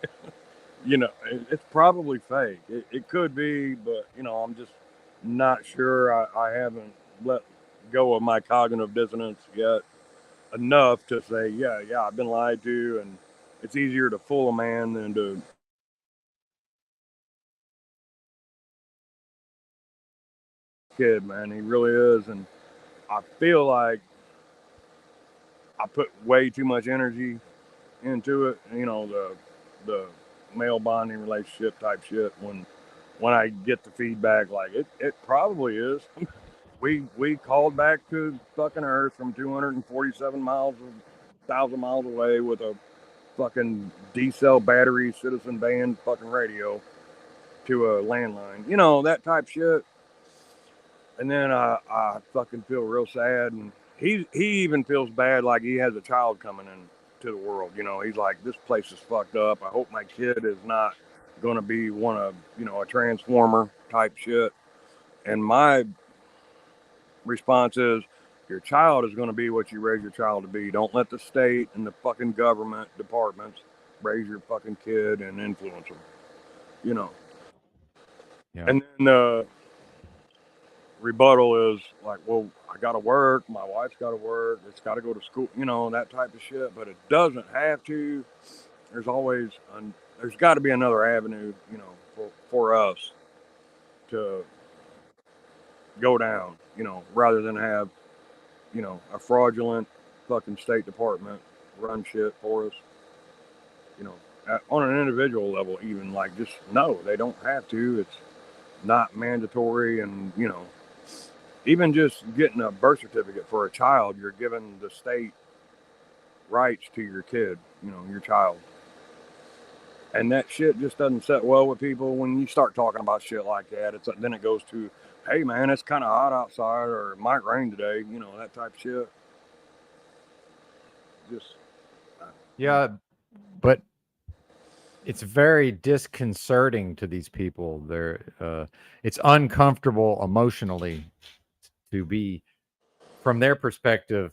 It's probably fake. It could be, but I'm just not sure. I haven't let go of my cognitive dissonance yet enough to say, yeah, I've been lied to, and it's easier to fool a man than to kid, man. He really is. And I feel like I put way too much energy into it, the male bonding relationship type shit. When I get the feedback, like it probably is. We called back to fucking Earth from 247 miles, 1,000 miles away with a fucking D-cell battery citizen band fucking radio to a landline, that type shit. And then I fucking feel real sad, and he even feels bad, like he has a child coming in to the world. He's like, this place is fucked up. I hope my kid is not going to be one of, a transformer type shit. And my response is, your child is going to be what you raise your child to be. Don't let the state and the fucking government departments raise your fucking kid and influence them. Yeah. And then the rebuttal is like, well, I got to work. My wife's got to work. It's got to go to school, that type of shit. But it doesn't have to. There's always, there's got to be another avenue, for us to go down, rather than have, a fraudulent fucking State Department run shit for us, on an individual level, even. Like, just no, they don't have to. It's not mandatory. And, even just getting a birth certificate for a child, you're giving the state rights to your kid, your child. And that shit just doesn't sit well with people when you start talking about shit like that. Then it goes to, hey man, it's kind of hot outside, or it might rain today, that type of shit. Just yeah, but it's very disconcerting to these people. It's uncomfortable emotionally to be, from their perspective,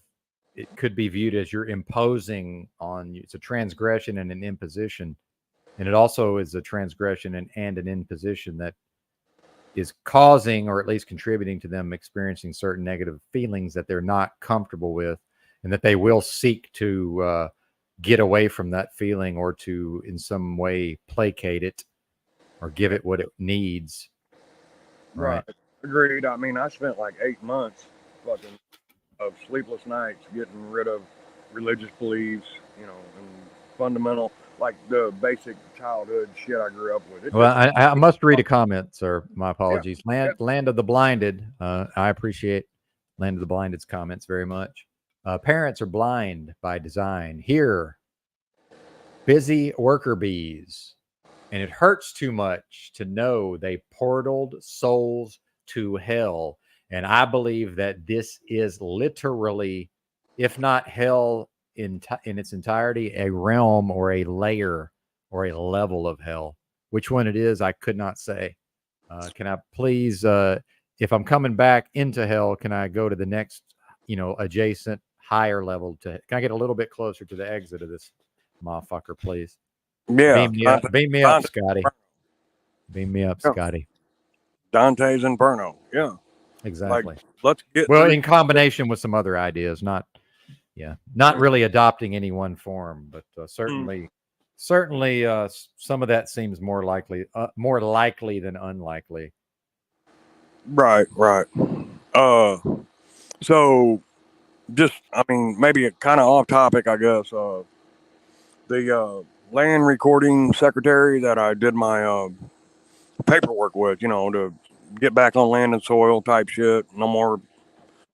it could be viewed as you're imposing on you. It's a transgression and an imposition. And it also is a transgression and an imposition that is causing, or at least contributing to them experiencing certain negative feelings that they're not comfortable with, and that they will seek to get away from that feeling, or to in some way placate it or give it what it needs. Right. Agreed. I mean, I spent like 8 months fucking of sleepless nights getting rid of religious beliefs, and fundamental, like the basic childhood shit I grew up with. Well, I must read a comment, sir. My apologies. Yeah. Land of the Blinded. I appreciate Land of the Blinded's comments very much. Parents are blind by design. Here, busy worker bees. And it hurts too much to know they portaled souls to hell. And I believe that this is literally, if not hell in its entirety, a realm or a layer or a level of hell. Which one it is, I could not say. Can I please, if I'm coming back into hell, can I go to the next, adjacent higher level? Can I get a little bit closer to the exit of this motherfucker, please? Yeah. Beam me up, Scotty. Beam me up, Scotty. Dante's Inferno. Yeah. Exactly. Like, let's get in combination with some other ideas, not really adopting any one form, but certainly some of that seems more likely than unlikely. Right. So just, I mean, maybe kind of off topic, I guess. The land recording secretary that I did my paperwork with, to get back on land and soil type shit. No more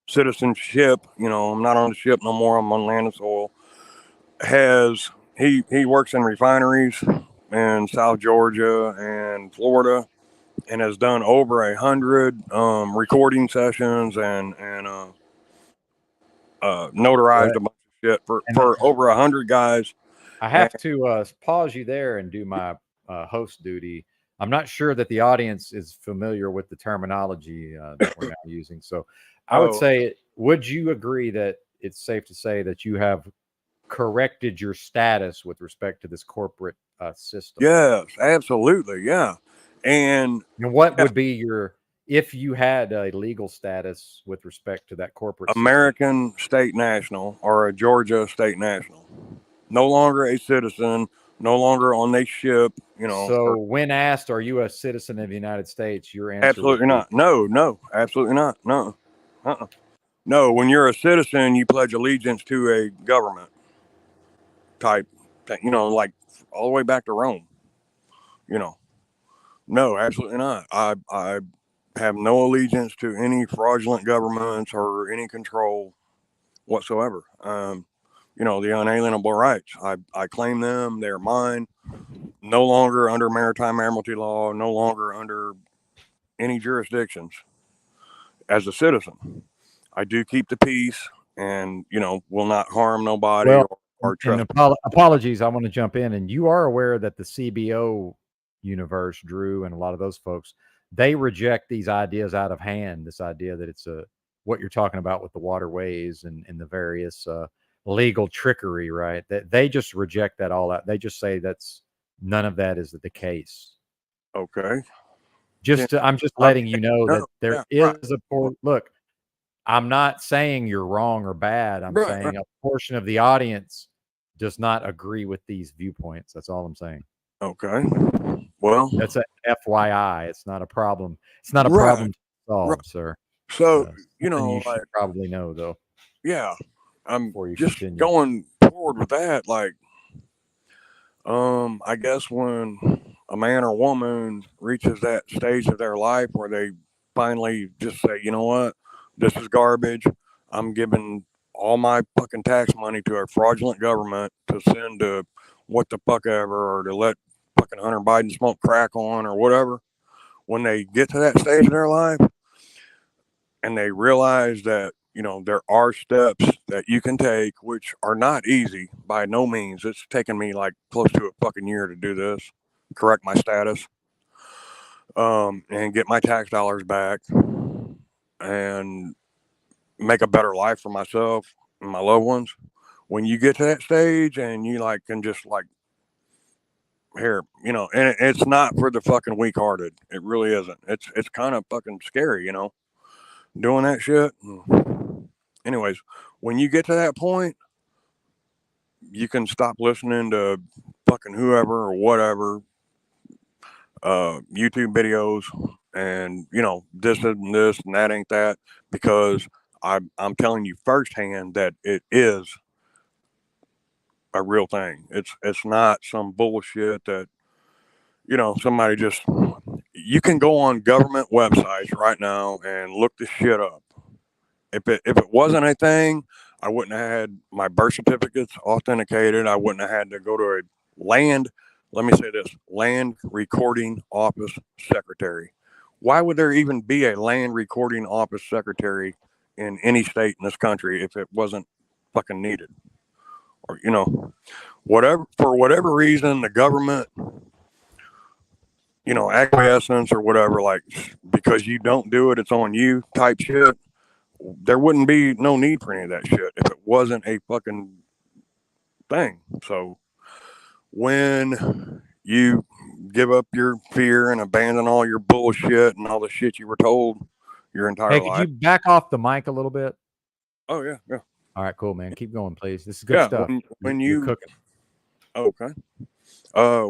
citizenship. I'm not on the ship no more. I'm on land and soil. He works in refineries in South Georgia and Florida, and has done over 100 recording sessions and notarized a bunch of shit for over 100 guys. I have to pause you there and do my host duty. I'm not sure that the audience is familiar with the terminology that we're now using. So I would say, would you agree that it's safe to say that you have corrected your status with respect to this corporate system? Yes, absolutely. Yeah. And what would be if you had a legal status with respect to that corporate American system? state national, or a Georgia state national? No longer a citizen, no longer on a ship, So when asked, are you a citizen of the United States? Your answer absolutely not. No, absolutely not. No. No, when you're a citizen, you pledge allegiance to a government type thing, like all the way back to Rome. No, absolutely not. I have no allegiance to any fraudulent governments or any control whatsoever. The unalienable rights. I claim them. They're mine. No longer under maritime admiralty law, no longer under any jurisdictions. As a citizen, I do keep the peace and, will not harm nobody or trust. Apologies, I want to jump in. And you are aware that the CBO universe, Drew, and a lot of those folks, they reject these ideas out of hand. This idea that it's what you're talking about with the waterways and the various legal trickery, right? That they just reject that all out. They just say none of that is the case. Okay. I'm just letting you know that there is a look. I'm not saying you're wrong or bad. I'm saying a portion of the audience does not agree with these viewpoints. That's all I'm saying. Okay. Well, that's a FYI. It's not a problem. It's not a problem to solve, sir. So, you should probably know, though. Yeah. I'm just going forward with that. I guess when a man or woman reaches that stage of their life where they finally just say, you know what, this is garbage. I'm giving all my fucking tax money to a fraudulent government to send to what the fuck ever, or to let fucking Hunter Biden smoke crack on, or whatever. When they get to that stage of their life and they realize that there are steps that you can take, which are not easy by no means. It's taken me like close to a fucking year to do this, correct my status, and get my tax dollars back and make a better life for myself and my loved ones. When you get to that stage and you like can just like here, and it's not for the fucking weak hearted. It really isn't. It's kind of fucking scary, doing that shit. Anyways, when you get to that point, you can stop listening to fucking whoever or whatever, YouTube videos, and this isn't this and that ain't that, because I'm telling you firsthand that it is a real thing. It's not some bullshit that somebody just. You can go on government websites right now and look this shit up. If it wasn't a thing, I wouldn't have had my birth certificates authenticated. I wouldn't have had to go to a land recording office secretary. Why would there even be a land recording office secretary in any state in this country if it wasn't fucking needed? Or, for whatever reason, the government, acquiescence or whatever, like, because you don't do it, it's on you type shit. There wouldn't be no need for any of that shit if it wasn't a fucking thing. So when you give up your fear and abandon all your bullshit and all the shit you were told your entire life. Hey, could you back off the mic a little bit? Oh, yeah. All right, cool, man. Keep going, please. This is good stuff. When you're cooking. Okay.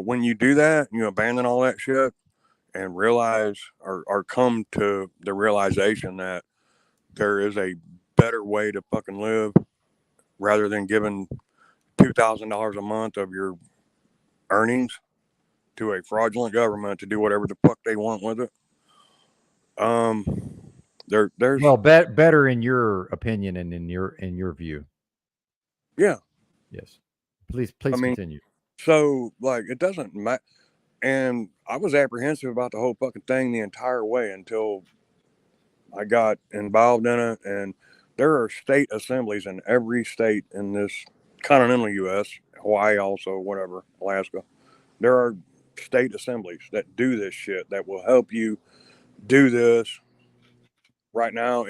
When you do that, you abandon all that shit and realize or come to the realization that there is a better way to fucking live rather than giving $2,000 a month of your earnings to a fraudulent government to do whatever the fuck they want with it. There's better in your opinion and in your view. Yeah. Yes. Please continue. So like it doesn't matter. And I was apprehensive about the whole fucking thing the entire way until I got involved in it. And there are state assemblies in every state in this continental U.S., Hawaii also, whatever, Alaska. There are state assemblies that do this shit that will help you do this. Right now,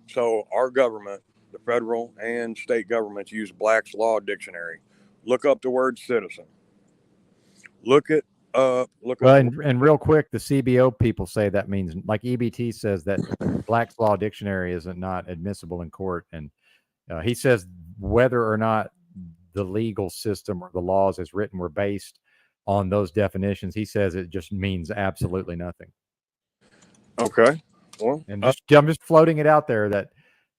so our government, the federal and state governments, use Black's Law Dictionary. Look up the word citizen. Look it up. And real quick, the CBO people say that means, like EBT says, that Black's Law Dictionary is not admissible in court. And he says whether or not the legal system or the laws as written were based on those definitions, he says it just means absolutely nothing. Okay. Well, and I'm just floating it out there that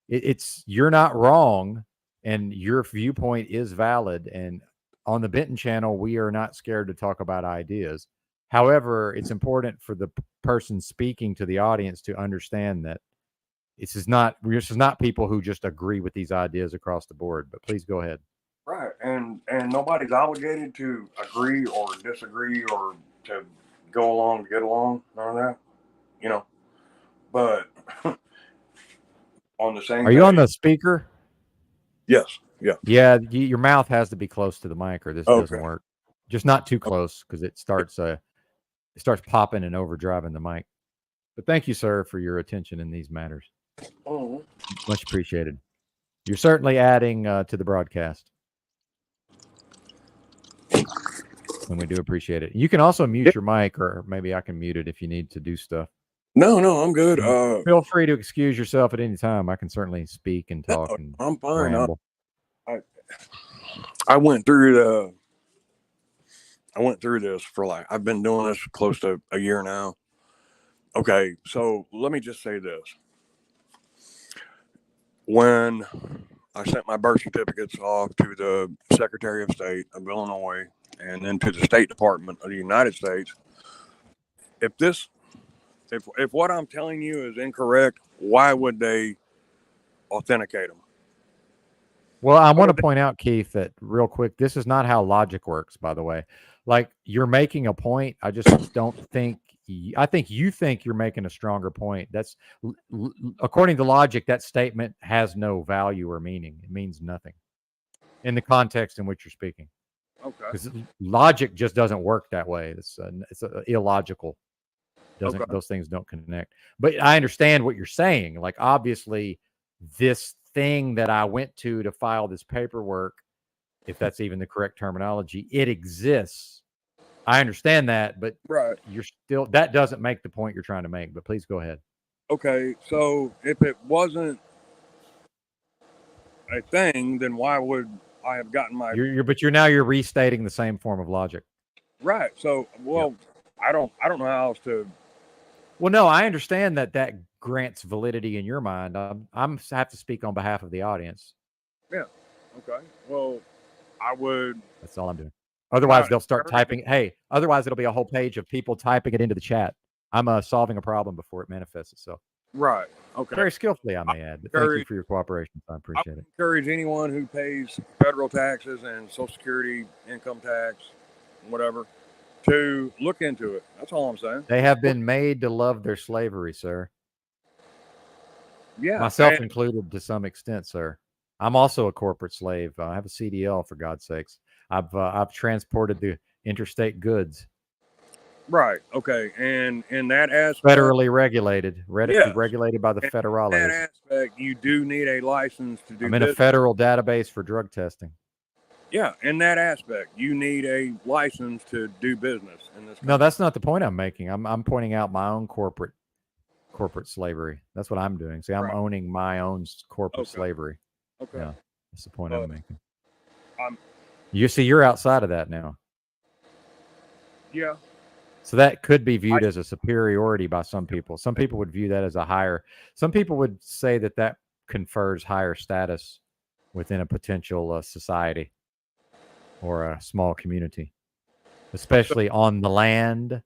it's you're not wrong and your viewpoint is valid. And on the Benton channel, we are not scared to talk about ideas. However, it's important for the person speaking to the audience to understand that this is not people who just agree with these ideas across the board. But please go ahead. Right. And nobody's obligated to agree or disagree or to go along to get along. None of that. But on the same. Are you on the speaker? Yes. Yeah. Yeah. Your mouth has to be close to the mic, or this doesn't work. Just not too close, because it starts popping and overdriving the mic. But thank you, sir, for your attention in these matters. Mm-hmm. Much appreciated. You're certainly adding to the broadcast, and we do appreciate it. You can also mute your mic, or maybe I can mute it if you need to do stuff. No, I'm good. Feel free to excuse yourself at any time. I can certainly speak and talk. And I'm fine. Ramble. I went through this for I've been doing this close to a year now. Okay, so let me just say this. When I sent my birth certificates off to the Secretary of State of Illinois and then to the State Department of the United States, if what I'm telling you is incorrect, why would they authenticate them? Well, I want to point out, Keith, that real quick, this is not how logic works, by the way. Like, you're making a point. I just don't think I think you think you're making a stronger point. That's according to logic, that statement has no value or meaning. It means nothing in the context in which you're speaking. Okay. Because logic just doesn't work that way. It's illogical. Those things don't connect. But I understand what you're saying. Like, obviously, this thing that I went to file this paperwork, if that's even the correct terminology, it exists. I understand that, but Right. you're still, that doesn't make the point you're trying to make. But please go ahead. Okay, so if it wasn't a thing, then why would I have gotten my You're restating the same form of logic. right? So, well, I don't know how else to. Well, no, I understand that grants validity in your mind. I have to speak on behalf of the audience. Yeah. Okay. Well, I would. That's all I'm doing. Otherwise, they'll start typing. Hey, otherwise, it'll be a whole page of people typing it into the chat. I'm solving a problem before it manifests itself. Right. Okay. Very skillfully, I may add. But thank you for your cooperation. I appreciate it. Encourage anyone who pays federal taxes and Social Security, income tax, whatever, to look into it. That's all I'm saying. They have been made to love their slavery, sir. Yeah. Myself included to some extent, sir. I'm also a corporate slave. I have a CDL, for God's sakes. I've transported the interstate goods. Right. Okay. And in that aspect, federally regulated, regulated by the federales. In that aspect, you do need a license to do. I'm in a federal database for drug testing. Yeah, in that aspect, you need a license to do business in this country. No, that's not the point I'm making. I'm pointing out my own corporate slavery. That's what I'm doing. See, I'm owning my own corporate slavery. Okay. Yeah, that's the point I'm making. You see, you're outside of that now. Yeah. So that could be viewed as a superiority by some people. Some people would view that as a higher. Some people would say that confers higher status within a potential society or a small community, especially on the land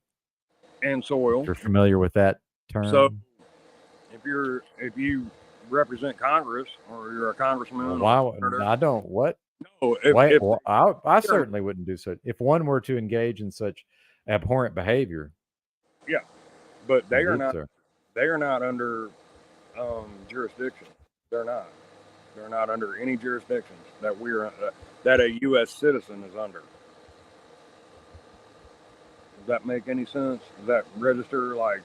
and soil. If you're familiar with that term. So if you represent Congress or you're a congressman, I don't. What? No. I certainly wouldn't do so. If one were to engage in such abhorrent behavior. Yeah, but they are not. They are not under jurisdiction. They're not. They're not under any jurisdictions that a U.S. citizen is under. Does that make any sense? Does that register? Like,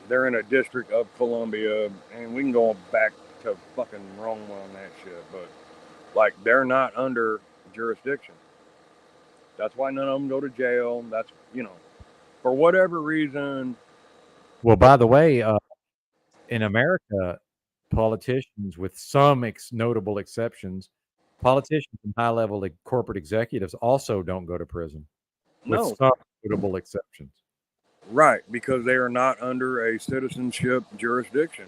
they're in a District of Columbia, and we can go back to fucking Rome on that shit, but like, they're not under jurisdiction. That's why none of them go to jail. That's, for whatever reason. Well, by the way, in America, politicians, with some notable exceptions, politicians and high-level corporate executives also don't go to prison. With some notable exceptions. Right, because they are not under a citizenship jurisdiction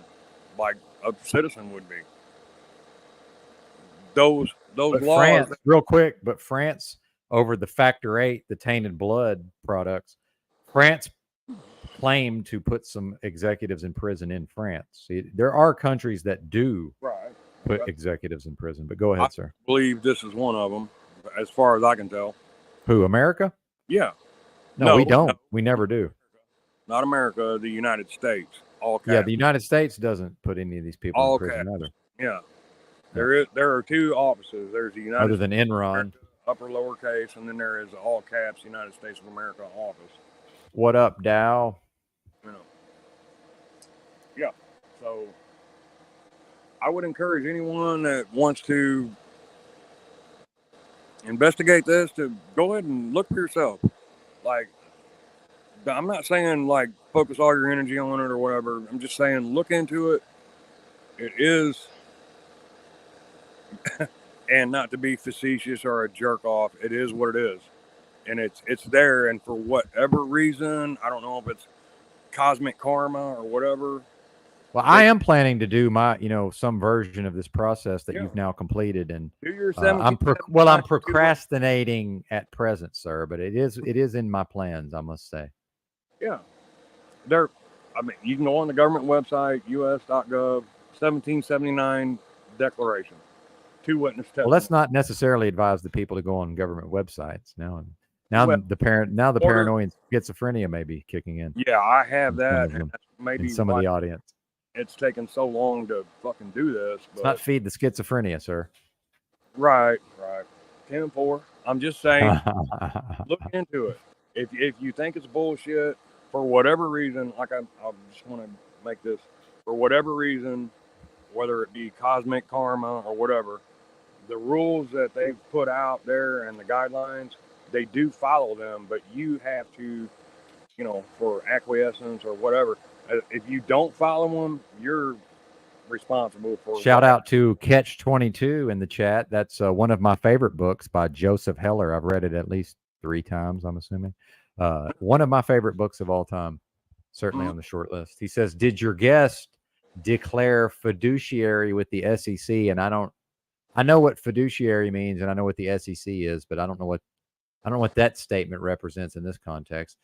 like a citizen would be. Those laws. France, real quick, but France, over the Factor 8, the tainted blood products, France claimed to put some executives in prison in France. See, there are countries that do put executives in prison, but go ahead, sir. I believe this is one of them, as far as I can tell. Who, America? Yeah. No, we don't. No. We never do. Not America, the United States. All caps. Yeah, the United States doesn't put any of these people all in prison caps. either. Yeah. There are two offices. There's the United States. Other than Enron. Upper lowercase, and then there is all caps United States of America office. What up, Dow? Yeah. So I would encourage anyone that wants to investigate this to go ahead and look for yourself. Like, I'm not saying like focus all your energy on it or whatever. I'm just saying look into it. It is, and not to be facetious or a jerk off, it is what it is. And it's there, and for whatever reason, I don't know if it's cosmic karma or whatever. Well, I am planning to do my, some version of this process that you've now completed, and I'm procrastinating at present, sir. But it is in my plans, I must say. Yeah, you can go on the government website, us.gov, 1779 declaration, 2 witness testimony. Well, let's not necessarily advise the people to go on government websites now. Now Well, the order- paranoia and schizophrenia may be kicking in. Yeah, I have in some that, of and them, that's maybe in some why of the audience. it's taken so long to fucking do this. Let's not But feed the schizophrenia, sir. right. 10-4. I'm just saying, look into it. If you think it's bullshit for whatever reason, like I just want to make this for whatever reason, whether it be cosmic karma or whatever, the rules that they've put out there and the guidelines, they do follow them, but you have to, for acquiescence or whatever. If you don't follow them, you're responsible for. Shout out to Catch 22 in the chat. That's one of my favorite books by Joseph Heller. I've read it at least 3 times, I'm assuming. One of my favorite books of all time, certainly on the short list. He says, "Did your guest declare fiduciary with the SEC?" And I know what fiduciary means, and I know what the SEC is, but I don't know what that statement represents in this context.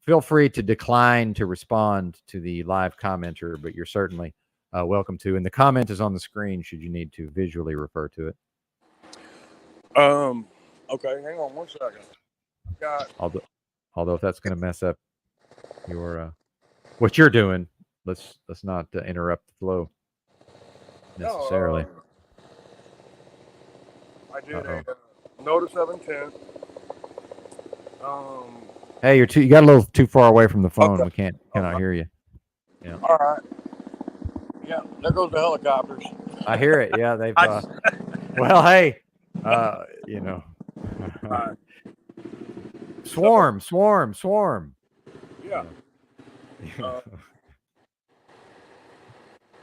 Feel free to decline to respond to the live commenter, but you're certainly welcome to. And the comment is on the screen should you need to visually refer to it. Okay, hang on 1 second. Although if that's going to mess up your what you're doing, let's not interrupt the flow necessarily. I did a notice of intent. Hey, you got a little too far away from the phone. Okay. We cannot hear you. Yeah. All right. Yeah, there goes the helicopters. I hear it. Yeah, they've. Well, hey, Right. Swarm. Yeah.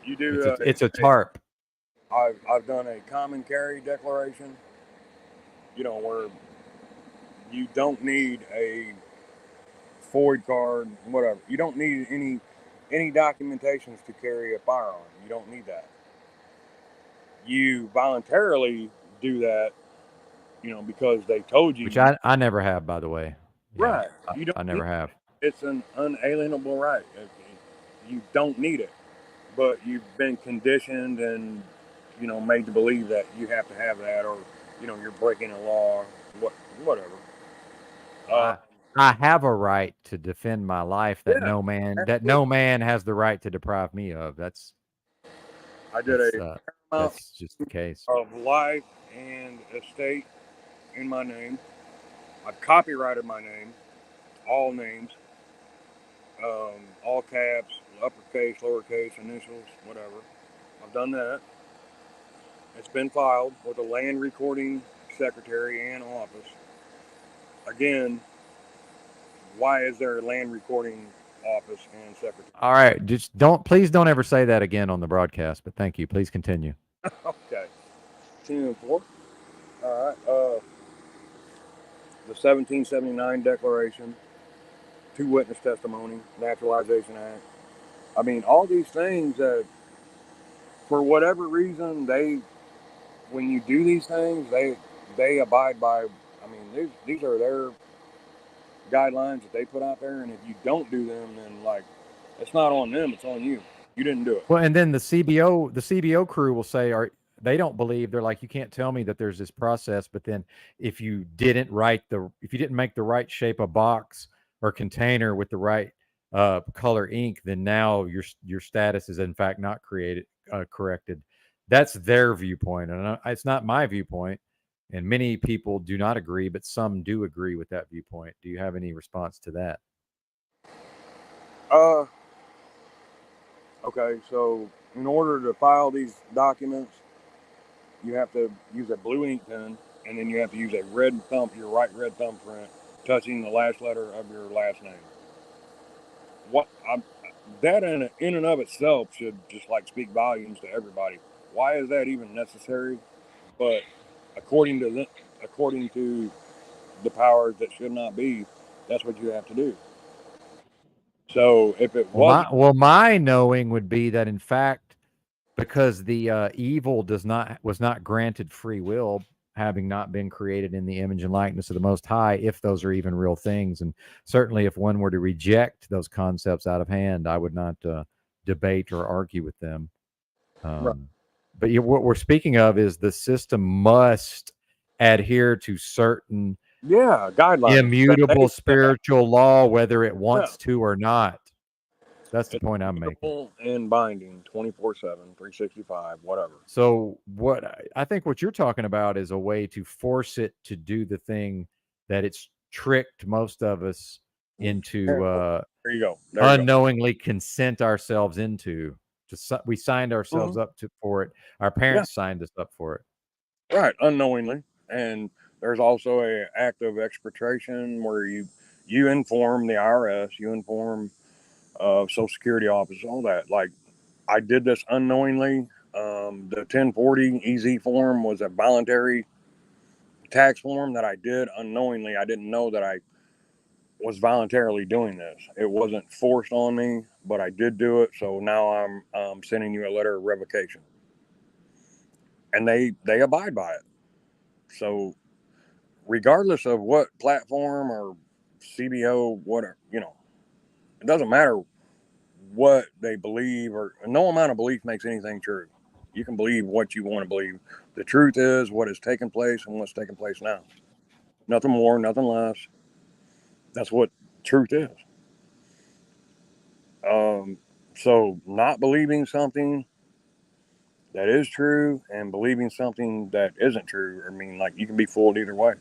You do. It's a tarp. I've done a common carry declaration. Where you don't need a FOID card, whatever. You don't need any documentations to carry a firearm. You don't need that. You voluntarily do that, because they told you. Which I never have, by the way. Yeah, Right. I never have. It's an unalienable right. You don't need it, but you've been conditioned and made to believe that you have to have that, or you're breaking a law, whatever. I have a right to defend my life that no man has the right to deprive me of. That's just the case of life and estate in my name. I've copyrighted my name, all names, all caps, uppercase, lowercase, initials, whatever. I've done that. It's been filed with the land recording secretary and office. Again, why is there a land recording office and secretary? All right, just please don't ever say that again on the broadcast, but thank you. Please continue. Okay. 10-4. All right. The 1779 Declaration, 2 witness testimony, Naturalization Act. I mean, all these things that, for whatever reason, when you do these things, they abide by. I mean, these are their guidelines that they put out there, and if you don't do them, then it's not on them, it's on you. You didn't do it. Well, and then the CBO crew will say, they don't believe, they're like, you can't tell me that there's this process, but then if you didn't make the right shape of box or container with the right color ink, then now your status is in fact not corrected. That's their viewpoint, and it's not my viewpoint. And many people do not agree, but some do agree with that viewpoint. Do you have any response to that? Okay, so in order to file these documents, you have to use a blue ink pen, and then you have to use your right red thumbprint, touching the last letter of your last name. That in and of itself should just speak volumes to everybody. Why is that even necessary? But according to the powers that should not be, that's what you have to do. So if it my knowing would be that in fact, because the evil was not granted free will, having not been created in the image and likeness of the Most High, if those are even real things, and certainly if one were to reject those concepts out of hand, I would not debate or argue with them. Right. But what we're speaking of is the system must adhere to certain Yeah, guidelines. Immutable spiritual law, whether it wants to or not. That's the point I'm making. And binding 24/7, 365, whatever. So I think what you're talking about is a way to force it to do the thing that it's tricked most of us into There you go. unknowingly consent ourselves into. We signed ourselves up for it. Our parents signed us up for it. Right, unknowingly. And there's also a act of expatriation where you inform the IRS, you inform Social Security office, all that. Like, I did this unknowingly. The 1040 EZ form was a voluntary tax form that I did unknowingly. I didn't know that I was voluntarily doing this. It wasn't forced on me, but I did do it. So now I'm sending you a letter of revocation, and they abide by it. So regardless of what platform or CBO, whatever, it doesn't matter what they believe, or no amount of belief makes anything true. You can believe what you want to believe. The truth is what has taken place and what's taking place now. Nothing more, nothing less. That's what truth is. So not believing something that is true and believing something that isn't true, I mean, like, you can be fooled either way.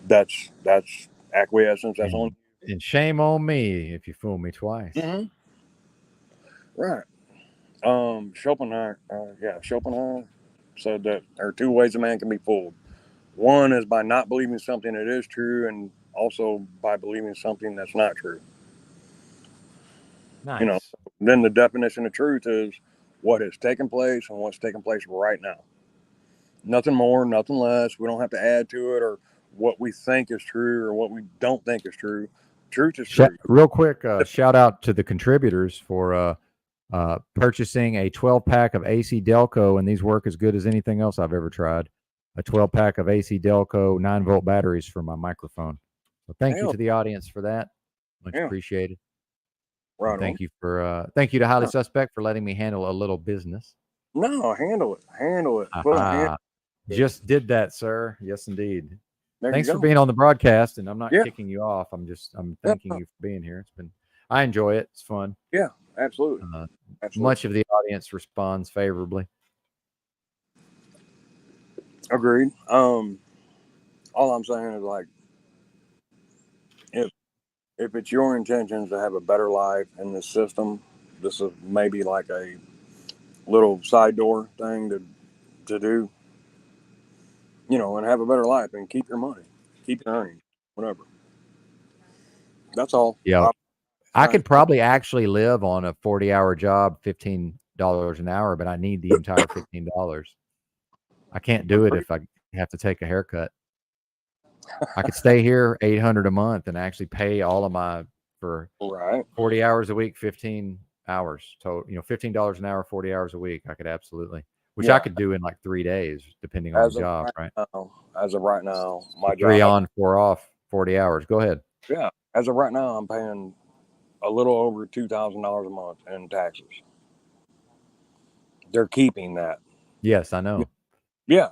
That's acquiescence. That's on. And shame on me if you fool me twice. Mm-hmm. Right. Schopenhauer said that there are two ways a man can be fooled. One is by not believing something that is true, and also by believing something that's not true. Nice. Then the definition of truth is what has taken place and what's taking place right now. Nothing more, nothing less. We don't have to add to it or what we think is true or what we don't think is true. Truth is true. Real quick, shout out to the contributors for purchasing a 12-pack of AC Delco, and these work as good as anything else I've ever tried. A 12-pack of AC Delco 9-volt batteries for my microphone. So thank you to the audience for that. Much appreciated. Right. Thank you to Highly Suspect for letting me handle a little business. No, handle it. Just did that, sir. Yes, indeed. There Thanks for being on the broadcast, and I'm not kicking you off. I'm thanking you for being here. I enjoy it. It's fun. Yeah, absolutely. Much of the audience responds favorably. Agreed. All I'm saying is, like, if it's your intentions to have a better life in this system, this is maybe like a little side door thing to do, and have a better life and keep your money, keep your earnings, whatever. That's all. Yeah. I could probably actually live on a 40-hour job, $15 an hour, but I need the entire $15. I can't do it if I have to take a haircut. I could stay here $800 a month and actually pay all of for 40 hours a week, 15 hours. So, $15 an hour, 40 hours a week. I could absolutely, which I could do in like 3 days, depending on the job, right? As of right now, my job 3 on, 4 off, 40 hours. Go ahead. Yeah. As of right now, I'm paying a little over $2,000 a month in taxes. They're keeping that. Yes, I know. Yeah.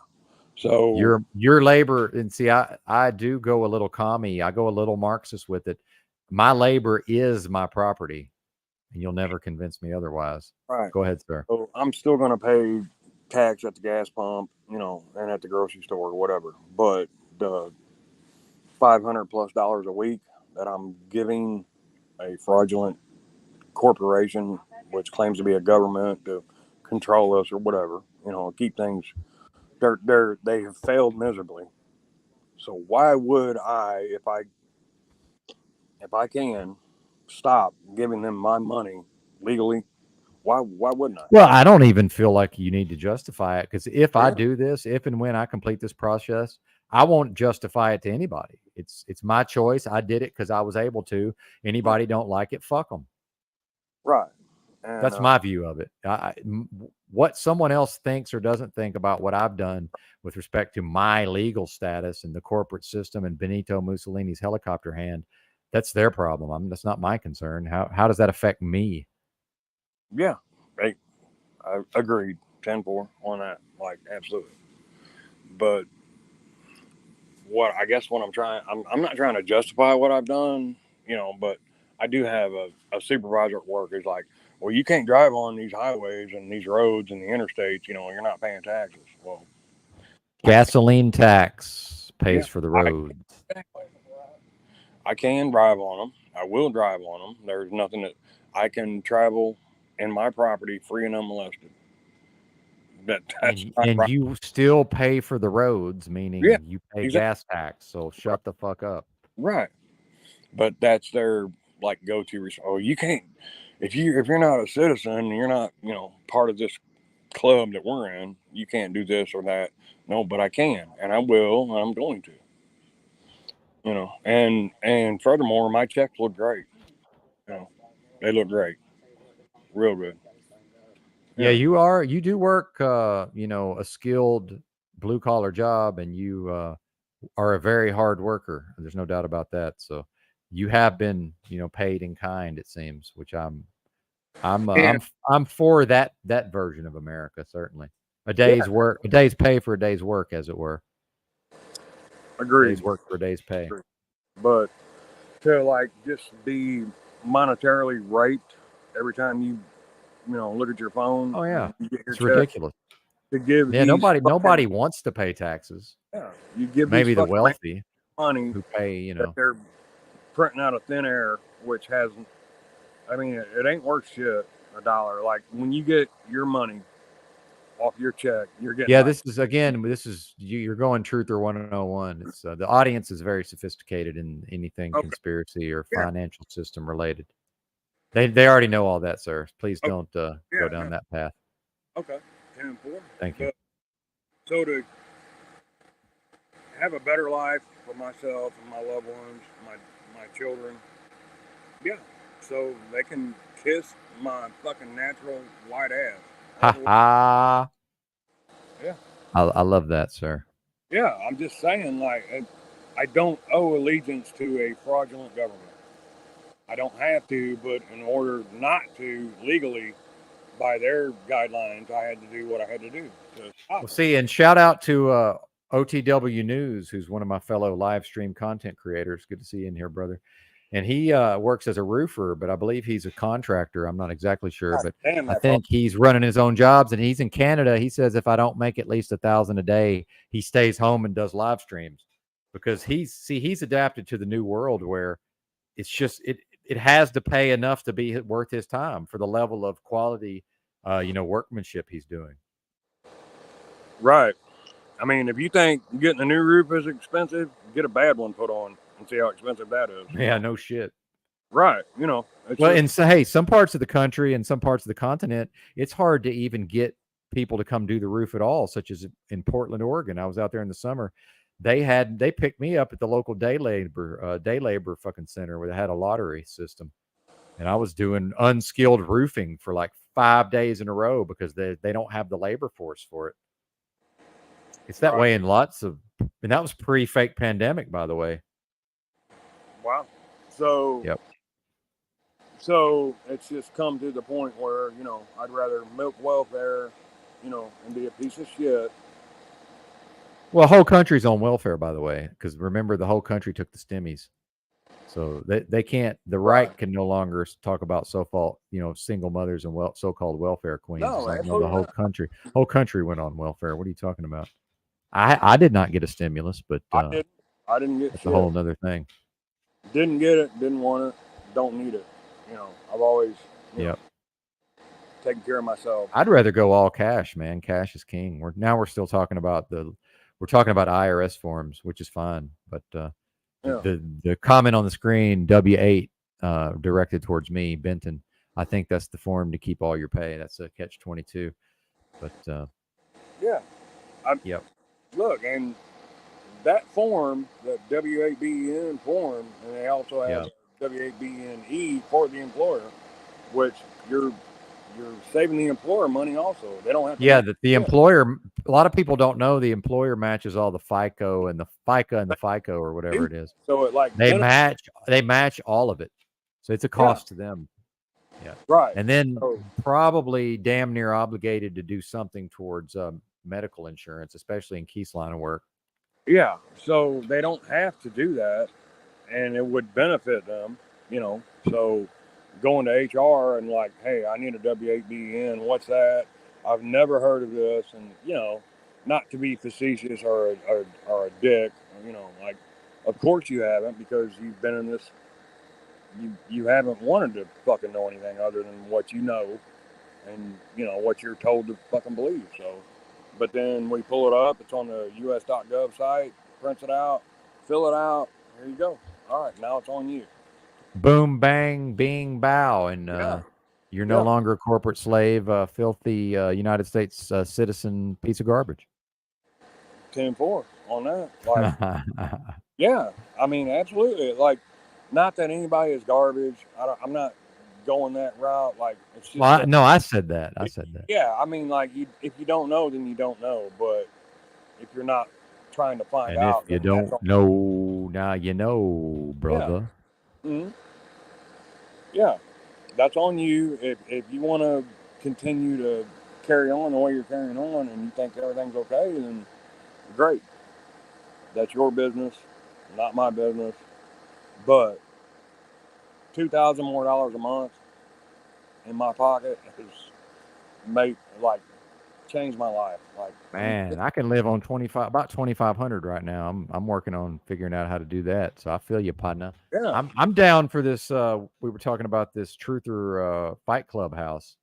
So your labor, and see, I do go a little commie. I go a little Marxist with it. My labor is my property, and you'll never convince me otherwise. Right. Go ahead, sir. So I'm still going to pay tax at the gas pump, and at the grocery store or whatever. But the $500+ a week that I'm giving a fraudulent corporation, which claims to be a government to control us or whatever, keep things. They have failed miserably. So why would I, if I can stop giving them my money legally, why wouldn't I? Well, I don't even feel like you need to justify it, because if I do this, if and when I complete this process, I won't justify it to anybody. It's my choice. I did it because I was able to. Anybody don't like it, fuck them. Right. And that's my view of it. What someone else thinks or doesn't think about what I've done with respect to my legal status and the corporate system and Benito Mussolini's helicopter hand, that's their problem. That's not my concern. How does that affect me? Yeah, I agreed 10-4 on that. Like, absolutely. But what I guess what I'm not trying to justify what I've done, but I do have a supervisor at work who's like, well, you can't drive on these highways and these roads and the interstates, you're not paying taxes. Well, Gasoline tax pays yeah, for the roads. I can drive on them. I will drive on them. There's nothing that I can travel in my property free and unmolested. That's And, not and right. you still pay for the roads, meaning Yeah, you pay exactly. gas tax. So shut the fuck up. Right. But that's their like go-to. Oh, you can't if you're not a citizen and you're not part of this club that we're in, you can't do this or that. No, but I can, and I will, and I'm going to. And furthermore, my checks look great. They look great, real good. Yeah, you do work, a skilled blue collar job, and you are a very hard worker. There's no doubt about that. So you have been, paid in kind, it seems, which And I'm for that version of America, certainly. A yeah, day's work, a day's pay for a day's work, as it were. agreed. Day's work for a day's pay. But to like just be monetarily raped every time you look at your phone. Oh yeah, you get your it's check ridiculous. to give Yeah, these nobody wants to pay taxes. yeah, you give these Maybe the fucking wealthy money who pay, that they're printing out of thin air, which has, I mean, it ain't worth shit. A dollar, like when you get your money off your check, you're getting. Yeah, this is you're going truth or 101. It's the audience is very sophisticated in anything Okay. conspiracy or Yeah. financial system related. They already know all that, sir. Please don't go down that path. Okay. 10-4. Thank you. So to have a better life for myself and my loved ones, my children, yeah, so they can kiss my fucking natural white ass. Ha ha. Yeah. I love that, sir. Yeah, I'm just saying, like, I don't owe allegiance to a fraudulent government. I don't have to, but in order not to legally, by their guidelines, I had to do what I had to do. Well, see, and shout out to OTW News, who's one of my fellow live stream content creators. Good to see you in here, brother. And he works as a roofer, but I believe he's a contractor. I'm not exactly sure, but I think he's running his own jobs, and he's in Canada. He says if I don't make at least $1,000 a day, he stays home and does live streams because he's adapted to the new world where it's just it has to pay enough to be worth his time for the level of quality, workmanship he's doing. Right. I mean, if you think getting a new roof is expensive, get a bad one put on and see how expensive that is. Yeah, no shit. Right. Well, and so, hey, some parts of the country and some parts of the continent, it's hard to even get people to come do the roof at all, such as in Portland, Oregon. I was out there in the summer. They picked me up at the local day labor fucking center where they had a lottery system. And I was doing unskilled roofing for like 5 days in a row because they don't have the labor force for it. It's that way in and that was pre-fake pandemic, by the way. Wow. So, yep. So it's just come to the point where, I'd rather milk welfare, and be a piece of shit. Well, the whole country's on welfare, by the way, because remember, the whole country took the stimmies. So they can't, the right can no longer talk about single mothers and so-called welfare queens. No, the whole country went on welfare. What are you talking about? I did not get a stimulus, but I didn't get that's shit. a whole other thing. Didn't get it, didn't want it, don't need it. I've always taken care of myself. I'd rather go all cash, man. Cash is king. We're still talking about IRS forms, which is fine, but the comment on the screen, W8, directed towards me, Benton. I think that's the form to keep all your pay. That's a catch-22. But yeah, yep. Look, and that form, the W8BEN form, and they also have W8BNE for the employer, which you're saving the employer money also. They don't have to. Yeah, the employer, a lot of people don't know the employer matches all the FICO and the FICA and the FICO or whatever it is. So they match all of it. So it's a cost to them. Yeah. Right. And then probably damn near obligated to do something towards medical insurance, especially in Keith's line of work. Yeah, so they don't have to do that, and it would benefit them, you know. So going to HR and like, hey, I need a W-8BN. What's that? I've never heard of this, and you know, not to be facetious or a dick, you know, like, of course you haven't because you've been in this. You haven't wanted to fucking know anything other than what you know, and you know what you're told to fucking believe. So, but then we pull it up. It's on the US.gov site. Prints it out, fill it out. Here you go. All right, now it's on you. Boom, bang, bing, bow, and Yeah. you're no Yeah. longer a corporate slave, filthy United States citizen piece of garbage. 10-4 on that. Like, yeah, I mean, absolutely. Like, not that anybody is garbage. I'm not going that route. Like, it's just Well, that, no, I said that. I said that. yeah, I mean, like, if you don't know, then you don't know. But if you're not trying to find And if out, you then that's don't know, now you know, brother. hmm yeah, that's on you. If you want to continue to carry on the way you're carrying on, and you think everything's okay, then great. That's your business, not my business. But $2,000 more a month in my pocket has made like changed my life. Like, Man, I can live on about 2,500 right now. I'm working on figuring out how to do that. So I feel you, partner. yeah, I'm down for this. We were talking about this Truther Fight Club house.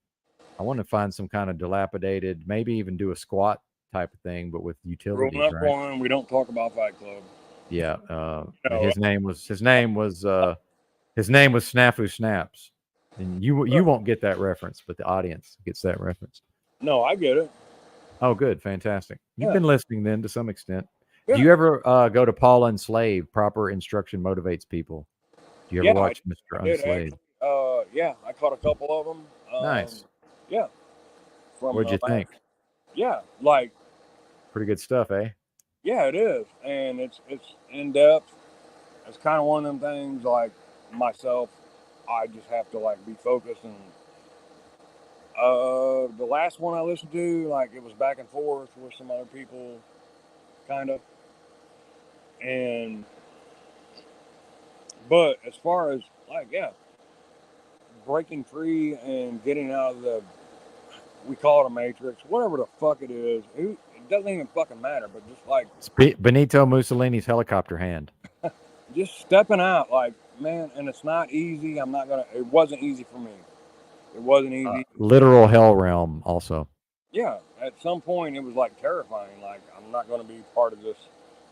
I want to find some kind of dilapidated, maybe even do a squat type of thing, but with growing utilities, up right? one, we don't talk about Fight Club. Yeah. You know, His name was Snafu Snaps, and you won't get that reference, but the audience gets that reference. no, I get it. Oh, good, fantastic. You've Yeah, been listening then to some extent. Do yeah, you ever go to Paul Unslave? Proper instruction motivates people. Do you ever yeah. watch I Mr. did Unslave? actually. Yeah, I caught a couple of them. Nice. Yeah, from What'd the you last. think? Yeah, like, Pretty good stuff, eh? yeah, it is, and it's in depth. It's kind of one of them things. Like myself, I just have to like be focused and the last one I listened to, like it was back and forth with some other people, kind of. And but as far as like, yeah, breaking free and getting out of we call it a matrix, whatever the fuck it is. It doesn't even fucking matter. But just like It's Benito Mussolini's helicopter hand. just stepping out, like man, and it's not easy. I'm not gonna. It wasn't easy for me. It wasn't easy. Literal hell realm, also. Yeah, at some point it was like terrifying. Like I'm not gonna be part of this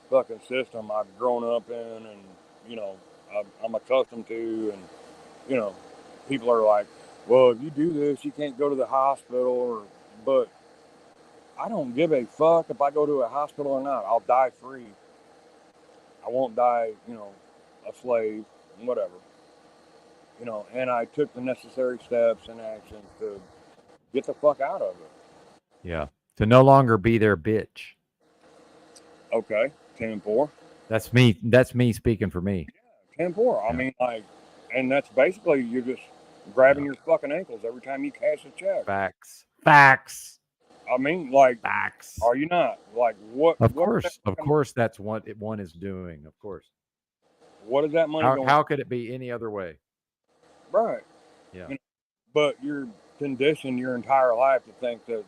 fucking system I've grown up in, and you know I'm accustomed to, and you know people are like, well, if you do this, you can't go to the hospital, but I don't give a fuck if I go to a hospital or not. I'll die free. I won't die, you know, a slave, whatever, you know. And I took the necessary steps and actions to get the fuck out of it. Yeah. To no longer be their bitch. Okay, 10-4. That's me. That's me speaking for me. 10-4. I Yeah. mean, like, and that's basically you're just grabbing Yeah. your fucking ankles every time you cash a check. Facts. Facts. I mean, like, Facts. are you not? Like, what? Of What? course, that's what one is doing. Of course. What is that money going? How could it be any other way? Right. Yeah. You know, but you're conditioned your entire life to think that.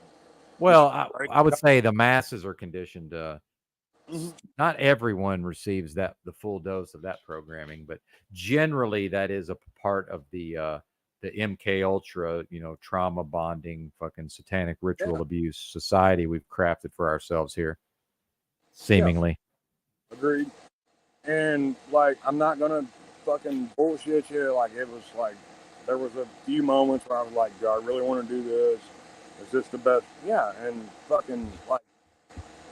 Well, I would say the masses are conditioned. Mhm. Not everyone receives the full dose of that programming, but generally that is a part of the MK Ultra, trauma bonding, fucking satanic ritual abuse society we've crafted for ourselves here. Seemingly. Yeah. Agreed. And like, I'm not gonna fucking bullshit you. Like, it was like there was a few moments where I was like, do I really want to do this? Is this the best? Yeah, and fucking like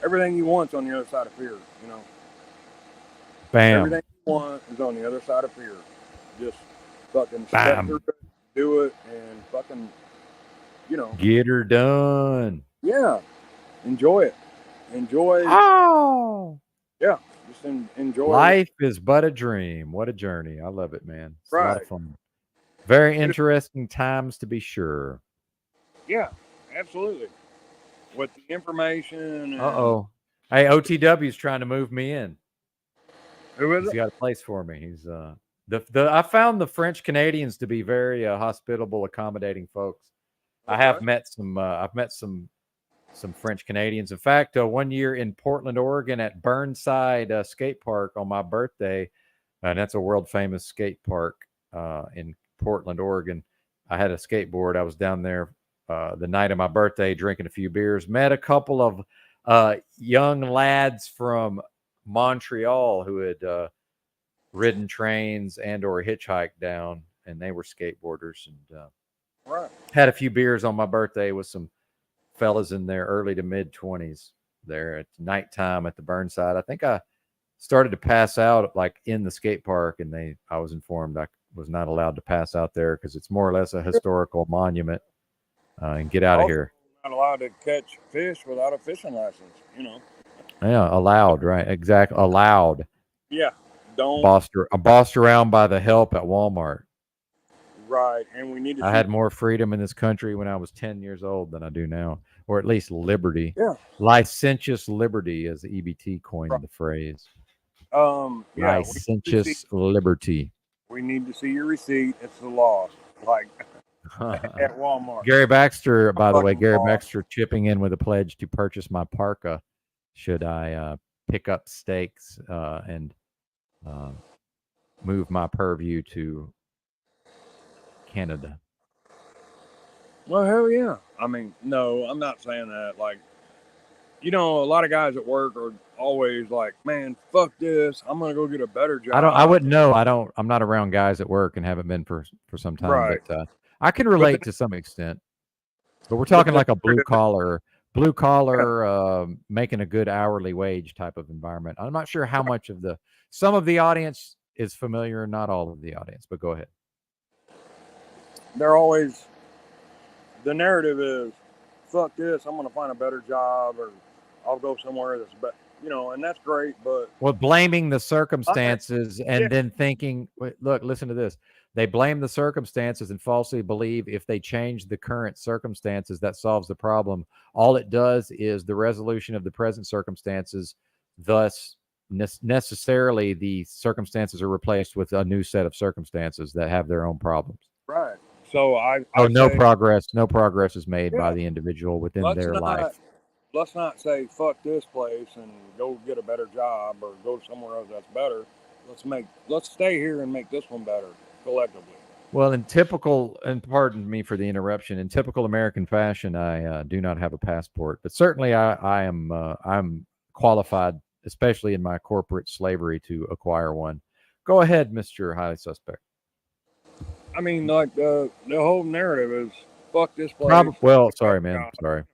everything you want's on the other side of fear, you know. Bam. Everything you want is on the other side of fear. Just fucking step through it, do it, and fucking, you know. Get her done. Yeah. Enjoy it. Enjoy. Oh. Yeah. Just enjoy. Life is but a dream. What a journey. I love it, man. It's a lot of fun. Very interesting times to be sure. Yeah, absolutely. With the information. And, Hey, OTW's trying to move me in. Who is He's it? got a place for me. He's I found the French Canadians to be very hospitable, accommodating folks. I have met some. I've met some French Canadians. In fact, 1 year in Portland, Oregon, at Burnside Skate Park on my birthday, and that's a world famous skate park in Portland, Oregon. I had a skateboard. I was down there the night of my birthday, drinking a few beers. Met a couple of young lads from Montreal who had ridden trains and or hitchhiked down, and they were skateboarders, and had a few beers on my birthday with some fellas in their early to mid 20s there at nighttime at the Burnside. I think I started to pass out like in the skate park, and I was informed I was not allowed to pass out there because it's more or less a historical monument. And get out of here. Not allowed to catch fish without a fishing license, you know. Yeah, allowed, right? Exactly, allowed. Yeah, don't. I'm bossed around by the help at Walmart. Right, and we need to. I had more freedom in this country when I was 10 years old than I do now, or at least liberty. Yeah, licentious liberty, as the EBT coined the phrase. Yeah, licentious liberty. We need to see your receipt. It's the law, like at Walmart. Gary Baxter, by the way, Gary Baxter chipping in with a pledge to purchase my parka should I pick up stakes and move my purview to Canada. Well, hell yeah. I mean, no, I'm not saying that. Like, you know, a lot of guys at work are always like, man, fuck this. I'm going to go get a better job. I wouldn't know. I'm not around guys at work and haven't been for some time. Right. But I can relate to some extent. But we're talking like a blue collar, making a good hourly wage type of environment. I'm not sure how much of some of the audience is familiar, not all of the audience, but go ahead. They're always, the narrative is, fuck this, I'm going to find a better job, or I'll go somewhere that's better, you know, and that's great, but. Well, blaming the circumstances and then thinking, look, listen to this. They blame the circumstances and falsely believe if they change the current circumstances, that solves the problem. All it does is the resolution of the present circumstances. Thus, necessarily, the circumstances are replaced with a new set of circumstances that have their own problems. Right. So no progress is made by the individual within their life. Let's not say fuck this place and go get a better job or go somewhere else that's better. Let's stay here and make this one better collectively. Well, and pardon me for the interruption, in typical American fashion, I do not have a passport, but certainly I'm qualified, especially in my corporate slavery, to acquire one. Go ahead, Mr. Highly Suspect. I mean, like the whole narrative is fuck this place. Sorry, man. Sorry.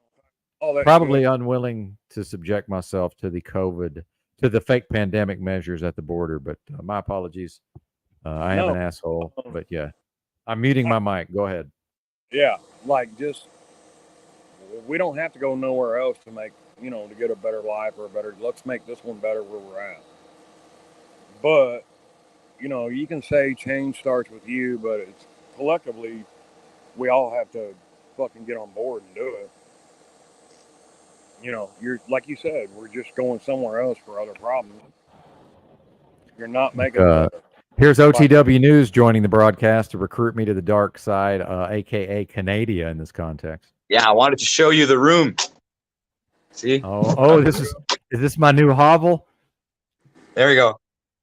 Probably unwilling to subject myself to the fake pandemic measures at the border, but my apologies. I am an asshole, but yeah, I'm muting my mic. Go ahead. Yeah, like we don't have to go nowhere else to make, to get a better life or let's make this one better where we're at. But, you can say change starts with you, but it's collectively, we all have to fucking get on board and do it. You're like you said, we're just going somewhere else for other problems. You're not making it better. Here's OTW News joining the broadcast to recruit me to the dark side, aka Canada in this context. Yeah, I wanted to show you the room. See? Is this my new hovel? There we go.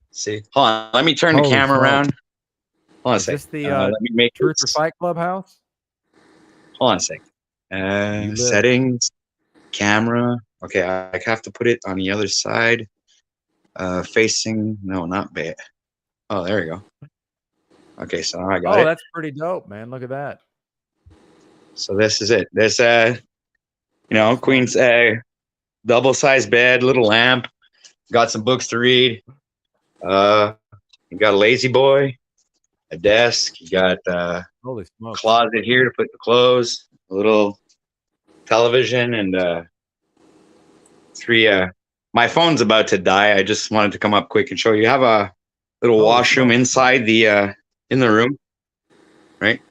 See? Hold on, let me turn the camera around. Hold on a sec. Is this the let me make Truth or Fight Clubhouse? Hold on a sec. Settings, camera. Okay, I have to put it on the other side. Facing, no, not bad. Oh, there you go. Okay, so I got it. Oh, that's pretty dope, man. Look at that. So this is it. This, queen's double-sized bed, little lamp. Got some books to read. You got a lazy boy, a desk. You got holy smokes, closet here to put the clothes, a little television, and three. My phone's about to die. I just wanted to come up quick and show you. You have a little washroom inside the in the room, right?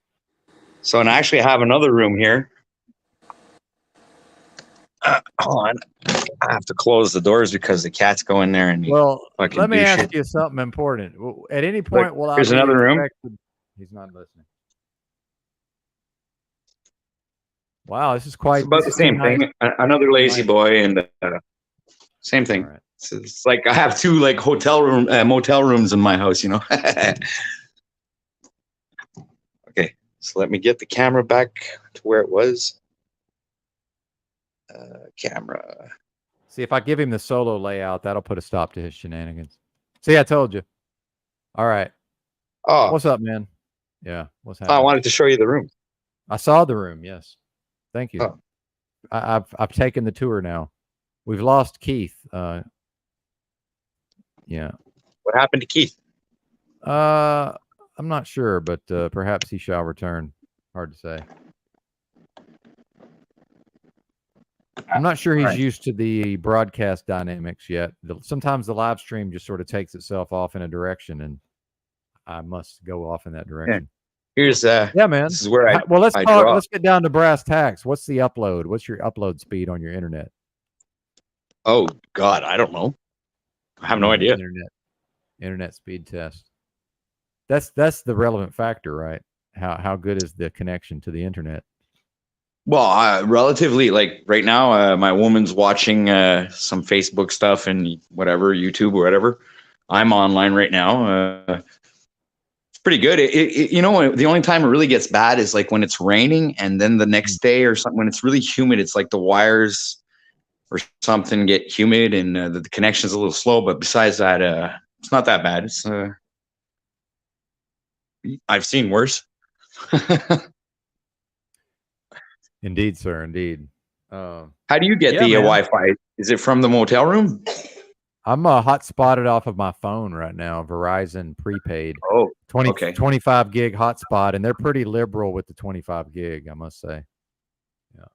So, and I actually have another room here. Hold on. I have to close the doors because the cats go in there and Well, fucking let me do ask shit. you something important. At any point, will I here's be another room. expected? He's not listening. Wow, this is It's quite. about This the is too same nice. thing. Another lazy Nice. boy and same All thing. right. It's like I have two like motel rooms in my house, you know. Okay, so let me get the camera back to where it was. Camera. See, if I give him the solo layout, that'll put a stop to his shenanigans. See, I told you. All right. Oh, What's up, man? Yeah. What's I happening? wanted to show you the room. I saw the room. Yes. Thank you. Oh. I've taken the tour now. We've lost Keith. Yeah. What happened to Keith? I'm not sure, but perhaps he shall return. Hard to say. I'm not sure he's used to the broadcast dynamics yet. Sometimes the live stream just sort of takes itself off in a direction, and I must go off in that direction. Here's yeah, man. This is where I well, let's I talk. draw. Let's get down to brass tacks. What's the upload? What's your upload speed on your internet? Oh God, I don't know. I have no idea. Internet speed test. That's the relevant factor, right? How good is the connection to the internet? Well, relatively, like right now, my woman's watching some Facebook stuff and whatever, YouTube or whatever. I'm online right now. It's pretty good. You know, the only time it really gets bad is like when it's raining, and then the next day or something when it's really humid. It's like the wires or something get humid, and the connection's a little slow. But besides that, it's not that bad. It's I've seen worse. Indeed, sir. Indeed. How do you get yeah, the man. Wi-Fi? Is it from the motel room? I'm hot spotted off of my phone right now. Verizon prepaid. Oh, 25 gig hotspot, and they're pretty liberal with the 25 gig, I must say. Yeah.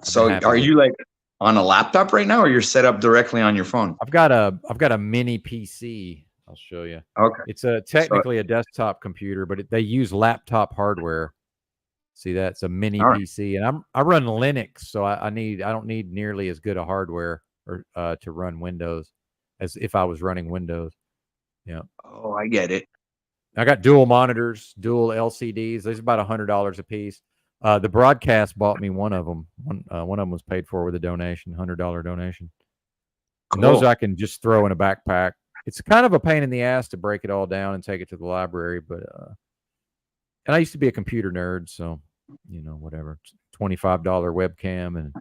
So are you like on a laptop right now, or you're set up directly on your phone? I've got a mini PC. I'll show you. Okay. It's technically a desktop computer, but they use laptop hardware. See, that's a mini PC, and I run Linux, so I don't need nearly as good a hardware or to run Windows as if I was running Windows. Yeah. Oh, I get it. I got dual monitors, dual LCDs. They're about $100 a piece. The broadcast bought me one of them. One of them was paid for with a donation, $100 donation. Cool. And those I can just throw in a backpack. It's kind of a pain in the ass to break it all down and take it to the library, but and I used to be a computer nerd, so you know, whatever. $25 webcam and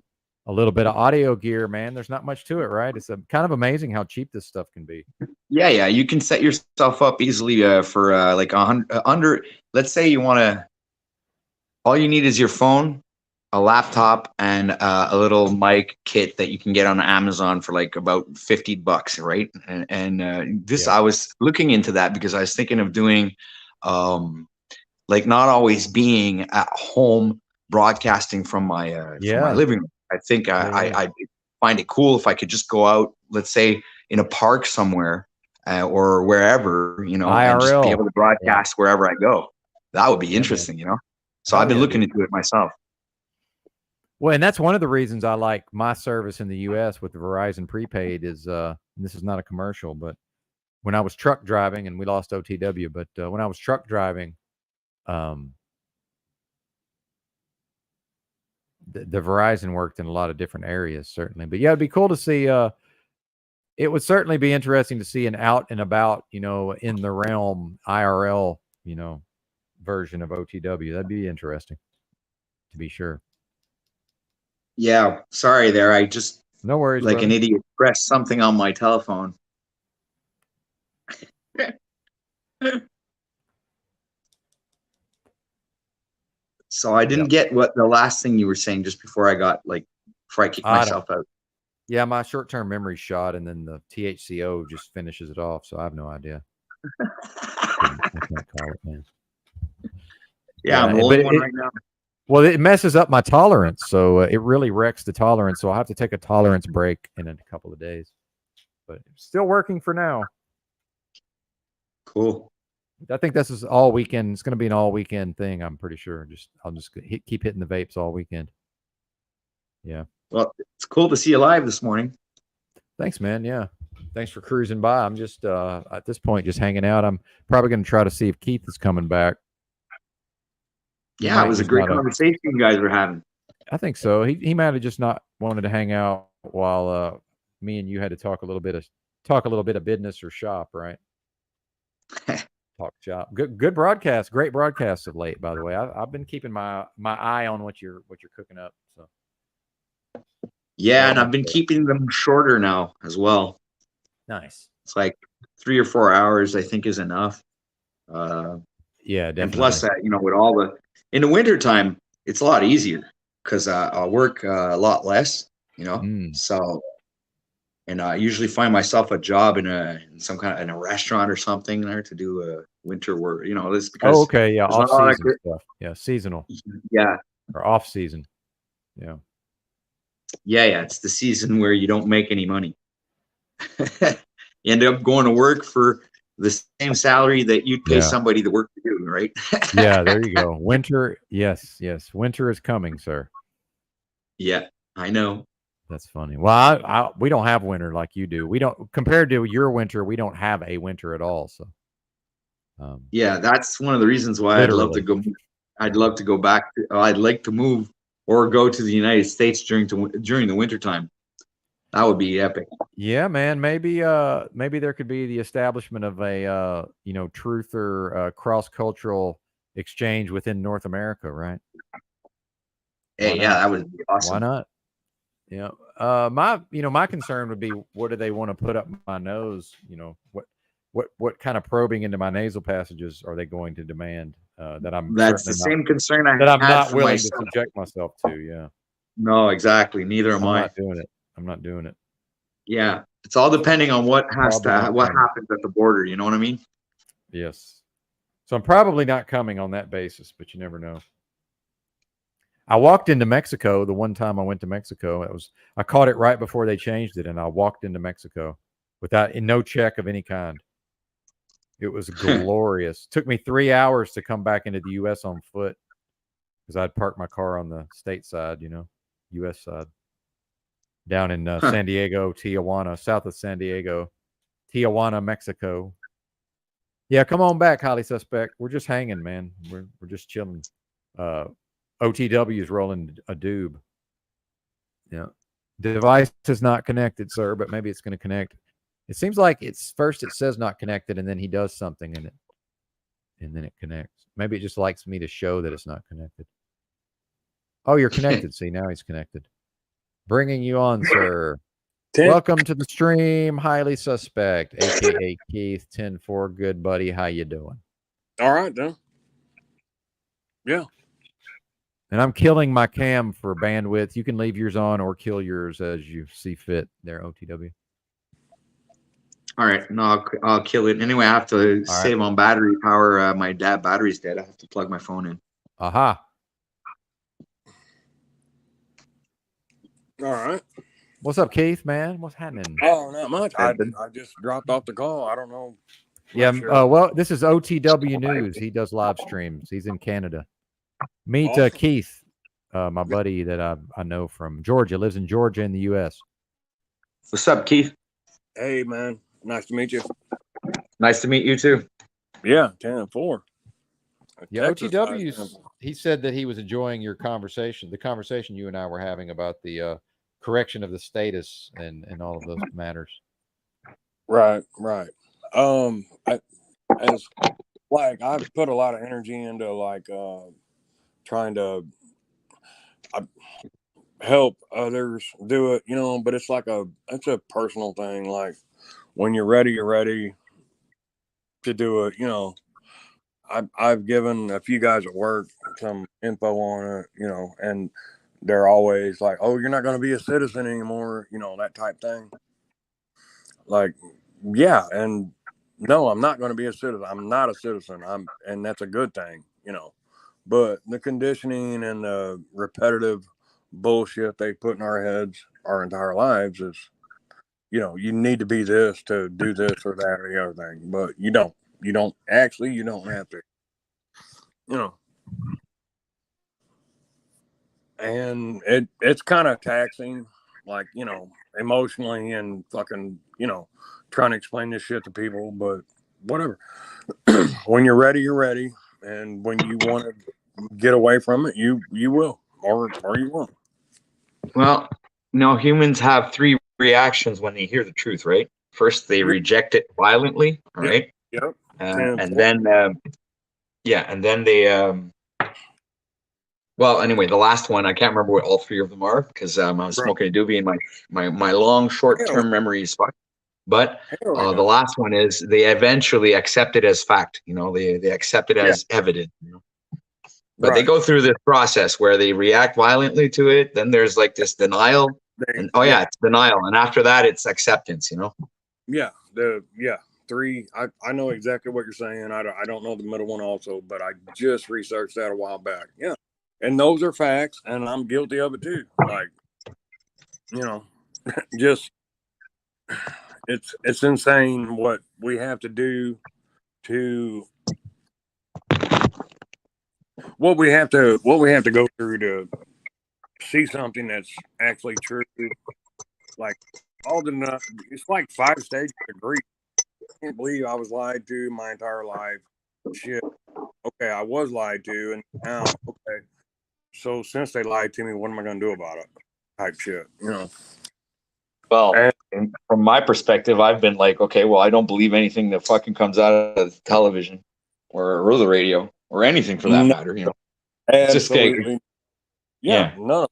a little bit of audio gear, man. There's not much to it, right? It's kind of amazing how cheap this stuff can be. Yeah. You can set yourself up easily for like under. Let's say you want to. All you need is your phone, a laptop, and a little mic kit that you can get on Amazon for like about $50, right? And this, I was looking into that because I was thinking of doing, like not always being at home broadcasting from my living room. I think I'd find it cool if I could just go out, let's say in a park somewhere or wherever, you know, IRL. and just be able to broadcast wherever I go. That would be interesting, you know? So I've been looking into it myself. Well, and that's one of the reasons I like my service in the U.S. with the Verizon prepaid is, and this is not a commercial, but when I was truck driving, and we lost OTW, but when I was truck driving, the Verizon worked in a lot of different areas, certainly. But yeah, it'd be cool to see. It would certainly be interesting to see an out and about, you know, in the realm IRL, you know, version of OTW. That'd be interesting, to be sure. Yeah, sorry there. I just no worries, like brother. an idiot pressed something on my telephone. So I didn't get what the last thing you were saying just before I kicked myself out. Yeah, my short-term memory shot, and then the THCO just finishes it off. So I have no idea. I can't call it, man. Yeah, I'm rolling one right now. Well, it messes up my tolerance, so it really wrecks the tolerance. So I'll have to take a tolerance break in a couple of days. But it's still working for now. Cool. I think this is all weekend. It's going to be an all weekend thing. I'm pretty sure. I'll just keep hitting the vapes all weekend. Yeah. Well, it's cool to see you live this morning. Thanks, man. Yeah. Thanks for cruising by. I'm just at this point just hanging out. I'm probably going to try to see if Keith is coming back. Yeah, it was a great conversation you guys were having. I think so. He might have just not wanted to hang out while me and you had to talk a little bit of business or shop, right? Talk shop. Good broadcast. Great broadcasts of late, by the way. I've been keeping my eye on what you're cooking up. So yeah, and I've been keeping them shorter now as well. Nice. It's like 3 or 4 hours, I think, is enough. Yeah, definitely. And plus that, with all the in the wintertime, it's a lot easier because I'll work a lot less, So, and I usually find myself a job in a restaurant or something there to do a winter work. This because okay, yeah, off season stuff. Yeah, seasonal. Yeah, or off season. Yeah. Yeah. It's the season where you don't make any money. You end up going to work for the same salary that you'd pay somebody to work for you, right? Yeah, there you go. Winter, yes. Winter is coming, sir. Yeah, I know. That's funny. Well, we don't have winter like you do. We don't, compared to your winter, we don't have a winter at all. So, yeah, that's one of the reasons why literally. I'd love to go back. I'd like to move or go to the United States during the wintertime. That would be epic. Yeah, man. Maybe there could be the establishment of a truth or cross-cultural exchange within North America, right? Hey, yeah, that would be awesome. Why not? Yeah. My concern would be, what do they want to put up my nose? What kind of probing into my nasal passages are they going to demand? That's the same concern that I'm not willing to subject myself to. Yeah. No, exactly. Neither am I. I'm not doing it. Yeah, it's all depending on what happens at the border. You know what I mean? Yes. So I'm probably not coming on that basis, but you never know. I walked into Mexico the one time I went to Mexico. I caught it right before they changed it, and I walked into Mexico without no check of any kind. It was glorious. Took me 3 hours to come back into the U.S. on foot because I'd parked my car on the state side, U.S. side. Down in San Diego, Tijuana, south of San Diego, Tijuana, Mexico. Yeah, come on back, highly suspect. We're just hanging, man. We're just chilling. OTW is rolling a doob. Yeah. The device is not connected, sir, but maybe it's going to connect. It seems like it says not connected, and then he does something in it, and then it connects. Maybe it just likes me to show that it's not connected. Oh, you're connected. See, now he's connected. Bringing you on, sir. Welcome to the stream, highly suspect, aka Keith 10-4. Good buddy, how you doing? All right, then. Yeah. And I'm killing my cam for bandwidth. You can leave yours on or kill yours as you see fit. There, OTW. All right, no, I'll kill it anyway. I have to save on battery power. My battery's dead. I have to plug my phone in. Aha. All right. What's up, Keith, man? What's happening? Oh, not much. I just dropped off the call. I don't know. Yeah. Sure. Well, this is OTW News. He does live streams. He's in Canada. Meet awesome. Keith, my buddy that I know from Georgia. Lives in Georgia in the U.S. What's up, Keith? Hey, man. Nice to meet you. Nice to meet you too. Yeah, 10-4. Yeah, OTW's. He said that he was enjoying your conversation, the conversation you and I were having about the correction of the status and all of those matters. Right. I've put a lot of energy into trying to help others do it, but it's it's a personal thing. Like, when you're ready to do it. I've given a few guys at work some info on it, and they're always like, "Oh, you're not going to be a citizen anymore," that type thing. Like, yeah, and no, I'm not going to be a citizen. I'm not a citizen. And that's a good thing, But the conditioning and the repetitive bullshit they put in our heads our entire lives is, you need to be this to do this or that or the other thing, but you don't. You don't have to, and it's kind of taxing, like, you know, emotionally and fucking, you know, trying to explain this shit to people, but whatever. When you're ready, and when you want to get away from it, you will, or you won't. Well, no, humans have three reactions when they hear the truth, right? First, they reject it violently, all right? Yep. And then, and then they, well, anyway, the last one, I can't remember what all three of them are because I was smoking a doobie and my long short-term memory is fucked. But the last one is they eventually accept it as fact. You know, they accept it as evident. You know? But they go through this process where they react violently to it. Then there's like this denial. And it's denial. And after that, it's acceptance, you know? Yeah. Three. I know exactly what you're saying. I don't know the middle one also, but I just researched that a while back. Yeah. And those are facts, and I'm guilty of it too. Like, you know, just it's insane what we have to do to what we have to go through to see something that's actually true. Like it's like 5 stages of grief. I can't believe I was lied to my entire life. Shit. Okay, I was lied to, and now okay. So since they lied to me, what am I going to do about it? Type shit, you know. Well, and from my perspective, I've been like, okay, well, I don't believe anything that fucking comes out of the television or the radio or anything for that matter, you know. It's just Absolutely. None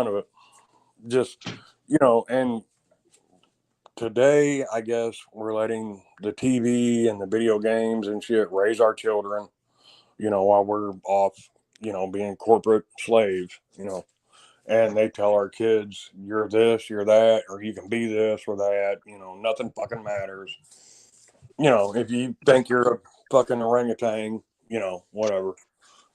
of it. Just, you know, and today, I guess we're letting the TV and the video games and shit raise our children, you know, while we're off, you know, being corporate slaves, you know. And they tell our kids, you're this, you're that, or you can be this or that. You know, nothing fucking matters. You know, if you think you're a fucking orangutan, you know, whatever.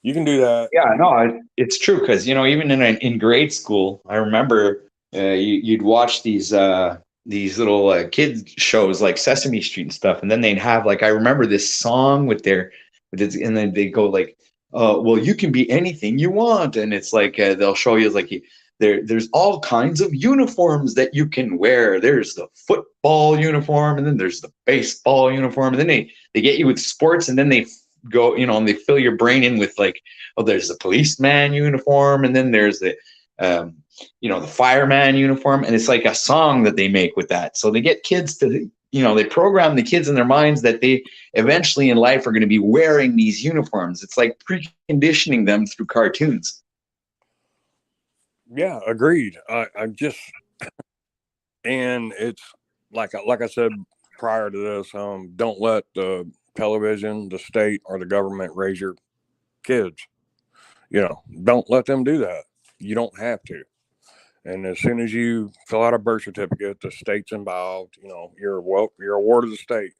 You can do that. Yeah, no, it's true because, you know, even in grade school, I remember you'd watch these little kids shows like Sesame Street and stuff, and then they'd have like I remember this song and then they go like, well, you can be anything you want, and it's like they'll show you like there's all kinds of uniforms that you can wear. There's the football uniform, and then there's the baseball uniform, and then they get you with sports, and then they go, you know, and they fill your brain in with like, oh, there's the policeman uniform, and then there's the you know, the fireman uniform, and it's like a song that they make with that. So they get kids to, you know, they program the kids in their minds that they eventually in life are going to be wearing these uniforms. It's like preconditioning them through cartoons. Yeah, agreed. I just, and it's like I said prior to this, don't let the television, the state, or the government raise your kids. You know, don't let them do that. You don't have to. And as soon as you fill out a birth certificate, the state's involved. You know, you're a ward of the state.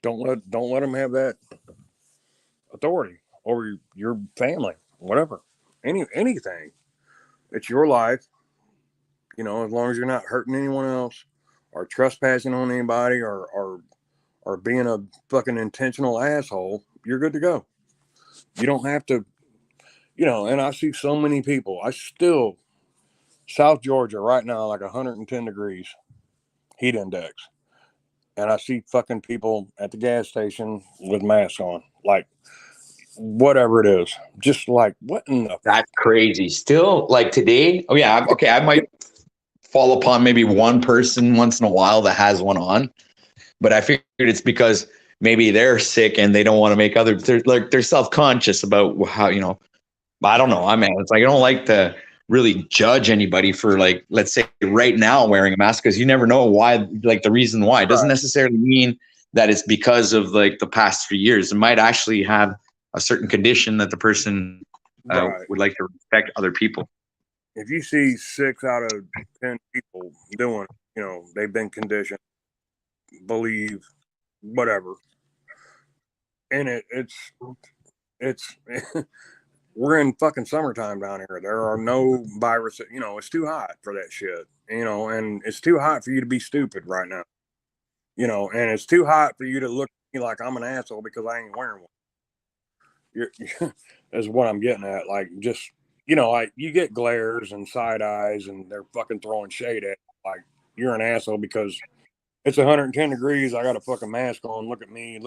Don't let them have that authority over your family, whatever, anything. It's your life. You know, as long as you're not hurting anyone else, or trespassing on anybody, or being a fucking intentional asshole, you're good to go. You don't have to. You know, and I see so many people. South Georgia right now, like 110 degrees heat index. And I see fucking people at the gas station with masks on. Like, whatever it is. Just like, what in the... That's crazy. Still, like today, oh yeah, okay, I might fall upon maybe one person once in a while that has one on. But I figured it's because maybe they're sick and they don't want to make others... They're self-conscious about how, you know... I don't know. I mean, it's like I don't like to really judge anybody for, like, let's say right now wearing a mask, because you never know why, like the reason why. It doesn't necessarily mean that it's because of like the past few years. It might actually have a certain condition that the person would like to respect other people. If you see 6 out of 10 people doing, you know, they've been conditioned, believe, whatever. And it's we're in fucking summertime down here. There are no viruses. You know, it's too hot for that shit. You know, and it's too hot for you to be stupid right now. You know, and it's too hot for you to look at me like I'm an asshole because I ain't wearing one. is what I'm getting at. Like, just, like you get glares and side eyes and they're fucking throwing shade at you. Like, you're an asshole because it's 110 degrees. I got a fucking mask on. Look at me.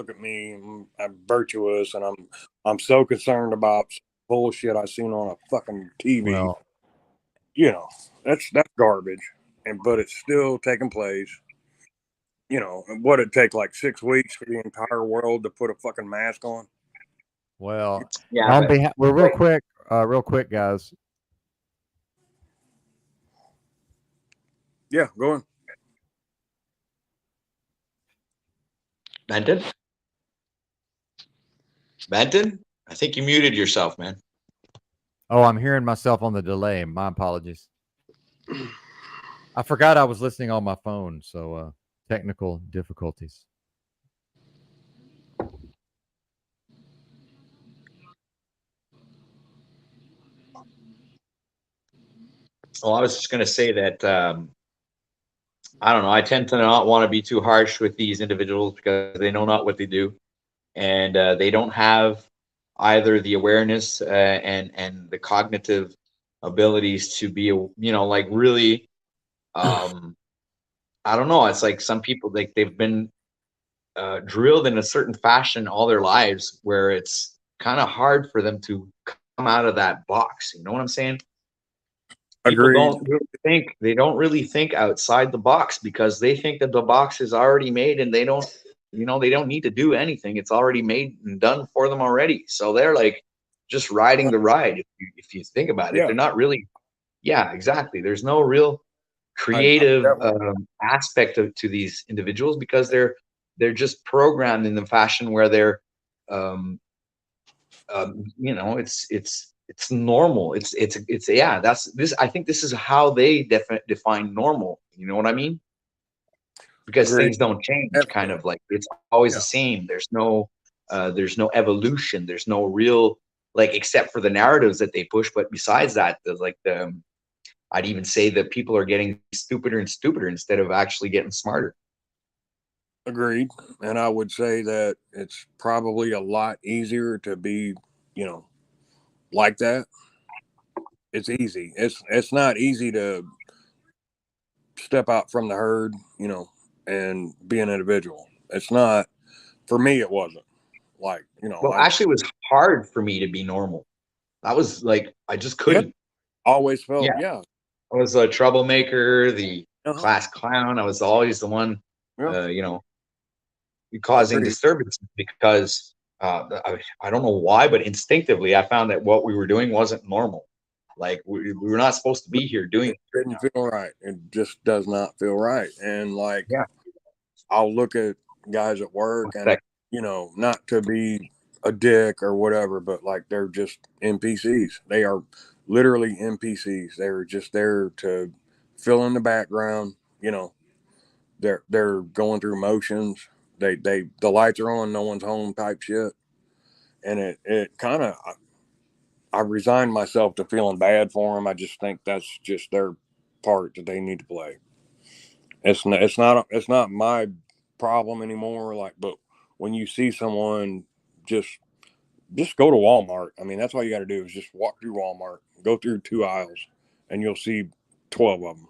I'm virtuous, and I'm so concerned about bullshit I seen on a fucking TV. Well, That's garbage. But it's still taking place. What it'd take like 6 weeks for the entire world to put a fucking mask on. well, Yeah, on but behalf, well, real quick, guys. Yeah, go on. Benton? Benton? I think you muted yourself, man. Oh, I'm hearing myself on the delay. My apologies. I forgot I was listening on my phone, so technical difficulties. Well, I was just going to say that I don't know. I tend to not want to be too harsh with these individuals because they know not what they do, and they don't have either the awareness and the cognitive abilities to be, like really. I don't know. It's like some people, like they've been drilled in a certain fashion all their lives, where it's kind of hard for them to come out of that box. You know what I'm saying? People Agreed. don't really think outside the box because they think that the box is already made and they don't need to do anything. It's already made and done for them already. So they're like just riding the ride. If you think about it, Yeah. they're not really. Yeah, exactly. There's no real I creative aspect to these individuals because they're just programmed in the fashion where they're it's normal. It's yeah. That's this. I think this is how they define normal. You know what I mean? Because Agreed. things don't change. Kind Definitely. of like it's always Yeah. the same. There's no evolution. There's no real except for the narratives that they push. But besides that, there's I'd even say that people are getting stupider and stupider instead of actually getting smarter. Agreed. And I would say that it's probably a lot easier to be, like that. It's easy. It's not easy to step out from the herd, and be an individual. It's not, for me, it wasn't. Like, Well, actually, it was hard for me to be normal. That was I just couldn't. Always felt, Yeah. yeah. I was a troublemaker, the Uh-huh. class clown. I was always the one, Yeah. causing Agreed. disturbance because I don't know why, but instinctively I found that what we were doing wasn't normal. Like we were not supposed to be here doing It didn't feel right. It just does not feel right. And Yeah. I'll look at guys at work and, Respect. not to be a dick or whatever, but they're just NPCs. They are literally NPCs. They're just there to fill in the background. They're going through motions. The lights are on, no one's home type shit. And it kind of, I resigned myself to feeling bad for them. I just think that's just their part that they need to play. It's not my problem anymore. But when you see someone just go to Walmart. I mean, that's all you got to do is just walk through Walmart, go through 2 aisles, and you'll see 12 of them.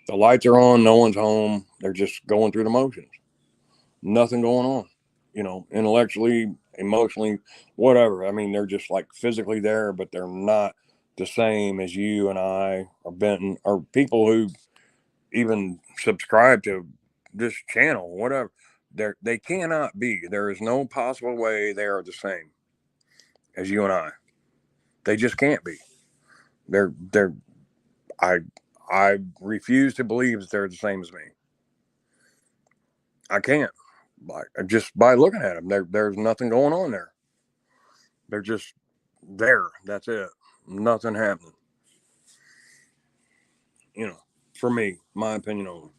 The lights are on, no one's home. They're just going through the motions. Nothing going on, intellectually, emotionally, whatever. I mean, they're just physically there, but they're not the same as you and I or Benton or people who even subscribe to this channel, whatever. They cannot be. There is no possible way they are the same as you and I. They just can't be. They're I I refuse to believe that they're the same as me. I can't. Just by looking at them, there's nothing going on there. They're just there. That's it. Nothing happening. For me, my opinion on them.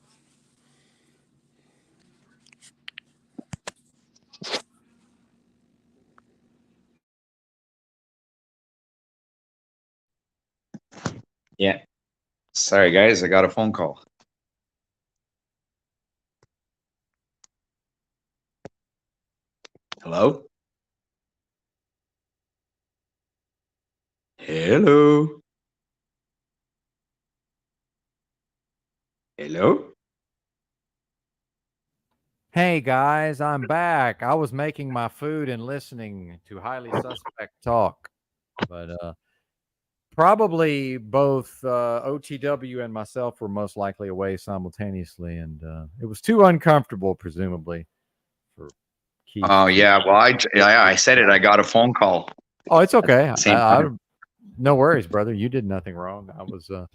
Yeah. Sorry, guys. I got a phone call. Hello? Hello. Hello. Hey guys, I'm back. I was making my food and listening to highly suspect talk, but probably both OTW and myself were most likely away simultaneously, and it was too uncomfortable, presumably, for Keith. Oh yeah. Well, I said it. I got a phone call. Oh, it's okay. Same time. No worries, brother. You did nothing wrong. I was. It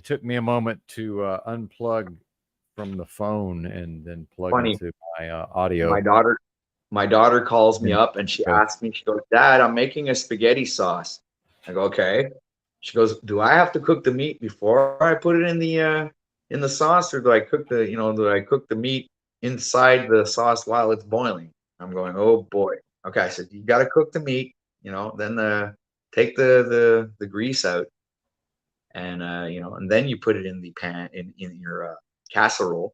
took me a moment to unplug from the phone and then plug Funny. into my audio. My daughter calls me up and she asks me, she goes, Dad, I'm making a spaghetti sauce. I go, okay. She goes, do I have to cook the meat before I put it in the sauce, or do I cook the meat inside the sauce while it's boiling? I'm going, oh boy. Okay, I said, you got to cook the meat, then take the grease out, and and then you put it in the pan in your casserole,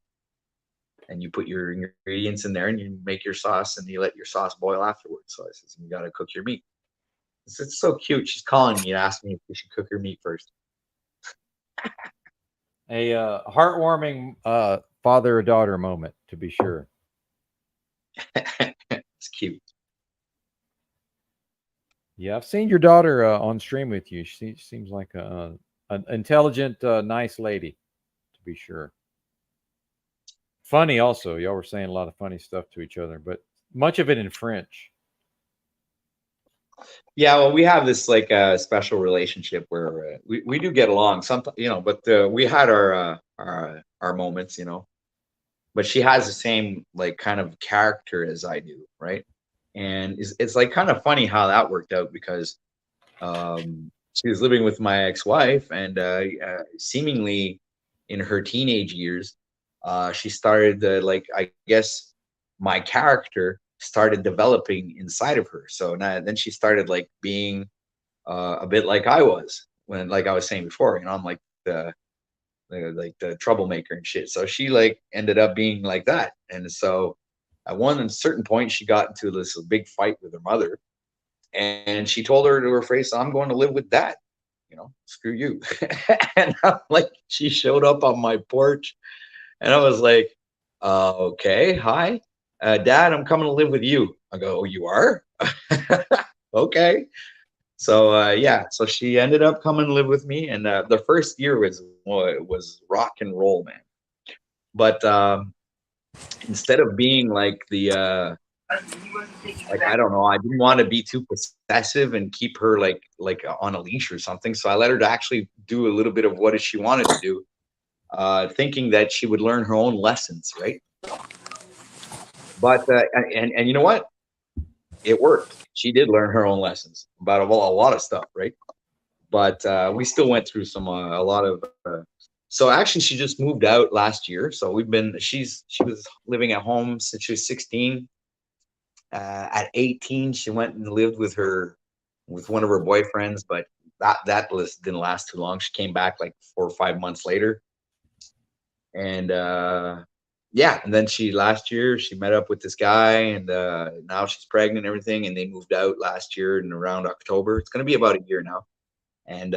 and you put your ingredients in there, and you make your sauce, and you let your sauce boil afterwards. So I says, you got to cook your meat. It's so cute. She's calling me and asking me if we should cook her meat first. A heartwarming father-daughter moment, to be sure. It's cute. Yeah, I've seen your daughter on stream with you. She seems like an intelligent, nice lady, to be sure. Funny also. Y'all were saying a lot of funny stuff to each other, but much of it in French. Yeah, well, we have this like special relationship where we do get along. Sometimes, but we had our moments, But she has the same like kind of character as I do, right? And it's like kind of funny how that worked out, because she was living with my ex-wife, and seemingly in her teenage years, she started I guess my character started developing inside of her. So then she started like being a bit like I was when, like I was saying before, I'm like the troublemaker and shit. So she like ended up being like that, and so at one certain point she got into this big fight with her mother, and she told her to her face, "I'm going to live with Dad. Screw you." And I'm like, she showed up on my porch, and I was like, "Okay, hi, Dad. I'm coming to live with you." I go, "Oh, you are?" Okay. So yeah, so she ended up coming to live with me, and the first year was rock and roll, man. But instead of being like the like, I don't know, I didn't want to be too possessive and keep her like on a leash or something. So I let her to actually do a little bit of what she wanted to do, thinking that she would learn her own lessons, right? But and you know what? It worked. She did learn her own lessons about a lot of stuff, right? But we still went through a lot of. So actually, she just moved out last year. So she was living at home since she was 16. At 18, she went and lived with one of her boyfriends, but that list didn't last too long. She came back like 4 or 5 months later, and yeah, and then last year she met up with this guy, and now she's pregnant and everything, and they moved out last year in around October. It's going to be about a year now, and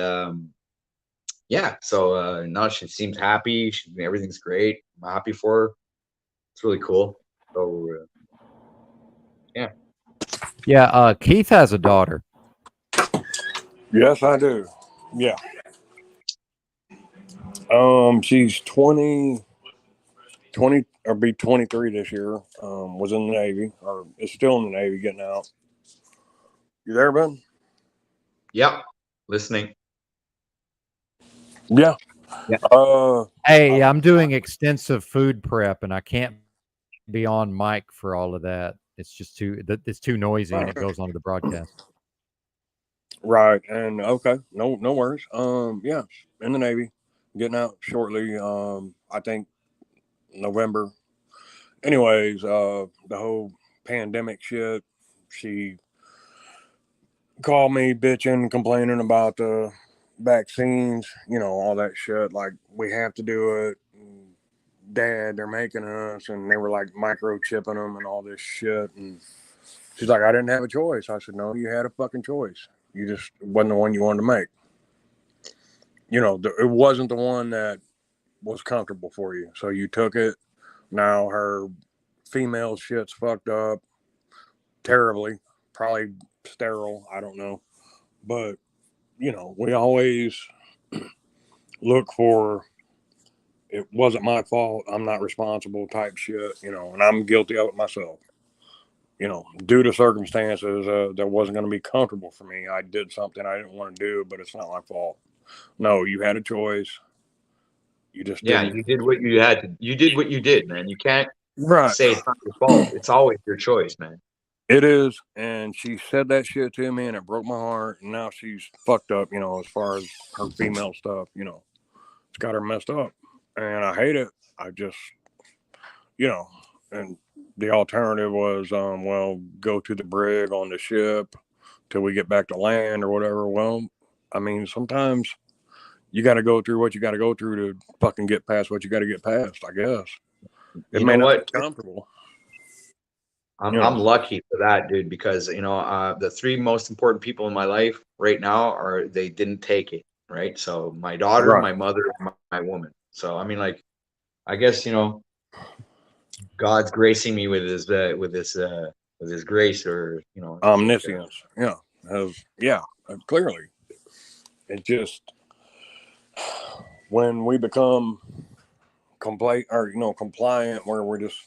yeah, so now she seems happy. Everything's great. I'm happy for her. It's really cool. So yeah. Yeah, Keith has a daughter. Yes, I do. Yeah. She's 20 or be 23 this year. Was in the Navy, or is still in the Navy, getting out. You there, Ben? Yep. Listening. Yeah. Yeah. Hey, I'm doing extensive food prep, and I can't be on mic for all of that. It's just it's too noisy, and it goes onto the broadcast. Right. And okay, no worries. Yeah, in the Navy, getting out shortly. I think November. Anyways, the whole pandemic shit. She called me bitching, complaining about the vaccines, all that shit. Like, we have to do it. Dad, they're making us, and they were like microchipping them and all this shit. And she's like, I didn't have a choice. I said, no, you had a fucking choice. You just wasn't the one you wanted to make. You know, it wasn't the one that was comfortable for you. So you took it. Now her female shit's fucked up terribly, probably sterile. I don't know. But, you know, we always look for it wasn't my fault. I'm not responsible type shit, you know, and I'm guilty of it myself. You know, due to circumstances that wasn't going to be comfortable for me. I did something I didn't want to do, but it's not my fault. No, you had a choice. You just didn't. You did what you had to. You did what you did, man. You can't Right. say it's not your fault. It's always your choice, man. It is, and she said that shit to me, and it broke my heart. And now she's fucked up, you know, as far as her female stuff. You know, it's got her messed up, and I hate it. I just, you know, and the alternative was, well, go to the brig on the ship till we get back to land or whatever. Well, I mean, sometimes you got to go through what you got to go through to fucking get past what you got to get past, I guess. You know what? Be comfortable. I'm lucky for that, dude, because, you know, the three most important people in my life right now they didn't take it, right? So my daughter, my mother, my woman. So, I mean, like, I guess, you know, God's gracing me with his grace, or, you know, omniscience. Clearly. It just, when we become compliant, where we're just,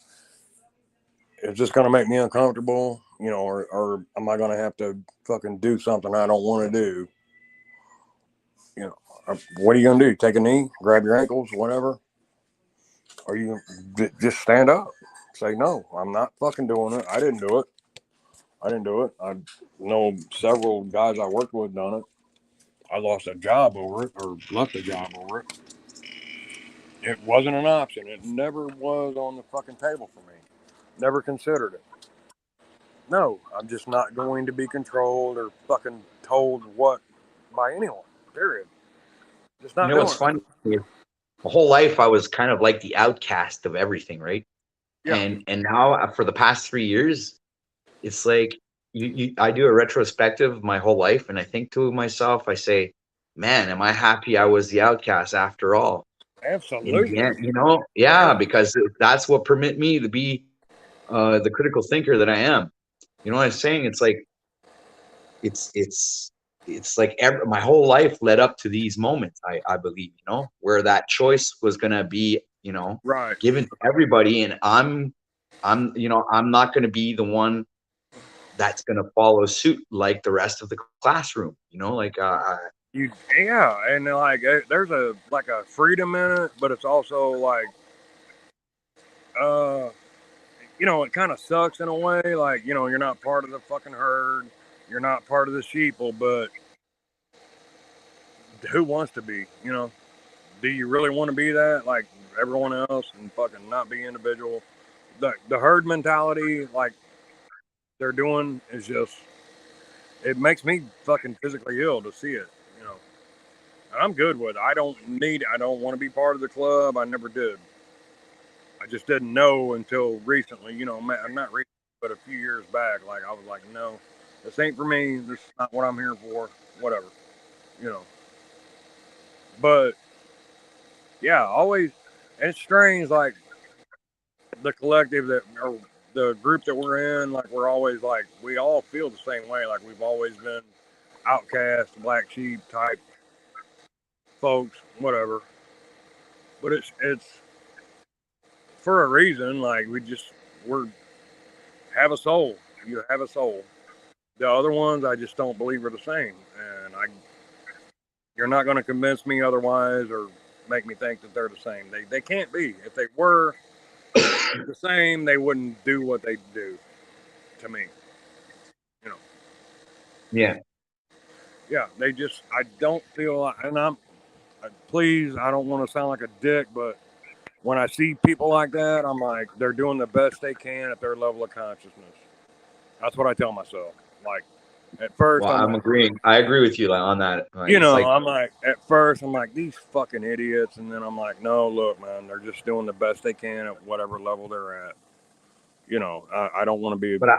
it's just gonna make me uncomfortable, you know, or am I gonna have to fucking do something I don't want to do? You know, what are you gonna do? Take a knee, grab your ankles, whatever? Or you just stand up, say no, I'm not fucking doing it. I didn't do it. I know several guys I worked with done it. I lost a job over it, or left a job over it. It wasn't an option. It never was on the fucking table for me. Never considered it. No, I'm just not going to be controlled or fucking told what by anyone. Period. Just not you know doing what's it. funny? My whole life I was kind of like the outcast of everything, right? Yeah. And now for the past 3 years, it's like I do a retrospective of my whole life, and I think to myself, I say, man, am I happy I was the outcast after all? Absolutely. You know, yeah, because that's what permit me to be the critical thinker that I am. You know what I'm saying? It's like it's like my whole life led up to these moments. I believe, you know, where that choice was gonna be, you know, right, given to everybody, and I'm you know, I'm not gonna be the one that's gonna follow suit like the rest of the classroom. You know, like and like there's a freedom in it, but it's also like you know, it kind of sucks in a way. Like, you know, you're not part of the fucking herd, you're not part of the sheeple, but who wants to be? You know, do you really want to be that like everyone else and fucking not be individual? The herd mentality, like they're doing, is just, it makes me fucking physically ill to see it. You know, and I'm good with it. I don't want to be part of the club. I never did. I just didn't know until recently. You know, not recently, but a few years back. Like I was like, no, this ain't for me. This is not what I'm here for. Whatever. You know. But yeah, always. And it's strange, like the collective or the group that we're in, like we're always like, we all feel the same way. Like we've always been outcast, black sheep type folks, whatever. But it's for a reason. Like we're have a soul. You have a soul. The other ones, I just don't believe are the same, and you're not going to convince me otherwise or make me think that they're the same. They can't be. If they were the same, they wouldn't do what they do to me. You know. yeah. Yeah, they just. I don't feel like, and please, I don't want to sound like a dick, but when I see people like that, I'm like, they're doing the best they can at their level of consciousness. That's what I tell myself. Like, at first, Well, I'm agreeing. I agree with you on that. Like, you know, I'm like, at first, I'm like, these fucking idiots. And then I'm like, no, look, man, they're just doing the best they can at whatever level they're at. You know, I don't want to be. But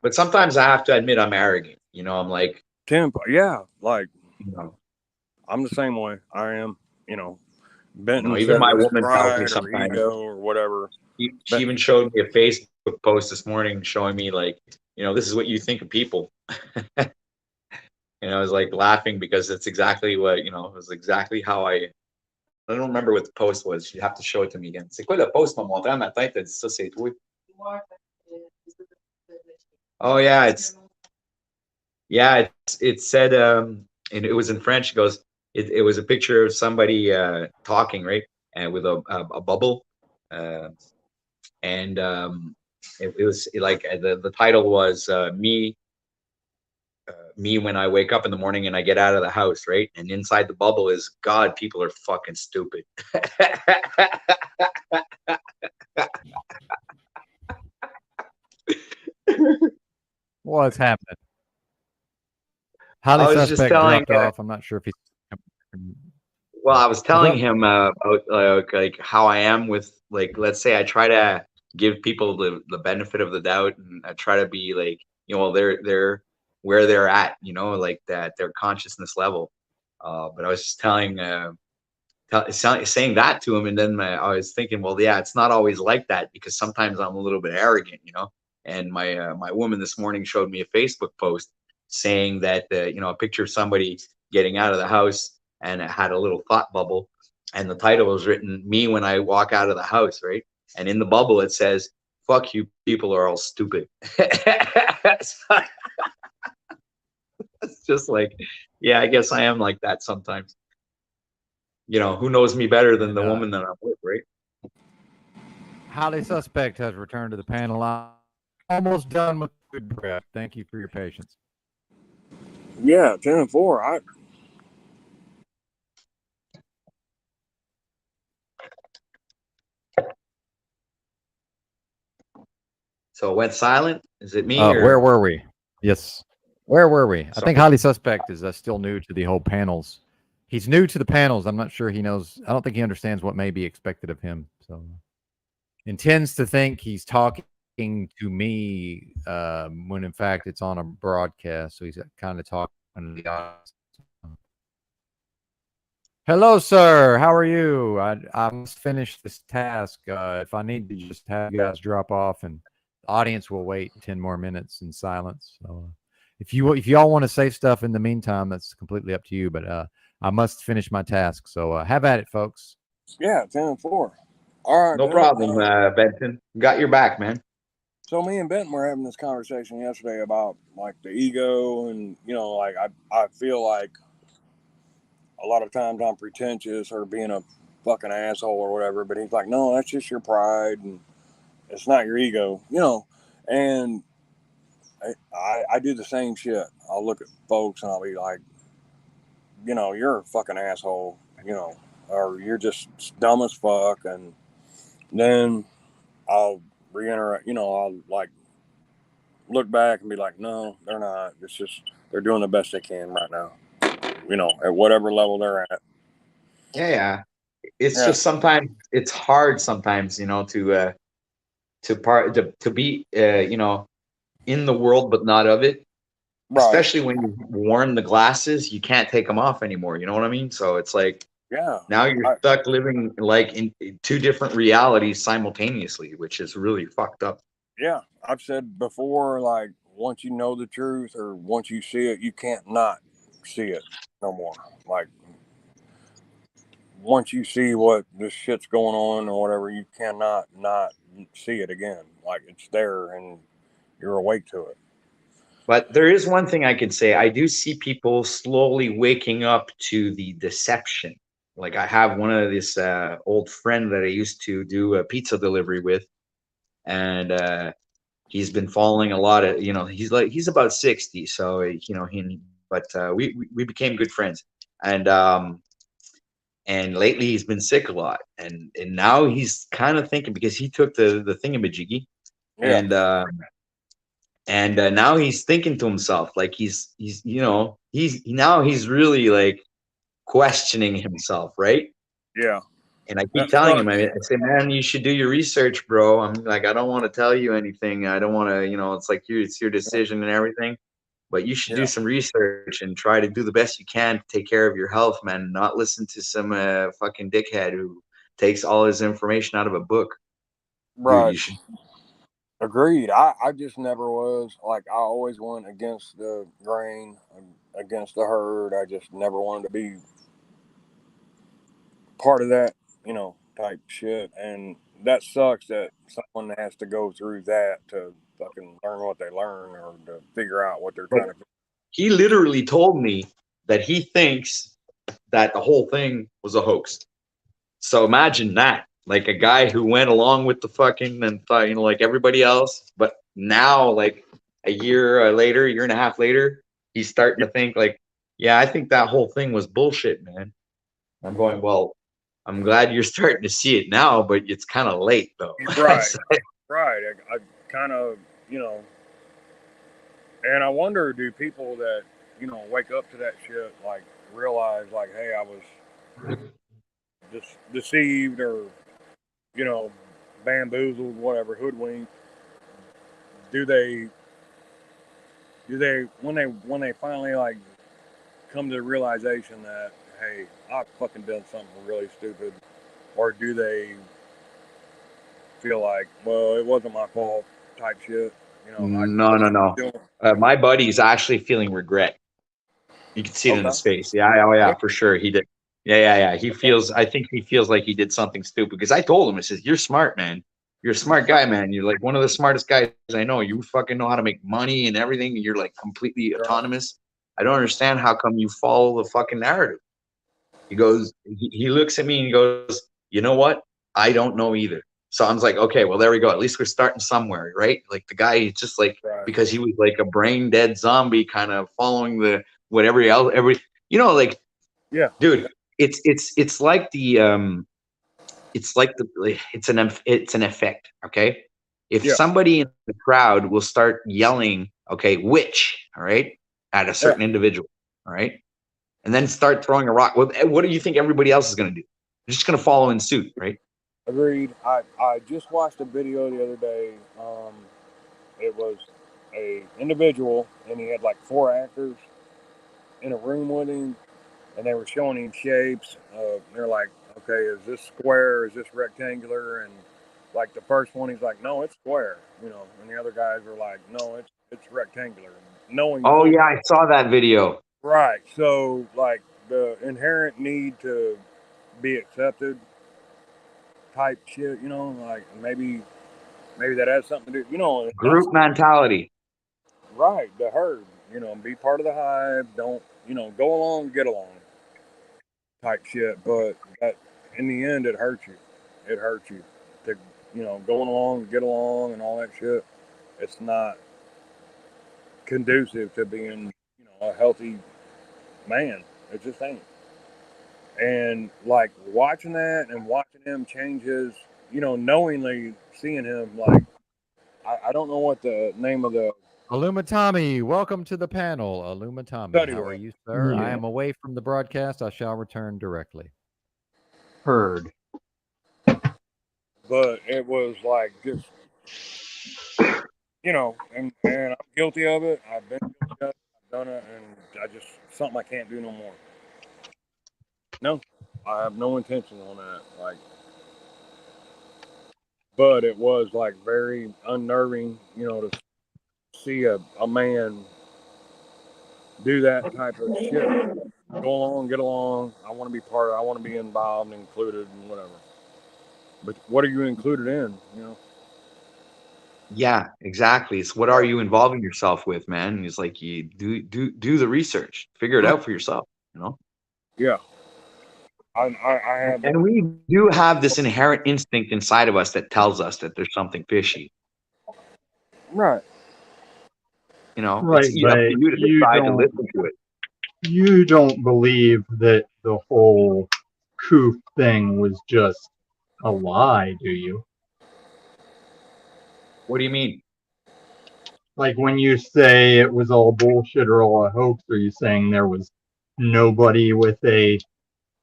but sometimes I have to admit I'm arrogant. You know, I'm like, Tempo, yeah, like You know, I'm the same way. I am, you know. you know, Benton even says my it's woman tells me pride or sometimes. ego or whatever. She even showed me a Facebook post this morning showing me like, you know, this is what you think of people. And I was like laughing because it's exactly what, you know, it was exactly how I don't remember what the post was. You have to show it to me again. C'est quoi le post m'a montré un matin, t'as dit ça, c'est toi. Oh yeah, it said and it was in French. It goes, it was a picture of somebody talking, right? And with a bubble. And it was like the title was me when I wake up in the morning and I get out of the house, right? And inside the bubble is God, people are fucking stupid. What's happening? Highly I was just suspect telling, dropped off. I'm not sure if he's. well, I was What's telling up? him about like how I am with like, let's say I try to give people the benefit of the doubt, and I try to be like, you know, they're where they're at, you know, like that their consciousness level. But I was just telling saying that to him, and then I was thinking, well, yeah, it's not always like that because sometimes I'm a little bit arrogant, you know. And my woman this morning showed me a Facebook post saying that you know, a picture of somebody getting out of the house, and it had a little thought bubble, and the title was written "Me when I walk out of the house," right? And in the bubble it says, "Fuck you, people are all stupid." It's just like, yeah, I guess I am like that sometimes. You know, who knows me better than And the woman that I'm with, right? highly suspect has returned to the panel. I'm almost done with good breath. Thank you for your patience. Yeah, 10-4. So it went silent. Is it me Where or were we? Yes. Where were we? I so? think highly suspect is still new to the whole panels. He's new to the panels. I'm not sure he knows. I don't think he understands what may be expected of him. So intends to think he's talking to me when in fact it's on a broadcast. So he's kind of talking to the audience. Hello, sir. How are you? I must finish this task. If I need to just have you guys drop off, and the audience will wait 10 more minutes in silence. So if y'all want to say stuff in the meantime, that's completely up to you. But I must finish my task. So have at it, folks. Yeah, 10-4. All right, No man. problem, Benton. Got your back, man. So me and Benton were having this conversation yesterday about like the ego, and you know, like I feel like a lot of times I'm pretentious or being a fucking asshole or whatever. But he's like, no, that's just your pride, and it's not your ego, you know. And I do the same shit. I'll look at folks and I'll be like, you know, you're a fucking asshole, you know, or you're just dumb as fuck. And then I'll reiterate, you know, I'll like look back and be like, no, they're not. It's just they're doing the best they can right now, you know, at whatever level they're at. Yeah. It's Yeah. just sometimes it's hard sometimes, you know, to be you know, in the world but not of it. Right. Especially when you've worn the glasses, you can't take them off anymore. You know what I mean? So it's like, Yeah. now you're stuck living like in two different realities simultaneously, which is really fucked up. Yeah. I've said before, like, once you know the truth or once you see it, you can't not see it no more. Like, once you see what this shit's going on or whatever, you cannot not see it again. Like, it's there and you're awake to it. But there is one thing I could say. I do see people slowly waking up to the deception. Like I have one of this old friend that I used to do a pizza delivery with, and he's been following a lot of, you know, he's about 60, so you know, we became good friends, and lately he's been sick a lot, and now he's kind of thinking, because he took the thingamajiggy, Yeah. and now he's thinking to himself, like he's you know, he's really like questioning himself, right? Yeah. And I keep That telling him, sucks. I say, man, you should do your research, bro. I'm like, I don't want to tell you anything. I don't want to, you know, it's like it's your decision and everything. but you should do some research and try to do the best you can to take care of your health, man. Not listen to some fucking dickhead who takes all his information out of a book. Right. Dude, you should. Agreed. I just never was like, I always went against the grain, against the herd. I just never wanted to be part of that, type shit. And that sucks that someone has to go through that to fucking learn what they learn or to figure out what they're trying to. He literally told me that he thinks that the whole thing was a hoax. So imagine that, like a guy who went along with the fucking and thought, like everybody else, but now, like a year later, year and a half later, he's starting to think like, yeah, I think that whole thing was bullshit, man. I'm going, well, I'm glad you're starting to see it now, but it's kind of late though. Right. Right. I kind of, and I wonder, do people that, wake up to that shit, like realize like, hey, I was deceived or, bamboozled, whatever, hoodwinked. Do they when they finally like come to the realization that, hey, I fucking done something really stupid, or do they feel like, well, it wasn't my fault type shit? No. My buddy's actually feeling regret. You can see it in his face. Yeah, oh yeah, for sure. He did. Yeah. He feels. I think he feels like he did something stupid because I told him. I says, "You're smart, man. You're a smart guy, man. You're like one of the smartest guys I know. You fucking know how to make money and everything. You're like completely autonomous. I don't understand how come you follow the fucking narrative." He goes. He looks at me and he goes, "You know what? I don't know either." So I'm like, okay, well, there we go. At least we're starting somewhere, right? Like the guy, he's just like, because he was like a brain dead zombie, kind of following the whatever else, like, yeah, dude, it's like the it's an effect. Okay, if somebody in the crowd will start yelling, okay, witch, all right, at a certain individual, all right, and then start throwing a rock, well, what do you think everybody else is going to do? They're just going to follow in suit, right? Agreed. I just watched a video the other day. It was a individual, and he had like 4 actors in a room with him, and they were showing him shapes. They're like, okay, is this square? Is this rectangular? And like the first one, he's like, no, it's square, and the other guys were like, no, it's rectangular. Knowing. Oh yeah, I saw that video. Right. So like the inherent need to be accepted type shit, like maybe that has something to do, group mentality. Right, the herd, be part of the hive, don't, go along, get along type shit. But that, in the end, it hurts you. It hurts you to, going along, get along and all that shit. It's not conducive to being, a healthy man. It just ain't. And like watching that and watching him change his, knowingly seeing him, like, I don't know what the name of the Alumatami, welcome to the panel. Alumatami, how are you, sir? I am away from the broadcast. I shall return directly. Heard. But it was like just, and I'm guilty of it. I've been guilty of it. I've done it, and I just, something I can't do no more. No, I have no intention on that. Like, but it was like very unnerving, to see a man do that type of shit. Go along, get along. I want to be part of it. I want to be involved and included and whatever. But what are you included in, Yeah, exactly. It's what are you involving yourself with, man? It's like you do the research, figure it out for yourself, Yeah. I have, and we do have this inherent instinct inside of us that tells us that there's something fishy. Right. Right, it's up to you to decide to listen to it. You don't believe that the whole coup thing was just a lie, do you? What do you mean? Like when you say it was all bullshit or all a hoax, are you saying there was nobody with a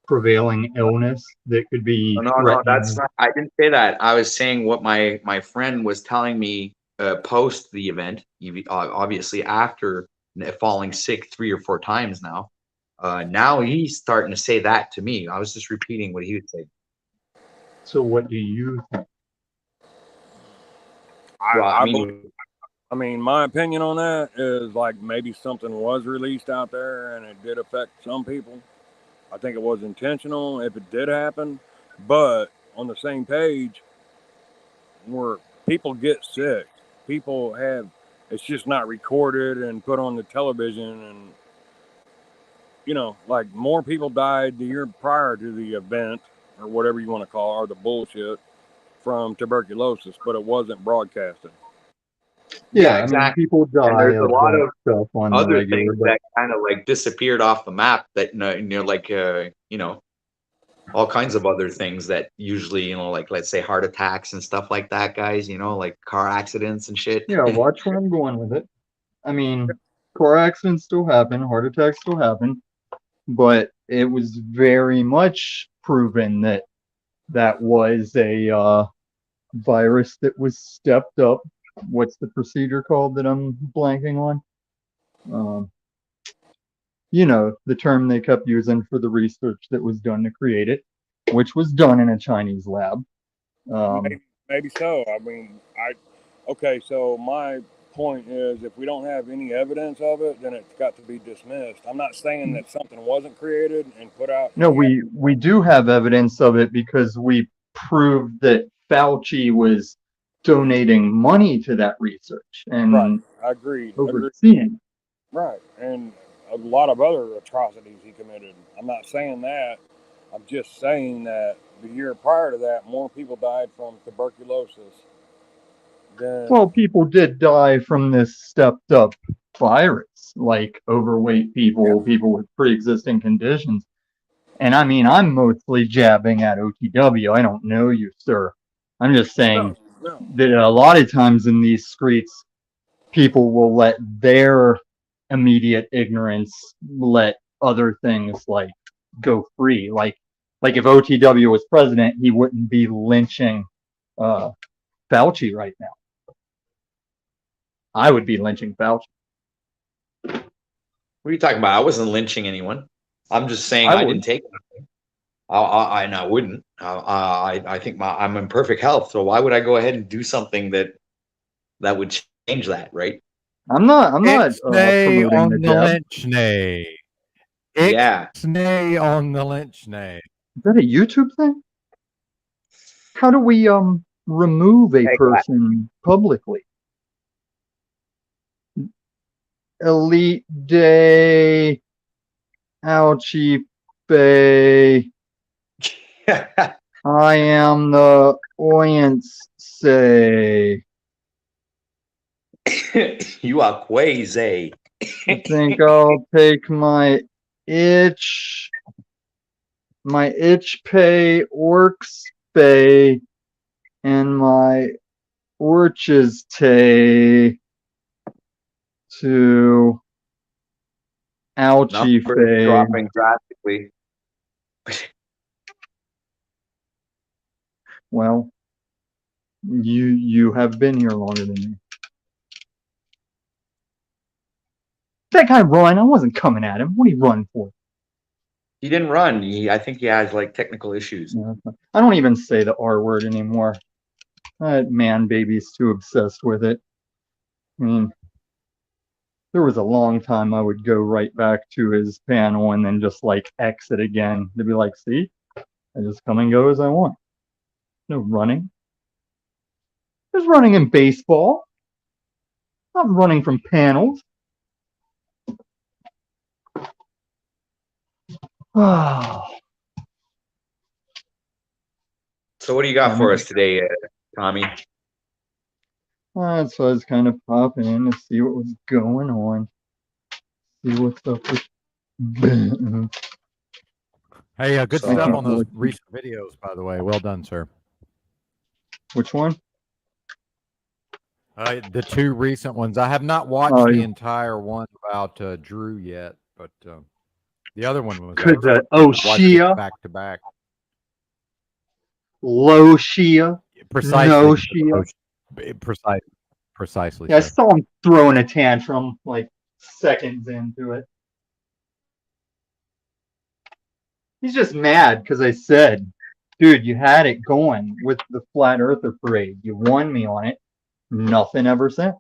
prevailing illness that could be No, that's not, I didn't say that. I was saying what my friend was telling me post the event, obviously after falling sick 3 or 4 times now. Now he's starting to say that to me. I was just repeating what he would say. So what do you think? I mean, my opinion on that is like maybe something was released out there and it did affect some people. I think it was intentional if it did happen, but on the same page, where people get sick, people have, it's just not recorded and put on the television, and you know, like more people died the year prior to the event or whatever you want to call it, or the bullshit, from tuberculosis, but it wasn't broadcasted. Yeah, exactly. I mean, people die And there's a of lot that of stuff on the other regular, things but that kind of like disappeared off the map. That like you know, all kinds of other things that usually, you know, like let's say heart attacks and stuff like that, guys. You know, like car accidents and shit. yeah, watch where I'm going with it. I mean, car accidents still happen, heart attacks still happen, but it was very much proven that that was a virus that was stepped up. What's the procedure called that I'm blanking on? You know, the term they kept using for the research that was done to create it, which was done in a Chinese lab. Maybe so. I mean, okay, so my point is if we don't have any evidence of it, then it's got to be dismissed. I'm not saying that something wasn't created and put out. No, we do have evidence of it because we proved that Fauci was donating money to that research and Right, I agreed. overseeing. Right, and a lot of other atrocities he committed. I'm not saying that. I'm just saying that the year prior to that, more people died from tuberculosis than. Well, people did die from this stepped up virus, like overweight people, people with pre-existing conditions. And I mean, I'm mostly jabbing at OTW. I don't know you, sir. I'm just saying No. that a lot of times in these streets, people will let their immediate ignorance let other things like go free. Like if OTW was president, he wouldn't be lynching Fauci right now. I would be lynching Fauci. What are you talking about? I wasn't lynching anyone. I'm just saying I didn't take anything. I wouldn't. I think I'm in perfect health. So why would I go ahead and do something that would change that, right? I'm not Ixnay promoting on the the jab. lynchnay. Yeah. Ixnay on the lynchnay. Is that a YouTube thing? How do we remove a person publicly? Elite Day, ouchie bay. I am the audience say. You are crazy. I think I'll take my itch pay orcs bay and my orches tay to ouchie fay. Dropping drastically. Well, you have been here longer than me. That guy run, I wasn't coming at him. What did he run for? He didn't run. I think he has like technical issues. Yeah, I don't even say the R word anymore. That man baby's too obsessed with it. I mean, there was a long time I would go right back to his panel and then just like exit again. To be like, see, I just come and go as I want. No running. There's running in baseball. Not running from panels. So what do you got for us today, Tommy? So I was kind of popping in to see what was going on. See what's up with Benton. Hey, good stuff on those recent videos, by the way. Well done, sir. Which one? The 2 recent ones. I have not watched the entire one about Drew yet, but the other one was Shia back to back. Low Shia. Precisely. No Shia. Precisely. Yeah, I saw him throwing a tantrum like seconds into it. He's just mad because I said, dude, you had it going with the Flat Earther Parade. You won me on it. Nothing ever since.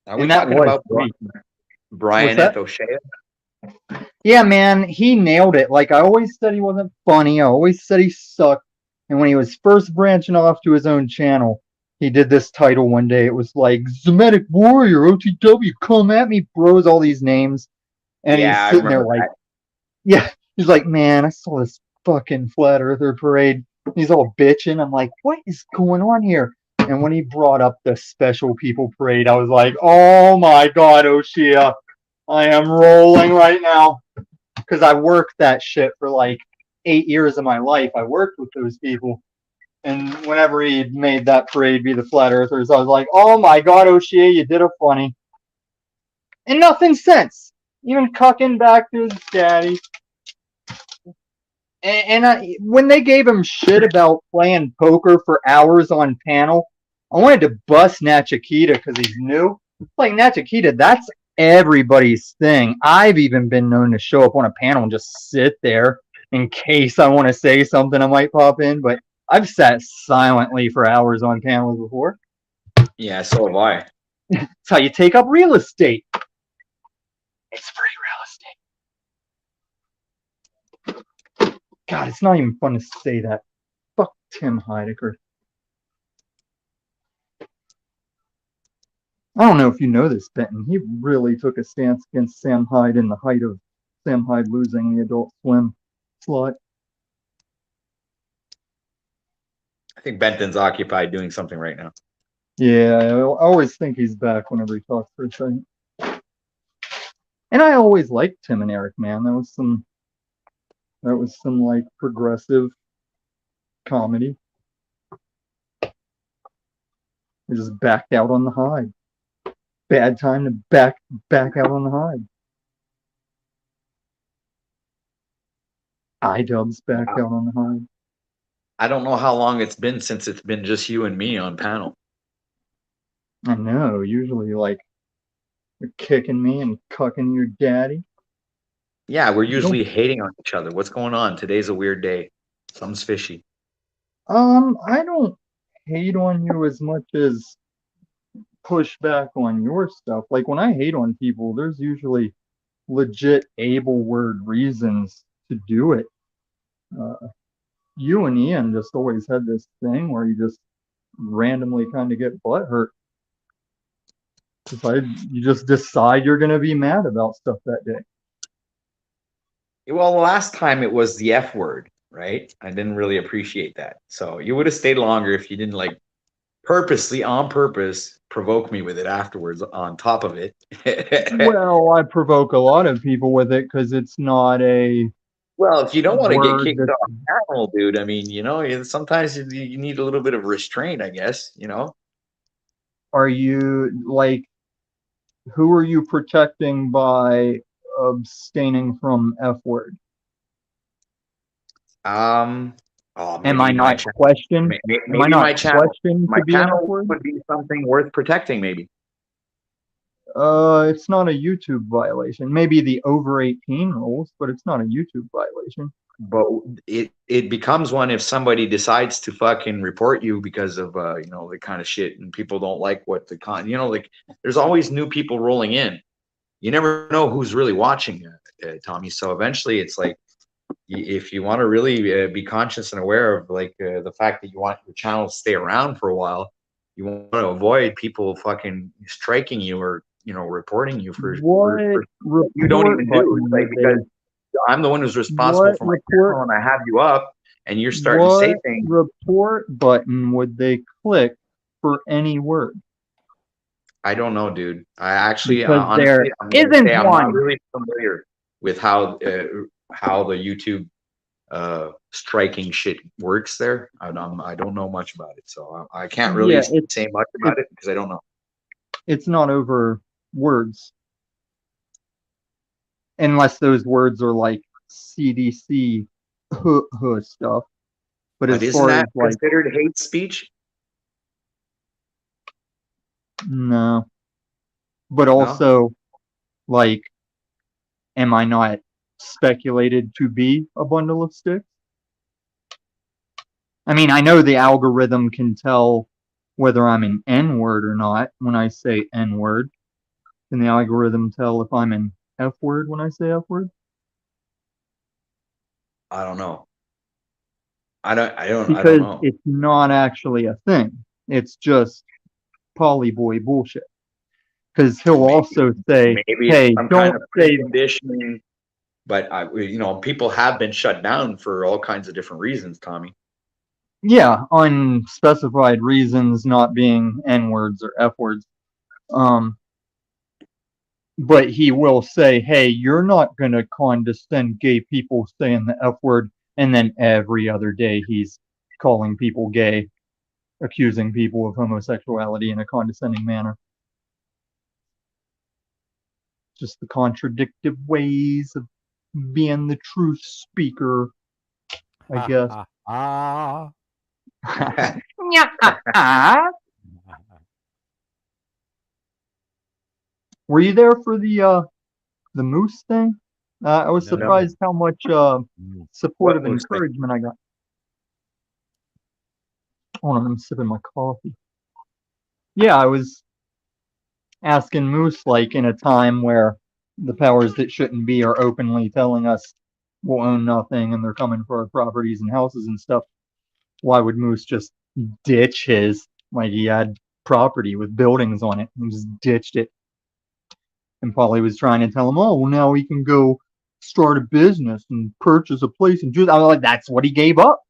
Are we And that talking was about sweet. Brian What's that? O'Shea? Yeah, man, he nailed it. Like, I always said he wasn't funny. I always said he sucked. And when he was first branching off to his own channel, he did this title one day. It was like, Zemetic Warrior, OTW, come at me, bros, all these names. And Yeah, he's I sitting there remember like, yeah, he's like, man, I saw this fucking Flat Earther Parade. He's all bitching. I'm like, what is going on here? And when he brought up the Special People Parade, I was like, oh my God, Oshia, I am rolling right now. Because I worked that shit for like 8 years of my life. I worked with those people. And whenever he made that parade be the Flat Earthers, I was like, oh my God, Oshia, you did a funny. And nothing since. Even cucking back to his daddy. When they gave him shit about playing poker for hours on panel, I wanted to bust Nachikita because he's new. Like, Nachikita, that's everybody's thing. I've even been known to show up on a panel and just sit there in case I want to say something I might pop in, but I've sat silently for hours on panels before. Yeah, so have I. It's how you take up real estate. It's free real estate. God, it's not even fun to say that. Fuck Tim Heidecker. I don't know if you know this, Benton. He really took a stance against Sam Hyde in the height of Sam Hyde losing the Adult Swim slot. I think Benton's occupied doing something right now. Yeah, I always think he's back whenever he talks for a second. And I always liked Tim and Eric, man. That was some like progressive comedy. They just backed out on the Hyde. Bad time to back out on the Hyde. iDubbbz backed out on the Hyde. I don't know how long it's been since it's been just you and me on panel. I know. Usually, like, you're kicking me and cucking your daddy. Yeah, we're usually hating on each other. What's going on? Today's a weird day. Something's fishy. I don't hate on you as much as push back on your stuff. Like, when I hate on people, there's usually legit able word reasons to do it. You and Ian just always had this thing where you just randomly kind of get butthurt. You just decide you're going to be mad about stuff that day. Well, the last time it was the F word, right? I didn't really appreciate that. So you would have stayed longer if you didn't, like, purposely, on purpose, provoke me with it afterwards on top of it. Well, I provoke a lot of people with it because it's not a... Well, if you don't want to get word kicked that's- off panel, dude, I mean, sometimes you need a little bit of restraint, I guess, Are you, like, who are you protecting by abstaining from F word? Am I not questioned? Maybe Am I not my channel, questioned my to be an F channel word? would be something worth protecting, maybe. It's not a YouTube violation. Maybe the over 18 rules, but it's not a YouTube violation. But it becomes one if somebody decides to fucking report you because of the kind of shit, and people don't like what the like there's always new people rolling in. You never know who's really watching, Tommy. So eventually, it's like, if you want to really be conscious and aware of, like, the fact that you want your channel to stay around for a while, you want to avoid people fucking striking you or reporting you for What you don't even do. It's like, because I'm the one who's responsible for my channel, and I have you up, and you're starting to say things. What report button would they click for any word? I don't know, dude. I actually, Because honestly, I'm isn't one. not really familiar with how the YouTube striking shit works there. I don't know much about it, so I can't really say much about it because I don't know. It's not over words, unless those words are like CDC stuff. But as isn't far that as, like, considered hate speech? no, but also, like, am I not speculated to be a bundle of sticks? I mean, I know the algorithm can tell whether I'm an N-word or not when I say N-word. Can the algorithm tell if I'm an F-word when I say F-word? I don't know. I don't Because know. it's not actually a thing. It's just polyboy bullshit. Because he'll also say, Maybe hey, it's some don't kind of say, preconditioning, but people have been shut down for all kinds of different reasons, Tommy. yeah, unspecified reasons not being N-words or F-words. But he will say, hey, you're not going to condescend gay people saying the F word, and then every other day he's calling people gay, accusing people of homosexuality in a condescending manner. Just the contradictive ways of being the truth speaker, I guess. Were you there for the moose thing? I was No. surprised how much supportive encouragement I got. Hold on, I'm sipping my coffee. Yeah, I was asking Moose, like, in a time where the powers that shouldn't be are openly telling us we'll own nothing and they're coming for our properties and houses and stuff. Why would Moose just ditch his, like, he had property with buildings on it and just ditched it? And Polly was trying to tell him, oh, well, now he can go start a business and purchase a place and do that. I was like, that's what he gave up.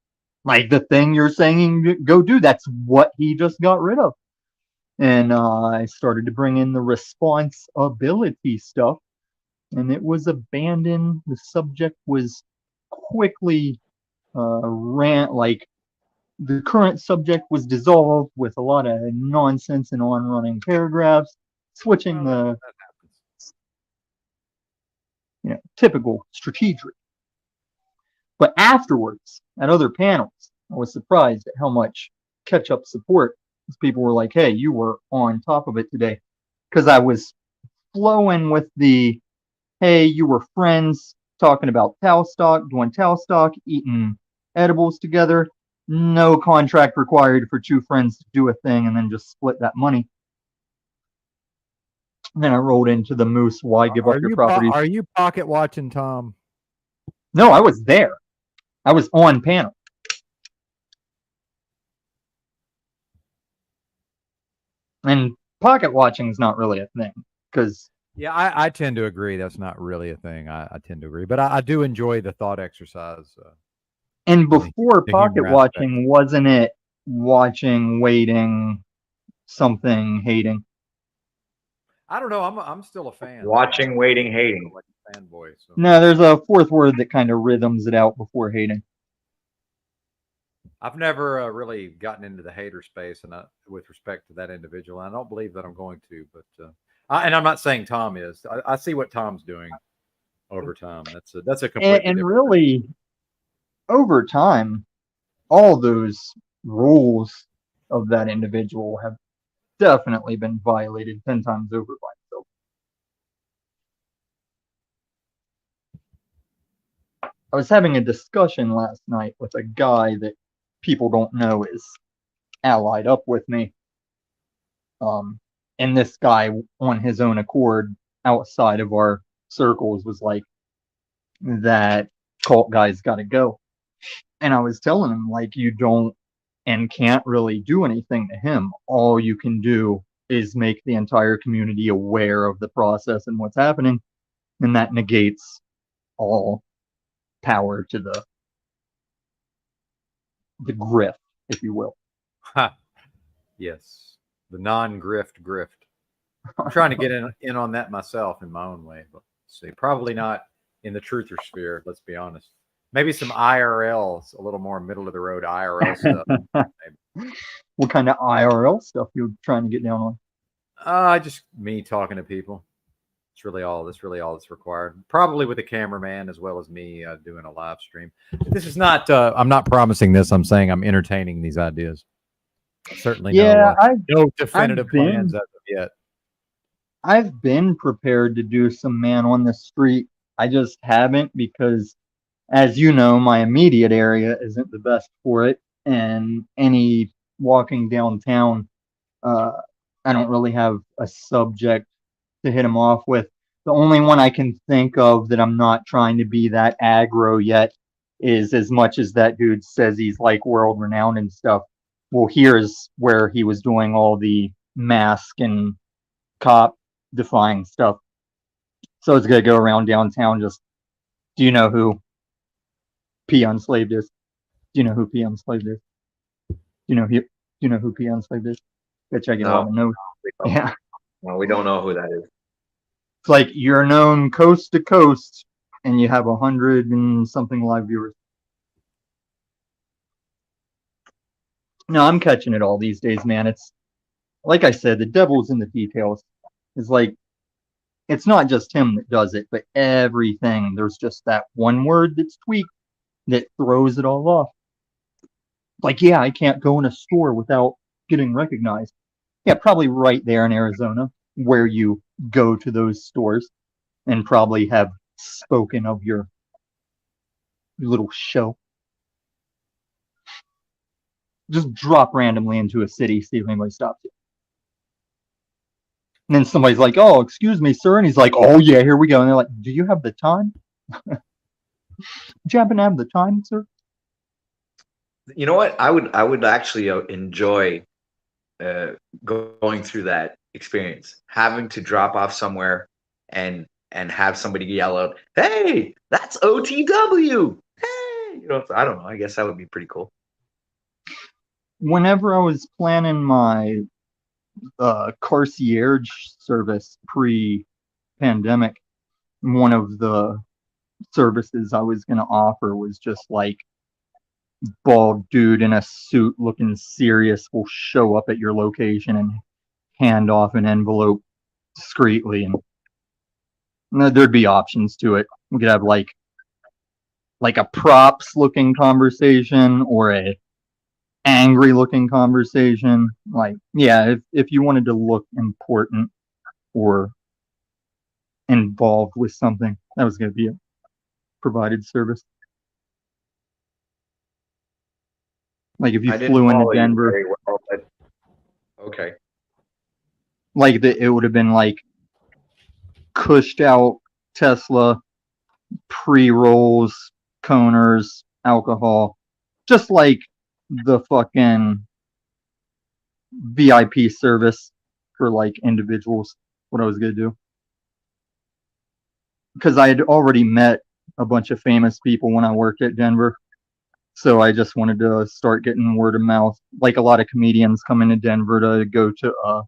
Like, the thing you're saying go do, that's what he just got rid of. And I started to bring in the responsibility stuff, and it was abandoned. The subject was quickly like, the current subject was dissolved with a lot of nonsense and on-running paragraphs, switching the typical strategy. But afterwards, at other panels, I was surprised at how much catch-up support. People were like, hey, you were on top of it today. Because I was flowing with the, hey, you were friends, talking about Talstock, doing Talstock, eating edibles together. No contract required for two friends to do a thing and then just split that money. And then I rolled into the Moose, why give up your property? Are you pocket watching, Tom? No, I was there. I was on panel. And pocket watching is not really a thing, because yeah, I tend to agree that's not really a thing. I tend to agree, but I do enjoy the thought exercise. And before pocket watching, wasn't it watching, waiting, something, hating? I don't know. I'm still a fan. Watching, waiting, hating. Like a fanboy. So. No, there's a fourth word that kind of rhythms it out before hating. I've never really gotten into the hater space, and with respect to that individual, I don't believe that I'm going to. But and I'm not saying Tom is. I see what Tom's doing over time. That's a completely and really over time, all those rules of that individual have definitely been violated 10 times over by himself. I was having a discussion last night with a guy that people don't know is allied up with me. And this guy, on his own accord, outside of our circles, was like, that cult guy's got to go. And I was telling him, like, you don't and can't really do anything to him. All you can do is make the entire community aware of the process and what's happening. And that negates all power to the grift, if you will. Yes, the non-grift grift. I'm trying to get in on that myself in my own way, but see, probably not in the truther sphere. Let's be honest. Maybe some IRL, a little more middle of the road IRL stuff. What kind of IRL stuff you're trying to get down on? Just me talking to people. That's really all that's required. Probably with a cameraman as well as me doing a live stream. This is not. I'm not promising this. I'm saying I'm entertaining these ideas. Certainly, no definitive plans as of yet. I've been prepared to do some man on the street. I just haven't because, as you know, my immediate area isn't the best for it, and any walking downtown, I don't really have a subject to hit him off with. The only one I can think of that I'm not trying to be that aggro yet is, as much as that dude says he's like world renowned and stuff. Well, here's where he was doing all the mask and cop defying stuff. So it's gonna go around downtown. Just, do you know who P Unslaved is? Do you know who P Unslaved is? Do you know who P Unslaved is? Bet you I get a lot of notes. Yeah. No, we don't know who that is. It's like you're known coast to coast, and you have 100 and something live viewers. No, I'm catching it all these days, man. It's like I said, the devil's in the details. It's like, it's not just him that does it, but everything. There's just that one word that's tweaked that throws it all off. Like, yeah, I can't go in a store without getting recognized. Yeah, probably right there in Arizona, where you go to those stores and probably have spoken of your little show. Just drop randomly into a city, see if anybody stops you. And then somebody's like, "Oh, excuse me, sir," and he's like, "Oh yeah, here we go." And they're like, "Do you have the time? Do you happen to have the time, sir?" You know what? I would actually enjoy going through that experience, having to drop off somewhere and have somebody yell out, "Hey, that's OTW!" Hey, I don't know. I guess that would be pretty cool. Whenever I was planning my concierge service pre-pandemic, one of the services I was going to offer was just like, bald dude in a suit looking serious will show up at your location and hand off an envelope discreetly, and there'd be options to it. We could have like a props looking conversation or a angry looking conversation. Like, yeah, if you wanted to look important or involved with something, that was going to be a provided service. Like if you flew into Denver, very well, but okay. Like it would have been like cushed out Tesla, pre-rolls, coners, alcohol, just like the fucking VIP service for like individuals. What I was gonna do, because I had already met a bunch of famous people when I worked at Denver. So I just wanted to start getting word of mouth. Like a lot of comedians come into Denver to go to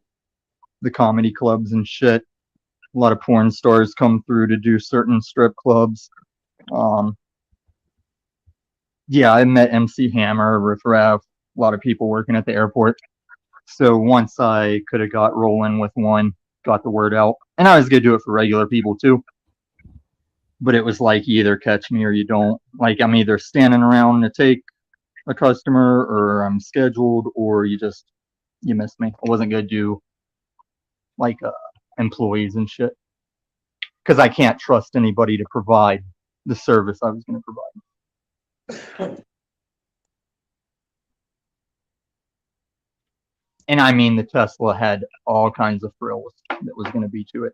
the comedy clubs and shit. A lot of porn stars come through to do certain strip clubs. Yeah, I met MC Hammer, Riff Raff, a lot of people working at the airport. So once I could have got rolling with one, got the word out. And I was going to do it for regular people too. But it was like, you either catch me or you don't. Like, I'm either standing around to take a customer, or I'm scheduled, or you missed me. I wasn't going to do like employees and shit, because I can't trust anybody to provide the service I was going to provide. And I mean, the Tesla had all kinds of frills that was going to be to it.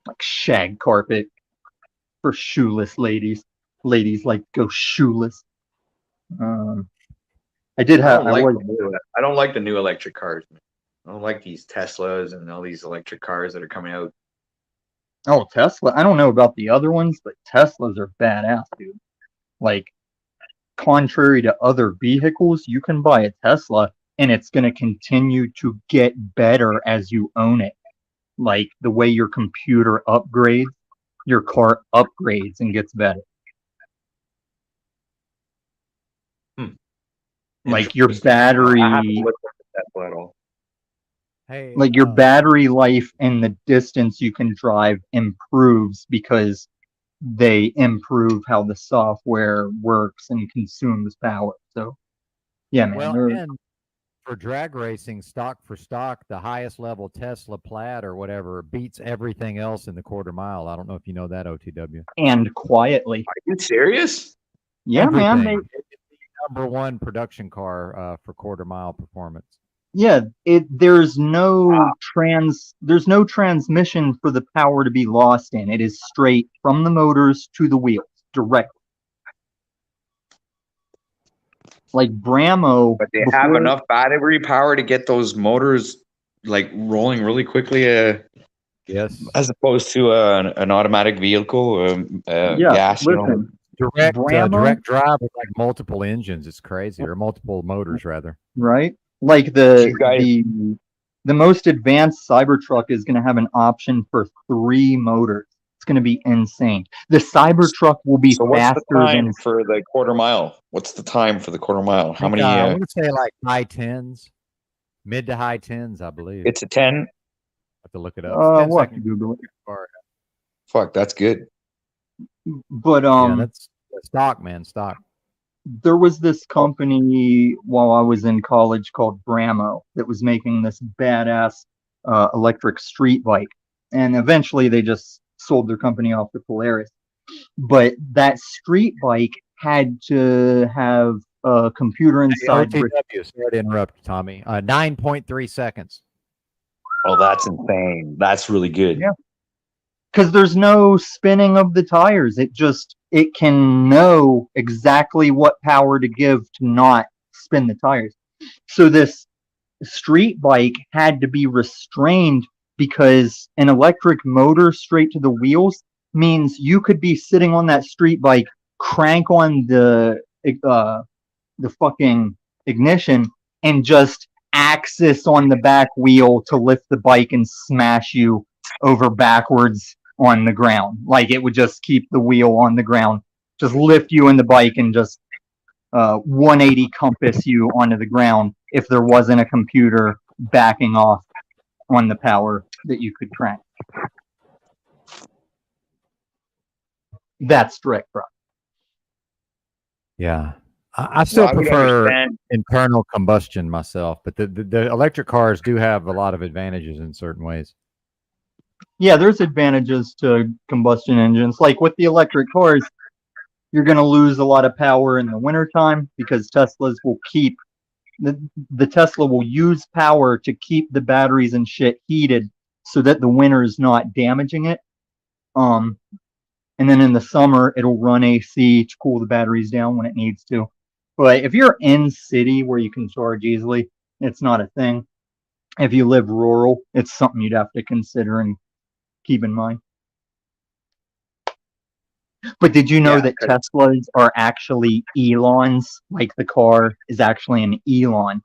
Like shag carpet for shoeless ladies. Ladies like go shoeless. I did have. I don't like the new electric cars. I don't like these Teslas and all these electric cars that are coming out. Oh, Tesla. I don't know about the other ones, but Teslas are badass, dude. Like, contrary to other vehicles, you can buy a Tesla and it's going to continue to get better as you own it. Like the way your computer upgrades, your car upgrades and gets better. Like your battery, I haven't looked at the Tesla at all. Hey, like your battery life and the distance you can drive improves because they improve how the software works and consumes power. So, yeah, man. Well, and for drag racing, stock for stock, the highest level Tesla Plaid or whatever beats everything else in the quarter mile. I don't know if you know that, OTW. And quietly. Are you serious? Yeah, man. Everything. It's the #1 production car for quarter mile performance. Yeah, there's no transmission for the power to be lost in. It is straight from the motors to the wheels directly. Like Bramo, But they have enough battery power to get those motors like rolling really quickly. Yes. As opposed to an automatic vehicle, gas. Listen, Direct Bramo- direct drive with like multiple engines. It's crazy, or multiple motors rather. right? Like the most advanced Cybertruck is going to have an option for 3 motors. It's going to be insane. The Cybertruck will be So what's the faster time than for the quarter mile? What's the time for the quarter mile? How many? I want to say like high 10s, mid to high 10s, I believe. It's a 10. Have to look it up. It's 10 we'll have to seconds. Google it. Fuck, that's good. But Yeah, that's stock, man, stock. there was this company while I was in college called Bramo that was making this badass electric street bike, and eventually they just sold their company off to Polaris. But that street bike had to have a computer inside. OTW, sorry to interrupt, Tommy. 9.3 seconds. Oh, that's insane. That's really good. Yeah. Because there's no spinning of the tires. It can know exactly what power to give to not spin the tires. So this street bike had to be restrained because an electric motor straight to the wheels means you could be sitting on that street bike, crank on the fucking ignition, and just axis on the back wheel to lift the bike and smash you over backwards on the ground. Like it would just keep the wheel on the ground, just lift you in the bike and just 180 compass you onto the ground if there wasn't a computer backing off on the power that you could crank. That's strict, bro. Yeah. I still Well, I would prefer understand. internal combustion myself, but the electric cars do have a lot of advantages in certain ways. Yeah, there's advantages to combustion engines. Like with the electric cars, you're going to lose a lot of power in the wintertime because Teslas will keep the Tesla will use power to keep the batteries and shit heated so that the winter is not damaging it. And then in the summer, it'll run AC to cool the batteries down when it needs to. But if you're in city where you can charge easily, it's not a thing. If you live rural, it's something you'd have to consider and keep in mind. But did you know that Teslas are actually Elons? Like the car is actually an Elon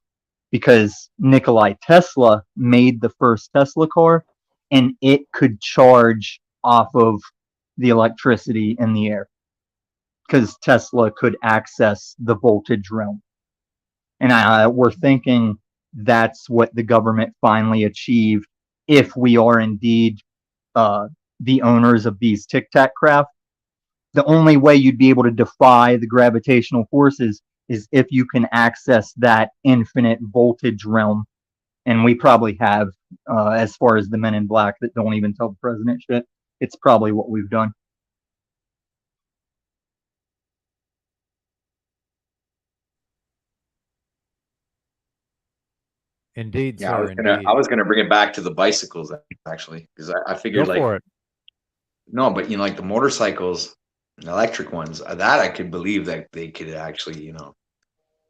because Nikolai Tesla made the first Tesla car and it could charge off of the electricity in the air because Tesla could access the voltage realm. And we're thinking that's what the government finally achieved if we are indeed the owners of these Tic Tac craft. The only way you'd be able to defy the gravitational forces is if you can access that infinite voltage realm. And we probably have, as far as the men in black that don't even tell the president shit, it's probably what we've done. Indeed, Yeah, sir. I was gonna bring it back to the bicycles actually, because I figured Go like for it. no, but like the motorcycles, the electric ones, that I could believe that they could actually,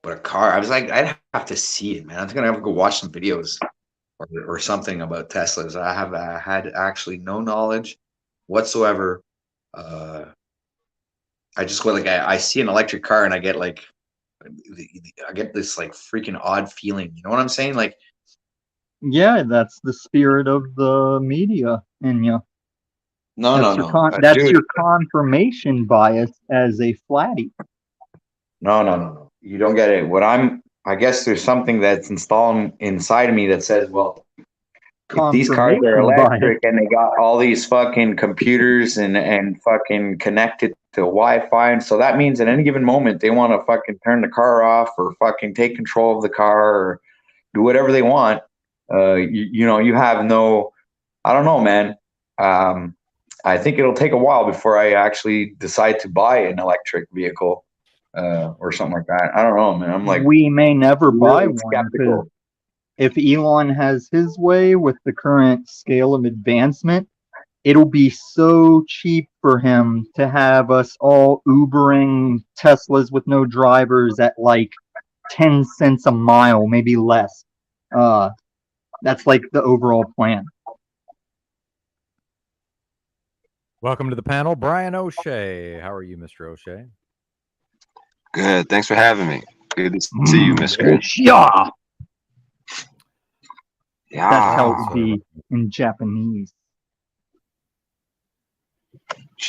but a car, I was like, I'd have to see it, man. I'm gonna have to go watch some videos or something about Teslas. I have had actually no knowledge whatsoever. I just go like I see an electric car and I get like I get this like freaking odd feeling. You know what I'm saying? Like, yeah, that's the spirit of the media in you. No. That's Dude. your confirmation bias as a flatty. No. You don't get it. I guess there's something that's installed inside of me that says, well, if these cars are electric and they got all these fucking computers and fucking connected to Wi-Fi, and so that means at any given moment they want to fucking turn the car off or fucking take control of the car, or do whatever they want. You have no, I don't know, man. I think it'll take a while before I actually decide to buy an electric vehicle or something like that. I don't know, man. I'm like, we may never buy really one, because skeptical. if Elon has his way with the current scale of advancement, it'll be so cheap for him to have us all Ubering Teslas with no drivers at like 10 cents a mile, maybe less. That's like the overall plan. Welcome to the panel, Brian O'Shea. How are you, Mr. O'Shea? Good. Thanks for having me. Good to see you, Miss Green. Yeah. Yeah. That's how it would be in Japanese.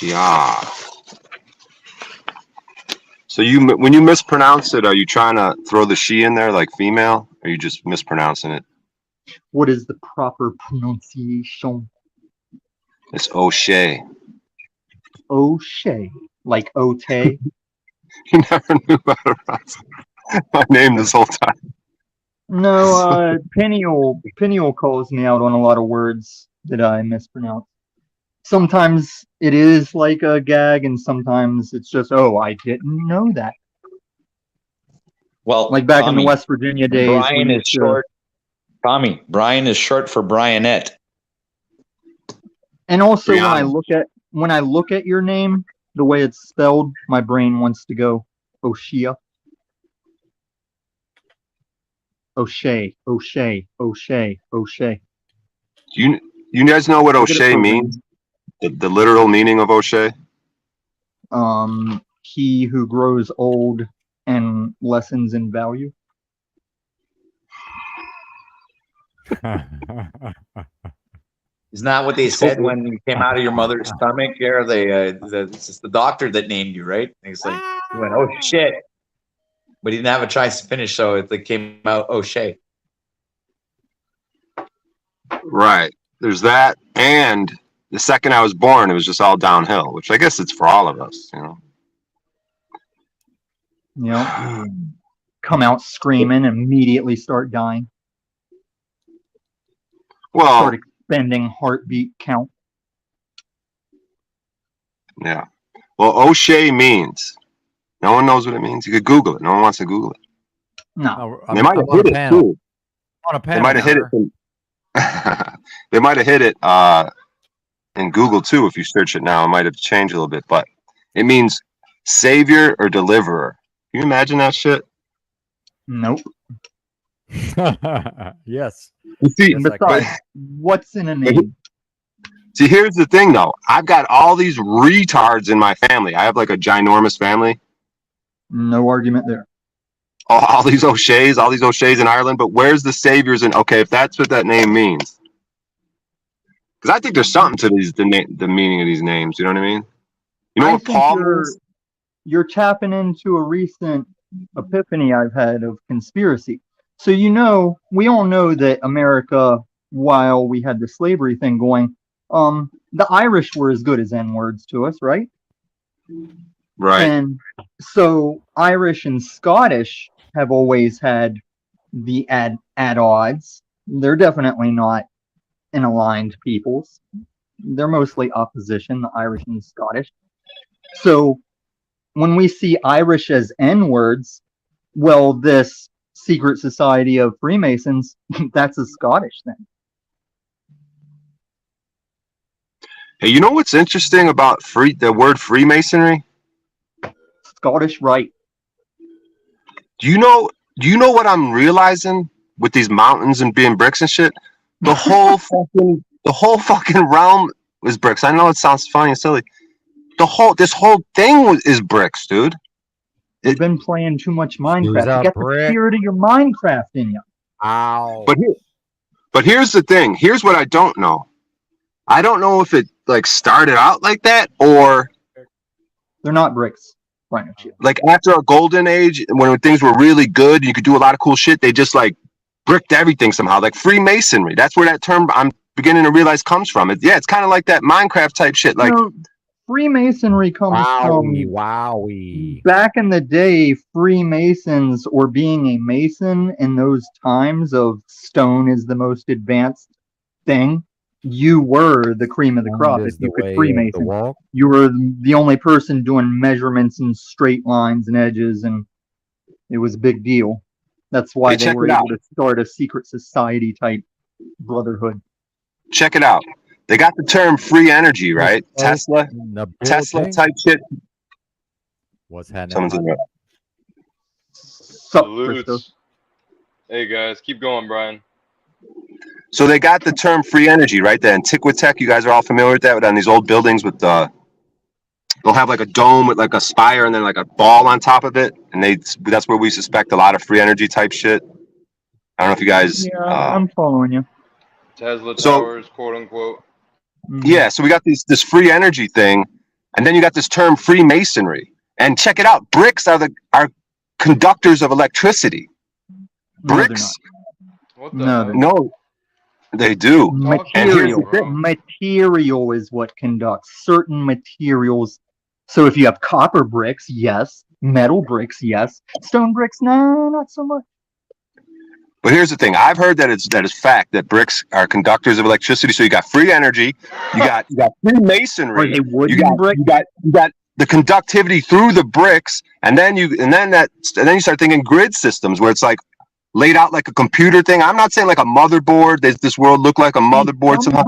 Yeah. So when you mispronounce it, are you trying to throw the she in there like female? Or are you just mispronouncing it? What is the proper pronunciation? It's O'Shea. O'Shea. Like Ote? You never knew how to pronounce my name this whole time. No, Peniel calls me out on a lot of words that I mispronounce. Sometimes it is like a gag, and sometimes it's just, oh, I didn't know that. Well, like back Tommy, in the West Virginia days. Brian is short. Tommy, Brian is short for Brianette. And also, when I look at your name, the way it's spelled, my brain wants to go O'Shea. O'Shea, O'Shea, O'Shea, O'Shea. You guys know what O'Shea means? The literal meaning of O'Shea? He who grows old and lessens in value. Isn't that what they said when you came out of your mother's stomach? There, it's the doctor that named you, right? And he's like, he went, oh shit, but he didn't have a chance to finish, so it came out O'Shea. Right. There's that, and the second I was born, it was just all downhill, which I guess it's for all of us, you know. You know, come out screaming, immediately start dying. Well, start expending heartbeat count. Yeah. Well, O'Shea means, no one knows what it means. You could Google it. No one wants to Google it. No. They might have hit it too. On a panel. They might have hit it. They might have hit it in Google too. If you search it now, it might have changed a little bit, but it means savior or deliverer. Can you imagine that shit? Nope. Yes. You see, and besides, what's in a name? See, here's the thing though. I've got all these retards in my family. I have like a ginormous family. No argument there. All these O'Sheas in Ireland, but where's the saviors? And okay, if that's what that name means, because I think there's something to the meaning of these names. You know what I mean? You know what Paul means? You're tapping into a recent epiphany I've had of conspiracy. So we all know that America, while we had the slavery thing going, the Irish were as good as N-words to us, right? Right. And so Irish and Scottish have always had the at odds. They're definitely not an aligned peoples. They're mostly opposition, the Irish and the Scottish. So when we see Irish as N-words, well, this secret society of Freemasons, that's a Scottish thing. Hey, you know what's interesting about the word Freemasonry? Scottish Rite. Do you know what I'm realizing with these mountains and being bricks and shit? The whole fucking realm is bricks. I know it sounds funny and silly. This whole thing is bricks, dude. You've been playing too much Minecraft. You got the spirit of your Minecraft in you. Ow. But here's the thing. Here's what I don't know. I don't know if it like started out like that or they're not bricks. Like after a golden age, when things were really good, you could do a lot of cool shit. They just like bricked everything somehow. Like Freemasonry. That's where that term I'm beginning to realize comes from. It's kind of like that Minecraft type shit. Like Freemasonry comes Wowie, from wowie. back in the day. Freemasons, or being a Mason in those times of stone is the most advanced thing. You were the cream of the crop if Is the you could way of the Freemason. walk. You were the only person doing measurements and straight lines and edges, and it was a big deal. That's why Hey, they check were it able out. to start a secret society type brotherhood. Check it out. They got the term free energy, right? Tesla Tesla type shit. What's happening? Someone's in there. Sup, Salutes. Hey guys, keep going, Brian. So they got the term free energy, right? The Antiquitech, you guys are all familiar with that, on these old buildings with they'll have like a dome with like a spire and then like a ball on top of it, and that's where we suspect a lot of free energy type shit. I don't know if you guys. Yeah, I'm following you. Tesla So- towers, quote unquote. Yeah, so we got this free energy thing, and then you got this term Freemasonry. And check it out, bricks are conductors of electricity. No, they're Bricks, What the No, hell? they're no, they do. And here's the Material. thing. Material is what conducts certain materials. So if you have copper bricks, yes. Metal bricks, yes. Stone bricks, no, not so much. But here's the thing. I've heard that it's fact that bricks are conductors of electricity. So you got free energy, you got Are Freemasonry, they wooden you bricks? got the conductivity through the bricks, and then you start thinking grid systems where it's like laid out like a computer thing. I'm not saying like a motherboard. Does this world look like a motherboard somehow?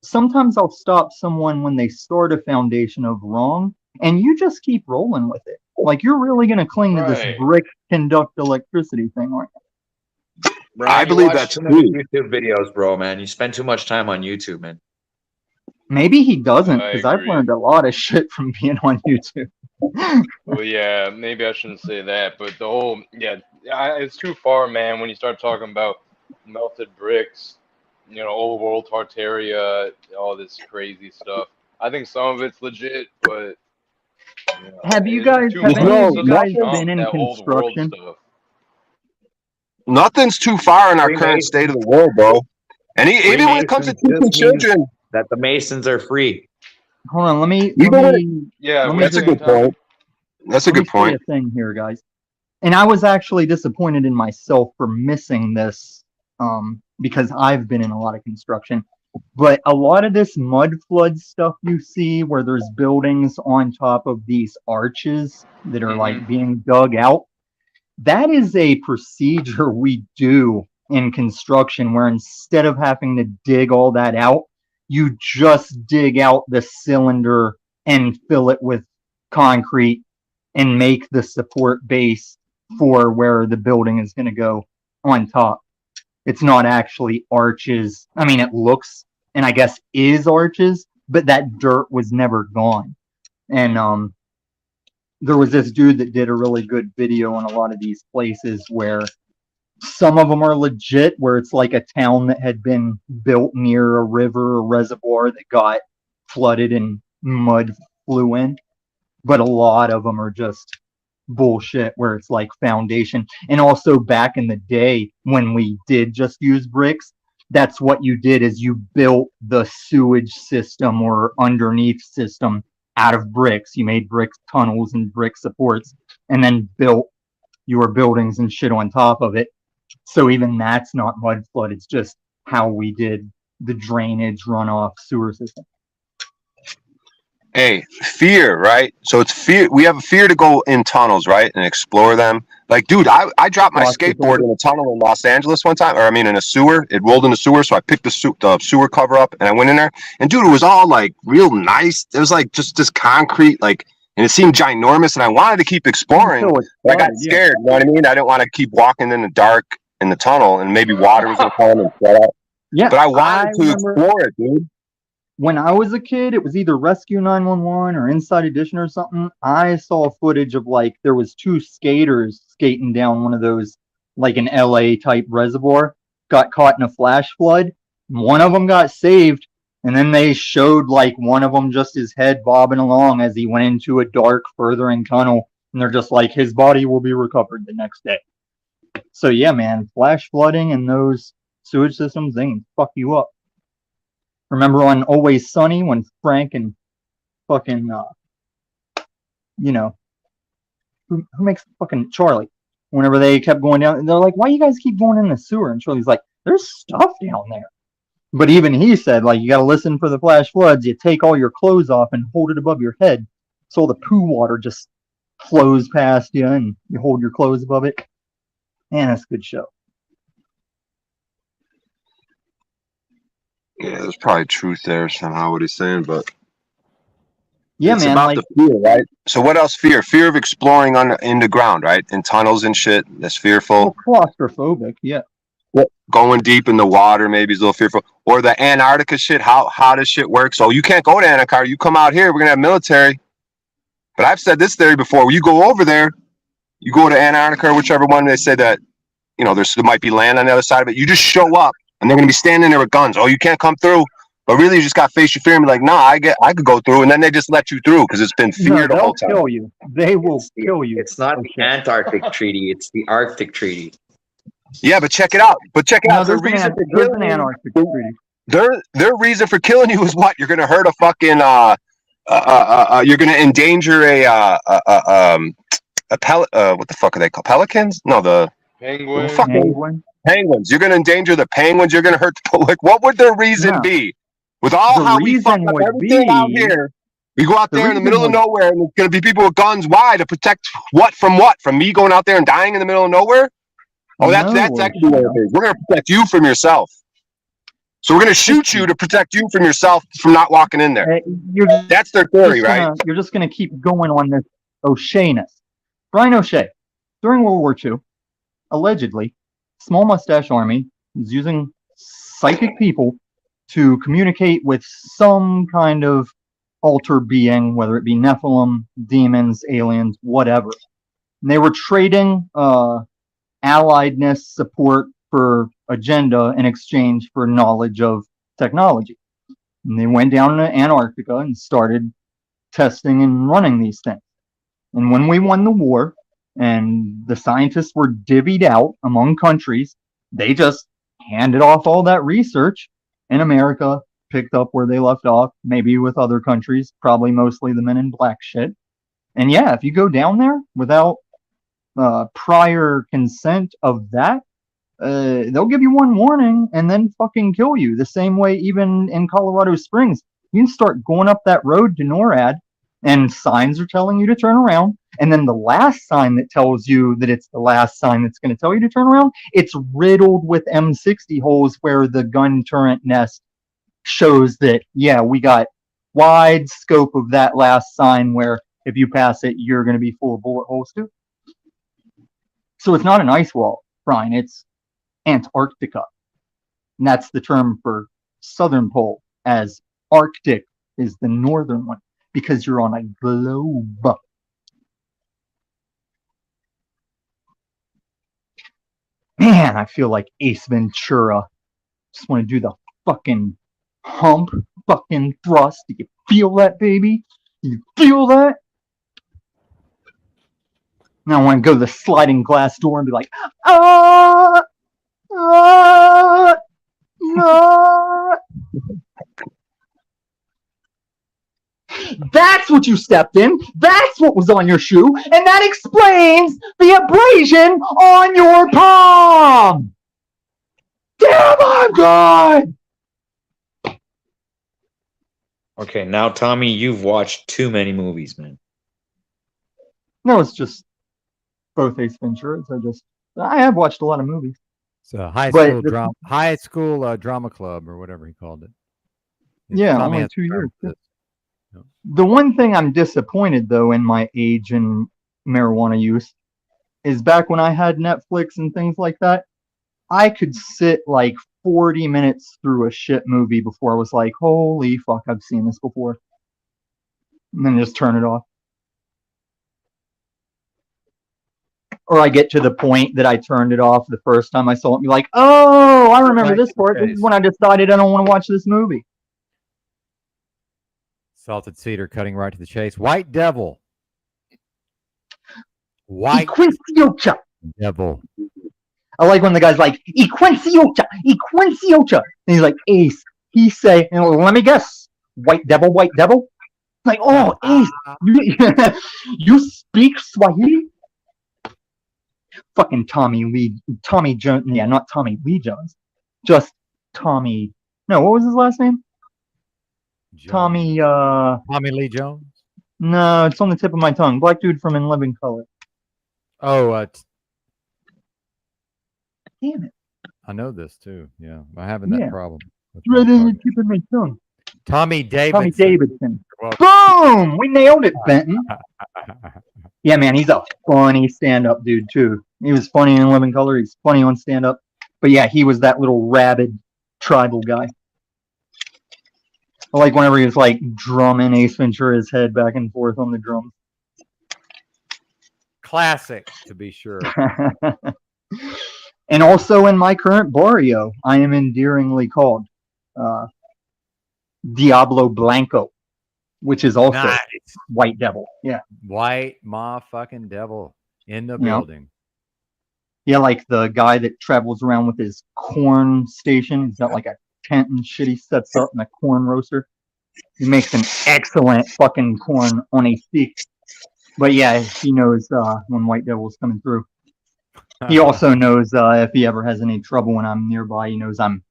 Sometimes I'll stop someone when they start a foundation of wrong, and you just keep rolling with it. Like you're really gonna cling to this Right. brick conduct electricity thing, aren't you? Brian, I you believe watch that's too many true. YouTube videos, bro, man. You spend too much time on YouTube, man. Maybe he doesn't, I because I've agree. learned a lot of shit from being on YouTube. Well, yeah, maybe I shouldn't say that, but the whole, it's too far, man, when you start talking about melted bricks, old world Tartaria, all this crazy stuff. I think some of it's legit, but Have you it's guys, too have much. any It's of such you a guys jump, been in that old world construction? stuff. Nothing's too far in our current state of the world, bro. And even when it comes to Freemasons teaching just means children, that the Masons are free. Hold on, let me Yeah, let me that's a just good point. That's a let me good say point. a thing here, guys. And I was actually disappointed in myself for missing this, because I've been in a lot of construction. But a lot of this mud flood stuff you see where there's buildings on top of these arches that are like being dug out, that is a procedure we do in construction where instead of having to dig all that out, you just dig out the cylinder and fill it with concrete and make the support base for where the building is going to go on top. It's not actually arches. I mean, it looks and I guess is arches, but that dirt was never gone. And there was this dude that did a really good video on a lot of these places where some of them are legit, where it's like a town that had been built near a river or reservoir that got flooded and mud flew in. But a lot of them are just bullshit where it's like foundation. And also back in the day when we did just use bricks, that's what you did is you built the sewage system or underneath system out of bricks. You made brick tunnels and brick supports and then built your buildings and shit on top of it. So even that's not mud flood. It's just how we did the drainage runoff sewer system. Hey, fear, right? So it's fear. We have a fear to go in tunnels, right, and explore them. Like, dude, I dropped my skateboard in a tunnel in Los Angeles one time, or I mean, in a sewer. It rolled in the sewer, so I picked the sewer cover up, and I went in there. And dude, it was all like real nice. It was like just this concrete, like, and it seemed ginormous. And I wanted to keep exploring, but I got scared. You know what I mean? I didn't want to keep walking in the dark in the tunnel, and maybe water was gonna come and flood out. Yeah, but I wanted to explore it, dude. When I was a kid, it was either Rescue 911 or Inside Edition or something. I saw footage of like there was two skaters skating down one of those, like an LA type reservoir, got caught in a flash flood. One of them got saved, and then they showed like one of them just his head bobbing along as he went into a dark furthering tunnel, and they're just like his body will be recovered the next day. So yeah, man, flash flooding and those sewage systems, they can fuck you up. Remember on Always Sunny when Frank and fucking, who makes fucking Charlie? Whenever they kept going down, and they're like, "Why you guys keep going in the sewer?" And Charlie's like, "There's stuff down there." But even he said, like, you got to listen for the flash floods. You take all your clothes off and hold it above your head, so all the poo water just flows past you, and you hold your clothes above it. Man, that's a good show. Yeah, there's probably truth there somehow. What he's saying, but yeah, it's man, about like, the fear, right? So what else? Fear of exploring in the ground, right? In tunnels and shit. That's fearful. Well, claustrophobic, yeah. Going deep in the water maybe is a little fearful. Or the Antarctica shit. How does shit work? So you can't go to Antarctica. You come out here. We're gonna have military. But I've said this theory before. When you go over there, you go to Antarctica or whichever one. They say that there might be land on the other side of it. You just show up and they're gonna be standing there with guns. Oh, you can't come through. But really, you just got to face your fear and be like, nah, I could go through. And then they just let you through because it's been fear the whole time. They'll kill you. They will kill you. It's not the Antarctic Treaty. It's the Arctic Treaty. Yeah, but check it out. There's an Antarctic treaty. Their reason for killing you is what? You're going to hurt a fucking, you're going to endanger what the fuck are they called? Pelicans? No, the penguins. You're going to endanger the penguins. You're going to hurt the public. What would their reason be? With all how we fuck up everything out here, we go out there in the middle of nowhere and there's going to be people with guns. Why? To protect what? From me going out there and dying in the middle of nowhere? Oh, that's actually what it is. We're going to protect you from yourself. So we're going to shoot you to protect you from yourself from not walking in there. That's their theory, right? You're just going to keep going on this O'Shea-ness. Brian O'Shea, during World War II, allegedly, Small Mustache Army was using psychic people to communicate with some kind of alter being, whether it be Nephilim, demons, aliens, whatever. And they were trading alliedness support for agenda in exchange for knowledge of technology. And they went down to Antarctica and started testing and running these things. And when we won the war and the scientists were divvied out among countries, they just handed off all that research, and America picked up where they left off, maybe with other countries, probably mostly the Men in Black shit. And yeah, if you go down there without prior consent of that, they'll give you one warning and then fucking kill you. The same way, even in Colorado Springs, you can start going up that road to NORAD and signs are telling you to turn around. And then the last sign that tells you that it's the last sign that's going to tell you to turn around, it's riddled with M60 holes where the gun turret nest shows that, yeah, we got wide scope of that last sign where if you pass it, you're going to be full of bullet holes too. So it's not an ice wall, Brian. It's Antarctica. And that's the term for southern pole, as Arctic is the northern one, because you're on a globe. Man, I feel like Ace Ventura. Just want to do the fucking hump, fucking thrust. Do you feel that, baby? Do you feel that? Now I want to go to the sliding glass door and be like, ah, ah, ah. That's what you stepped in. That's what was on your shoe. And that explains the abrasion on your palm. Damn, I'm good. Okay, now, Tommy, you've watched too many movies, man. No, it's just both Ace Venturas. I have watched a lot of movies. So high school drama club or whatever he called it. Yeah, only 2 years. The one thing I'm disappointed, though, in my age and marijuana use is back when I had Netflix and things like that, I could sit like 40 minutes through a shit movie before I was like, holy fuck, I've seen this before. And then just turn it off. Or I get to the point that I turned it off the first time I saw it and be like, oh, I remember this part. This is when I decided I don't want to watch this movie. Salted Cedar cutting right to the chase. White Devil. White Equinciocha. Devil. I like when the guy's like, Equinciocha, Equinciocha. And he's like, Ace, he say, let me guess, White Devil, White Devil? Like, oh, Ace, you speak Swahili? Fucking Tommy Jones. Yeah, not Tommy Lee Jones. Just Tommy. No, what was his last name? Jones. Tommy Lee Jones? No, it's on the tip of my tongue. Black dude from In Living Color. Oh, damn it. I know this too. Yeah, I'm having that problem. It's right in the tip of my tongue. Tommy Davidson. Tommy Davidson. Boom! We nailed it, Benton. Yeah, man, he's a funny stand-up dude too. He was funny in Living Color. He's funny on stand-up. But yeah, he was that little rabid tribal guy. I like whenever he was like drumming Ace Ventura's head back and forth on the drums. Classic, to be sure. And also in my current barrio, I am endearingly called Diablo Blanco, which is also nice. White Devil. Yeah. White fucking devil in the building. Yeah, like the guy that travels around with his corn station. He's got like a tent and shit he sets up in a corn roaster. He makes an excellent fucking corn on a stick. But yeah, he knows when White Devil's coming through. He also knows if he ever has any trouble when I'm nearby. He knows I'm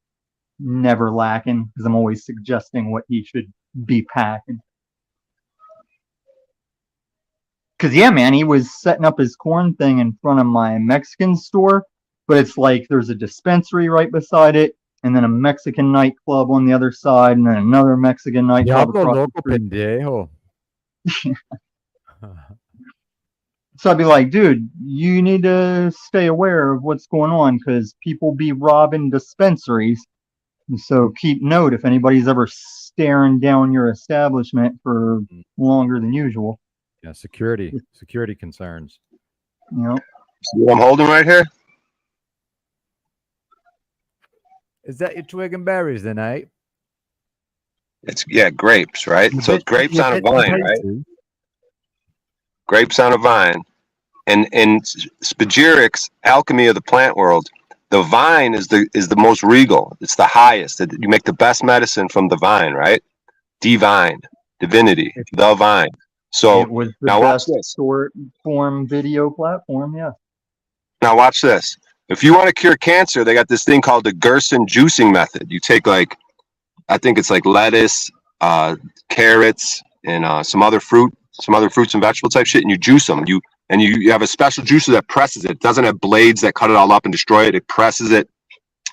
never lacking because I'm always suggesting what he should be packing. Because, yeah, man, he was setting up his corn thing in front of my Mexican store, but it's like there's a dispensary right beside it, and then a Mexican nightclub on the other side, and then another Mexican nightclub across the street. Pendejo. So I'd be like, dude, you need to stay aware of what's going on because people be robbing dispensaries. So keep note if anybody's ever staring down your establishment for longer than usual. Yeah, security concerns. Yep. See what I'm holding right here? Is that your twig and berries tonight? It's grapes, right? So it's grapes on a vine, right? Grapes on a vine. And in Spagyric's Alchemy of the Plant World, the vine is the most regal. It's the highest. You make the best medicine from the vine, right? Divine, divinity, the vine. So it was the now watch best this. short form video platform, yeah. Now watch this. If you want to cure cancer, they got this thing called the Gerson juicing method. You take I think it's like lettuce, carrots, and some other fruits and vegetable type shit, and you juice them. You have a special juicer that presses it. It doesn't have blades that cut it all up and destroy it. It presses it.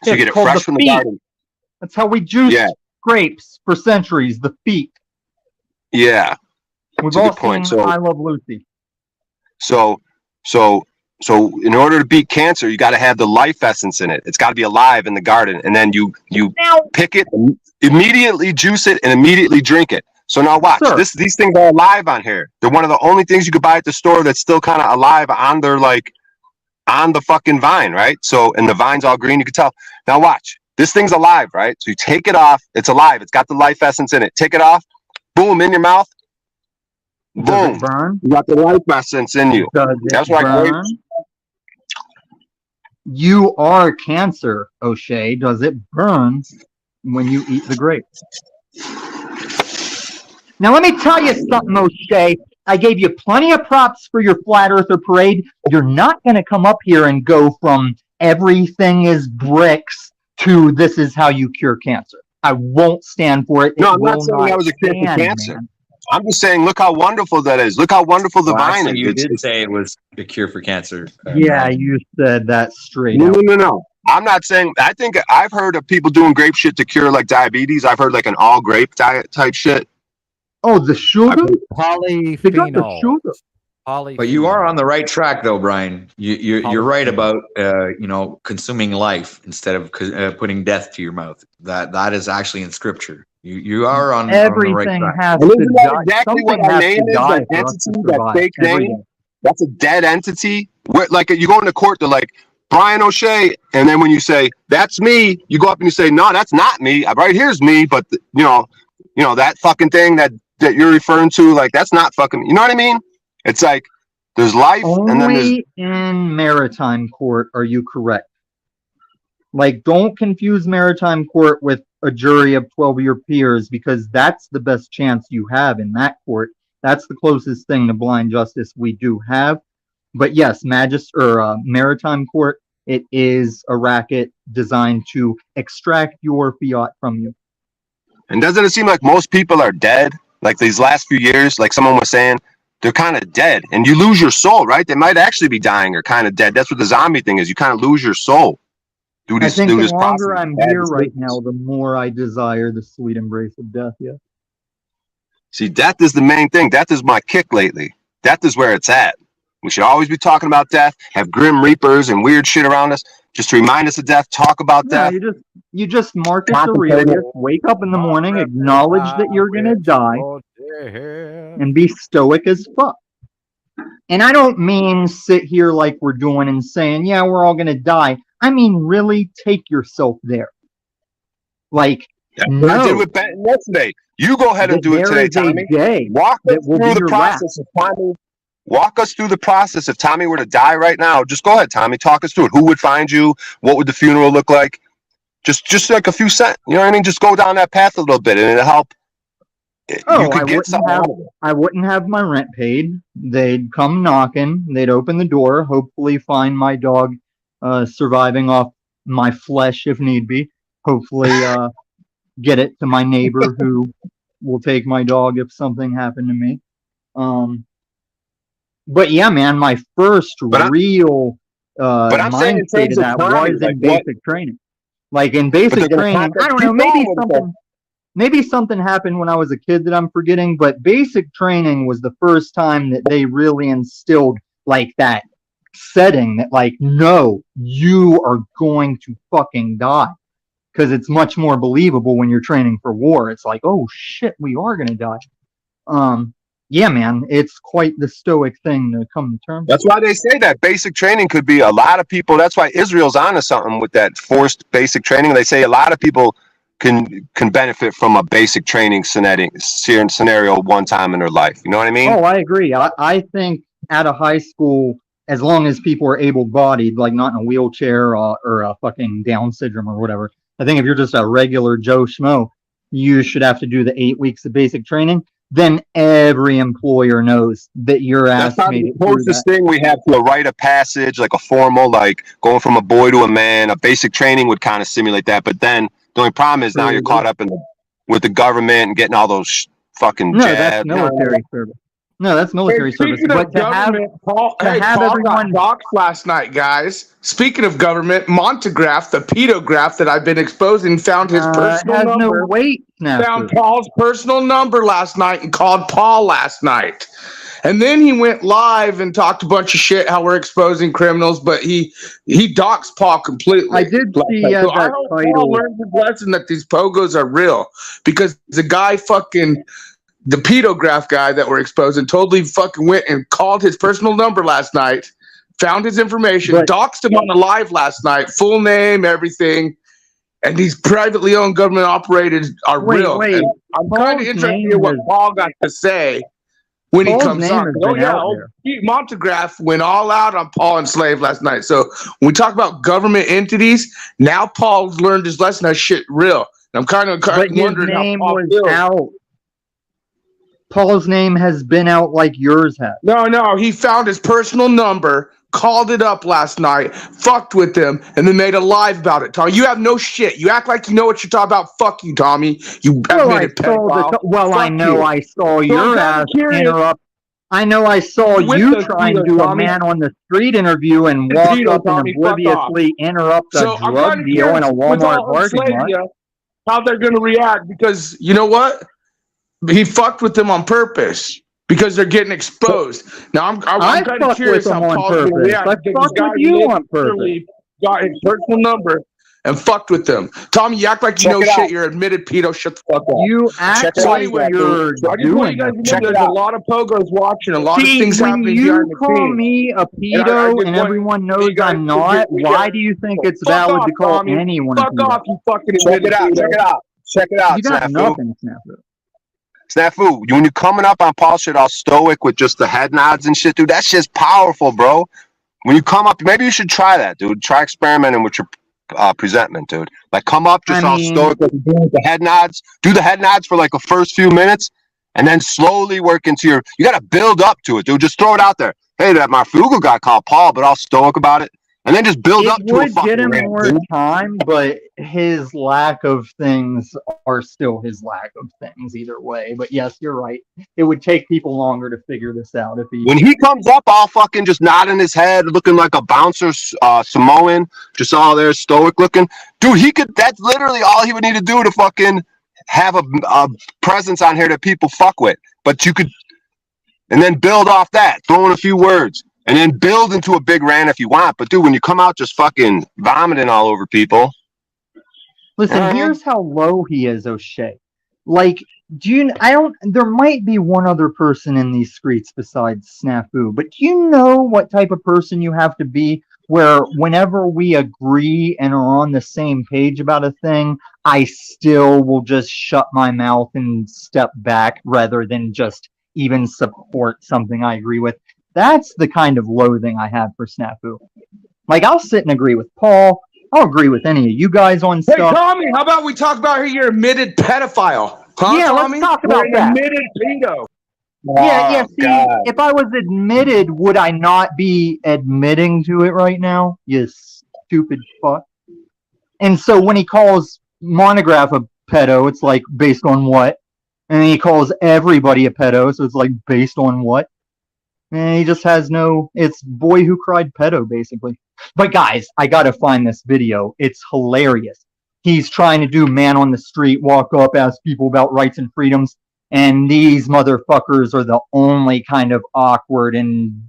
So you get it fresh from the garden. That's how we juice grapes for centuries, the feet. Yeah. We've all seen I Love Lucy. So in order to beat cancer, you got to have the life essence in it. It's got to be alive in the garden, and then you pick it, immediately juice it, and immediately drink it. So now watch. These things are alive on here. They're one of the only things you could buy at the store that's still kind of alive on their on the fucking vine, right? So and the vine's all green, you can tell. Now watch. This thing's alive, right? So you take it off. It's alive. It's got the life essence in it. Take it off. Boom, in your mouth. Boom. Burn? You got the life essence in you. That's why grapes. You are cancer, O'Shea. Does it burn when you eat the grapes? Now, let me tell you something, O'Shea. I gave you plenty of props for your Flat Earther parade. You're not going to come up here and go from everything is bricks to this is how you cure cancer. I won't stand for it. No, I'm not saying that was a cure for cancer. Man. I'm just saying, look how wonderful that is. Look how wonderful the vine is. You did say it was a cure for cancer. Yeah, you said that straight out. No. I'm not saying. I think I've heard of people doing grape shit to cure diabetes. I've heard an all grape diet type shit. Oh, the sugar? Polyphenols. But you are on the right track, though, Brian. You're right about consuming life instead of putting death to your mouth. That is actually in scripture. You are on the right track. Has to die. Exactly what our name is. That entity, that fake name. That's a dead entity. Where you go into court, they're like Brian O'Shea, and then when you say that's me, you go up and you say no, that's not me. Right here's me, but that fucking thing that you're referring to, that's not fucking. You know what I mean? It's like there's life, only and then there's in maritime court are you correct. Like, don't confuse maritime court with a jury of 12 of your peers, because that's the best chance you have in that court. That's the closest thing to blind justice we do have. But yes, maritime court, it is a racket designed to extract your fiat from you. And doesn't it seem like most people are dead? Like these last few years, like someone was saying, they're kind of dead, and you lose your soul, right? They might actually be dying or kind of dead. That's what the zombie thing is. You kind of lose your soul. I think the longer I'm here right now, the more I desire the sweet embrace of death. Yeah. See, death is the main thing. Death is my kick lately. Death is where it's at. We should always be talking about death. Have grim reapers and weird shit around us just to remind us of death. Talk about death. You just Marcus Aurelius, wake up in the morning, acknowledge that you're gonna die, and be stoic as fuck. And I don't mean sit here like we're doing and saying, yeah, we're all gonna die. I mean, really take yourself there. Like, that's what I did with Benton yesterday. You go ahead and do it today, Tommy. Walk us through the process of Tommy. Walk us through the process. If Tommy were to die right now, just go ahead, Tommy. Talk us through it. Who would find you? What would the funeral look like? Just like a few cents. You know what I mean? Just go down that path a little bit, and it'll help. I wouldn't have my rent paid. They'd come knocking. They'd open the door. Hopefully, find my dog surviving off my flesh if need be. Hopefully, get it to my neighbor who will take my dog if something happened to me. But yeah, man, my first real mind state of that was in basic training. Like in basic training, I don't know, maybe something happened when I was a kid that I'm forgetting, but basic training was the first time that they really instilled like that setting that like, no, you are going to fucking die. Because it's much more believable when you're training for war. It's like, oh shit, we are gonna die. Yeah, man, it's quite the stoic thing to come to terms with. That's why they say that basic training could be a lot of people. That's why Israel's onto something with that forced basic training. They say a lot of people can benefit from a basic training scenario one time in their life. You know what I mean? Oh, I agree. I think at a high school, as long as people are able-bodied, like not in a wheelchair or a fucking Down syndrome or whatever, I think if you're just a regular Joe Schmo, you should have to do the 8 weeks of basic training. Then every employer knows that your ass made it through that. That's the closest thing we have to a rite of passage, like a formal, like going from a boy to a man. A basic training would kind of simulate that. But then the only problem is now you're caught up with the government and getting all those fucking jabs. That's military service. No, that's military service. But to have Paul everyone got doxxed last night, guys. Speaking of government, Montegraph, the pedograph that I've been exposing, found his personal number. No weight. Found Paul's personal number last night and called Paul last night. And then he went live and talked a bunch of shit how we're exposing criminals, but he doxed Paul completely. I did see so that I hope title. Paul learned his lesson that these pogos are real, because the guy the pedograph guy that we're exposing totally fucking went and called his personal number last night, found his information, doxed him on the live last night, full name, everything. And these privately owned government operated are real. And I'm kind of interested to hear what Paul got to say when he comes on. Oh yeah, Montegraph went all out on Paul and Slave last night. So when we talk about government entities, now Paul's learned his lesson. That shit real. And I'm kind of wondering how Paul feels. Out. Paul's name has been out like yours has. No, he found his personal number, called it up last night, fucked with him, and then made a live about it. Tommy, you have no shit. You act like you know what you're talking about. Fuck you, Tommy. You admitted pedophile. I know I saw your ass interrupt. I know I saw you try and do a man on the street interview and walk up and obliviously interrupt a drug deal in a Walmart parking lot. How they're going to react, because you know what? He fucked with them on purpose because they're getting exposed. Now I'm kind of curious how Paul's going to react. I fucked with you on purpose. Got his personal number and fucked with them. Tommy, you act like you know shit. You're admitted pedo. Shut the fuck up. You act like you're doing it. There's a lot of pogos watching. A lot of things happening behind the scenes. You call me a pedo and everyone knows I'm not. Why do you think it's valid to call anyone a pedo? Fuck off, you fucking admitted pedo. Check it out. You got nothing, Snafu. Snafu, when you coming up on Paul shit all stoic with just the head nods and shit, dude, that shit's powerful, bro. When you come up, maybe you should try that, dude. Try experimenting with your presentment, dude. Like, come up just all stoic, like you're doing the head nods. Do the head nods for like the first few minutes, and then slowly work into your. You got to build up to it, dude. Just throw it out there. Hey, that Marfugo guy called Paul, but all stoic about it, and then just build up to a fucking get him rant, more dude. time, but his lack of things are still his lack of things either way. But yes, you're right. It would take people longer to figure this out if he. When he comes up, all fucking just nodding his head, looking like a bouncer, Samoan, just all there stoic looking, dude. He could. That's literally all he would need to do to fucking have a presence on here that people fuck with. But you could, and then build off that, throw in a few words. And then build into a big rant if you want. But, dude, when you come out just fucking vomiting all over people. Listen, here's how low he is, O'Shea. Like, there might be one other person in these streets besides Snafu, but do you know what type of person you have to be where whenever we agree and are on the same page about a thing, I still will just shut my mouth and step back rather than just even support something I agree with? That's the kind of loathing I have for Snafu. Like, I'll sit and agree with Paul. I'll agree with any of you guys on stuff. Hey, Tommy, how about we talk about your admitted pedophile? Huh, yeah, Tommy? let's talk about that. Admitted pedo. Yeah, see, if I was admitted, would I not be admitting to it right now? You stupid fuck. And so when he calls Monograph a pedo, it's like, based on what? And then he calls everybody a pedo, so it's like, based on what? And he just has it's boy who cried pedo, basically. But guys, I gotta find this video. It's hilarious. He's trying to do man on the street, walk up, ask people about rights and freedoms, and these motherfuckers are the only kind of awkward and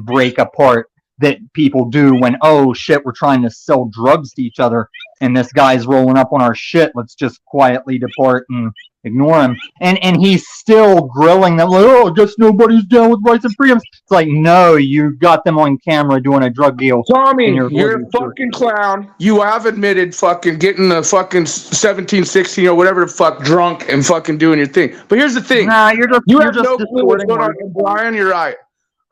break apart that people do when, oh shit, we're trying to sell drugs to each other, and this guy's rolling up on our shit. Let's just quietly depart and ignore him. And he's still grilling them like, oh, I guess nobody's down with rights and freedoms. It's like, no, you got them on camera doing a drug deal. Tommy, you're a fucking clown. You have admitted fucking getting the fucking 17, 16 or whatever the fuck drunk and fucking doing your thing. But here's the thing. Nah, you have no clue what's going on. And Brian, you're right.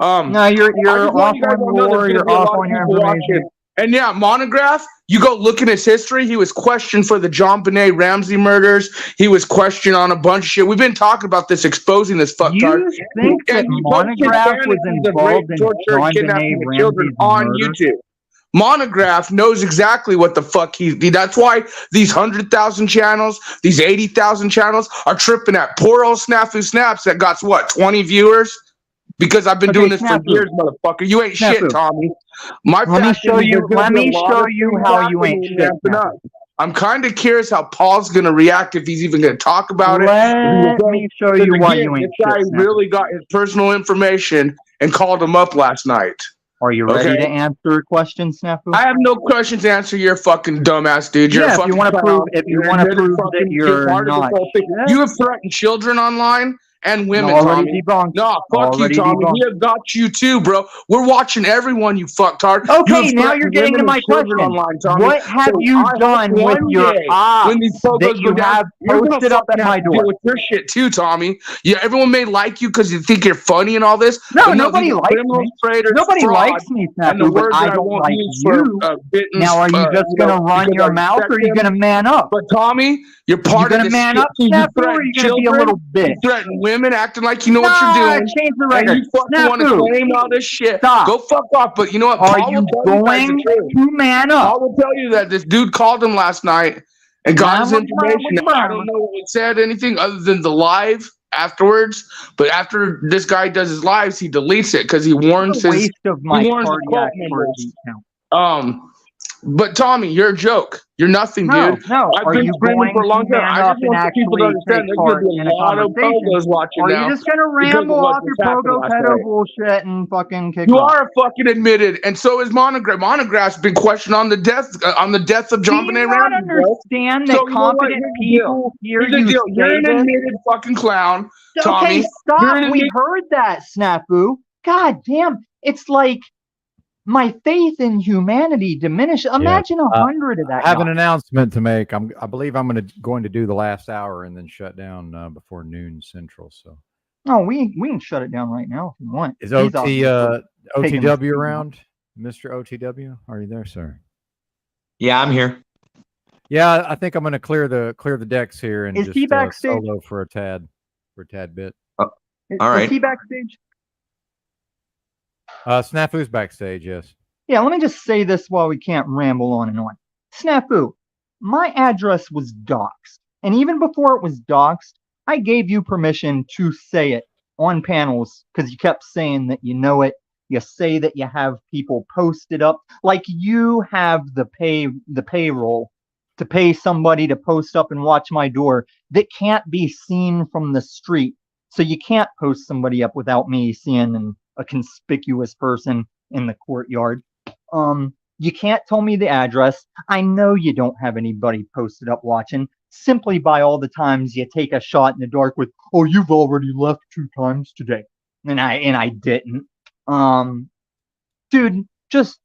No, you're off on lore, you're off on your information. And yeah, Monograph, you go look in his history, he was questioned for the John Benet Ramsey murders. He was questioned on a bunch of shit. We've been talking about this, exposing this fucktard. You think that Monograph was involved in John Benet Ramsey's on murder? YouTube? Monograph knows exactly what the fuck that's why these 100,000 channels, these 80,000 channels are tripping at poor old Snafu Snaps that got what, 20 viewers? Because I've been doing this for years, motherfucker. You ain't shit, Tommy. Let me show you how you ain't shit. I'm kind of curious how Paul's gonna react, if he's even gonna talk about it. Let me show you why you ain't shit. This guy really got his personal information and called him up last night. Are you ready to answer questions, Snafu? I have no questions to answer. You're a fucking dumbass, dude. You're a fucking if you want to prove that you're not, you have threatened children online and women, already Tommy. No, fuck you, Tommy. We have got you too, bro. We're watching everyone, you fucktard. Okay, now you're getting to my question. Online, Tommy. What have you done with your ops that you have posted up at my door? With your shit too, Tommy. Yeah, everyone may like you because you think you're funny and all this. No, nobody likes me. Nobody likes me, Snafu, but I don't like you. Now, are you just going to run your mouth, or are you going to man up? But Tommy, you're part of this. You're going to man up, Snafu, or are you going to be a little bitch? Women acting like you know what you're doing. Change the record. And you fucking want to claim all this shit. Stop. Go fuck off. But you know what? Are you going to man up? I will tell you that this dude called him last night and got his information. I don't know what he said anything other than the live afterwards. But after this guy does his lives, he deletes it because he warns his waste of my cardiac count. But Tommy, you're a joke. You're nothing, dude. No, I've been screaming for a long time. I just want people to understand there's going to be a lot of pogos watching now. Are you just going to ramble off your pogo pedo bullshit and fucking kick You off? are fucking admitted, and so is Monograph. Monograph's been questioned on the death of John Benet Ramsey. Do you not understand that competent people hear you say You're an admitted fucking clown, Tommy. Okay, stop. We heard that, Snafu. God damn. It's like my faith in humanity diminished. Imagine 100 of that. I have an announcement to make. I believe I'm going to do the last hour and then shut down before noon Central. So. Oh, we can shut it down right now if you want. Is OTW around, Mr. OTW? Are you there, sir? Yeah, I'm here. Yeah, I think I'm going to clear the decks here and Is just he backstage? solo for a tad bit. All right. Is he backstage? Snafu's backstage. Yes. Yeah, let me just say this while we can't ramble on and on. Snafu, my address was doxed. And even before it was doxed, I gave you permission to say it on panels because you kept saying that you know it. You say that you have people posted up, like you have the payroll to pay somebody to post up and watch my door that can't be seen from the street. So you can't post somebody up without me seeing a conspicuous person in the courtyard. You can't tell me the address. I know you don't have anybody posted up watching simply by all the times you take a shot in the dark with, oh, you've already left 2 times today. And I didn't. Dude, just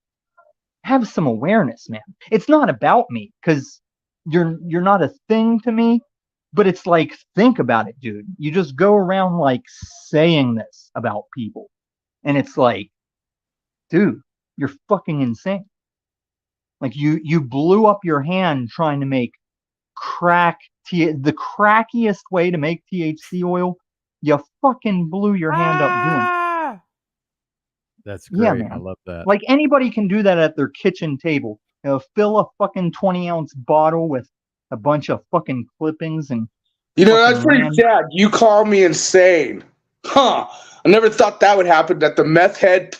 have some awareness, man. It's not about me because you're not a thing to me, but it's like, think about it, dude. You just go around like saying this about people. And it's like, dude, you're fucking insane. Like you blew up your hand trying to make the crackiest way to make THC oil. You fucking blew your hand up doing it. That's great. Yeah, man. I love that. Like anybody can do that at their kitchen table. You know, fill a fucking 20-ounce bottle with a bunch of fucking clippings and. You know, that's pretty sad. You call me insane. Huh. I never thought that would happen, that the meth head,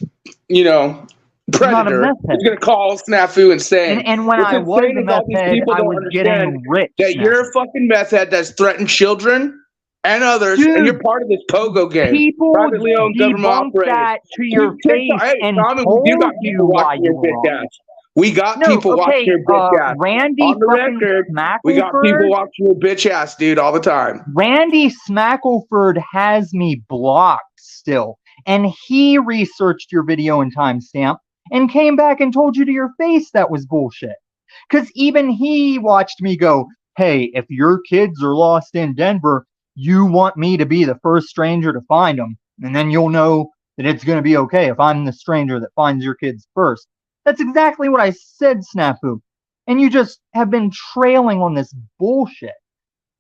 predator is going to call Snafu insane. And when I was a meth head, I was getting rich. That you're a fucking meth head that's threatened children and others, and you're part of this pogo game. People privately owned government operated. That to your face and Tommy, told you got people watching your bitch ass. We got people watching your bitch ass. Randy on the record, we got people watching your bitch ass, dude, all the time. Randy Smackleford has me blocked still. And he researched your video and timestamp and came back and told you to your face that was bullshit. Because even he watched me go, hey, if your kids are lost in Denver, you want me to be the first stranger to find them. And then you'll know that it's going to be okay if I'm the stranger that finds your kids first. That's exactly what I said, Snafu. And you just have been trailing on this bullshit.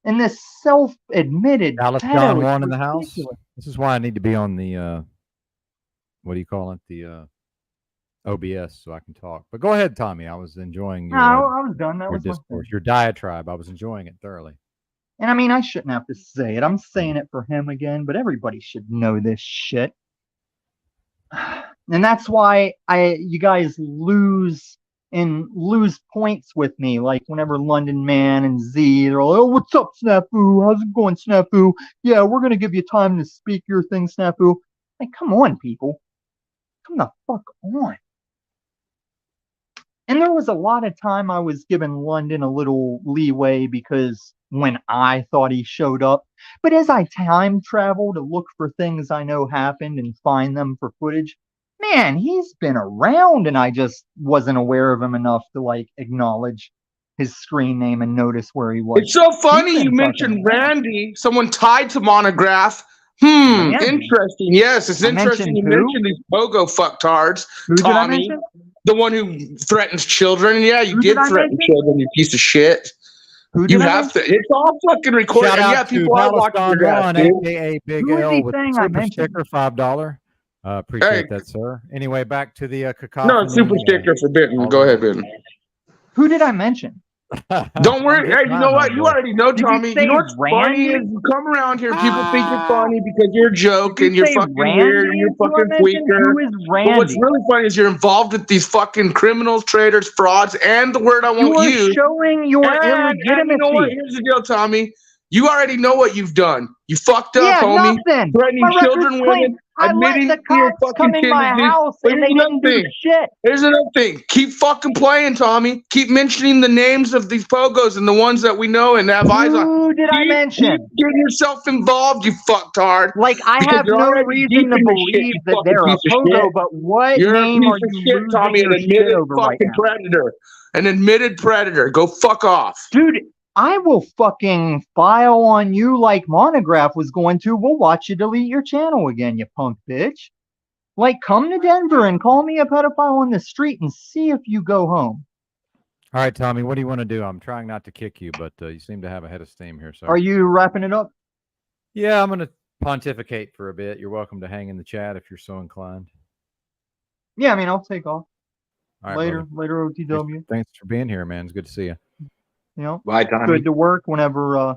And this self-admitted Dallas John Juan in the house. This is why I need to be on the what do you call it? The OBS so I can talk. But go ahead, Tommy. I was enjoying your I was done. That your was discourse, your diatribe. I was enjoying it thoroughly. And I mean, I shouldn't have to say it. I'm saying it for him again, but everybody should know this shit. And that's why you guys lose points with me. Like whenever London Man and Z, they're all, oh, what's up, Snafu? How's it going, Snafu? Yeah, we're going to give you time to speak your thing, Snafu. Like, come on, people. Come the fuck on. And there was a lot of time I was giving London a little leeway because when I thought he showed up. But as I time travel to look for things I know happened and find them for footage, man, he's been around and I just wasn't aware of him enough to like acknowledge his screen name and notice where he was. It's so funny you mentioned Randy, someone tied to Monograph. Interesting. Yes, it's interesting you mentioned these pogo fucktards. Who Tommy, the one who threatens children. Yeah, you did threaten children, you piece of shit. You have to. It's all fucking recorded. Shout out yeah, people are watching your ass, aka Big L with super sticker $5. Appreciate that, sir. Anyway, back to the cacophony. No, super sticker for Benton. Go ahead, Benton. Who did I mention? Don't worry. Hey, you know what? You already know, Tommy. You know what's funny is you come around here, people think you're funny because you're a joke and you're fucking weird and you're fucking tweaker. Who is Randy? But what's really funny is you're involved with these fucking criminals, traitors, frauds, and the word I won't use. You're showing your illegitimacy. And you know what? Here's the deal, Tommy. You already know what you've done. You fucked up, homie. Nothing. Threatening children, women. I let the cops come in my house and they didn't do shit. Here's another thing. Keep fucking playing, Tommy. Keep mentioning the names of these pogos and the ones that we know and have eyes on. Who did I mention? Get yourself involved, you fucktard. Like, I have no reason to believe that they're a pogo, but what name are you using, Tommy? An admitted fucking predator. An admitted predator. Go fuck off. Dude, I will fucking file on you like Monograph was going to. We'll watch you delete your channel again, you punk bitch. Like, come to Denver and call me a pedophile on the street and see if you go home. All right, Tommy, what do you want to do? I'm trying not to kick you, but you seem to have a head of steam here. So Are you wrapping it up? Yeah, I'm going to pontificate for a bit. You're welcome to hang in the chat if you're so inclined. Yeah, I mean, I'll take off. All right, Later, brother. later, OTW. Thanks for being here, man. It's good to see you. You know, Bye, Tommy. good to work whenever,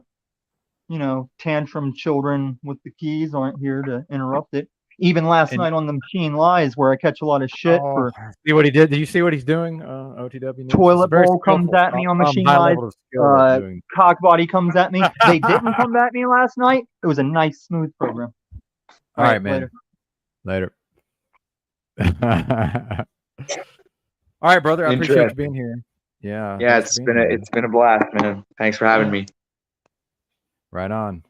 you know, tantrum children with the keys aren't here to interrupt it. Even last night on the Machine Lies, where I catch a lot of shit for. See what he did? Did you see what he's doing? OTW news? Toilet bowl comes at me on Machine Lies. Cock body comes at me. They didn't come at me last night. It was a nice, smooth program. All right, man. Later. All right, brother. I appreciate you being here. Yeah. Yeah, it's been a blast, man. Thanks for having me. Right on.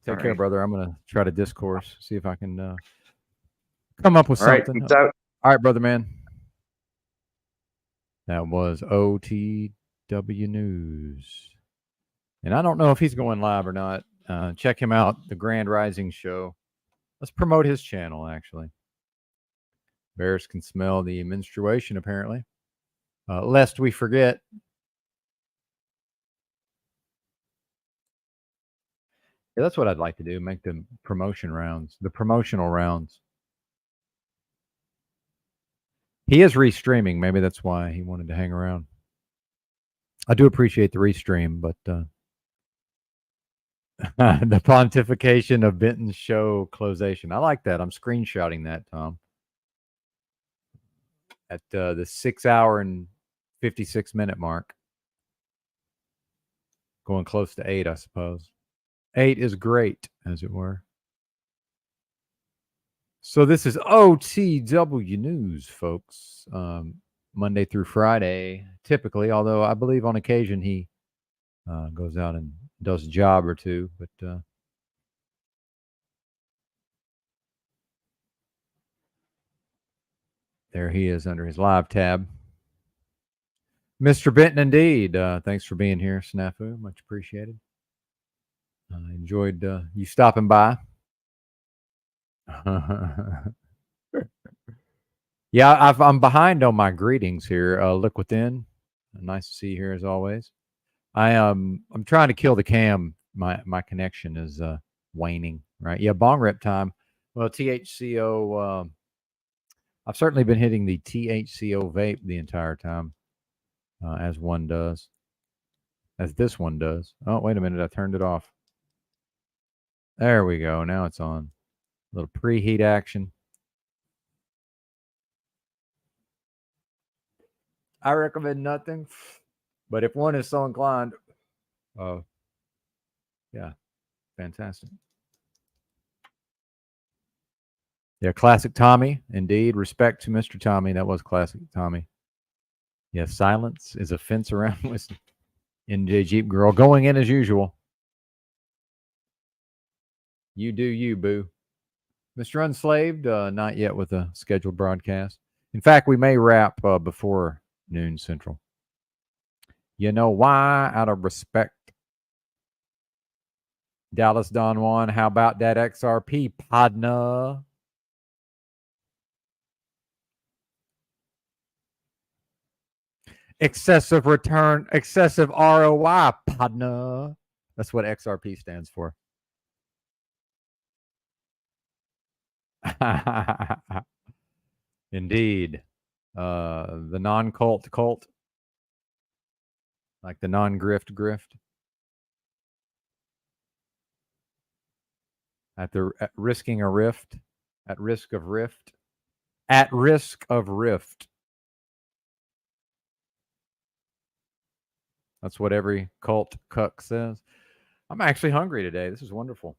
Take care, brother. I'm gonna try to discourse, see if I can come up with something. Peace out. All right, brother, man. That was OTW News, and I don't know if he's going live or not. Check him out, the Grand Rising Show. Let's promote his channel. Actually, bears can smell the menstruation. Apparently, lest we forget. Yeah, that's what I'd like to do. Make the promotional rounds. He is restreaming. Maybe that's why he wanted to hang around. I do appreciate the restream, but the pontification of Benton's show closation. I like that. I'm screenshotting that, Tom. At the 6 hour and 56 minute mark. Going close to 8, I suppose. 8 is great, as it were. So this is OTW News, folks. Monday through Friday, typically, although I believe on occasion he goes out and does a job or two. But there he is under his live tab. Mr. Benton, indeed. Thanks for being here, Snafu. Much appreciated. I enjoyed you stopping by. Yeah, I'm behind on my greetings here. Look within. Nice to see you here as always. I'm trying to kill the cam. My connection is waning. Right? Yeah, bong rip time. Well, THCO. I've certainly been hitting the THCO vape the entire time, as one does, as this one does. Oh, wait a minute! I turned it off. There we go. Now it's on. A little preheat action. I recommend nothing, but if one is so inclined, yeah, fantastic. Yeah, classic Tommy, indeed. Respect to Mr. Tommy. That was classic Tommy. Yeah, silence is a fence around with NJ Jeep Girl going in as usual. You do you, boo. Mr. Unslaved, not yet with a scheduled broadcast. In fact, we may wrap before noon Central. You know why? Out of respect. Dallas Don Juan, how about that XRP, partner? Excessive return, excessive ROI, partner. That's what XRP stands for. Indeed. The non-cult cult. Like the non-grift grift. At risking a rift. At risk of rift. At risk of rift. That's what every cult cuck says. I'm actually hungry today. This is wonderful.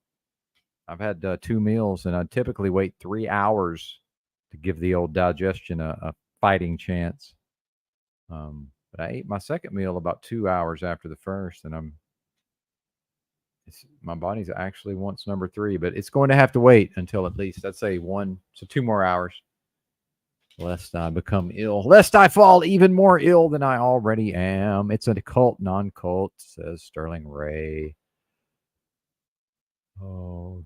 I've had 2 meals, and I typically wait 3 hours to give the old digestion a fighting chance. But I ate my second meal about 2 hours after the first, and my body's actually wants number 3, but it's going to have to wait until at least, I'd say 2 more hours, lest I become ill, lest I fall even more ill than I already am. It's a cult, non-cult, says Sterling Ray. Oh,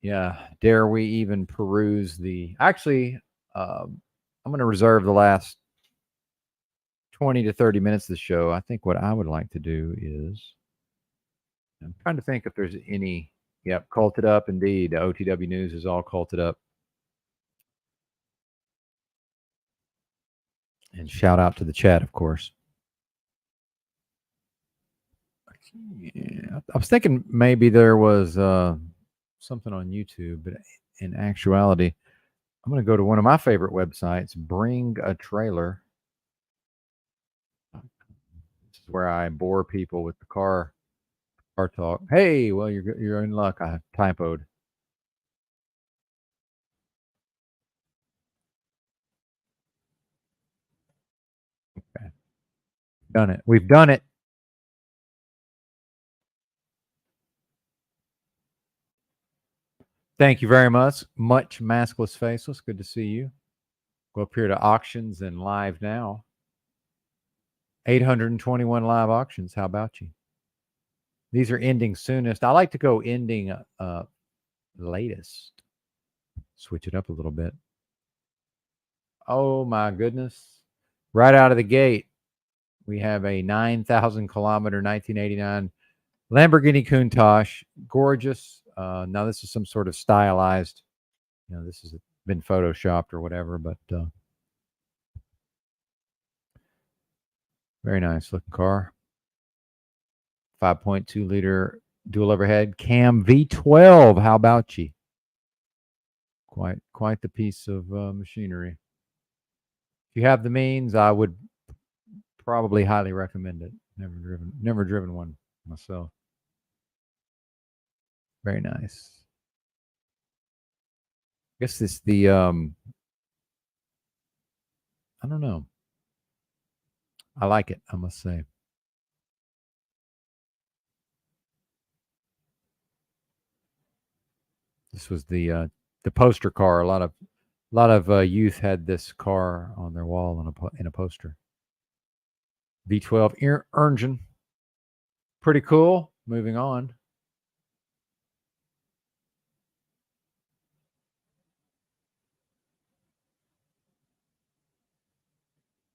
yeah. Dare we even peruse the... Actually, I'm going to reserve the last 20 to 30 minutes of the show, I think what I would like to do is, I'm trying to think if there's any. Yep, culted up indeed. The OTW News is all culted up. And shout out to the chat, of course. Yeah, I was thinking maybe there was something on YouTube, but in actuality, I'm going to go to one of my favorite websites, Bring a Trailer. This is where I bore people with the car talk. Hey, well, you're in luck. I typoed. Okay. Done it. We've done it. Thank you very much. Much maskless faceless. Good to see you. Go up here to auctions and live now. 821 live auctions. How about you? These are ending soonest. I like to go ending latest. Switch it up a little bit. Oh my goodness. Right out of the gate, we have a 9,000 kilometer 1989 Lamborghini Countach. Gorgeous. Now this is some sort of stylized, this has been photoshopped or whatever, but very nice looking car. 5.2 liter dual overhead cam V12. How about you? Quite the piece of machinery. If you have the means, I would probably highly recommend it. Never driven one myself. Very nice. I guess this the I don't know. I like it, I must say. This was the poster car. A lot of youth had this car on their wall in a poster. V12 engine. Pretty cool. Moving on.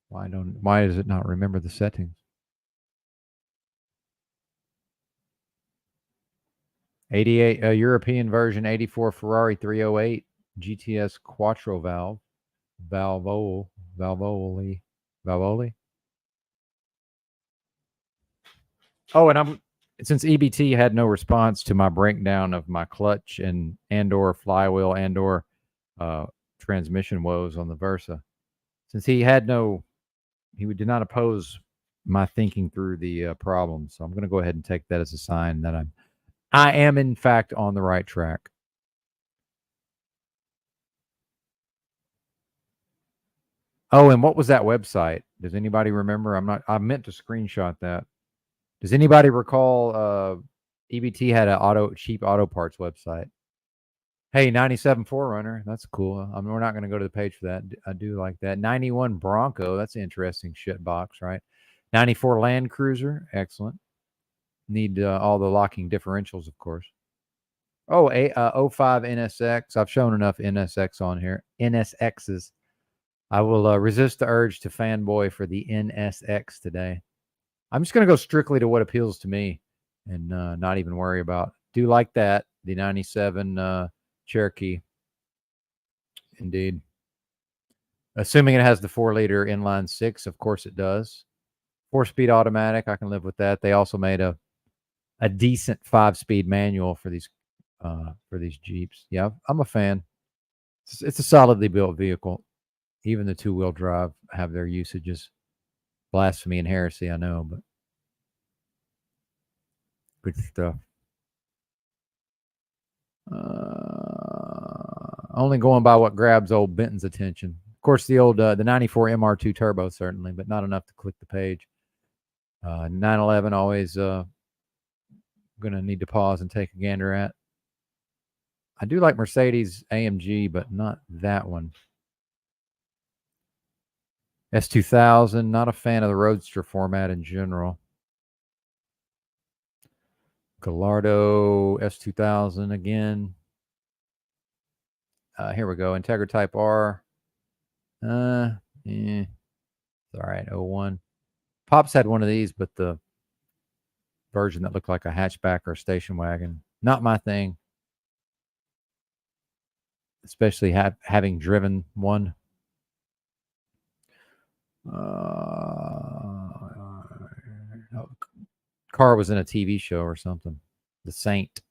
Why does it not remember the settings? 88 European version, 84 Ferrari 308 GTS Quattro valve, Valvoli. Oh, and since EBT had no response to my breakdown of my clutch and/or flywheel and/or transmission woes on the Versa, since he did not oppose my thinking through the problem, so I'm going to go ahead and take that as a sign that I am in fact on the right track. Oh, and what was that website? Does anybody remember? I meant to screenshot that. Does anybody recall EBT had a cheap auto parts website? Hey, 97 4Runner. That's cool. We're not going to go to the page for that. I do like that. 91 Bronco. That's an interesting shit box, right? 94 Land Cruiser. Excellent. Need all the locking differentials, of course. Oh, 05 NSX. I've shown enough NSX on here. NSXs. I will resist the urge to fanboy for the NSX today. I'm just going to go strictly to what appeals to me and not even worry about. Do like that. The 97 Cherokee. Indeed. Assuming it has the 4-liter inline 6, of course it does. 4-speed automatic, I can live with that. They also made a decent 5-speed manual for these Jeeps. Yeah, I'm a fan. It's a solidly built vehicle. Even the 2-wheel drive have their usages. Blasphemy and heresy, I know, but good stuff. Only going by what grabs old Benton's attention. Of course, the 94 MR2 Turbo, certainly, but not enough to click the page. 911, always going to need to pause and take a gander at. I do like Mercedes AMG, but not that one. S2000, not a fan of the Roadster format in general. Gallardo S2000 again. Here we go. Integra Type R. It's all right. 01. Pops had one of these, but the version that looked like a hatchback or a station wagon. Not my thing. Especially having driven one. Car was in a TV show or something. The Saint.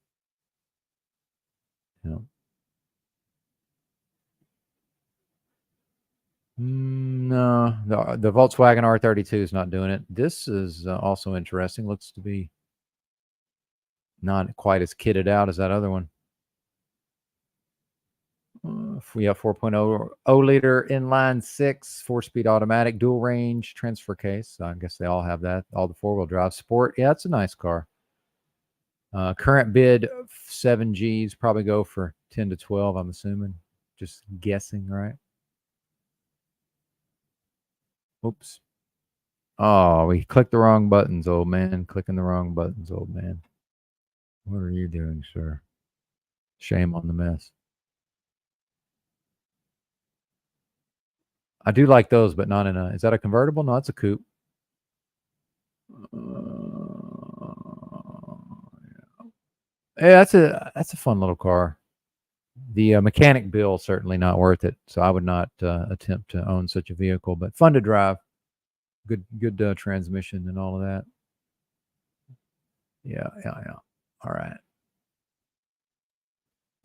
No, the Volkswagen R32 is not doing it. This is also interesting. Looks to be not quite as kitted out as that other one. We have 4.0 liter inline 6, 4-speed automatic, dual range, transfer case. I guess they all have that. All the 4-wheel drive sport. Yeah, it's a nice car. Current bid 7 Gs, probably go for 10 to 12, I'm assuming. Just guessing, right? Oops. Oh, we clicked the wrong buttons, old man. Clicking the wrong buttons, old man. What are you doing, sir? Shame on the mess. I do like those, but not in a... Is that a convertible? No, it's a coupe. Yeah, that's a fun little car. The mechanic bill certainly not worth it, so I would not attempt to own such a vehicle. But fun to drive, good transmission and all of that. Yeah. All right.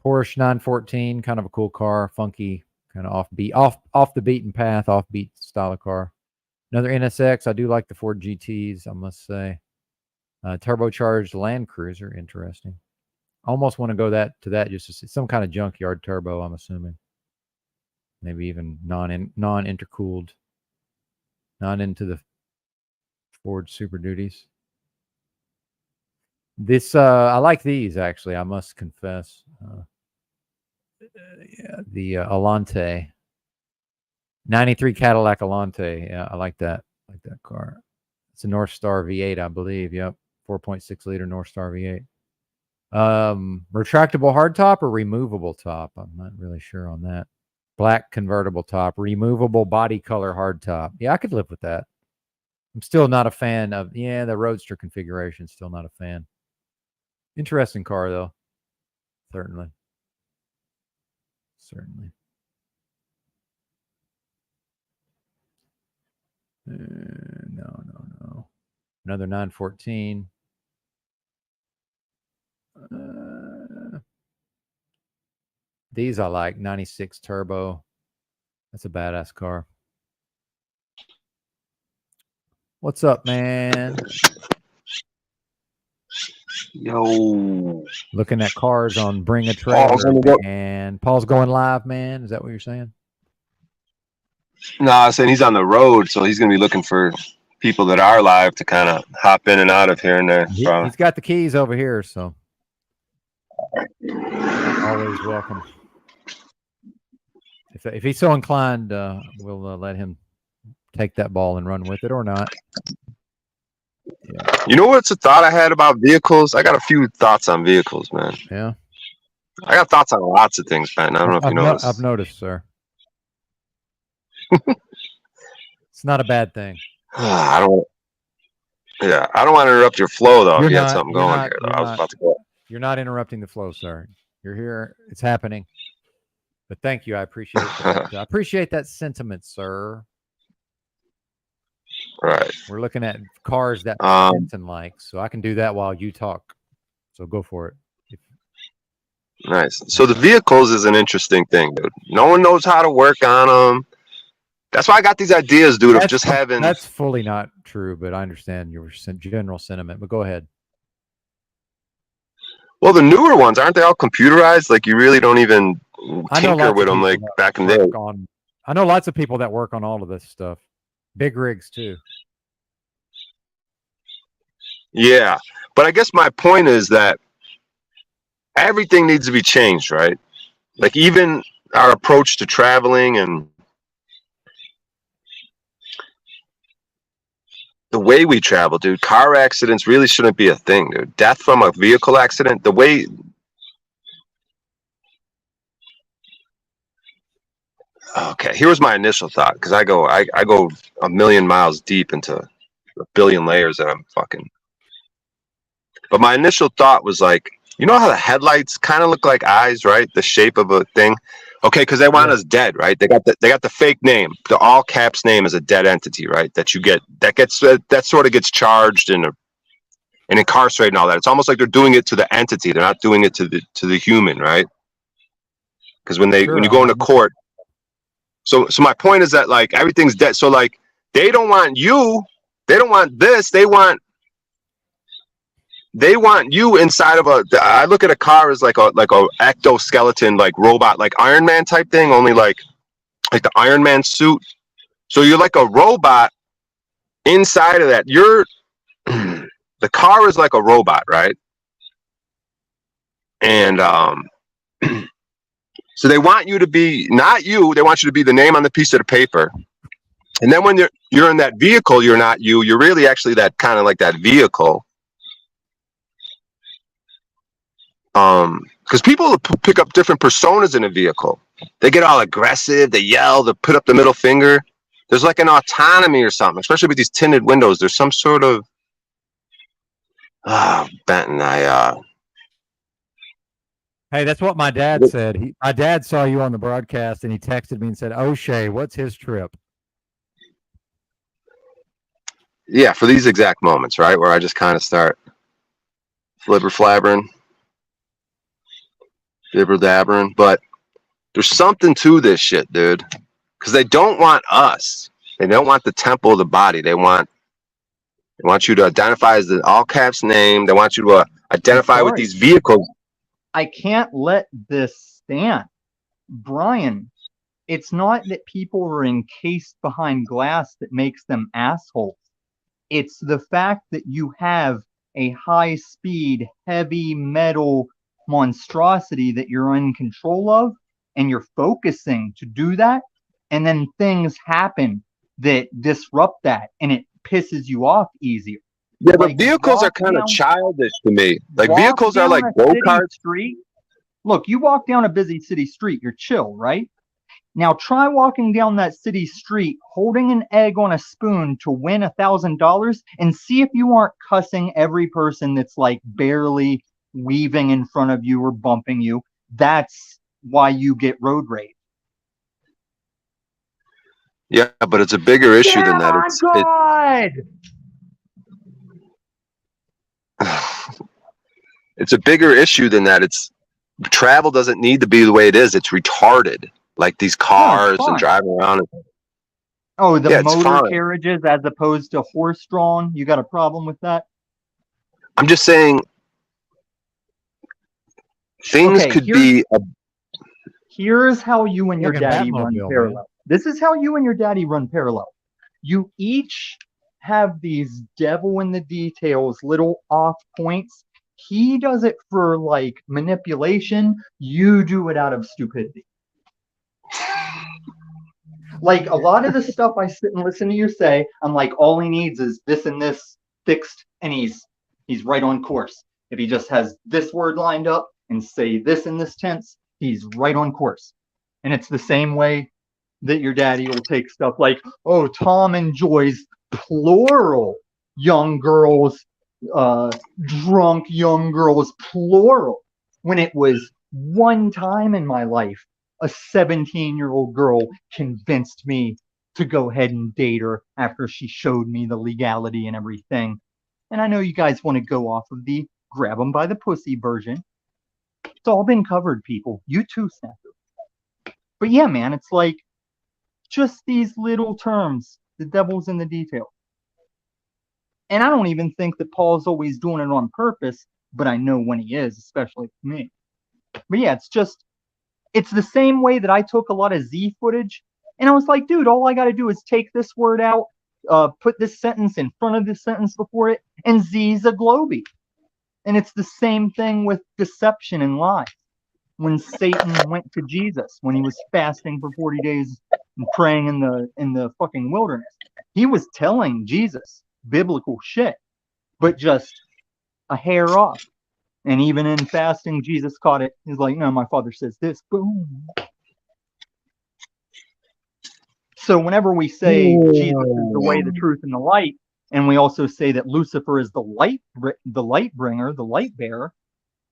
Porsche 914, kind of a cool car, funky, kind of offbeat, off the beaten path, offbeat style of car. Another NSX. I do like the Ford GTs, I must say. Turbocharged Land Cruiser, interesting. Almost want to go to that just to see some kind of junkyard turbo, I'm assuming. Maybe even non-intercooled. Not into the Ford Super Duties. This I like these actually, I must confess. Yeah, the Alante. 93 Cadillac Alante. Yeah, I like that. I like that car. It's a North Star V8, I believe. Yep. 4.6 liter North Star V8. Retractable hardtop or removable top? I'm not really sure on that. Black convertible top, removable body color hardtop. Yeah, I could live with that. I'm still not a fan of the Roadster configuration. Still not a fan. Interesting car though. Certainly. No. Another 914. These I like. 96 turbo. That's a badass car. What's up, man? Yo. Looking at cars on Bring a Trailer, and Paul's going live, man. Is that what you're saying? No, I said he's on the road, so he's gonna be looking for people that are live to kind of hop in and out of here and there. He's got the keys over here, so always welcome. If he's so inclined, we'll let him take that ball and run with it or not. Yeah. You know what's a thought I had about vehicles? I got a few thoughts on vehicles, man. Yeah. I got thoughts on lots of things, man. I don't know if you noticed. I've noticed, sir. It's not a bad thing. I don't want to interrupt your flow, though. If you had something going here, though. I was about to go. You're not interrupting the flow, sir. You're here. It's happening. But thank you. I appreciate that. I appreciate that sentiment, sir. Right. We're looking at cars that Benton likes, so I can do that while you talk. So go for it. Nice. So the vehicles is an interesting thing, dude. No one knows how to work on them. That's why I got these ideas, dude, of just having... That's fully not true, but I understand your general sentiment. But go ahead. Well, the newer ones, aren't they all computerized? Like, you really don't even tinker with them like back in the day. I know lots of people that work on all of this stuff. Big rigs, too. Yeah. But I guess my point is that everything needs to be changed, right? Like, even our approach to traveling and the way we travel, dude. Car accidents really shouldn't be a thing, dude. Death from a vehicle accident, the way... Okay, here was my initial thought, because I go a million miles deep into a billion layers that I'm fucking. But my initial thought was like, you know how the headlights kind of look like eyes, right? The shape of a thing. Okay, because they want us dead, right? They got the fake name. The all caps name is a dead entity, right? That sort of gets charged and incarcerated and all that. It's almost like they're doing it to the entity. They're not doing it to the human, right? Because when you go into court. So my point is that like everything's dead. So like they don't want you. They don't want this. They want you inside of I look at a car as like a ectoskeleton, like robot, like Iron Man type thing, only like the Iron Man suit. So you're like a robot inside of that. The car is like a robot, right? And so they want you to be not you. They want you to be the name on the piece of the paper. And then when you're in that vehicle, you're not you. You're really actually that kind of like that vehicle. Because people pick up different personas in a vehicle. They get all aggressive. They yell. They put up the middle finger. There's like an autonomy or something, especially with these tinted windows. There's some sort of Benton. Hey, that's what my dad said. My dad saw you on the broadcast, and he texted me and said, "O'Shea, what's his trip?" Yeah, for these exact moments, right, where I just kind of start flibber-flabbering, dibber-dabbering. But there's something to this shit, dude, because they don't want us. They don't want the temple of the body. They want you to identify as the all caps name. They want you to identify with these vehicles. I can't let this stand. Brian, it's not that people are encased behind glass that makes them assholes. It's the fact that you have a high-speed, heavy metal monstrosity that you're in control of, and you're focusing to do that, and then things happen that disrupt that, and it pisses you off easier. Yeah, like, but vehicles are kind of childish to me. Like vehicles are like go-karts. Look, you walk down a busy city street, you're chill, right? Now try walking down that city street holding an egg on a spoon to win $1,000 and see if you aren't cussing every person that's like barely weaving in front of you or bumping you. That's why you get road rage. Yeah, but it's a bigger issue than that. It's a bigger issue than that. Travel doesn't need to be the way it is. It's retarded. Like these cars and driving around. Oh, the motor carriages as opposed to horse-drawn. You got a problem with that? I'm just saying things could be. Here's how you and your daddy run parallel. This is how you and your daddy run parallel. You each have these devil in the details, little off points. He does it for like manipulation. You do it out of stupidity. Like a lot of the stuff I sit and listen to you say, I'm like, all he needs is this and this fixed, and he's right on course. If he just has this word lined up and say this in this tense, he's right on course. And it's the same way that your daddy will take stuff like, oh, Tom enjoys plural young girls, drunk young girls, plural. When it was one time in my life, a 17-year-old girl convinced me to go ahead and date her after she showed me the legality and everything. And I know you guys want to go off of the grab them by the pussy version. It's all been covered, people. You too, Snafu. But yeah, man, it's like just these little terms. The devil's in the detail. And I don't even think that Paul's always doing it on purpose, but I know when he is, especially for me. But yeah, it's the same way that I took a lot of Z footage, and I was like, dude, all I got to do is take this word out, put this sentence in front of this sentence before it, and Z's a globy. And it's the same thing with deception and lies. When Satan went to Jesus, when he was fasting for 40 days and praying in the fucking wilderness, he was telling Jesus biblical shit, but just a hair off. And even in fasting, Jesus caught it. He's like, no, my Father says this. Boom. So whenever we say Jesus is the way, the truth, and the light, And we also say that Lucifer is the light bringer, the light bearer.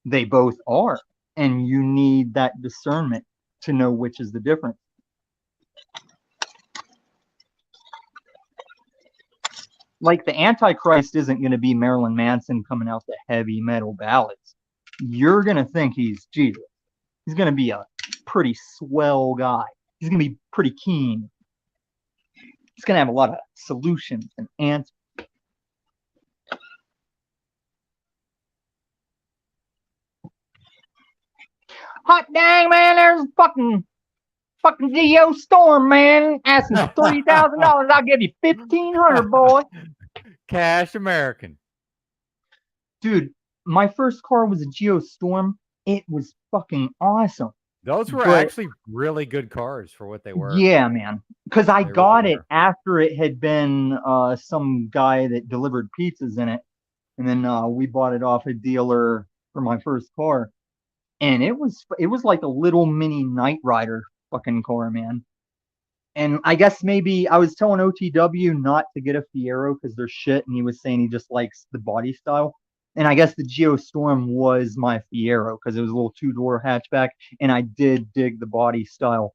They both are. And you need that discernment to know which is the difference. Like the Antichrist isn't going to be Marilyn Manson coming out the heavy metal ballads. You're going to think he's Jesus. He's going to be a pretty swell guy. He's going to be pretty keen. He's going to have a lot of solutions and answers. Hot dang, man, there's fucking Geostorm, man, asking for $30,000. I'll give you $1,500, boy. Cash American. Dude, my first car was a Geostorm. It was fucking awesome. Those were actually really good cars for what they were. Yeah, man. Because I got it after it had been some guy that delivered pizzas in it. And then we bought it off a dealer for my first car. And it was like a little mini Knight Rider fucking car, man. And I guess maybe I was telling OTW not to get a Fiero because they're shit. And he was saying he just likes the body style. And I guess the Geostorm was my Fiero because it was a little 2-door hatchback. And I did dig the body style.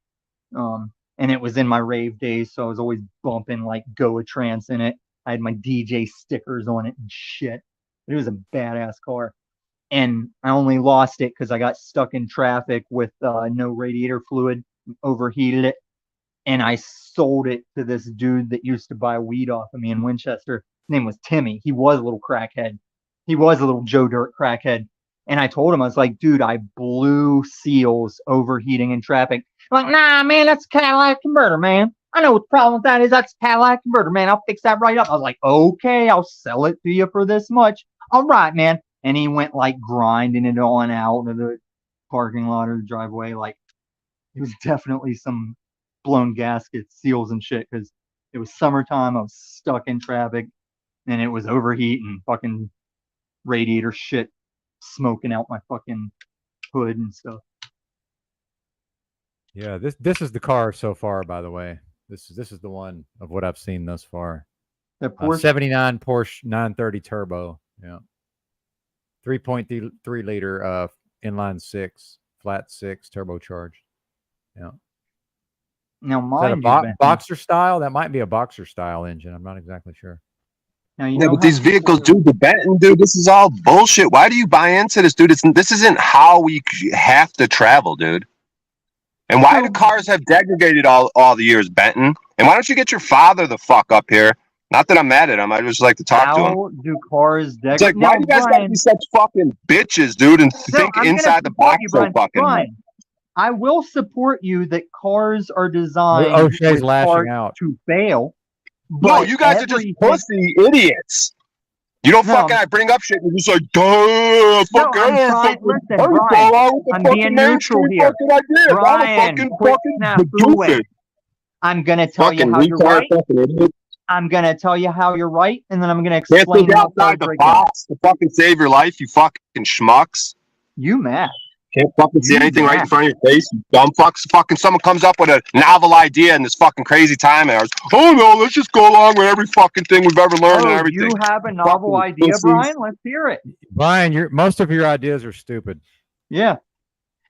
And it was in my rave days. So I was always bumping like Goa Trance in it. I had my DJ stickers on it and shit. It was a badass car. And I only lost it because I got stuck in traffic with no radiator fluid, overheated it. And I sold it to this dude that used to buy weed off of me in Winchester. His name was Timmy. He was a little crackhead. He was a little Joe Dirt crackhead. And I told him, I was like, dude, I blew seals overheating in traffic. I'm like, nah, man, that's a Cadillac converter, man. I know what the problem with that is. That's a Cadillac converter, man. I'll fix that right up. I was like, okay, I'll sell it to you for this much. All right, man. And he went like grinding it on out of the parking lot or the driveway. Like, it was definitely some blown gaskets, seals and shit, because it was summertime. I was stuck in traffic and it was overheating, fucking radiator shit smoking out my fucking hood and stuff. Yeah, this is the car so far, by the way. This is the one of what I've seen thus far. The Porsche? 79 Porsche 930 turbo. Yeah. 3.3 liter inline 6, flat 6 turbocharged. Yeah. Now, mind you, boxer style? That might be a boxer style engine. I'm not exactly sure. Now, you yeah, but these vehicles, dude, the Benton, dude, this is all bullshit. Why do you buy into this, dude? This isn't how we have to travel, dude. And why do cars have degraded all the years, Benton? And why don't you get your father the fuck up here? Not that I'm mad at him. I just like to talk to him. How do cars degrade? It's like, why do you guys gotta be such fucking bitches, dude, and think inside the box so fucking much? I will support you that cars are designed O'Shea's lashing out to fail. No, you guys are just pussy idiots. You don't fucking I bring up shit and you're just like, duh, fucking listen, Brian, I'm being neutral here. Brian, quit Snafu. I'm gonna tell you how you're right. I'm gonna tell you how you're right, and then I'm gonna explain. Can't think outside the box to fucking save your life, you fucking schmucks. You mad? Can't fucking see anything right in front of your face, you dumb fucks. Fucking someone comes up with a novel idea in this fucking crazy time hours. Oh no, let's just go along with every fucking thing we've ever learned and everything. You have a novel idea, Brian? Let's hear it. Brian, most of your ideas are stupid. Yeah.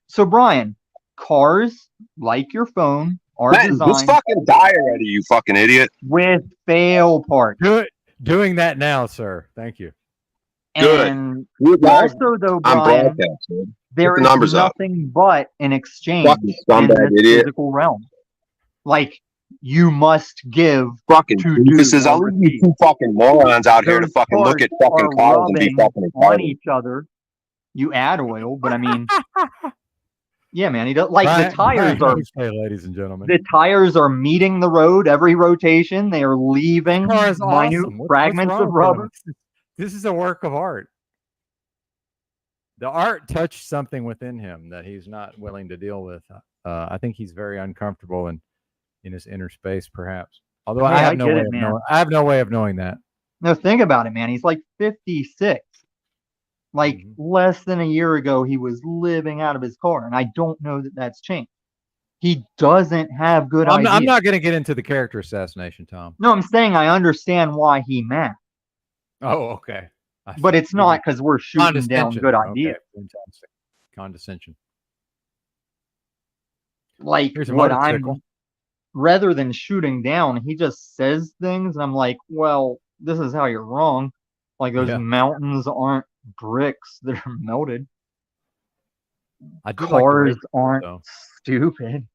So Brian, cars, like your phone, are designed. Just fucking die already, you fucking idiot. With fail parts. Doing that now, sir. Thank you. And also, though, Brian, there is nothing but an exchange in the physical realm. Like, you must give fucking doofuses. I'll leave you two fucking morons out here to fucking look at fucking cars and be fucking on each other. You add oil, but I mean, yeah, man. He does like the tires are. Hey, ladies and gentlemen, the tires are meeting the road every rotation. They are leaving minute fragments of rubber. This is a work of art. The art touched something within him that he's not willing to deal with. I think he's very uncomfortable in his inner space, perhaps. Although I have no way of knowing that. No, think about it, man. He's like 56. Like less than a year ago, he was living out of his car, and I don't know that that's changed. He doesn't have good ideas. I'm not going to get into the character assassination, Tom. No, I'm saying I understand why he mad. Oh, okay. But it's not because we're shooting down good ideas. Okay, fantastic. Condescension. Like Here's a what motorcycle. rather than shooting down, he just says things, and I'm like, well, this is how you're wrong. Like those mountains aren't bricks that are melted. I do Cars like aren't stupid.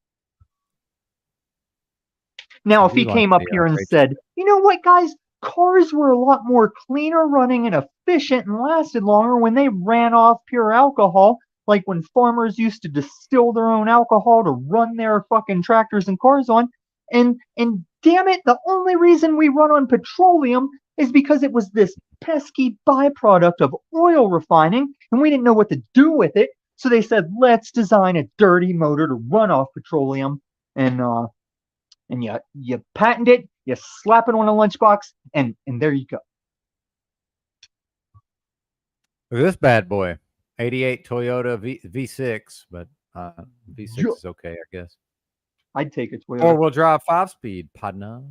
Now, if he came up here and said, you know what, guys, cars were a lot more cleaner running and efficient and lasted longer when they ran off pure alcohol, like when farmers used to distill their own alcohol to run their fucking tractors and cars on. And damn it, the only reason we run on petroleum is because it was this pesky byproduct of oil refining, and we didn't know what to do with it. So they said, let's design a dirty motor to run off petroleum, and you patent it, you slap it on a lunchbox, and there you go. This bad boy, 88 Toyota V6, but V6 is okay, I guess. I'd take a Toyota. Four-wheel drive, 5-speed, partner.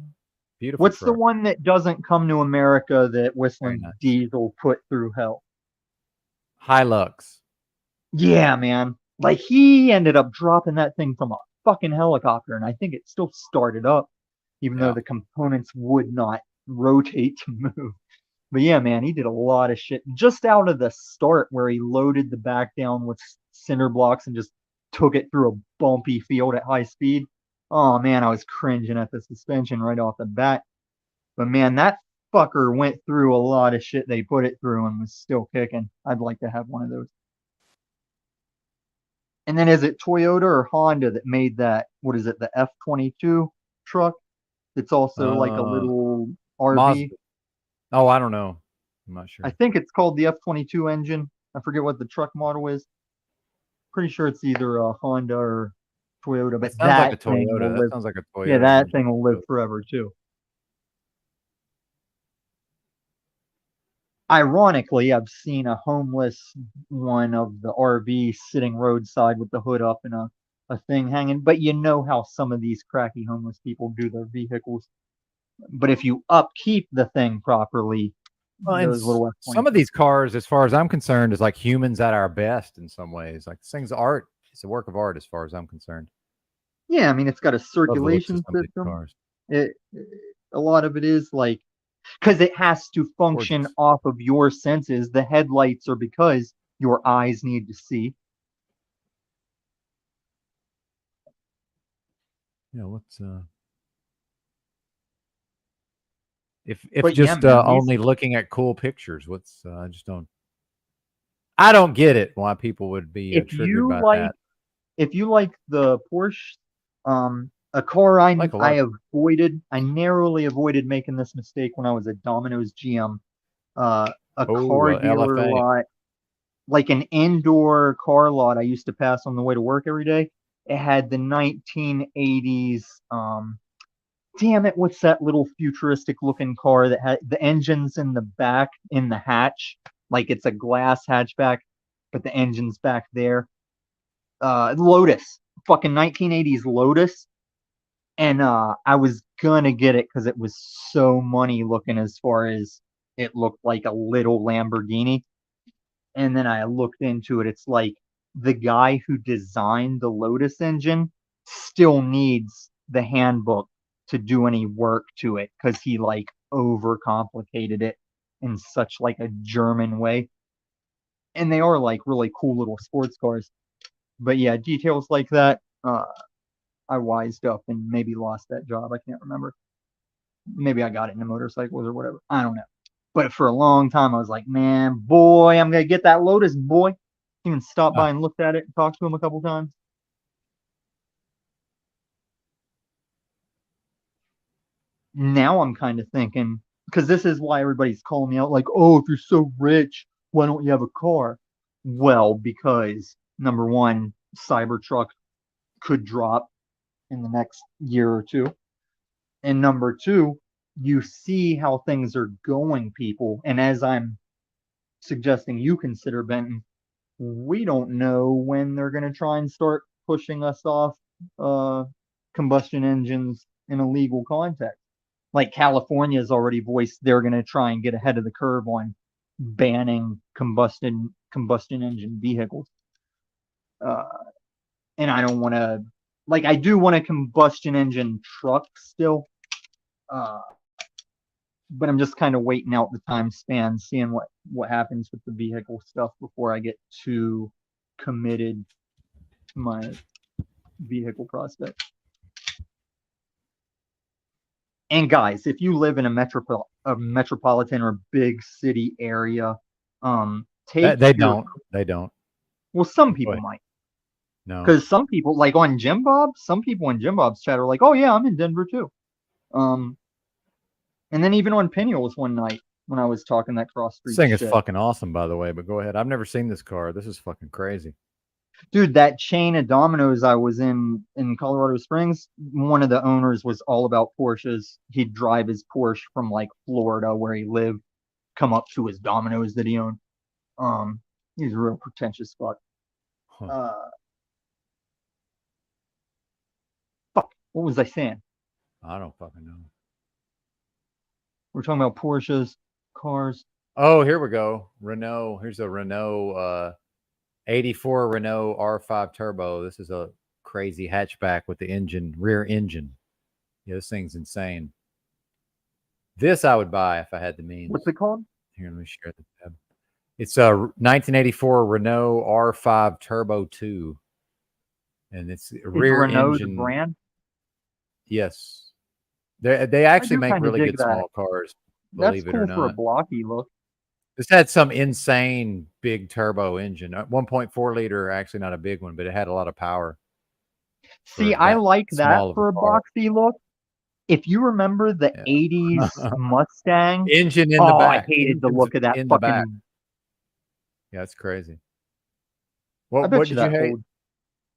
Beautiful. What's truck. the one that doesn't come to America that Whistling Diesel put through hell? Hilux. Yeah, man. Like, he ended up dropping that thing from a fucking helicopter, and I think it still started up, even though the components would not rotate to move. But yeah, man, he did a lot of shit just out of the start, where he loaded the back down with cinder blocks and just took it through a bumpy field at high speed. Oh man, I was cringing at the suspension right off the bat. But man, that fucker went through a lot of shit they put it through and was still kicking. I'd like to have one of those. And then is it Toyota or Honda that made that, what is it, the F-22 truck? It's also like a little RV. Mazda. Oh, I don't know. I'm not sure. I think it's called the F-22 engine. I forget what the truck model is. Pretty sure it's either a Honda or Toyota. But That sounds like a Toyota. That sounds like a Toyota. Yeah, that thing will live forever too. Ironically, I've seen a homeless one of the RV sitting roadside with the hood up and a thing hanging. But you know how some of these cracky homeless people do their vehicles. But if you upkeep the thing properly, those little some of these cars, as far as I'm concerned, is like humans at our best in some ways. Like this thing's art. It's a work of art as far as I'm concerned. Yeah, I mean, it's got a circulation system. A lot of it is like, because it has to function off of your senses. The headlights are because your eyes need to see. Yeah, what's if just only looking at cool pictures, what's I just don't. I don't get it why people would be triggered by that. If you like the Porsche, a car I narrowly avoided making this mistake when I was at Domino's GM. Car dealer lot, like an indoor car lot I used to pass on the way to work every day. It had the 1980s, damn it, what's that little futuristic looking car that had the engines in the back in the hatch? Like it's a glass hatchback, but the engine's back there. Lotus, fucking 1980s Lotus. And I was gonna get it because it was so money looking, as far as it looked like a little Lamborghini. And then I looked into it. It's like the guy who designed the Lotus engine still needs the handbook to do any work to it, because he like overcomplicated it in such like a German way. And they are like really cool little sports cars. But yeah, details like that, I wised up and maybe lost that job. I can't remember. Maybe I got it into motorcycles or whatever. I don't know. But for a long time, I was like, man, boy, I'm going to get that Lotus, boy. Even stopped by and looked at it and talked to him a couple times. Now I'm kind of thinking, because this is why everybody's calling me out, like, oh, if you're so rich, why don't you have a car? Well, because number one, Cybertruck could drop in the next year or two. And number two, you see how things are going, people. And as I'm suggesting you consider, Benton, we don't know when they're going to try and start pushing us off combustion engines in a legal context. Like California has already voiced they're going to try and get ahead of the curve on banning combustion engine vehicles. And I don't want to, like, I do want a combustion engine truck still. But I'm just kind of waiting out the time span, seeing what happens with the vehicle stuff before I get too committed to my vehicle prospect. And guys, if you live in a metropolitan or big city area, They don't. Well, some people might. No. Because some people, like on Jim Bob's, some people in Jim Bob's chat are like, "Oh yeah, I'm in Denver too." And then even on Piniels one night when I was talking that cross street This thing is shit. fucking awesome, by the way. But go ahead. I've never seen this car. This is fucking crazy. Dude, that chain of Domino's I was in Colorado Springs, one of the owners was all about Porsches. He'd drive his Porsche from like Florida where he lived, come up to his Domino's that he owned. He's a real pretentious fuck. Fuck, what was I saying? I don't fucking know. We're talking about Porsches, cars. Oh, here we go. Renault. Here's a Renault 84 Renault R5 Turbo. This is a crazy hatchback with the rear engine. Yeah, this thing's insane. This I would buy if I had the means. What's it called? Here, let me share the tab. It's a 1984 Renault R5 Turbo 2. And it's a rear Renault engine. The brand? Yes. They actually make really good small cars, believe it or not. That's cool for a blocky look. This had some insane big turbo engine. 1.4 liter, actually not a big one, but it had a lot of power. See, I like that for a boxy look. If you remember the 80s Mustang engine in the back. I hated the look of that fucking. Yeah, it's crazy. What did you hate?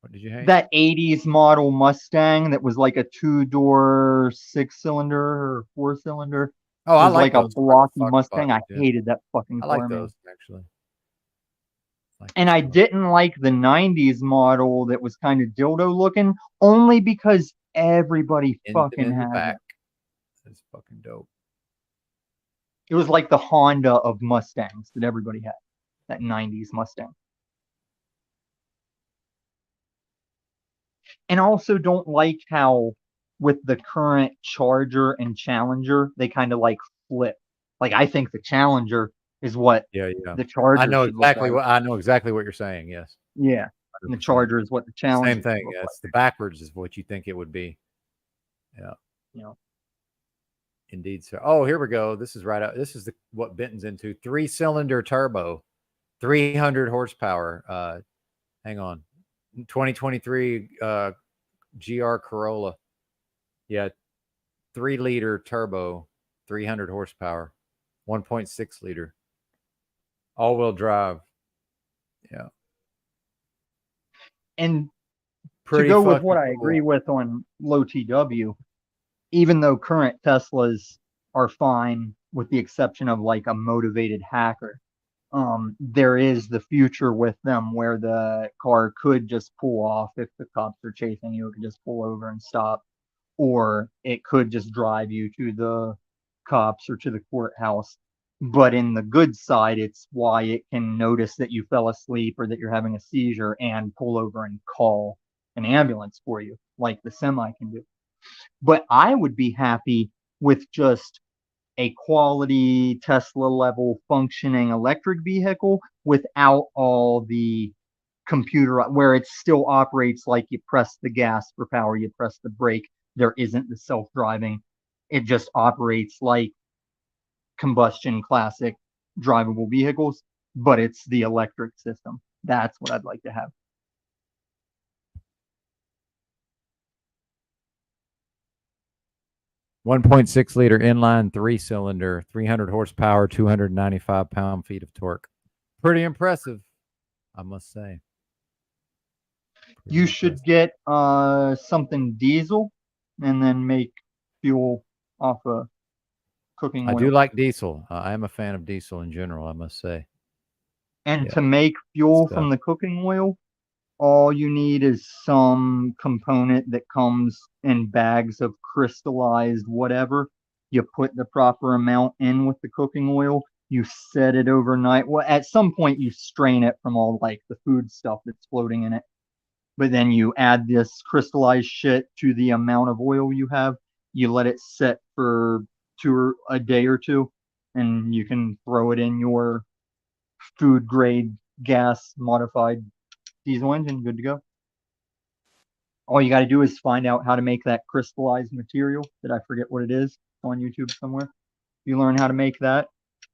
What did you hate? That 80s model Mustang that was like a 2-door 6-cylinder or 4-cylinder. Oh, I like those. a blocky Mustang. I hated that fucking car. I like those actually. And I didn't like the 90s model that was kind of dildo looking, only because everybody fucking had it. It's fucking dope. It was like the Honda of Mustangs that everybody had. That 90s Mustang. And also don't like how with the current Charger and Challenger, they kind of like flip. Like I think the Challenger is what the Charger. I know exactly what you're saying. Yes. Yeah. And the Charger is what the Challenger. Same thing. Yes. The backwards is what you think it would be. Yeah. Yeah. Indeed, sir. Oh, here we go. This is right out. This is what Benton's into. 3-cylinder turbo, 300 horsepower. Hang on. 2023 GR Corolla. Yeah. 3-liter turbo, 300 horsepower, 1.6 liter. All-wheel drive. Yeah. And to go with what I agree with on low TW, even though current Teslas are fine with the exception of like a motivated hacker, there is the future with them where the car could just pull off if the cops are chasing you. It could just pull over and stop, or it could just drive you to the cops or to the courthouse. But in the good side, it's why it can notice that you fell asleep or that you're having a seizure and pull over and call an ambulance for you, like the semi can do. But I would be happy with just a quality Tesla level functioning electric vehicle without all the computer, where it still operates like you press the gas for power, you press the brake. There isn't the self-driving. It just operates like combustion classic drivable vehicles, but it's the electric system. That's what I'd like to have. .6 liter inline 3-cylinder, 300 horsepower, 295 pound-feet of torque. Pretty impressive, I must say. You should get something diesel and then make fuel off of cooking oil. I do like diesel. I am a fan of diesel in general, I must say. And to make fuel from the cooking oil, all you need is some component that comes in bags of crystallized whatever. You put the proper amount in with the cooking oil. You set it overnight. Well, at some point you strain it from all like the food stuff that's floating in it. But then you add this crystallized shit to the amount of oil you have. You let it set for a day or two, and you can throw it in your food grade gas modified diesel engine. Good to go. All you got to do is find out how to make that crystallized material that I forget what it is on YouTube somewhere. If you learn how to make that,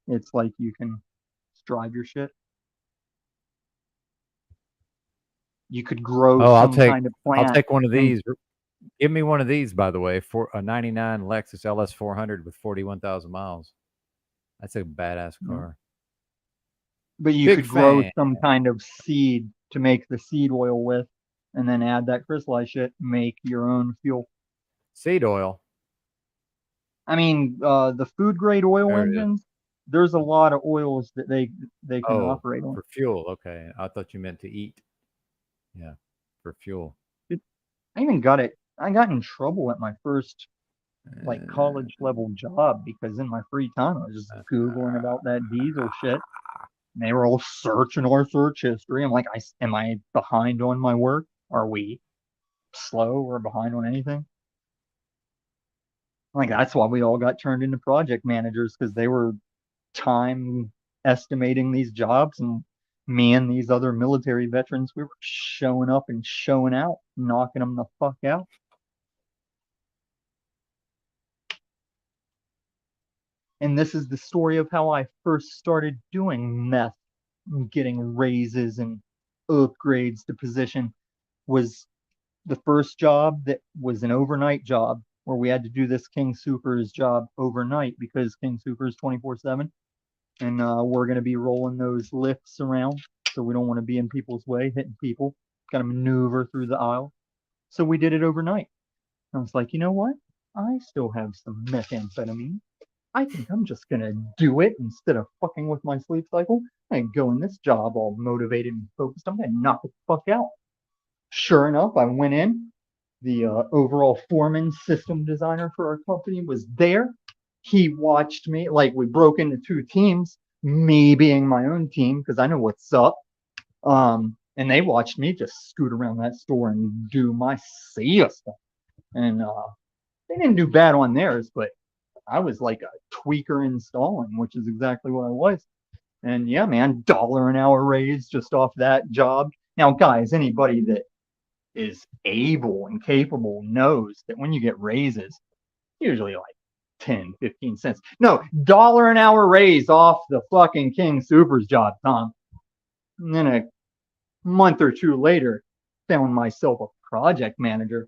it's like you can drive your shit. You could grow kind of plant. I'll take one of these. Give me one of these, by the way, for a 99 Lexus LS 400 with 41,000 miles. That's a badass car. But you could grow some kind of seed to make the seed oil with, and then add that crystallized shit, make your own fuel. Seed oil? I mean, the food grade oil engines, there's a lot of oils that they can operate on. For fuel, okay. I thought you meant to eat. Yeah, for fuel. I even got it. I got in trouble at my first like college level job because in my free time I was just Googling about that diesel shit. And they were all searching our search history. I'm like, am I behind on my work? Are we slow or behind on anything? Like that's why we all got turned into project managers, because they were time estimating these jobs, and me and these other military veterans, we were showing up and showing out, knocking them the fuck out. And this is the story of how I first started doing meth, and getting raises and upgrades to position. Was the first job that was an overnight job where we had to do this King Soopers job overnight because King Soopers 24/7. And we're going to be rolling those lifts around, so we don't want to be in people's way, hitting people. Got to maneuver through the aisle. So we did it overnight. And I was like, you know what? I still have some methamphetamine. I think I'm just going to do it instead of fucking with my sleep cycle. I go in this job all motivated and focused. I'm going to knock it the fuck out. Sure enough, I went in. The overall foreman system designer for our company was there. He watched me, like we broke into two teams, me being my own team, because I know what's up. And they watched me just scoot around that store and do my SEA stuff. And they didn't do bad on theirs, but I was like a tweaker installing, which is exactly what I was. And yeah, man, $1 an hour raise just off that job. Now, guys, anybody that is able and capable knows that when you get raises, usually like 10, 15 cents. No, $1 an hour raise off the fucking King Soopers job, Tom. And then a month or two later, found myself a project manager.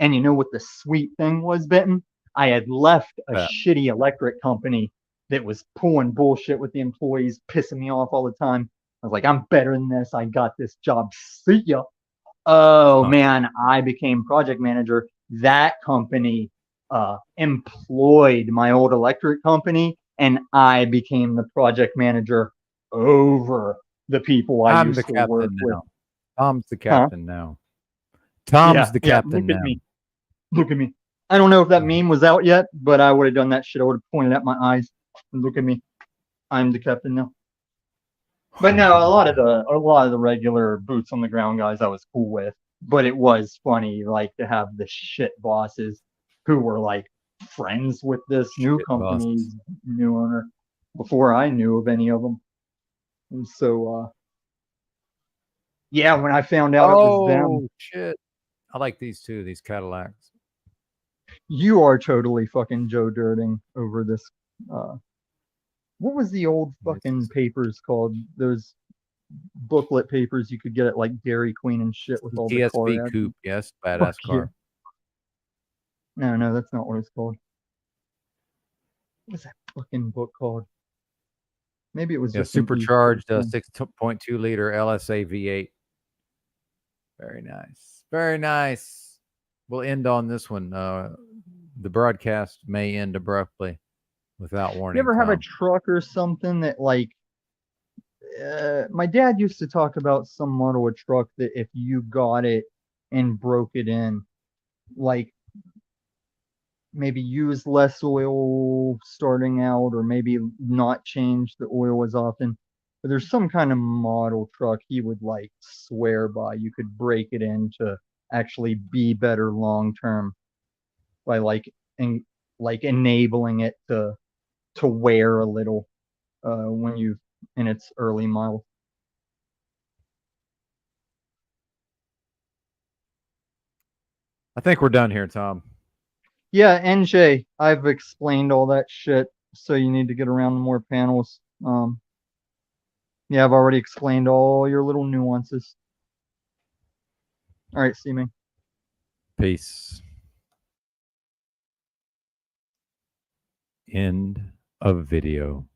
And you know what the sweet thing was, Benton? I had left a shitty electric company that was pulling bullshit with the employees, pissing me off all the time. I was like, I'm better than this. I got this job. See ya. Oh, man, I became project manager. That company employed my old electric company, and I became the project manager over the people I used to work with. Tom's the captain now. Tom's the captain now. Look at me. I don't know if that meme was out yet, but I would have done that shit. I would have pointed at my eyes and look at me. I'm the captain now. But no, a lot of the regular boots on the ground guys I was cool with. But it was funny, like, to have the shit bosses who were like friends with this new company's new owner before I knew of any of them. And so, yeah, when I found out it was them. Oh shit! I like these too. These Cadillacs. You are totally fucking Joe Dirting over this. What was the old fucking papers called? Those booklet papers you could get at like Dairy Queen and shit with all the car ads. Coupe, yes, badass car. Yeah. No, that's not what it's called. What was that fucking book called? Maybe it was just supercharged 6.2 liter LSA V8. Very nice, very nice. We'll end on this one. The broadcast may end abruptly without warning. You ever have a truck or something that like my dad used to talk about some model of truck that if you got it and broke it in, like maybe use less oil starting out, or maybe not change the oil as often. But there's some kind of model truck he would like swear by. You could break it in to actually be better long term by like enabling it to wear a little when you in its early model. I think we're done here, Tom. Yeah, NJ, I've explained all that shit, so you need to get around to more panels. Yeah, I've already explained all your little nuances. All right, see me. Peace. End of video.